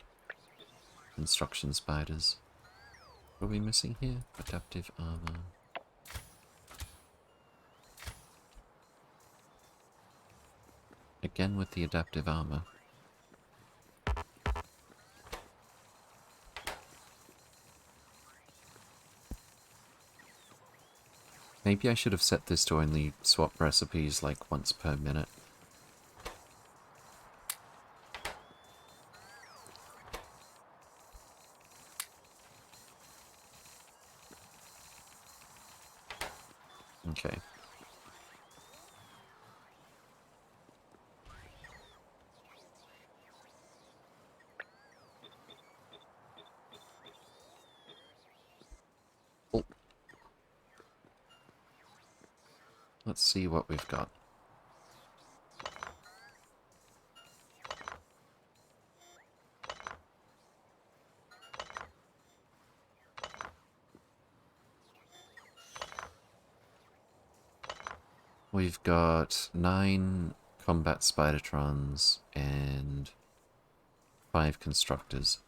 construction spiders. What are we missing here? Adaptive armor. Again with the adaptive armor. Maybe I should have set this to only swap recipes like once per minute. Okay. Oh. Let's see what we've got. We've got 9 combat Spidertrons and 5 constructors.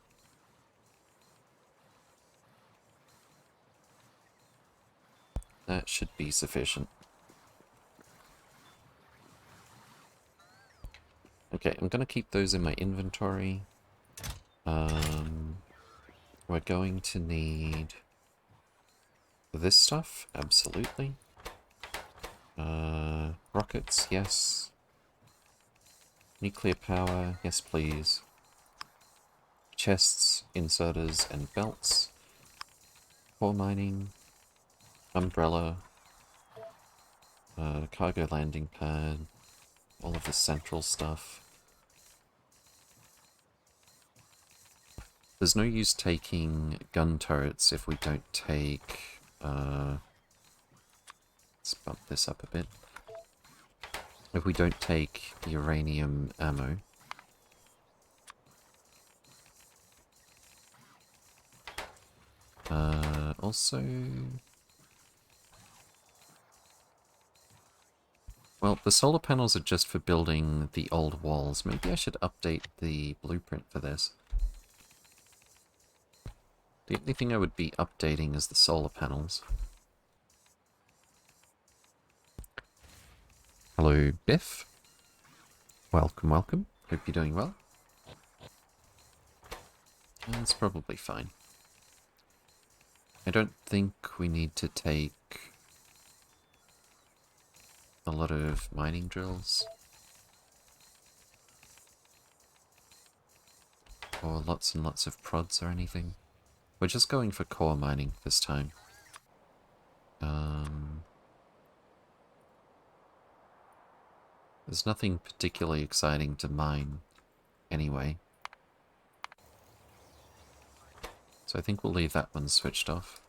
That should be sufficient. Okay, I'm gonna keep those in my inventory. We're going to need this stuff, absolutely. Rockets, yes. Nuclear power, yes please. Chests, inserters, and belts. Ore mining. Umbrella. Cargo landing pad. All of the central stuff. There's no use taking gun turrets if we don't take... let's bump this up a bit. If we don't take uranium ammo. Also... Well, the solar panels are just for building the old walls. Maybe I should update the blueprint for this. The only thing I would be updating is the solar panels. Hello, Biff. Welcome, welcome. Hope you're doing well. That's probably fine. I don't think we need to take a lot of mining drills. Or lots and lots of prods or anything. We're just going for core mining this time. There's nothing particularly exciting to mine anyway. So I think we'll leave that one switched off.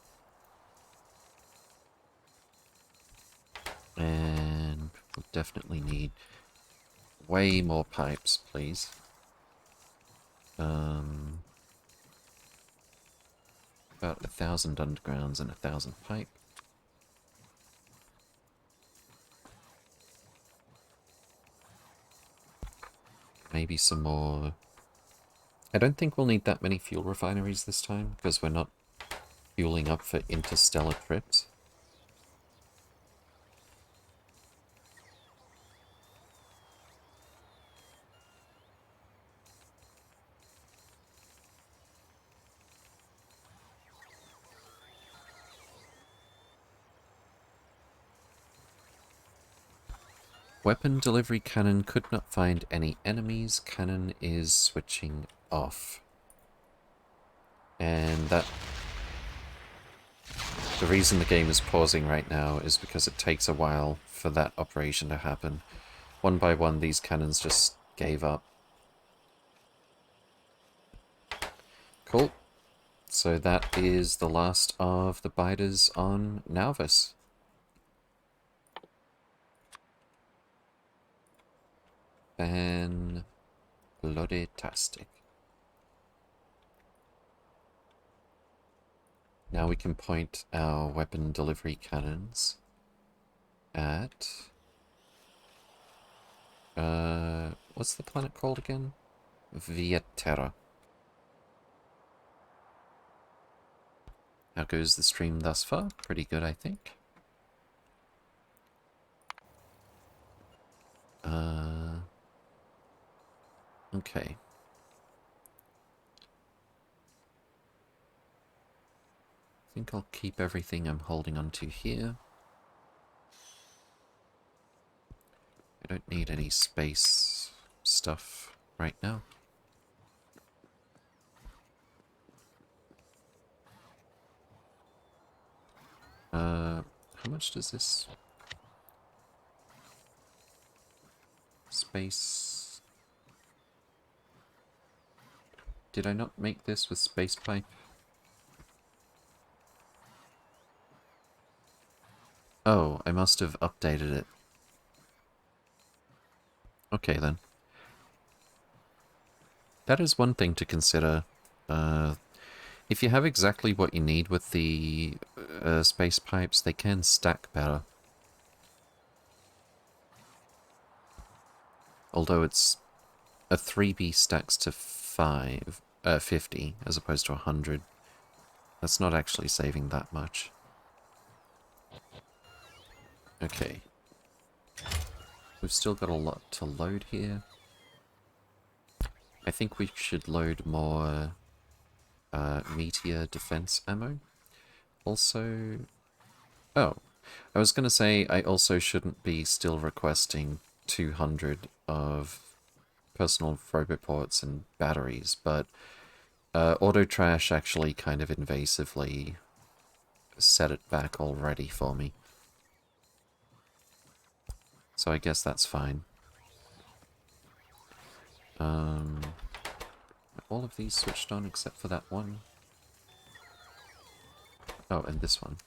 And we'll definitely need way more pipes, please. About 1,000 undergrounds and 1,000 pipe. Maybe some more... I don't think we'll need that many fuel refineries this time, because we're not fueling up for interstellar trips. Weapon delivery cannon could not find any enemies. Cannon is switching off. And that... The reason the game is pausing right now is because it takes a while for that operation to happen. One by one, these cannons just gave up. Cool. So that is the last of the biters on Nauvis. Fan-tastic. Now we can point our weapon delivery cannons at... what's the planet called again? Via Terra. How goes the stream thus far? Pretty good, I think. Okay. I think I'll keep everything I'm holding onto here. I don't need any space stuff right now. How much does this space... Did I not make this with space pipe? Oh, I must have updated it. Okay then. That is one thing to consider. If you have exactly what you need with the space pipes, they can stack better. Although it's a 3B stacks to 50 as opposed to 100. That's not actually saving that much. Okay. We've still got a lot to load here. I think we should load more meteor defense ammo. Also... Oh, I was going to say I also shouldn't be still requesting 200 of personal roboports and batteries, but Auto Trash actually kind of invasively set it back already for me. So I guess that's fine. All of these switched on except for that one. Oh, and this one.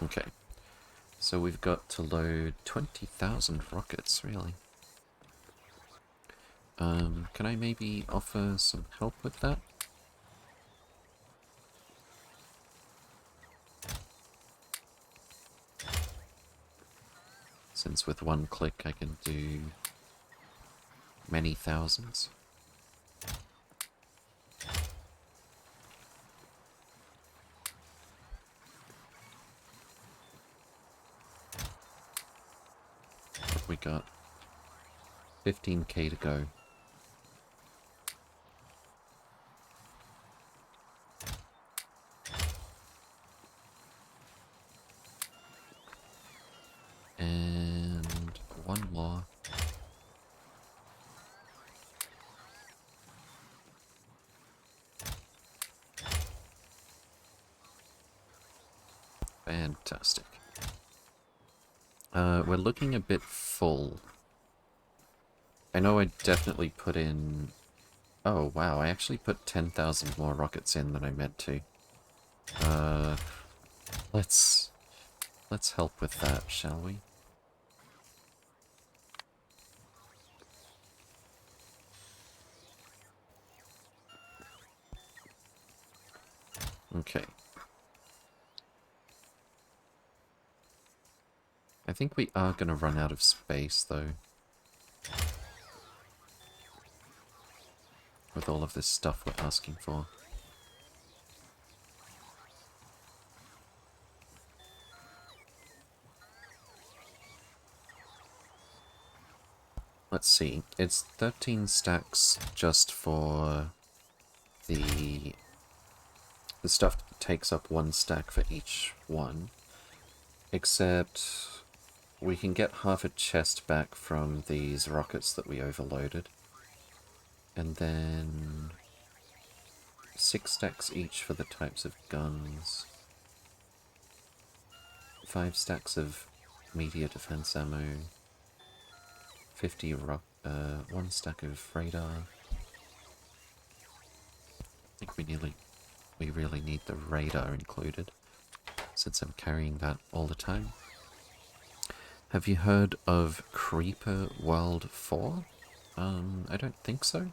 Okay. So we've got to load 20,000 rockets, really. Can I maybe offer some help with that? Since with one click I can do many thousands. What we got? 15k to go. And one more. Fantastic. We're looking a bit full. I know I definitely put in... Oh, wow, I actually put 10,000 more rockets in than I meant to. Let's help with that, shall we? Okay. I think we are going to run out of space, though. With all of this stuff we're asking for. Let's see. It's 13 stacks just for the stuff that takes up one stack for each one. Except we can get half a chest back from these rockets that we overloaded. And then 6 stacks each for the types of guns. 5 stacks of media defense ammo. 50 1 stack of radar. I think we really need the radar included, since I'm carrying that all the time. Have you heard of Creeper World 4? I don't think so.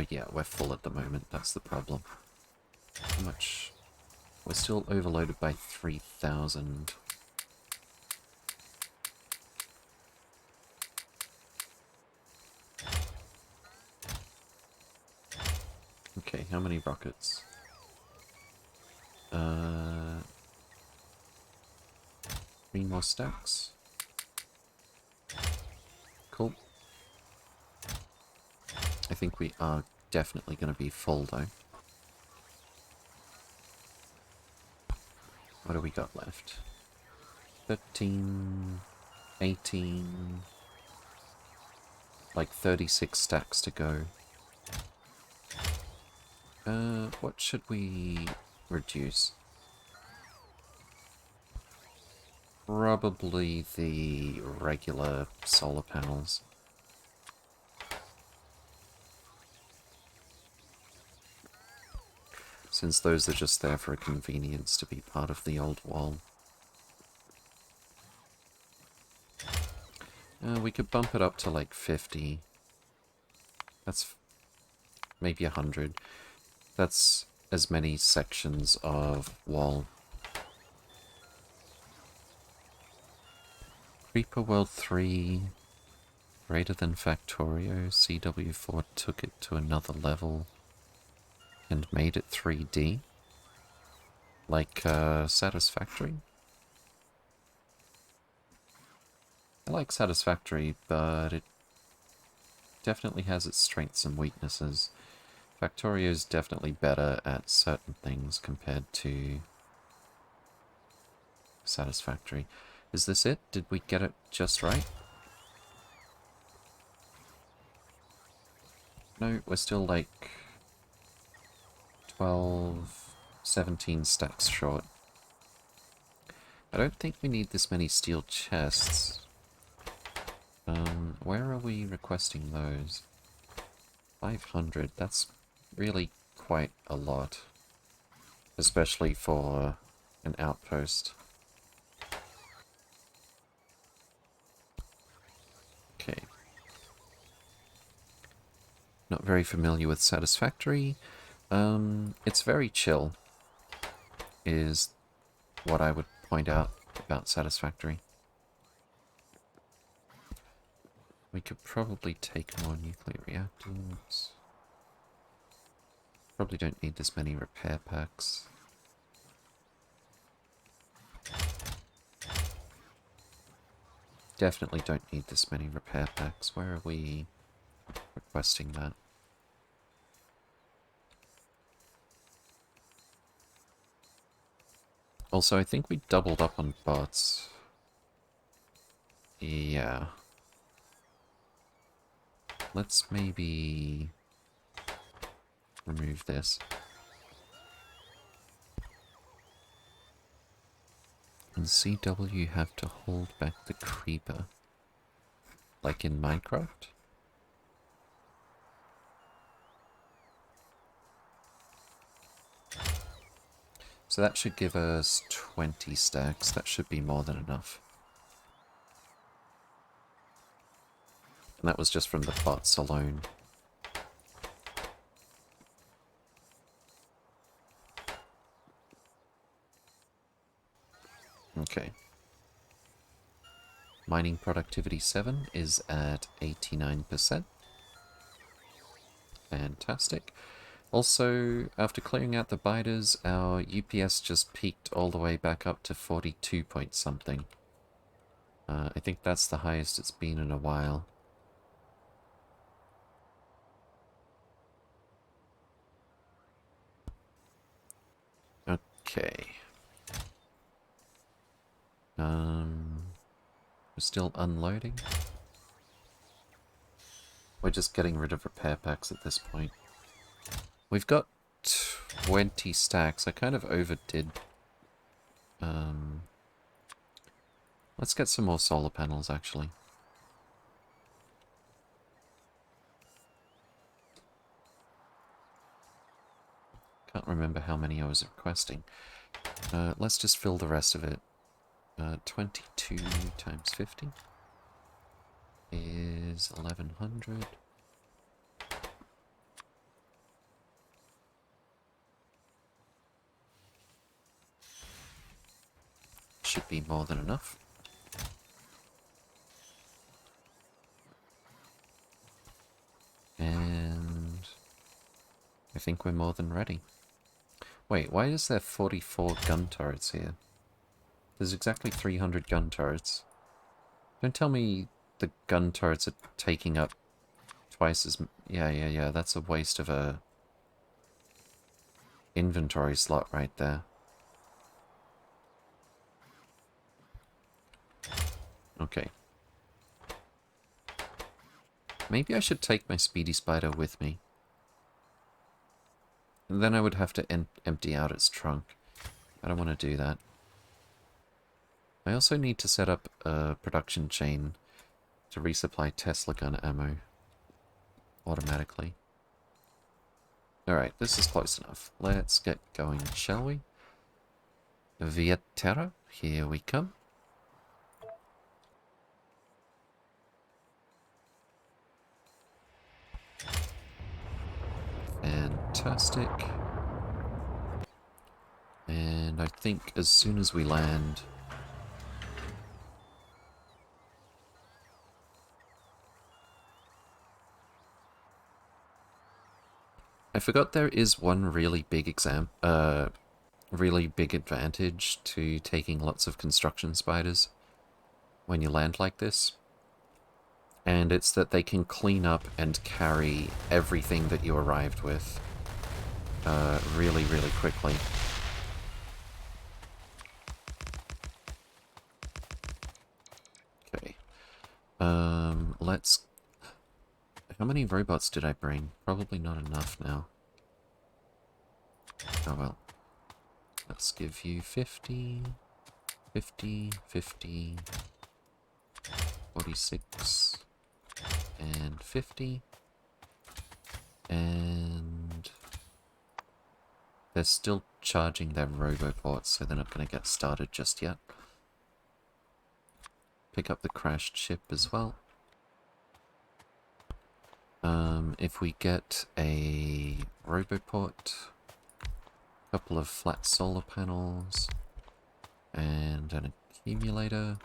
Yeah, we're full at the moment, that's the problem. How much? We're still overloaded by 3,000. Okay, how many rockets? 3 more stacks. Cool. I think we are definitely going to be full, though. What do we got left? 13... 18... Like 36 stacks to go. What should we reduce? Probably the regular solar panels. Since those are just there for a convenience to be part of the old wall. We could bump it up to like 50. That's maybe 100. That's as many sections of wall. Creeper World 3, greater than Factorio, CW4 took it to another level and made it 3D. Like Satisfactory. I like Satisfactory, but it definitely has its strengths and weaknesses. Factorio is definitely better at certain things compared to Satisfactory. Is this it? Did we get it just right? No, we're still like 12, 17 stacks short. I don't think we need this many steel chests. Where are we requesting those? 500, that's really quite a lot. Especially for an outpost. Okay. Not very familiar with Satisfactory. It's very chill, is what I would point out about Satisfactory. We could probably take more nuclear reactors. Probably don't need this many repair packs. Definitely don't need this many repair packs. Where are we requesting that? Also, I think we doubled up on bots. Yeah. Let's maybe remove this. And CW have to hold back the creeper. Like in Minecraft? So that should give us 20 stacks. That should be more than enough. And that was just from the bots alone. Okay. Mining productivity 7 is at 89%. Fantastic. Also, after clearing out the biters, our UPS just peaked all the way back up to 42 point something. I think that's the highest it's been in a while. Okay. We're still unloading. We're just getting rid of repair packs at this point. We've got 20 stacks. I kind of overdid. Let's get some more solar panels, actually. Can't remember how many I was requesting. Let's just fill the rest of it. 22 times 50 is 1100. Should be more than enough. And I think we're more than ready. Wait, why is there 44 gun turrets here? There's exactly 300 gun turrets. Don't tell me the gun turrets are taking up twice as... Yeah, that's a waste of a inventory slot right there. Okay. Maybe I should take my Speedy Spider with me. And then I would have to empty out its trunk. I don't want to do that. I also need to set up a production chain to resupply Tesla gun ammo automatically. Alright, this is close enough. Let's get going, shall we? Via Terra, here we come. Fantastic. And I think as soon as we land... I forgot there is one really big really big advantage to taking lots of construction spiders when you land like this. And it's that they can clean up and carry everything that you arrived with really, really quickly. Okay. Let's... How many robots did I bring? Probably not enough now. Oh well. Let's give you 50, 50, 50, 46, and 50. And they're still charging their roboports, so they're not going to get started just yet. Pick up the crashed ship as well. If we get a roboport, a couple of flat solar panels, and an accumulator.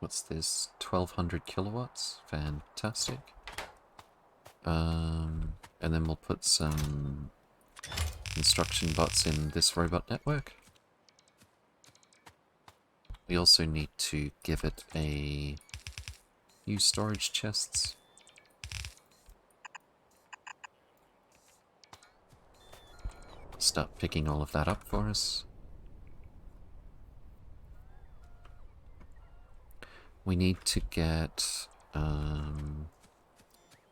What's this? 1200 kilowatts? Fantastic. And then we'll put some construction bots in this robot network. We also need to give it a few storage chests. Start picking all of that up for us. We need to get our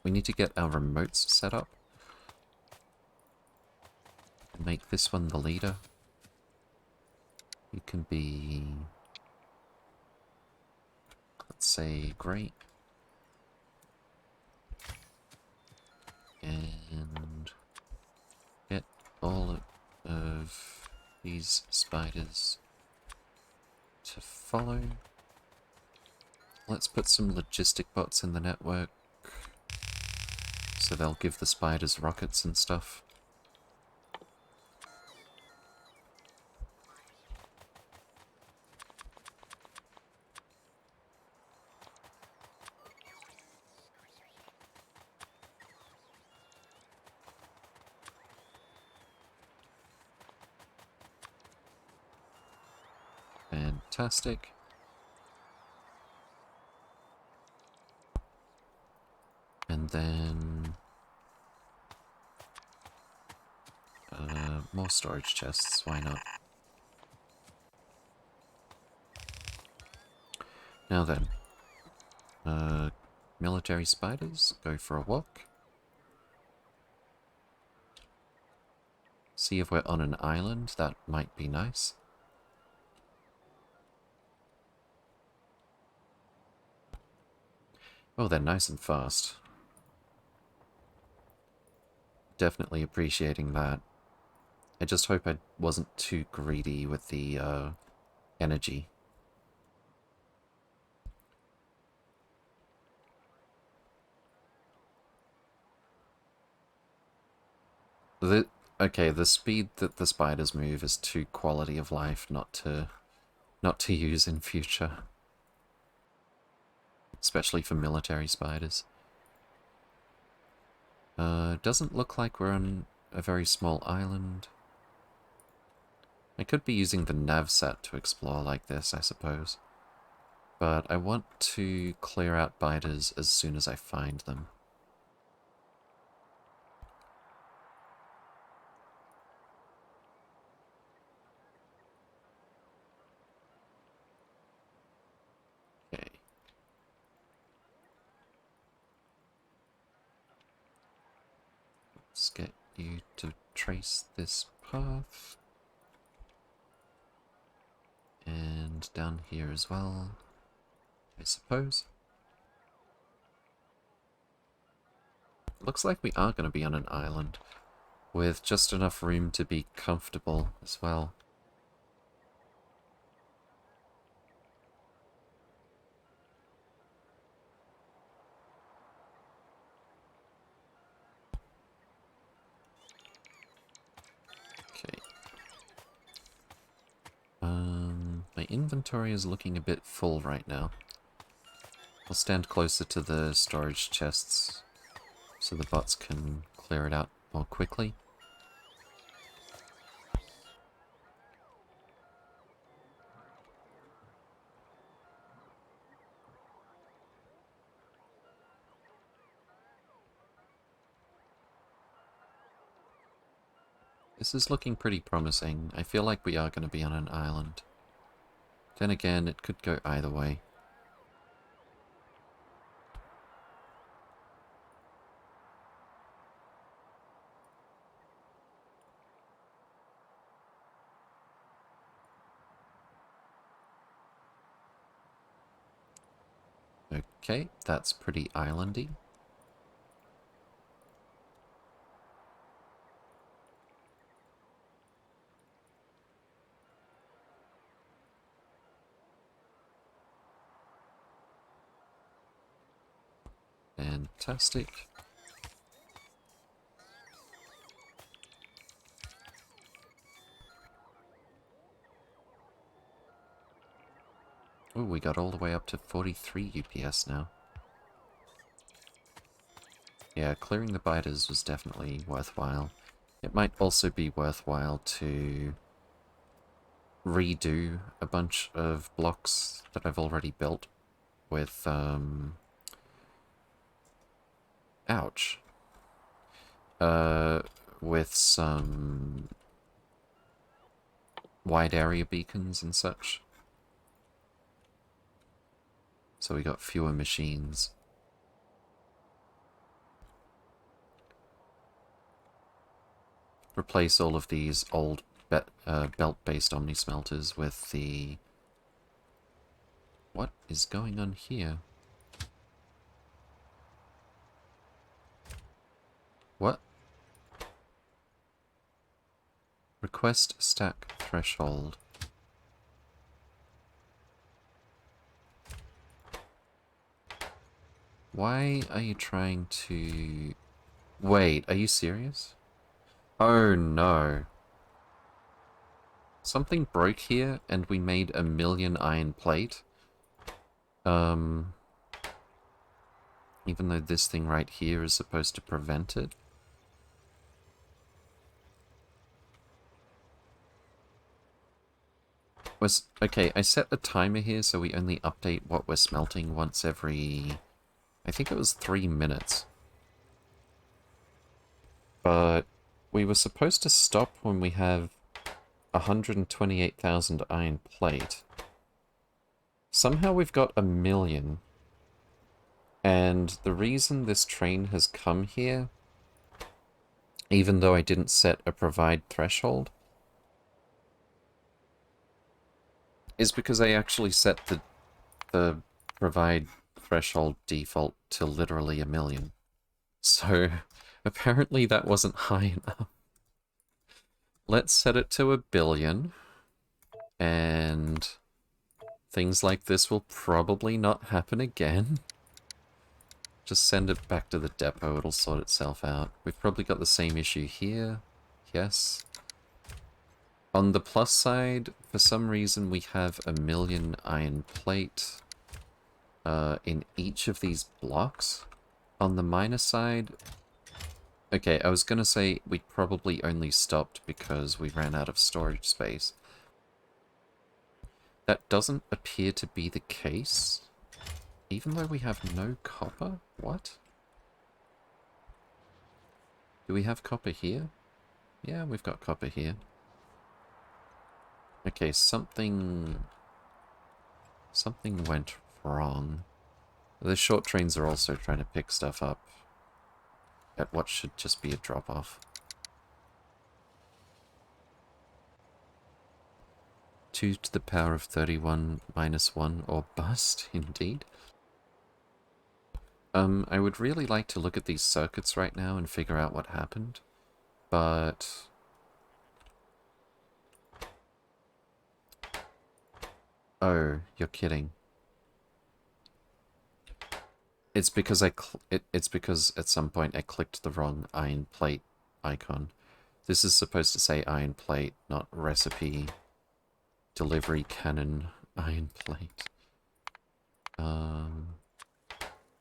remotes set up. Make this one the leader. You can be, let's say, great. And get all of these spiders to follow. Let's put some logistic bots in the network so they'll give the spiders rockets and stuff. Fantastic. And then more storage chests, why not? Now then, military spiders, go for a walk. See if we're on an island, that might be nice. Oh, they're nice and fast. Definitely appreciating that. I just hope I wasn't too greedy with the energy. Okay, the speed that the spiders move is too quality of life not to use in future. Especially for military spiders. Doesn't look like we're on a very small island. I could be using the nav set to explore like this, I suppose. But I want to clear out biters as soon as I find them. Okay. Let's get you to trace this path. And down here as well, I suppose. Looks like we are going to be on an island, with just enough room to be comfortable as well. Okay. My inventory is looking a bit full right now. I'll stand closer to the storage chests so the bots can clear it out more quickly. This is looking pretty promising. I feel like we are going to be on an island. Then again, it could go either way. Okay, that's pretty islandy. Fantastic. Oh, we got all the way up to 43 UPS now. Yeah, clearing the biters was definitely worthwhile. It might also be worthwhile to redo a bunch of blocks that I've already built with, ouch. With some wide area beacons and such. So we got fewer machines. Replace all of these old belt-based omni-smelters with the... What is going on here? What? Request stack threshold. Why are you trying to... Wait, are you serious? Oh no. Something broke here and we made 1,000,000 iron plate. Even though this thing right here is supposed to prevent it. Okay, I set a timer here so we only update what we're smelting once every... I think it was 3 minutes. But we were supposed to stop when we have 128,000 iron plate. Somehow we've got 1,000,000. And the reason this train has come here, even though I didn't set a provide threshold, is because I actually set the provide threshold default to literally 1,000,000. So apparently that wasn't high enough. Let's set it to 1,000,000,000, and things like this will probably not happen again. Just send it back to the depot, it'll sort itself out. We've probably got the same issue here. Yes. On the plus side, for some reason we have 1,000,000 iron plate in each of these blocks. On the minus side... Okay, I was gonna say we probably only stopped because we ran out of storage space. That doesn't appear to be the case. Even though we have no copper? What? Do we have copper here? Yeah, we've got copper here. Okay, something went wrong. The short trains are also trying to pick stuff up at what should just be a drop-off. 2 to the power of 31 minus 1 or bust, indeed. I would really like to look at these circuits right now and figure out what happened, but... Oh, you're kidding. It's because it's because at some point I clicked the wrong iron plate icon. This is supposed to say iron plate, not recipe delivery cannon iron plate.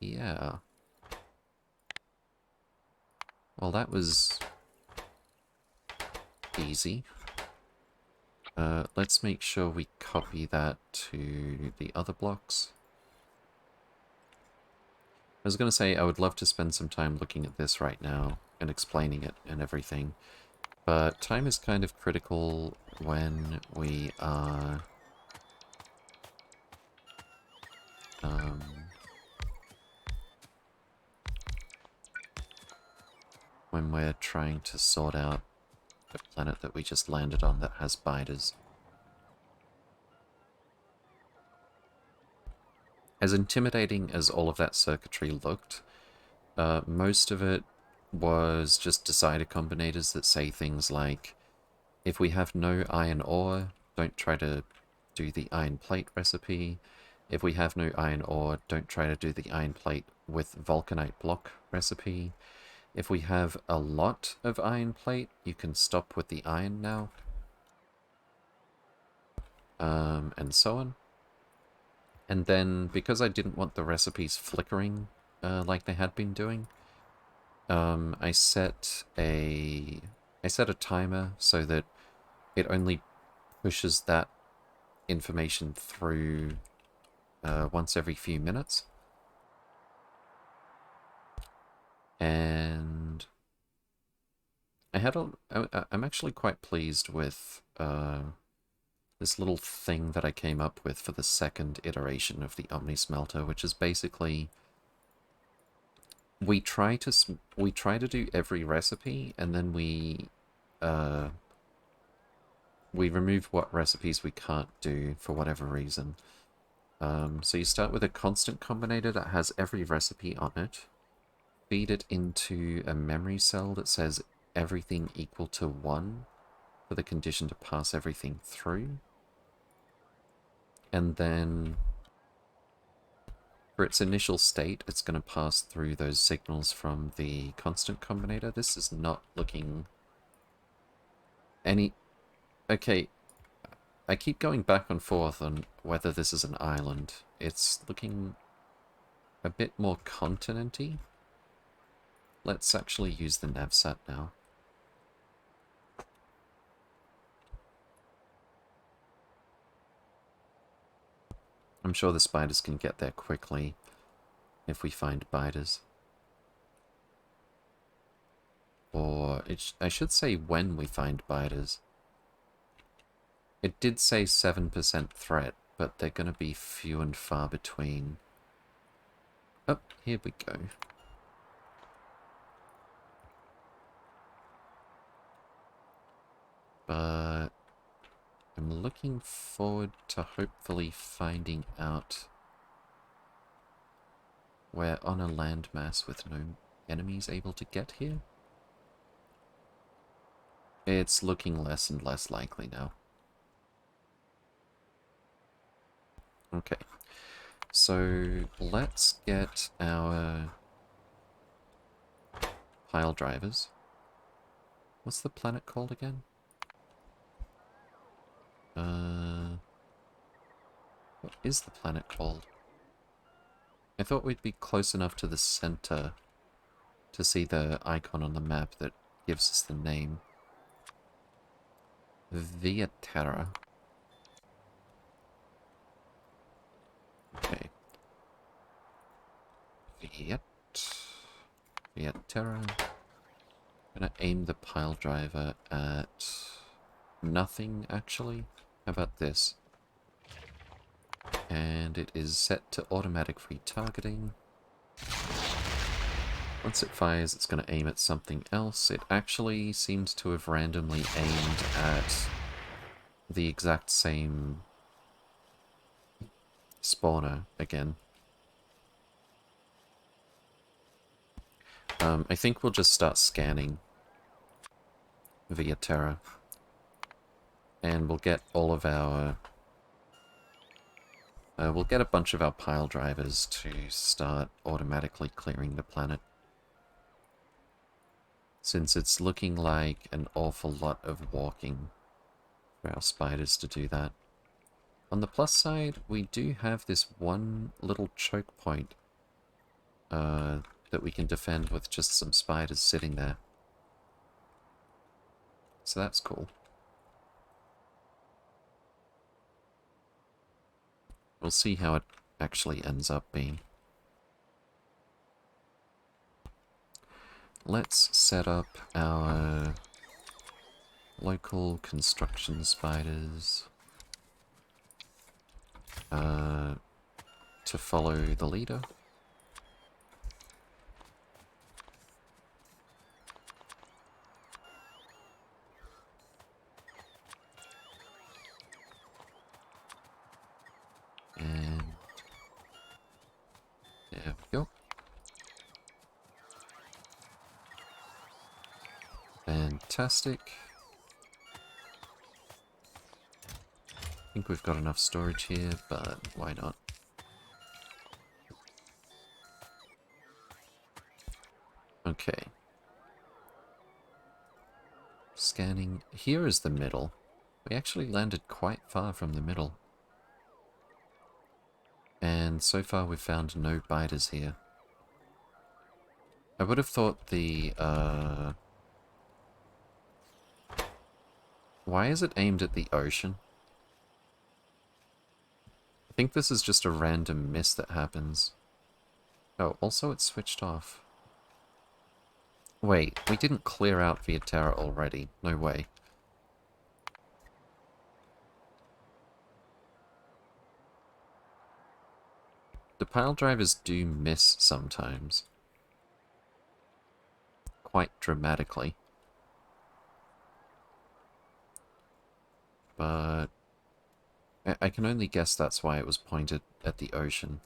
Yeah. Well, that was easy. Let's make sure we copy that to the other blocks. I was going to say I would love to spend some time looking at this right now and explaining it and everything. But time is kind of critical when we are... when we're trying to sort out the planet that we just landed on that has biters. As intimidating as all of that circuitry looked, most of it was just decider combinators that say things like, if we have no iron ore, don't try to do the iron plate recipe. If we have no iron ore, don't try to do the iron plate with vulcanite block recipe. If we have a lot of iron plate, you can stop with the iron now. And so on. And then, because I didn't want the recipes flickering like they had been doing, I set a timer so that it only pushes that information through once every few minutes. And I'm actually quite pleased with this little thing that I came up with for the second iteration of the Omni Smelter, which is basically we try to do every recipe, and then we remove what recipes we can't do for whatever reason. So you start with a constant combinator that has every recipe on it, feed it into a memory cell that says everything equal to 1 for the condition to pass everything through. And then for its initial state, it's going to pass through those signals from the constant combinator. This is not looking any... Okay, I keep going back and forth on whether this is an island. It's looking a bit more continenty. Let's actually use the navsat now. I'm sure the spiders can get there quickly if we find biters. Or, I should say when we find biters. It did say 7% threat, but they're going to be few and far between. Oh, here we go. But I'm looking forward to hopefully finding out we're on a landmass with no enemies able to get here. It's looking less and less likely now. Okay, so let's get our pile drivers. What's the planet called again? What is the planet called? I thought we'd be close enough to the center to see the icon on the map that gives us the name. Via Terra. Okay. Via Terra. I'm gonna aim the pile driver at nothing, actually. How about this? And it is set to automatic retargeting. Once it fires, it's going to aim at something else. It actually seems to have randomly aimed at the exact same spawner again. I think we'll just start scanning Via Terra. And we'll get all of our... we'll get a bunch of our pile drivers to start automatically clearing the planet. Since it's looking like an awful lot of walking for our spiders to do that. On the plus side, we do have this one little choke point that we can defend with just some spiders sitting there. So that's cool. We'll see how it actually ends up being. Let's set up our local construction spiders to follow the leader. And there we go. Fantastic. I think we've got enough storage here, but why not? Okay. Scanning. Here is the middle. We actually landed quite far from the middle. And so far we've found no biters here. I would have thought the, why is it aimed at the ocean? I think this is just a random miss that happens. Oh, also it's switched off. Wait, we didn't clear out Via Terra already. No way. The pile drivers do miss sometimes. Quite dramatically. But I can only guess that's why it was pointed at the ocean.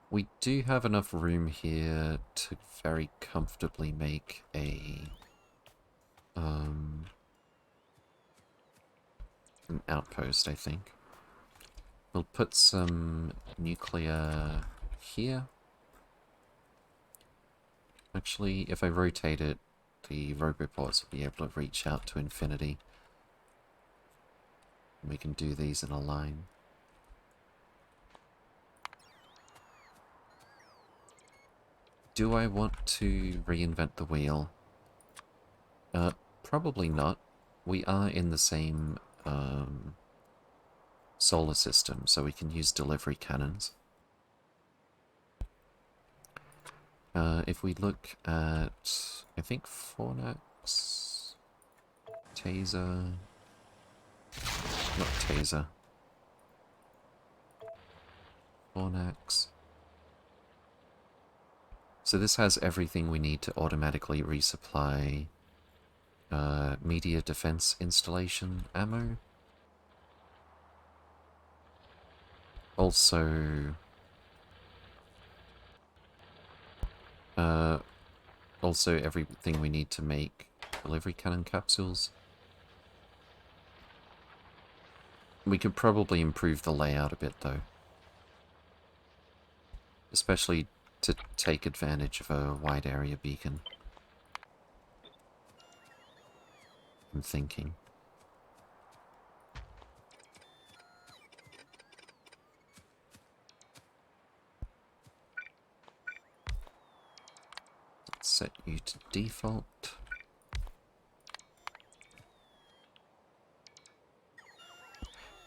We do have enough room here to very comfortably make a an outpost, I think. We'll put some nuclear here. Actually, if I rotate it, the roboports will be able to reach out to infinity. We can do these in a line. Do I want to reinvent the wheel? Probably not. We are in the same solar system, so we can use delivery cannons. If we look at, I think, Fornax, Taser, not Taser, Fornax. So this has everything we need to automatically resupply media defense installation ammo. Also, everything we need to make delivery cannon capsules. We could probably improve the layout a bit though. Especially to take advantage of a wide area beacon. I'm thinking. Let's set you to default.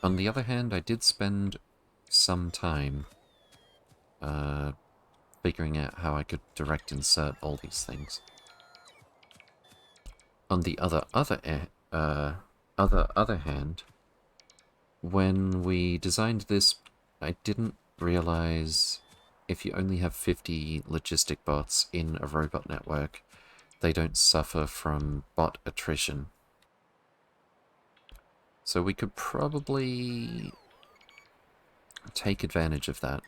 On the other hand, I did spend some time figuring out how I could direct insert all these things. On the other hand, when we designed this, I didn't realize if you only have 50 logistic bots in a robot network, they don't suffer from bot attrition. So we could probably take advantage of that.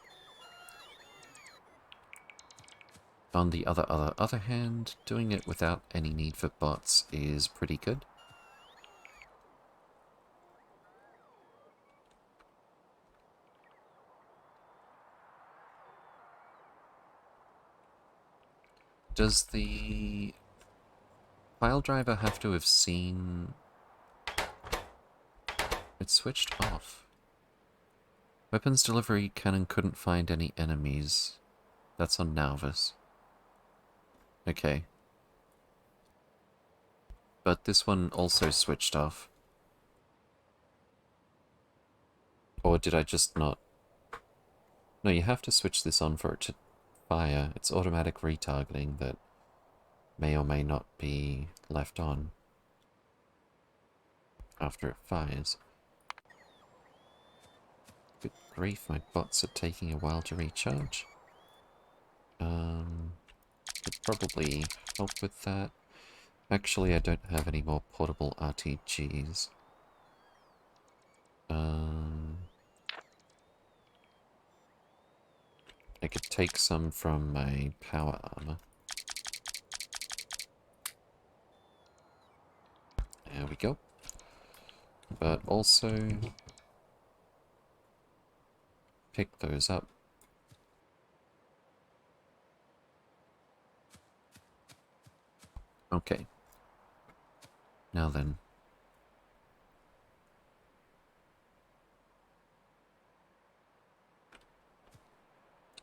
On the other hand, doing it without any need for bots is pretty good. Does the file driver have to have seen... It switched off. Weapons delivery cannon couldn't find any enemies. That's on Nauvis. Okay. But this one also switched off. Or did I just not... No, you have to switch this on for it to fire, it's automatic retargeting that may or may not be left on after it fires. Good grief, my bots are taking a while to recharge. Could probably help with that. Actually, I don't have any more portable RTGs. I could take some from my power armor. There we go. But also pick those up. Okay. Now then.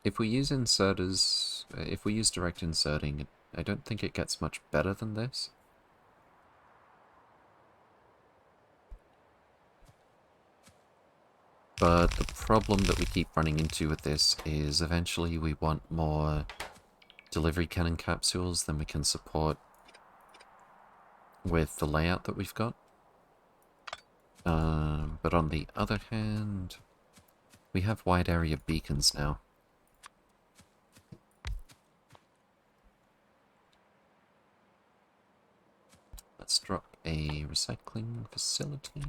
If we use inserters, if we use direct inserting, I don't think it gets much better than this. But the problem that we keep running into with this is eventually we want more delivery cannon capsules than we can support with the layout that we've got. But on the other hand, we have wide area beacons now. Let's drop a recycling facility.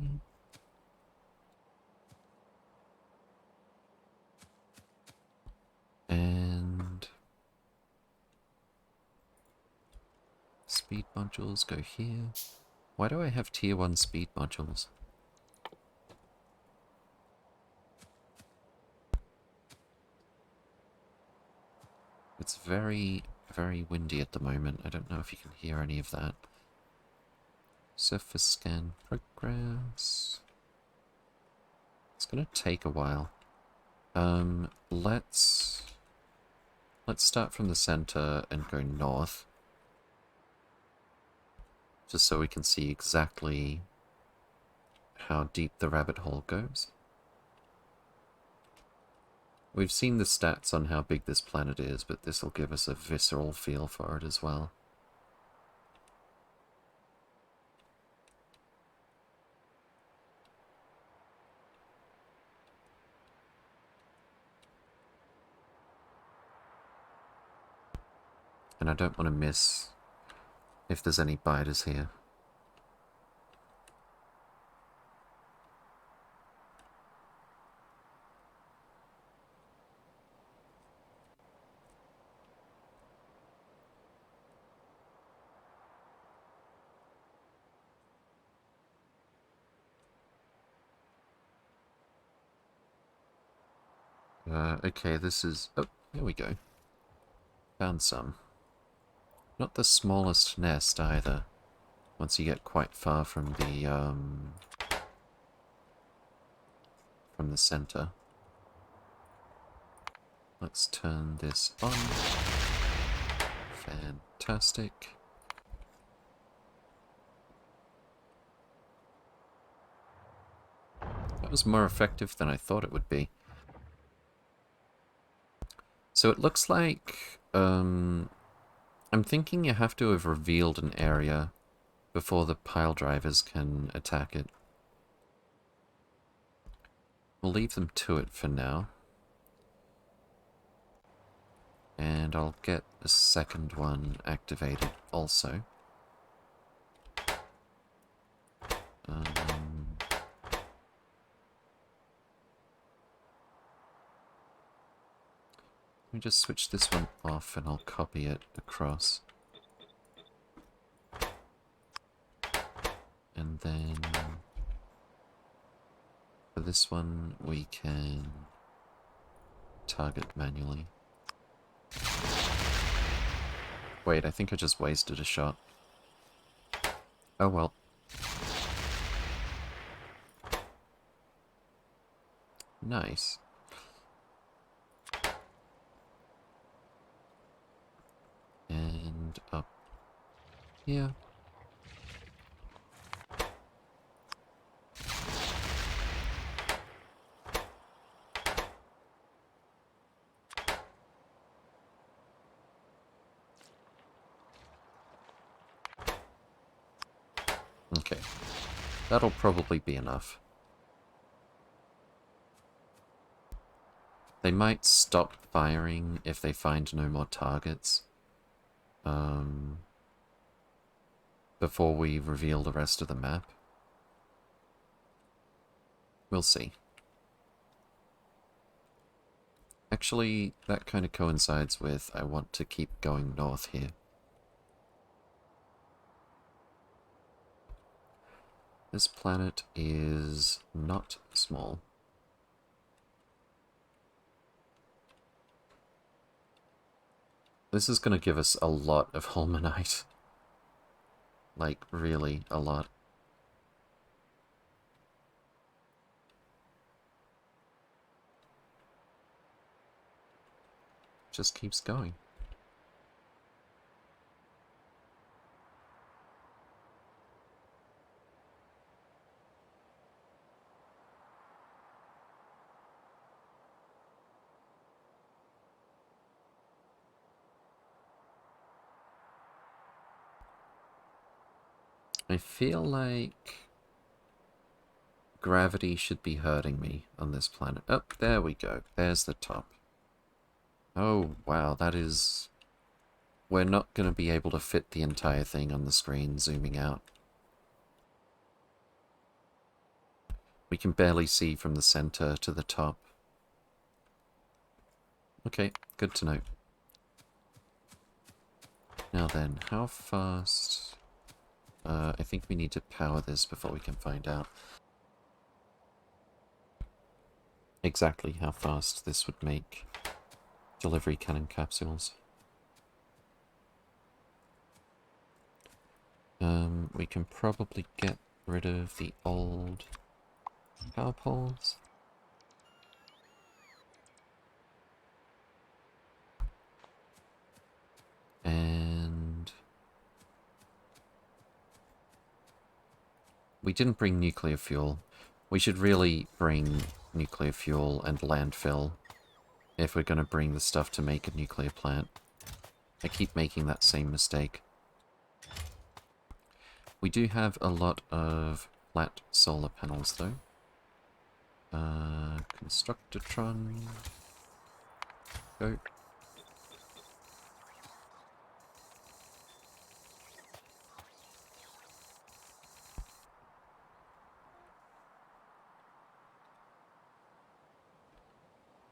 And speed modules go here. Why do I have tier 1 speed modules? It's very, very windy at the moment. I don't know if you can hear any of that. Surface scan progress. It's gonna take a while. Let's start from the center and go north. Just so we can see exactly how deep the rabbit hole goes. We've seen the stats on how big this planet is, but this will give us a visceral feel for it as well. And I don't want to miss if there's any biters here. Okay, this is... Oh, here we go. Found some. Not the smallest nest either, once you get quite far from the center. Let's turn this on. Fantastic. That was more effective than I thought it would be. So it looks like, I'm thinking you have to have revealed an area before the pile drivers can attack it. We'll leave them to it for now. And I'll get a second one activated also. Let me just switch this one off and I'll copy it across. And then for this one we can target manually. Wait, I think I just wasted a shot. Oh well. Nice. And up here. Okay. That'll probably be enough. They might stop firing if they find no more targets. Before we reveal the rest of the map. We'll see. Actually, that kind of coincides with I want to keep going north here. This planet is not small. This is going to give us a lot of Holmanite. Like, really, a lot. Just keeps going. I feel like gravity should be hurting me on this planet. Oh, there we go. There's the top. Oh, wow, that is... We're not going to be able to fit the entire thing on the screen zooming out. We can barely see from the center to the top. Okay, good to know. Now then, how fast... I think we need to power this before we can find out exactly how fast this would make delivery cannon capsules. We can probably get rid of the old power poles. And we didn't bring nuclear fuel. We should really bring nuclear fuel and landfill if we're going to bring the stuff to make a nuclear plant. I keep making that same mistake. We do have a lot of flat solar panels though. Constructotron. Go.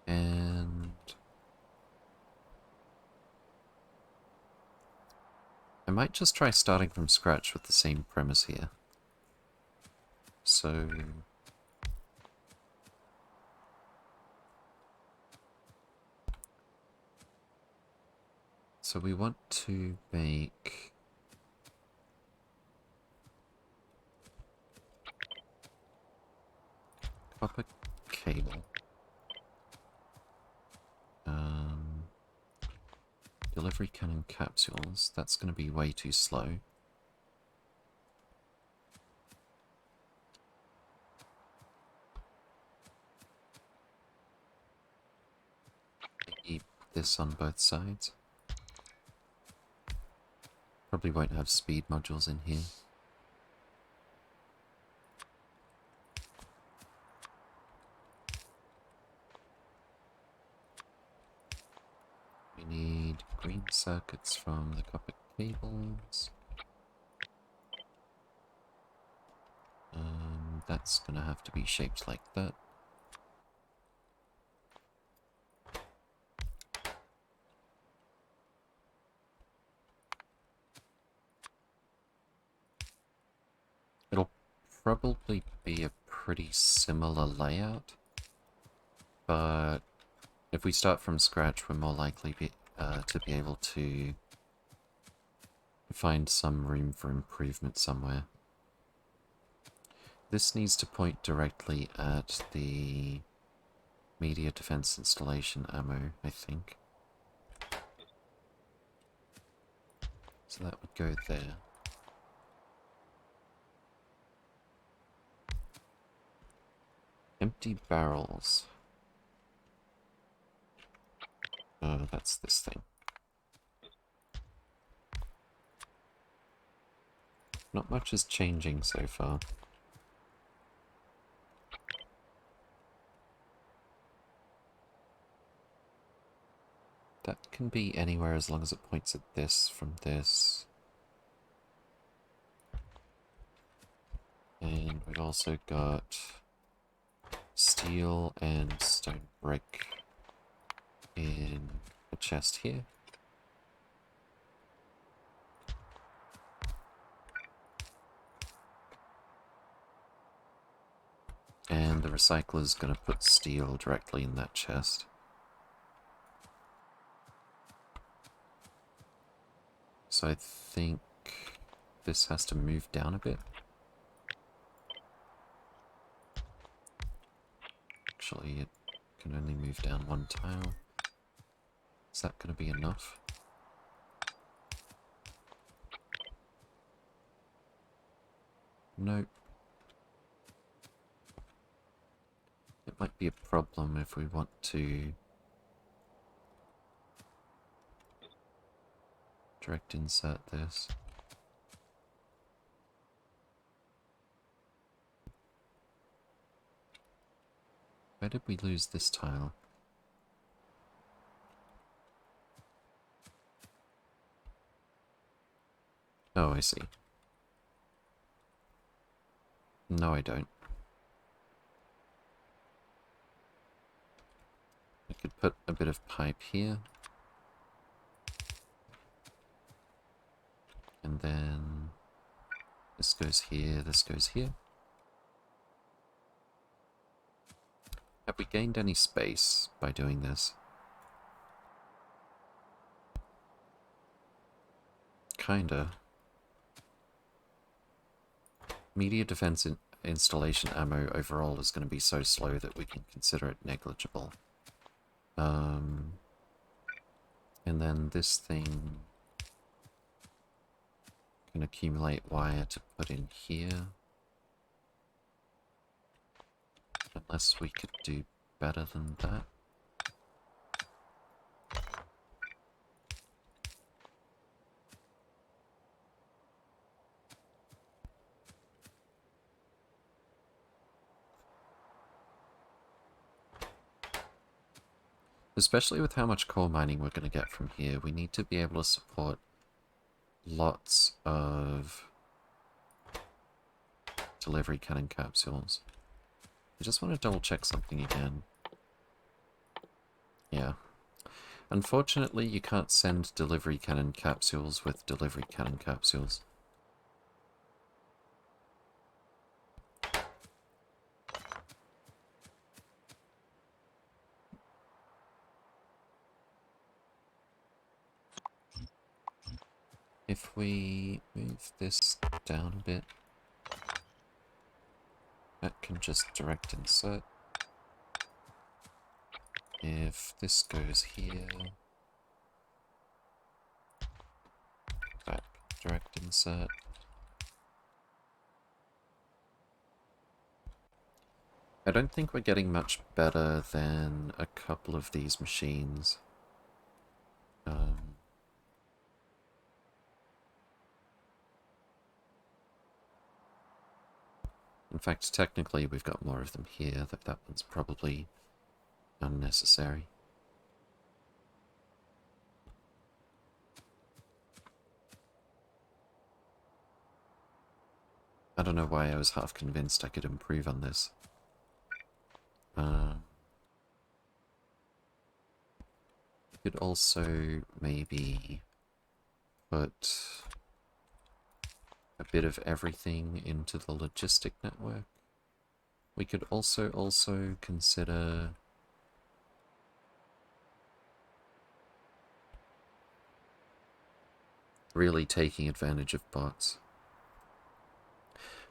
And I might just try starting from scratch with the same premise here. So we want to make copper cable. Delivery cannon capsules. That's going to be way too slow. Keep this on both sides. Probably won't have speed modules in here. We need green circuits from the copper cables. That's gonna have to be shaped like that. It'll probably be a pretty similar layout, but if we start from scratch, we're more likely to be able to find some room for improvement somewhere. This needs to point directly at the media defense installation ammo, I think. So that would go there. Empty barrels. Oh, that's this thing. Not much is changing so far. That can be anywhere as long as it points at this from this. And we've also got steel and stone brick in a chest here. And the recycler's gonna put steel directly in that chest. So I think this has to move down a bit. Actually, it can only move down one tile. Is that going to be enough? Nope. It might be a problem if we want to direct insert this. Where did we lose this tile? Oh, I see. No, I don't. I could put a bit of pipe here. And then this goes here, this goes here. Have we gained any space by doing this? Kinda. Media defense installation ammo overall is going to be so slow that we can consider it negligible. And then this thing can accumulate wire to put in here. Unless we could do better than that. Especially with how much coal mining we're going to get from here, we need to be able to support lots of delivery cannon capsules. I just want to double check something again. Yeah. Unfortunately, you can't send delivery cannon capsules with delivery cannon capsules. If we move this down a bit, that can just direct insert. If this goes here, back, direct insert. I don't think we're getting much better than a couple of these machines. In fact, technically we've got more of them here, that one's probably unnecessary. I don't know why I was half convinced I could improve on this. Could also maybe put a bit of everything into the logistic network. We could also consider really taking advantage of bots.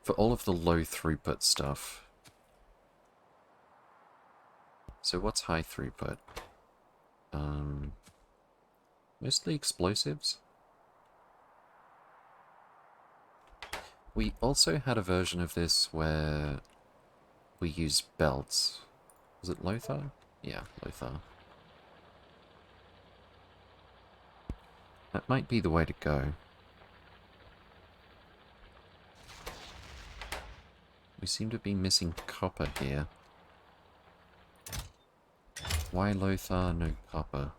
For all of the low throughput stuff. So what's high throughput? Mostly explosives. We also had a version of this where we use belts. Was it Lothar? Yeah, Lothar. That might be the way to go. We seem to be missing copper here. Why Lothar, no copper?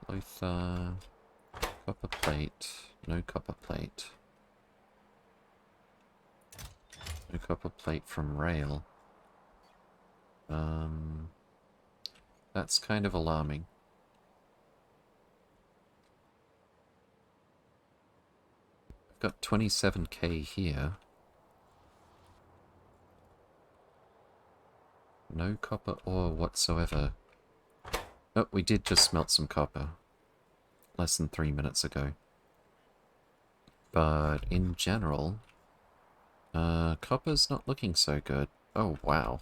Lothar, copper plate, no copper plate. No copper plate from rail. That's kind of alarming. I've got 27k here. No copper ore whatsoever. Oh, we did just smelt some copper. Less than 3 minutes ago. But in general, copper's not looking so good. Oh, wow.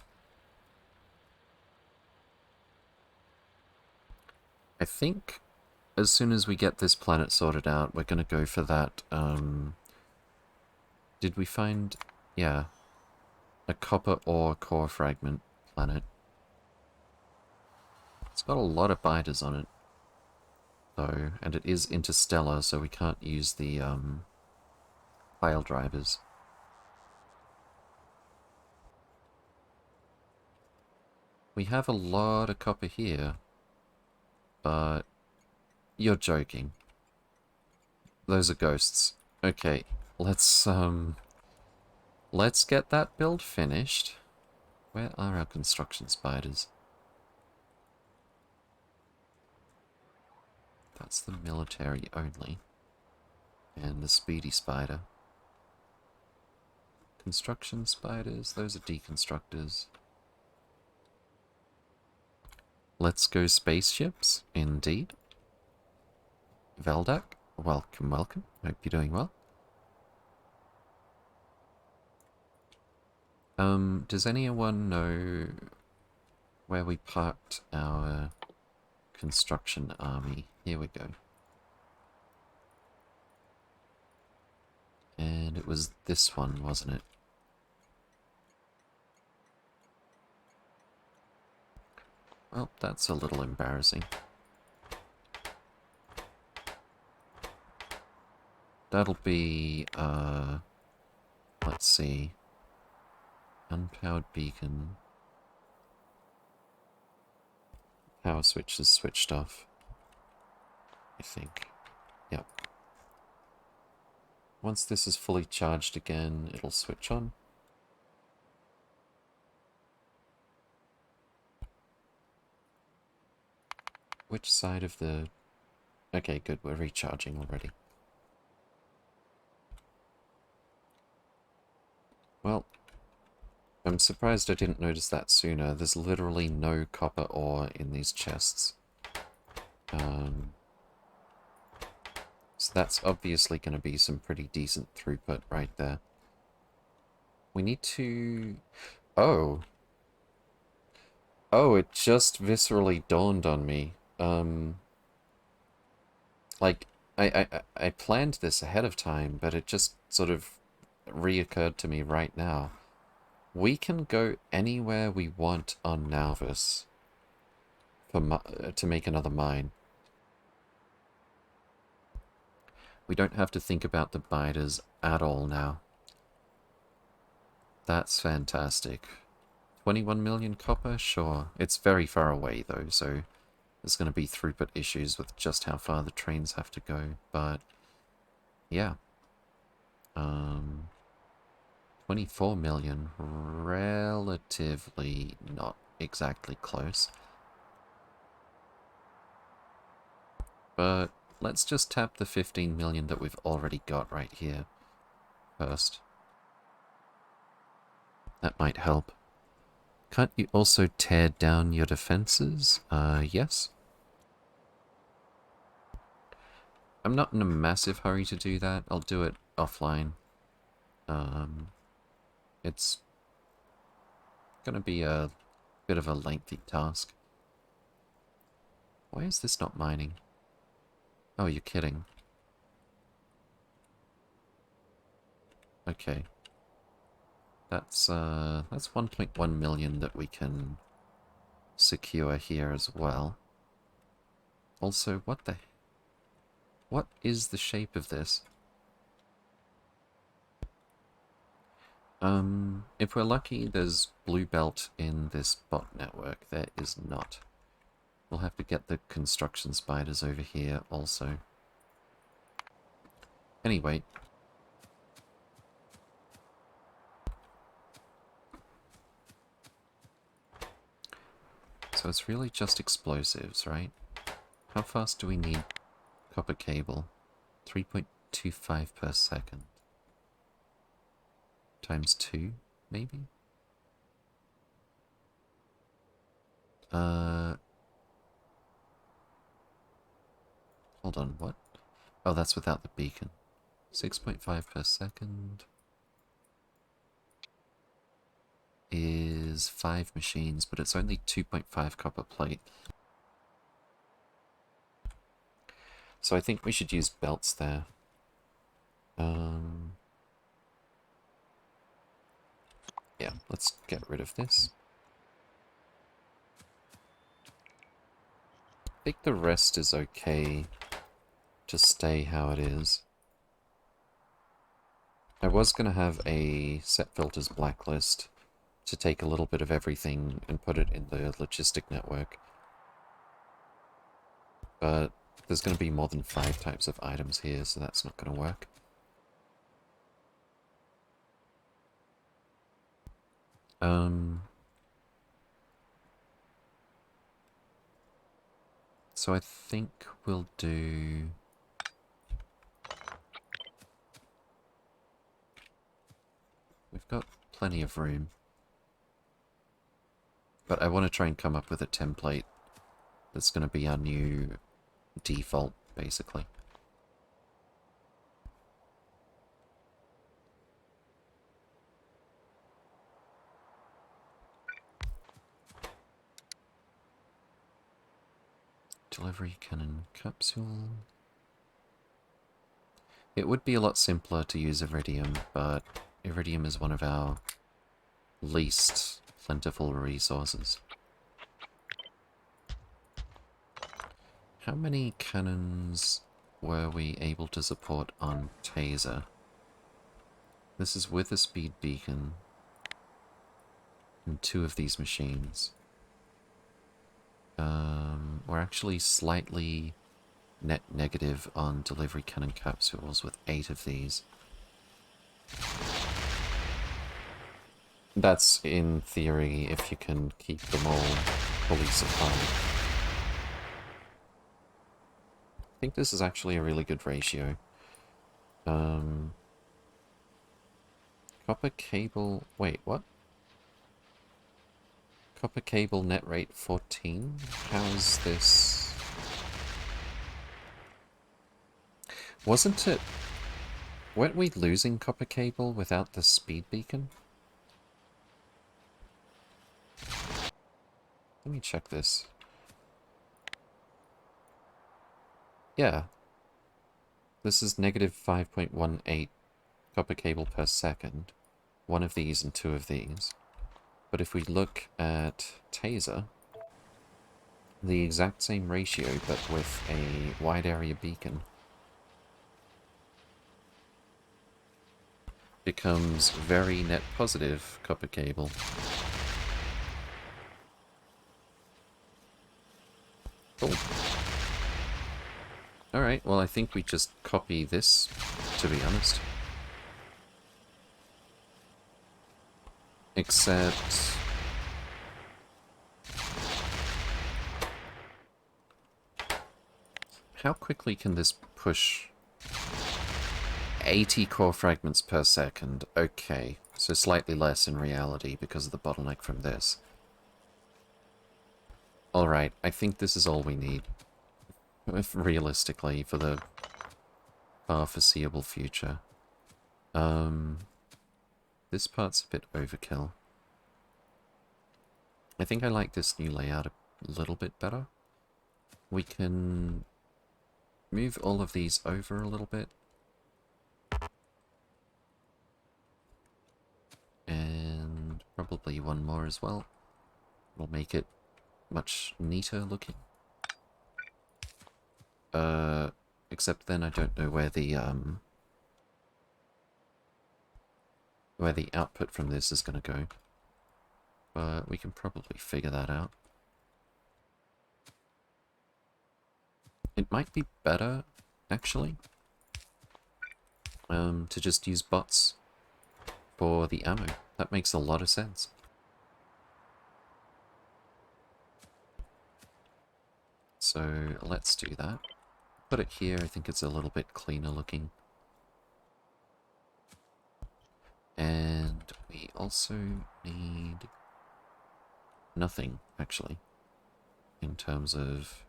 I think as soon as we get this planet sorted out, we're going to go for that, did we find... yeah. A copper ore core fragment planet. It's got a lot of biters on it, though, and it is interstellar, so we can't use the, pile drivers. We have a lot of copper here, but you're joking. Those are ghosts. Okay, let's get that build finished. Where are our construction spiders? That's the military only. And the speedy spider. Construction spiders, those are deconstructors. Let's go spaceships, indeed. Veldak, welcome, welcome. Hope you're doing well. Does anyone know where we parked our construction army? Here we go. And it was this one, wasn't it? Well, that's a little embarrassing. That'll be, let's see. Unpowered beacon. Power switch is switched off, I think. Yep. Once this is fully charged again, it'll switch on. Which side of the... okay, good, we're recharging already. Well, I'm surprised I didn't notice that sooner. There's literally no copper ore in these chests. So that's obviously going to be some pretty decent throughput right there. We need to... oh! Oh, it just viscerally dawned on me. Like, I planned this ahead of time, but it just sort of reoccurred to me right now. We can go anywhere we want on Nauvis to make another mine. We don't have to think about the biters at all now. That's fantastic. 21 million copper? Sure. It's very far away though, so there's going to be throughput issues with just how far the trains have to go, but yeah. 24 million, relatively not exactly close. But let's just tap the 15 million that we've already got right here first. That might help. Can't you also tear down your defenses? Yes. I'm not in a massive hurry to do that. I'll do it offline. It's gonna be a bit of a lengthy task. Why is this not mining? Oh, you're kidding. Okay. That's 1.1 million that we can secure here as well. Also, what is the shape of this? If we're lucky, there's blue belt in this bot network. There is not. We'll have to get the construction spiders over here also. Anyway. So it's really just explosives, right? How fast do we need copper cable? 3.25 per second. Times 2, maybe? Hold on, what? Oh, that's without the beacon. 6.5 per second is 5 machines, but it's only 2.5 copper plate. So I think we should use belts there. Yeah, let's get rid of this. I think the rest is okay to stay how it is. I was going to have a set filters blacklist to take a little bit of everything and put it in the logistic network. But there's going to be more than 5 types of items here, so that's not going to work. So I think we'll do... We've got plenty of room. But I want to try and come up with a template that's going to be our new default, basically. Delivery cannon capsule. It would be a lot simpler to use iridium, but iridium is one of our least plentiful resources. How many cannons were we able to support on Taser? This is with a speed beacon and 2 of these machines. We're actually slightly net negative on delivery cannon capsules with 8 of these. That's in theory if you can keep them all fully supplied. I think this is actually a really good ratio. Copper cable... Wait, what? Copper cable net rate 14? How's this... Wasn't it... Weren't we losing copper cable without the speed beacon? Let me check this. Yeah. This is negative 5.18 copper cable per second. 1 of these and 2 of these. But if we look at Taser, the exact same ratio, but with a wide area beacon, becomes very net positive copper cable. Cool. Alright, well I think we just copy this, to be honest. Except... How quickly can this push 80 core fragments per second? Okay, so slightly less in reality because of the bottleneck from this. Alright, I think this is all we need. Realistically, for the far foreseeable future. This part's a bit overkill. I think I like this new layout a little bit better. We can move all of these over a little bit. And probably one more as well. Will make it much neater looking. Except then I don't know where the where the output from this is going to go. But we can probably figure that out. It might be better, actually, to just use bots for the ammo. That makes a lot of sense. So let's do that. Put it here, I think it's a little bit cleaner looking. And we also need nothing, actually, in terms of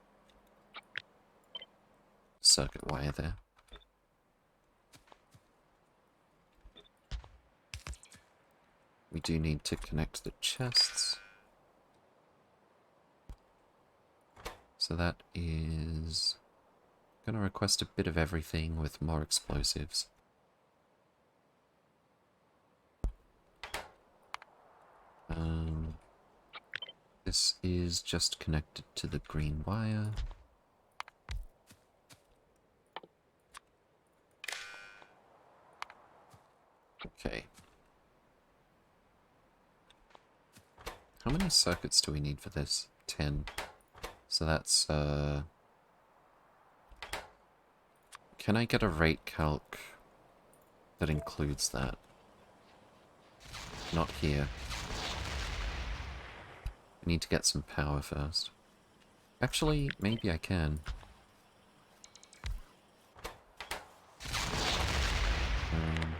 circuit wire there. We do need to connect the chests. So that is going to request a bit of everything with more explosives. This is just connected to the green wire. Okay. How many circuits do we need for this? 10. So that's, can I get a rate calc that includes that? Not here. I need to get some power first. Actually, maybe I can.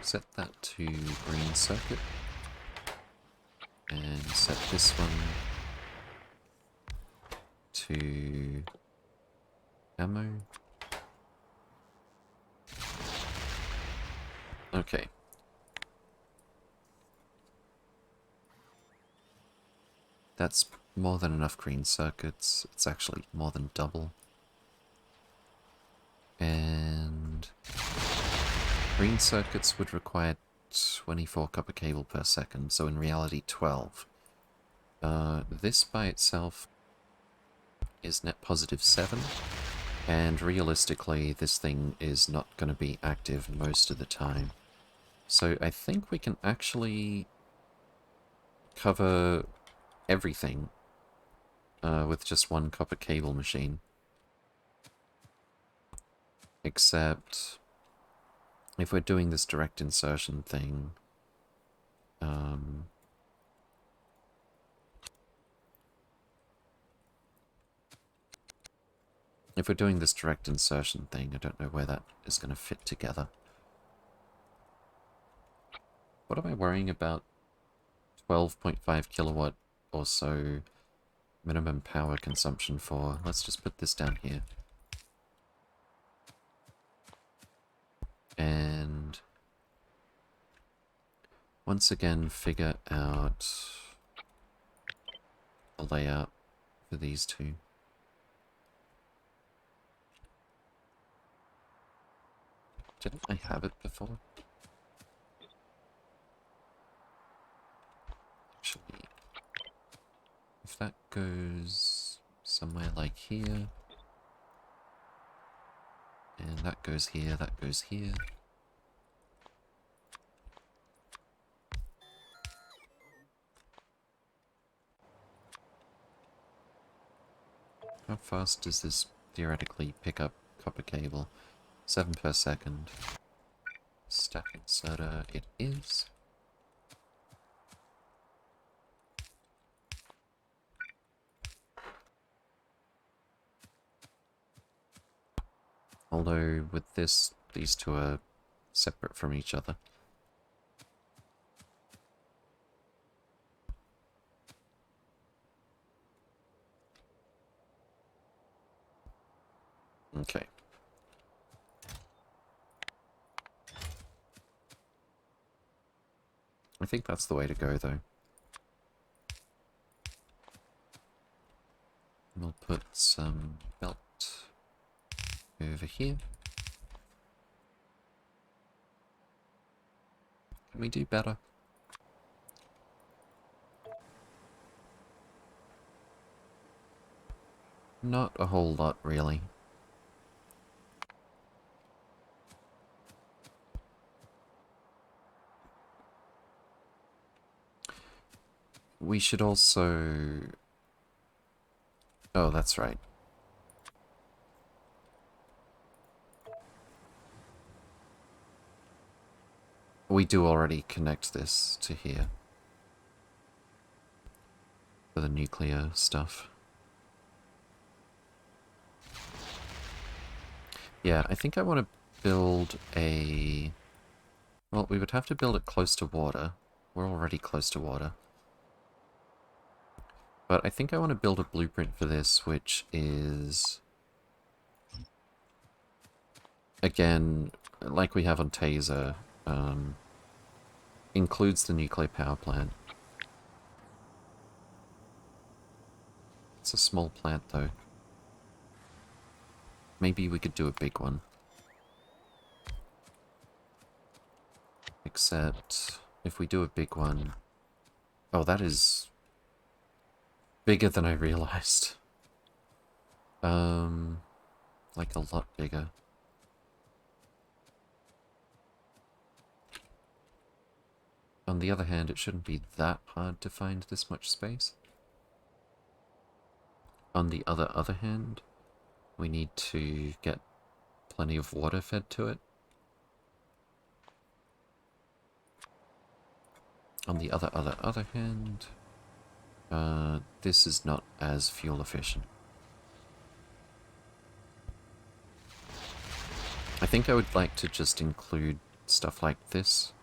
Set that to green circuit. And set this one to ammo. Okay. That's more than enough green circuits. It's actually more than double. And green circuits would require 24 copper cable per second, so in reality 12. This by itself is net positive 7, and realistically this thing is not going to be active most of the time. So I think we can actually cover everything with just one copper cable machine. Except if we're doing this direct insertion thing, I don't know where that is going to fit together. What am I worrying about? 12.5 kilowatt or so minimum power consumption for. Let's just put this down here. And once again figure out a layout for these two. Didn't I have it before? Actually, if that goes somewhere like here, and that goes here, that goes here. How fast does this theoretically pick up copper cable? 7 per second. Stack inserter, it is. Although with this, these two are separate from each other. Okay. I think that's the way to go, though. We'll put some belt over here. Can we do better? Not a whole lot, really. we should also... Oh, that's right. We do already connect this to here. For the nuclear stuff. Yeah, I think I want to build a... Well, we would have to build it close to water. We're already close to water. But I think I want to build a blueprint for this, which is... Again, like we have on Taser, includes the nuclear power plant. It's a small plant, though. Maybe we could do a big one. Except, if we do a big one... Oh, that is... bigger than I realized. Like a lot bigger. On the other hand, it shouldn't be that hard to find this much space. On the other hand, we need to get plenty of water fed to it. On the other hand, this is not as fuel efficient. I think I would like to just include stuff like this.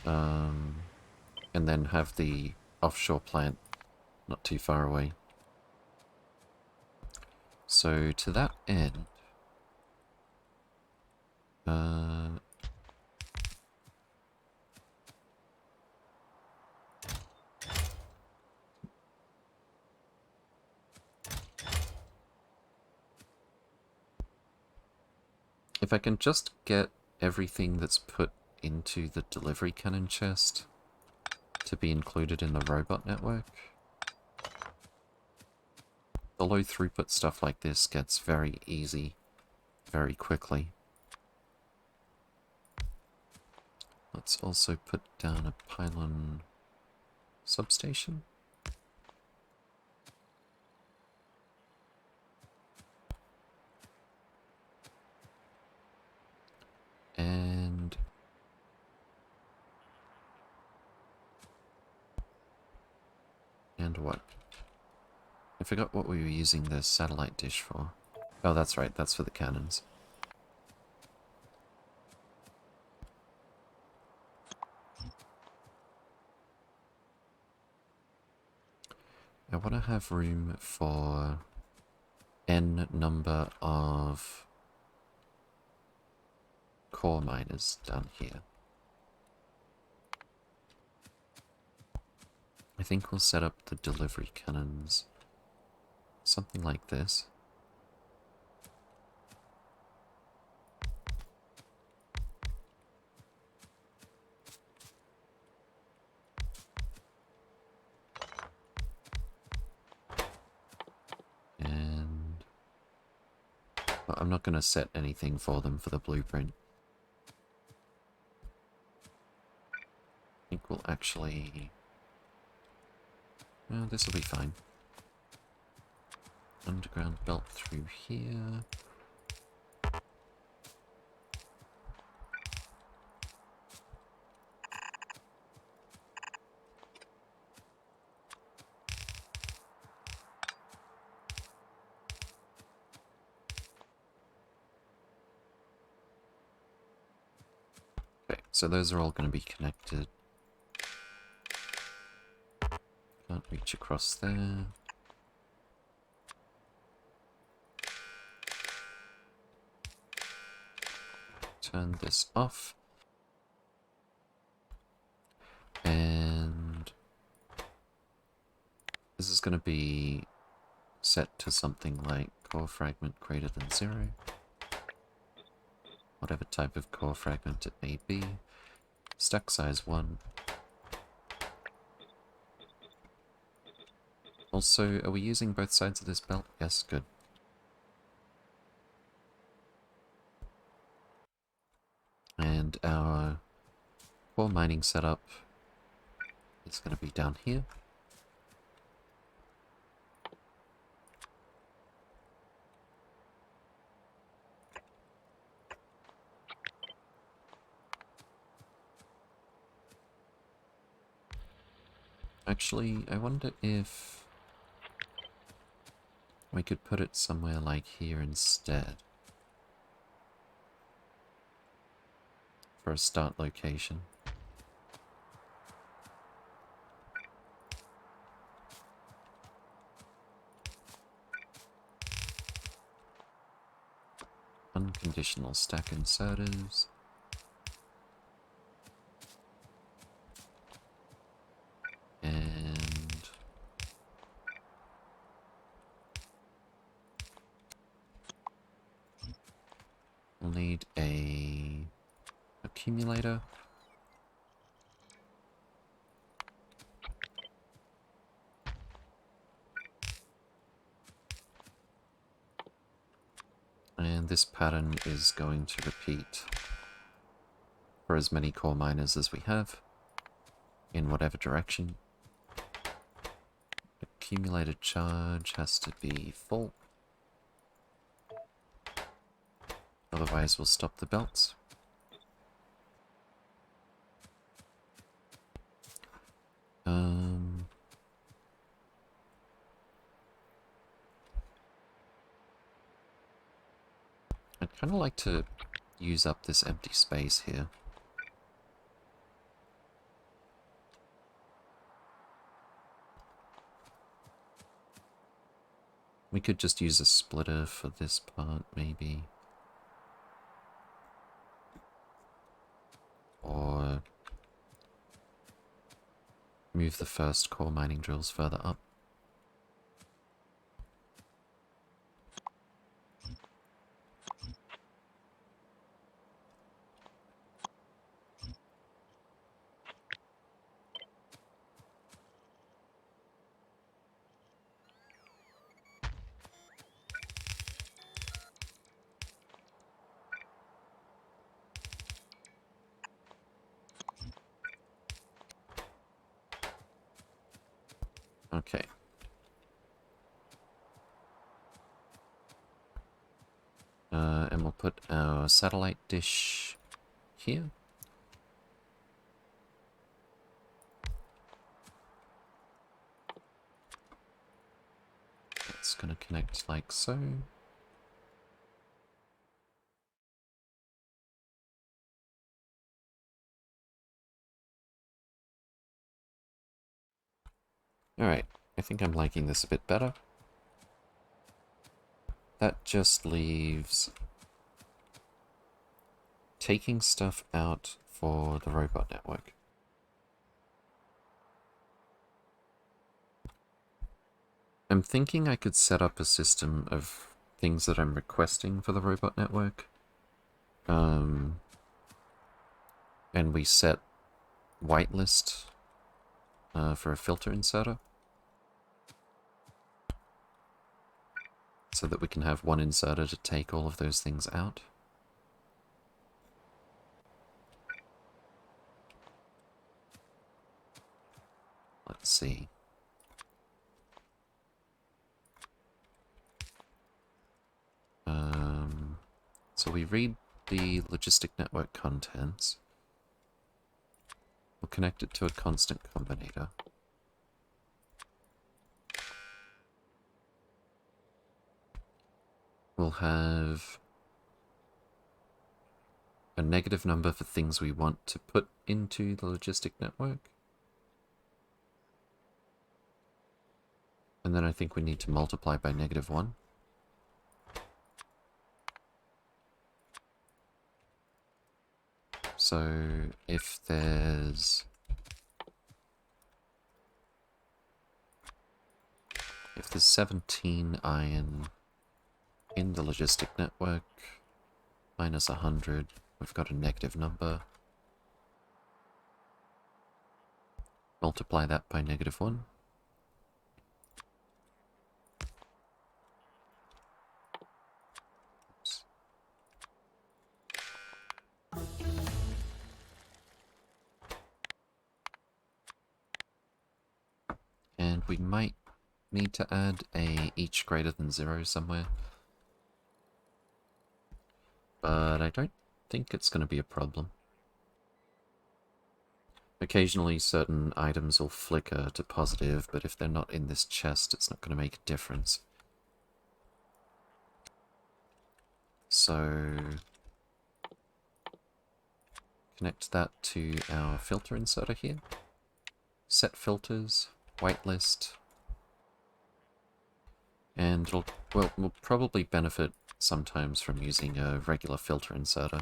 And then have the offshore plant not too far away. So to that end, if I can just get everything that's put into the delivery cannon chest to be included in the robot network, the low throughput stuff like this gets very easy very quickly. Let's also put down a pylon substation. And what? I forgot what we were using the satellite dish for. Oh, that's right, that's for the cannons. I want to have room for n number of core miners down here. I think we'll set up the delivery cannons something like this. And well, I'm not going to set anything for them for the blueprint. I think we'll actually... Well, this will be fine. Underground belt through here. Okay, so those are all going to be connected. Can't reach across there. Turn this off. And this is going to be set to something like core fragment greater than 0. Whatever type of core fragment it may be. Stack size 1. Also, are we using both sides of this belt? Yes, good. And our core mining setup is going to be down here. Actually, I wonder if we could put it somewhere like here instead. For a start location. Unconditional stack inserters. And we'll need a accumulator. And this pattern is going to repeat for as many core miners as we have, in whatever direction. Accumulated charge has to be full. Otherwise we'll stop the belts. I'd kind of like to use up this empty space here. We could just use a splitter for this part, maybe. Or move the first core mining drills further up. Okay. And we'll put our satellite dish here. It's going to connect like so. Alright, I think I'm liking this a bit better. That just leaves taking stuff out for the robot network. I'm thinking I could set up a system of things that I'm requesting for the robot network. And we set whitelist for a filter inserter. So that we can have one inserter to take all of those things out. Let's see. So we read the logistic network contents. We'll connect it to a constant combinator. We'll have a negative number for things we want to put into the logistic network. And then I think we need to multiply by -1. So if there's 17 iron in the logistic network, minus 100, we've got a negative number. Multiply that by -1. Oops. we might need to add a each greater than 0 somewhere. But I don't think it's going to be a problem. Occasionally certain items will flicker to positive, but if they're not in this chest, it's not going to make a difference. So connect that to our filter inserter here. Set filters, whitelist, and we'll probably benefit sometimes from using a regular filter inserter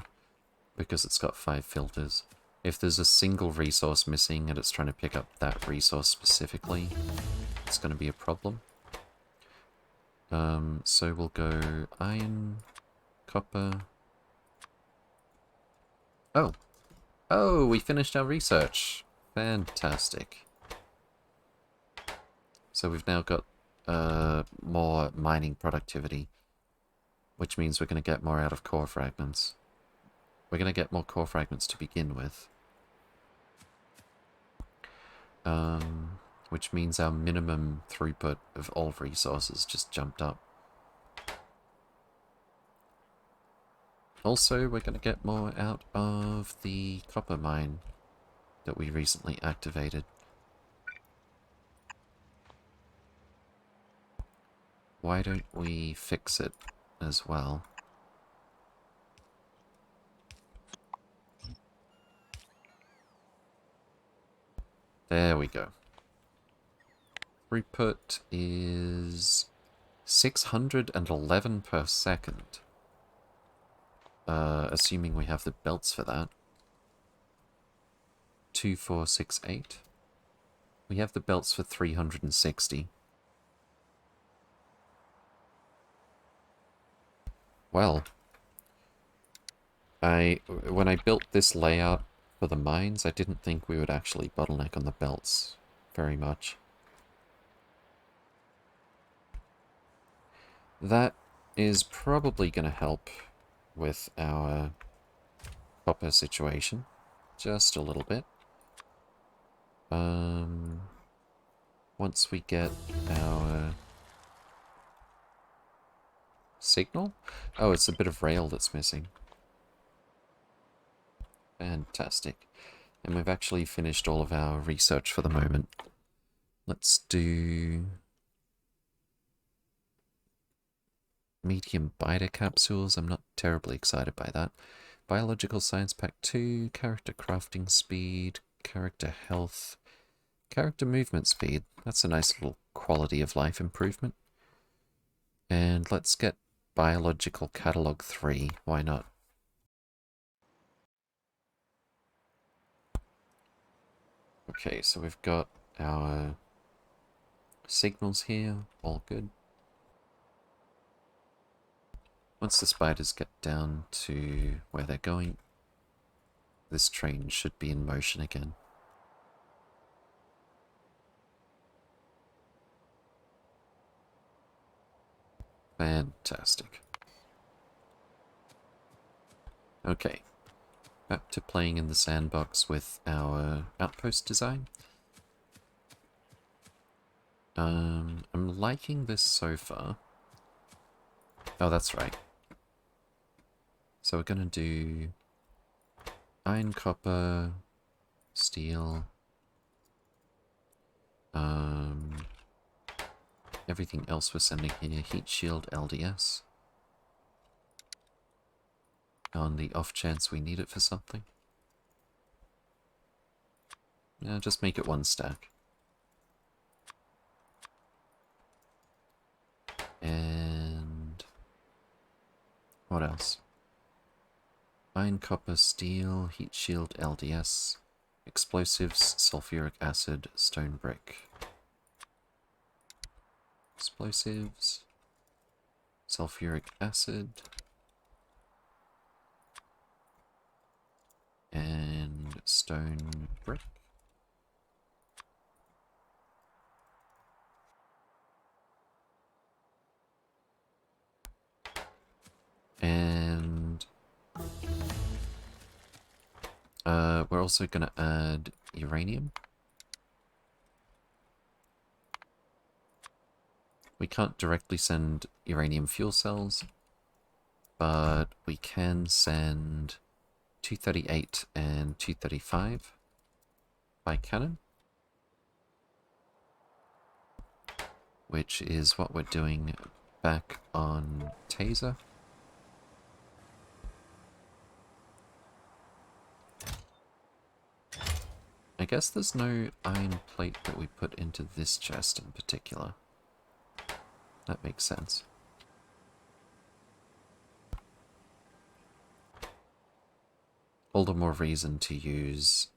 because it's got 5 filters. If there's a single resource missing and it's trying to pick up that resource specifically, it's going to be a problem. So we'll go iron, copper. Oh, we finished our research. Fantastic. So we've now got more mining productivity, which means we're going to get more out of core fragments. We're going to get more core fragments to begin with. Which means our minimum throughput of all resources just jumped up. Also, we're going to get more out of the copper mine that we recently activated. Why don't we fix it as well? There we go. Throughput is 611 per second. Assuming we have the belts for that. 2468. We have the belts for 360. Well, when I built this layout for the mines, I didn't think we would actually bottleneck on the belts very much. That is probably going to help with our copper situation, just a little bit. Once we get our signal? Oh, it's a bit of rail that's missing. Fantastic. And we've actually finished all of our research for the moment. Let's do medium biter capsules. I'm not terribly excited by that. Biological Science Pack 2, character crafting speed, character health, character movement speed. That's a nice little quality of life improvement. And let's get Biological Catalog 3. Why not? Okay, so we've got our signals here. All good. Once the spiders get down to where they're going, this train should be in motion again. Fantastic. Okay, back to playing in the sandbox with our outpost design. I'm liking this so far. Oh, that's right. So we're gonna do iron, copper, steel, everything else we're sending here, heat shield, LDS. On the off chance we need it for something. Yeah, just make it 1 stack. And what else? Iron, copper, steel, heat shield, LDS, explosives, sulfuric acid, stone brick. Explosives, sulfuric acid, and stone brick. And we're also going to add uranium. We can't directly send uranium fuel cells, but we can send 238 and 235 by cannon, which is what we're doing back on Taser. I guess there's no iron plate that we put into this chest in particular. That makes sense. All the more reason to use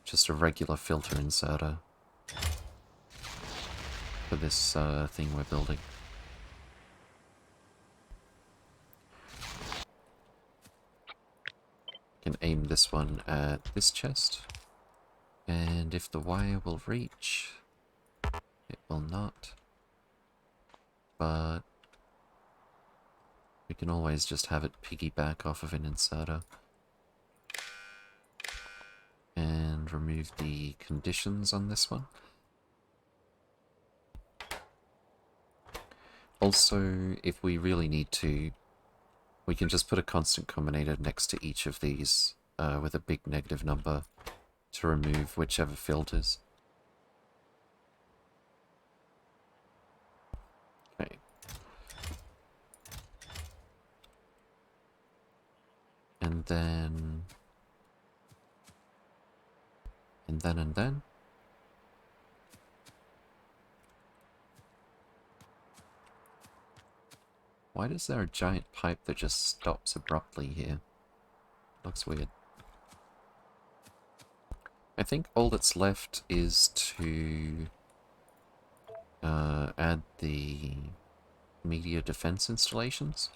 just a regular filter inserter for this thing we're building. Can aim this one at this chest, and if the wire will reach, it will not, but we can always just have it piggyback off of an inserter and remove the conditions on this one. Also, if we really need to, we can just put a constant combinator next to each of these with a big negative number to remove whichever filters. Okay. And then... And then... Why is there a giant pipe that just stops abruptly here? Looks weird. I think all that's left is to add the media defense installations.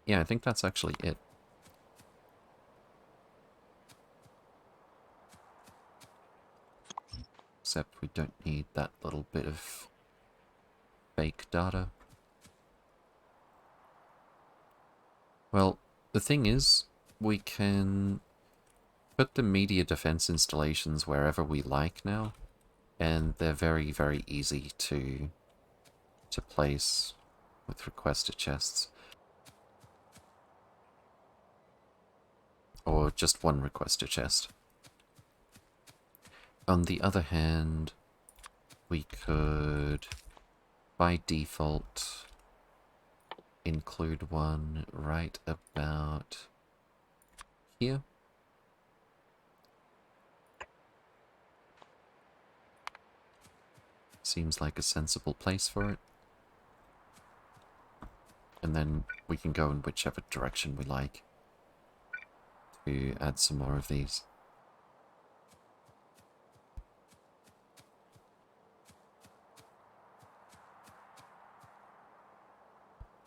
Yeah, I think that's actually it. Except we don't need that little bit of fake data. Well, the thing is, we can put the media defense installations wherever we like now, and they're very, very easy to place with requester chests. Or just one requester chest. On the other hand, we could, by default, include one right about here. Seems like a sensible place for it. And then we can go in whichever direction we like to add some more of these.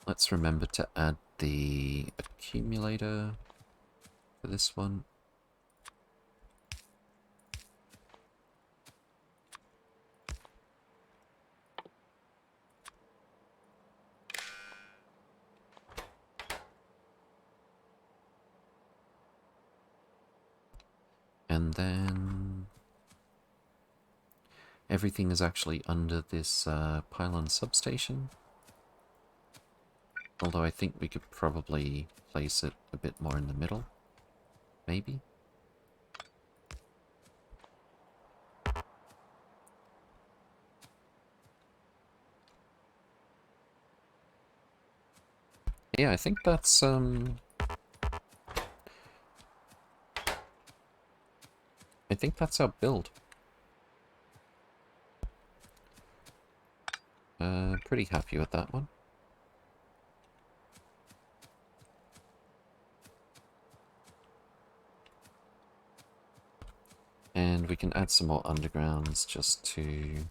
Let's remember to add the accumulator for this one. And then everything is actually under this pylon substation. Although I think we could probably place it a bit more in the middle. Maybe? Yeah, I think that's our build. Pretty happy with that one. And we can add some more undergrounds just to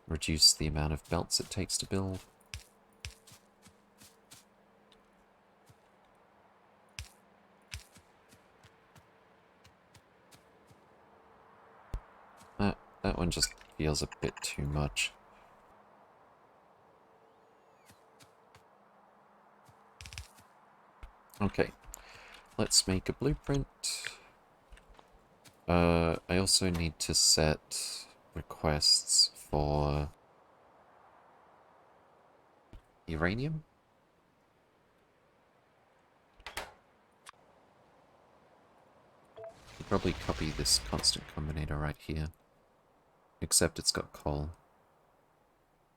reduce the amount of belts it takes to build. That one just feels a bit too much. Okay, let's make a blueprint. I also need to set requests for uranium. I'll probably copy this constant combinator right here, except it's got coal.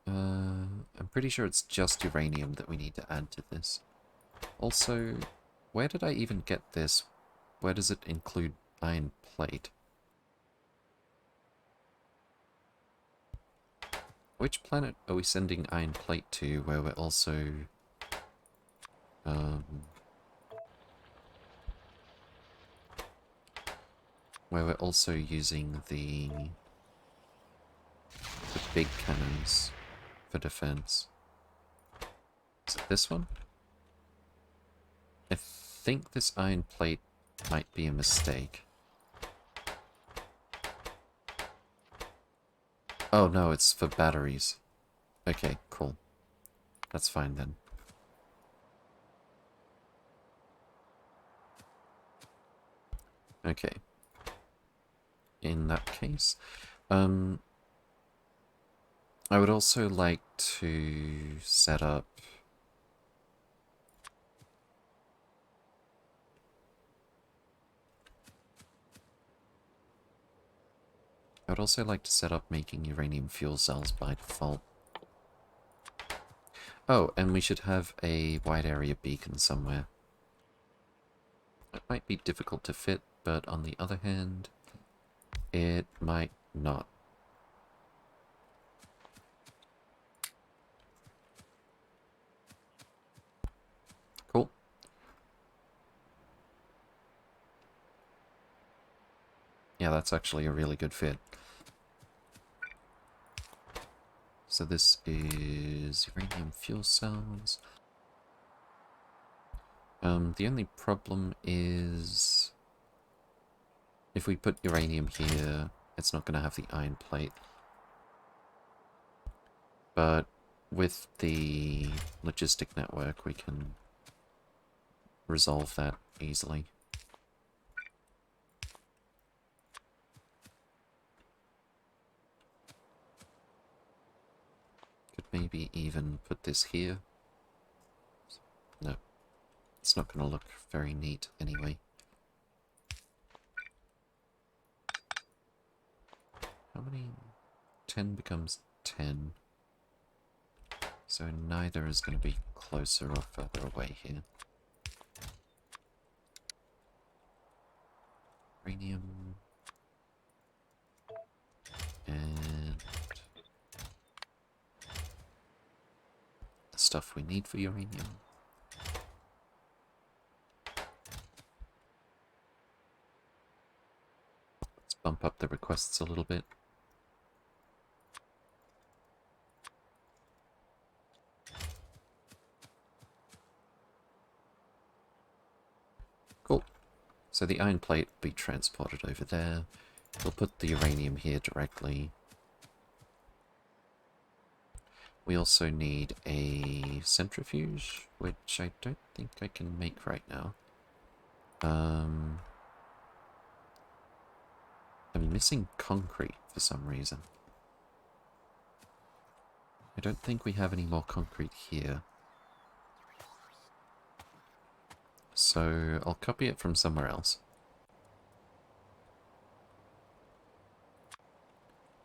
I'm pretty sure it's just uranium that we need to add to this. Also, where did I even get this? Where does it include iron plate? Which planet are we sending iron plate to where we're also... where we're also using the big cannons for defense? Is it this one? I think this iron plate might be a mistake. Oh no, it's for batteries. Okay, cool. That's fine then. Okay. In that case, I would also like to set up... I would also like to set up making uranium fuel cells by default. Oh, and we should have a wide area beacon somewhere. It might be difficult to fit, but on the other hand, it might not. Cool. Yeah, that's actually a really good fit. So this is uranium fuel cells. The only problem is if we put uranium here, it's not going to have the iron plate. But with the logistic network, we can resolve that easily. Could maybe even put this here. No, it's not going to look very neat anyway. How many? 10 becomes 10. So neither is going to be closer or further away here. Uranium. And the stuff we need for uranium. Let's bump up the requests a little bit. Cool. So the iron plate will be transported over there. We'll put the uranium here directly. We also need a centrifuge, which I don't think I can make right now. I'm missing concrete for some reason. I don't think we have any more concrete here. So I'll copy it from somewhere else.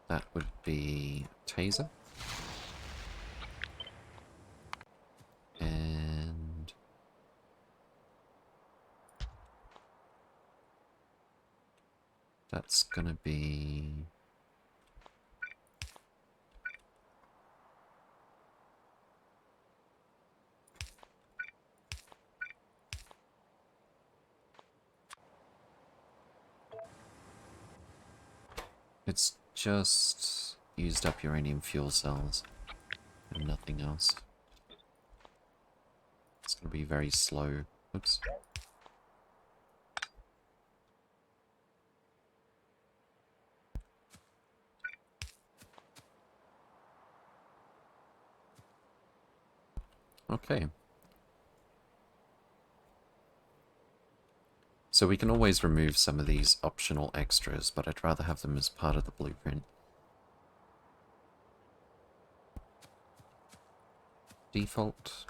That would be Taser. And that's gonna be... It's just used up uranium fuel cells and nothing else. It's going to be very slow. Oops. Okay. So we can always remove some of these optional extras, but I'd rather have them as part of the blueprint. Default.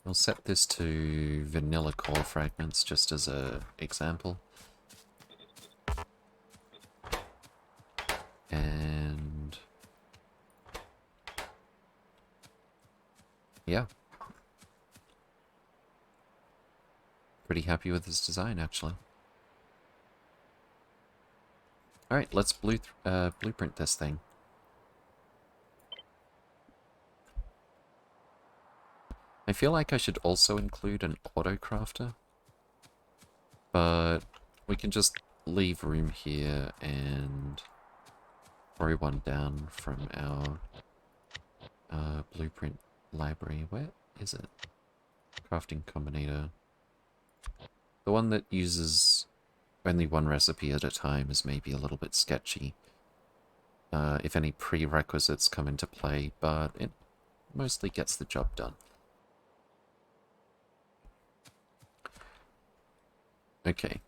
We'll set this to vanilla core fragments just as a example. And yeah. Pretty happy with this design, actually. Alright, let's blueprint this thing. I feel like I should also include an autocrafter, but we can just leave room here and throw one down from our blueprint library. Where is it? Crafting combinator. The one that uses only one recipe at a time is maybe a little bit sketchy if any prerequisites come into play, but it mostly gets the job done. Okay.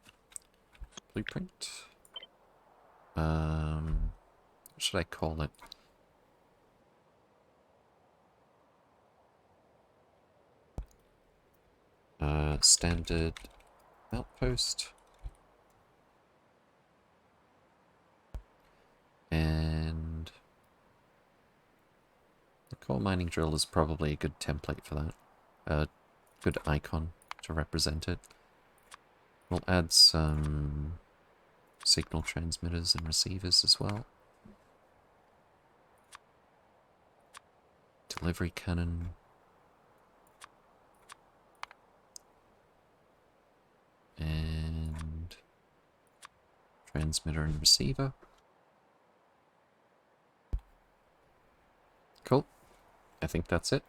Blueprint. What should I call it? Standard outpost. And the coal mining drill is probably a good template for that. A good icon to represent it. We'll add some signal transmitters and receivers as well. Delivery cannon. And transmitter and receiver. Cool. I think that's it.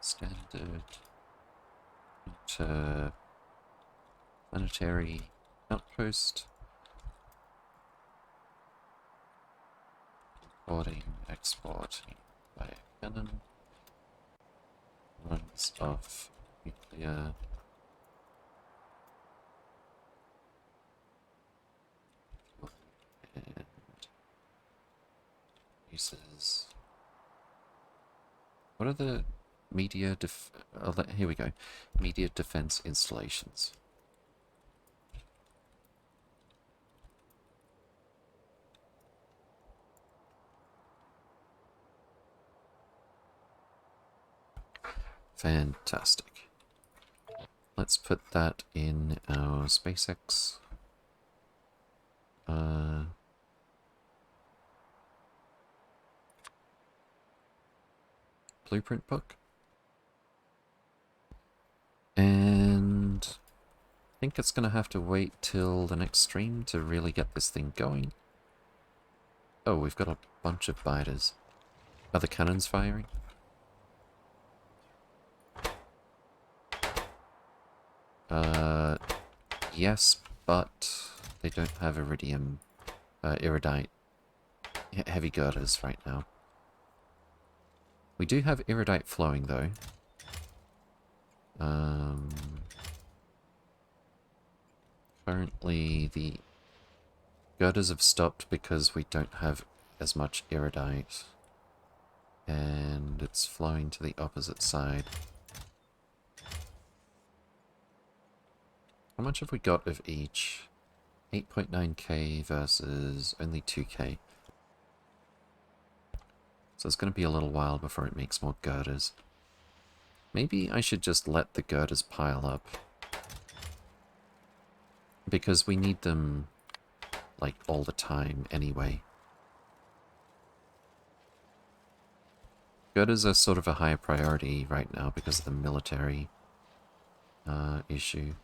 Standard planetary outpost. Importing, exporting by cannon. Runs off nuclear. And uses. What are the media here we go. Media defense installations. Fantastic. Let's put that in our SpaceX. Blueprint book. And I think it's going to have to wait till the next stream to really get this thing going. Oh, we've got a bunch of biters. Are the cannons firing? Yes, but they don't have iridium, iridite heavy girders right now. We do have iridite flowing though. Currently the girders have stopped because we don't have as much iridite. And it's flowing to the opposite side. How much have we got of each? 8.9k versus only 2k. So it's going to be a little while before it makes more girders. Maybe I should just let the girders pile up. Because we need them, like, all the time anyway. Girders are sort of a higher priority right now because of the military issue.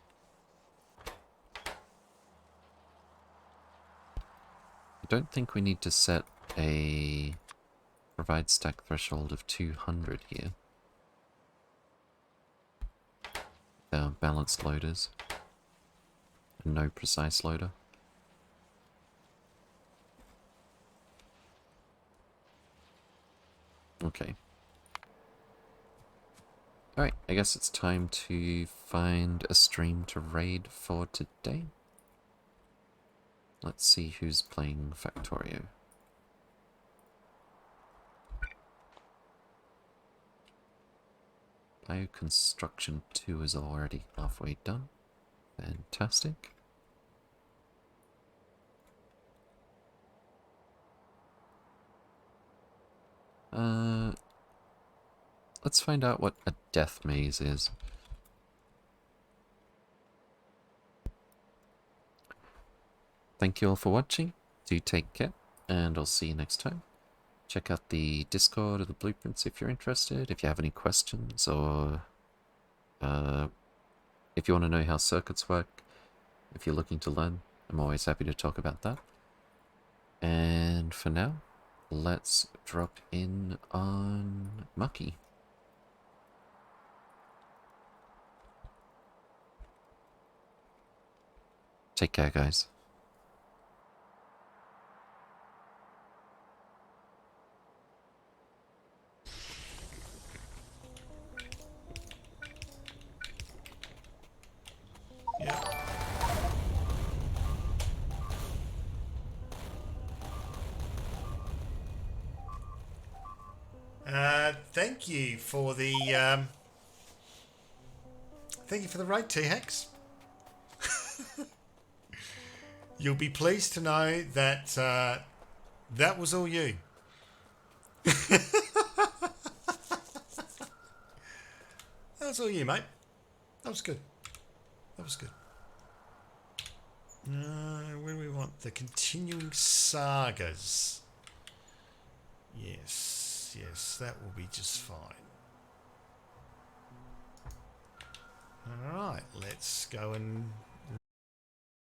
I don't think we need to set a provide stack threshold of 200 here. Balanced loaders. And no precise loader. Okay. Alright, I guess it's time to find a stream to raid for today. Let's see who's playing Factorio. Bioconstruction 2 is already halfway done. Fantastic. Let's find out what a death maze is. Thank you all for watching. Do take care, and I'll see you next time. Check out the Discord or the blueprints if you're interested. If you have any questions, or if you want to know how circuits work, if you're looking to learn, I'm always happy to talk about that. And for now, let's drop in on Mucky. Take care, guys. Yeah. Thank you for the raid, T-Hex. You'll be pleased to know that that was all you. That was all you, mate. That was good. That was good. Where do we want the continuing sagas? Yes, yes, that will be just fine. Alright, let's go and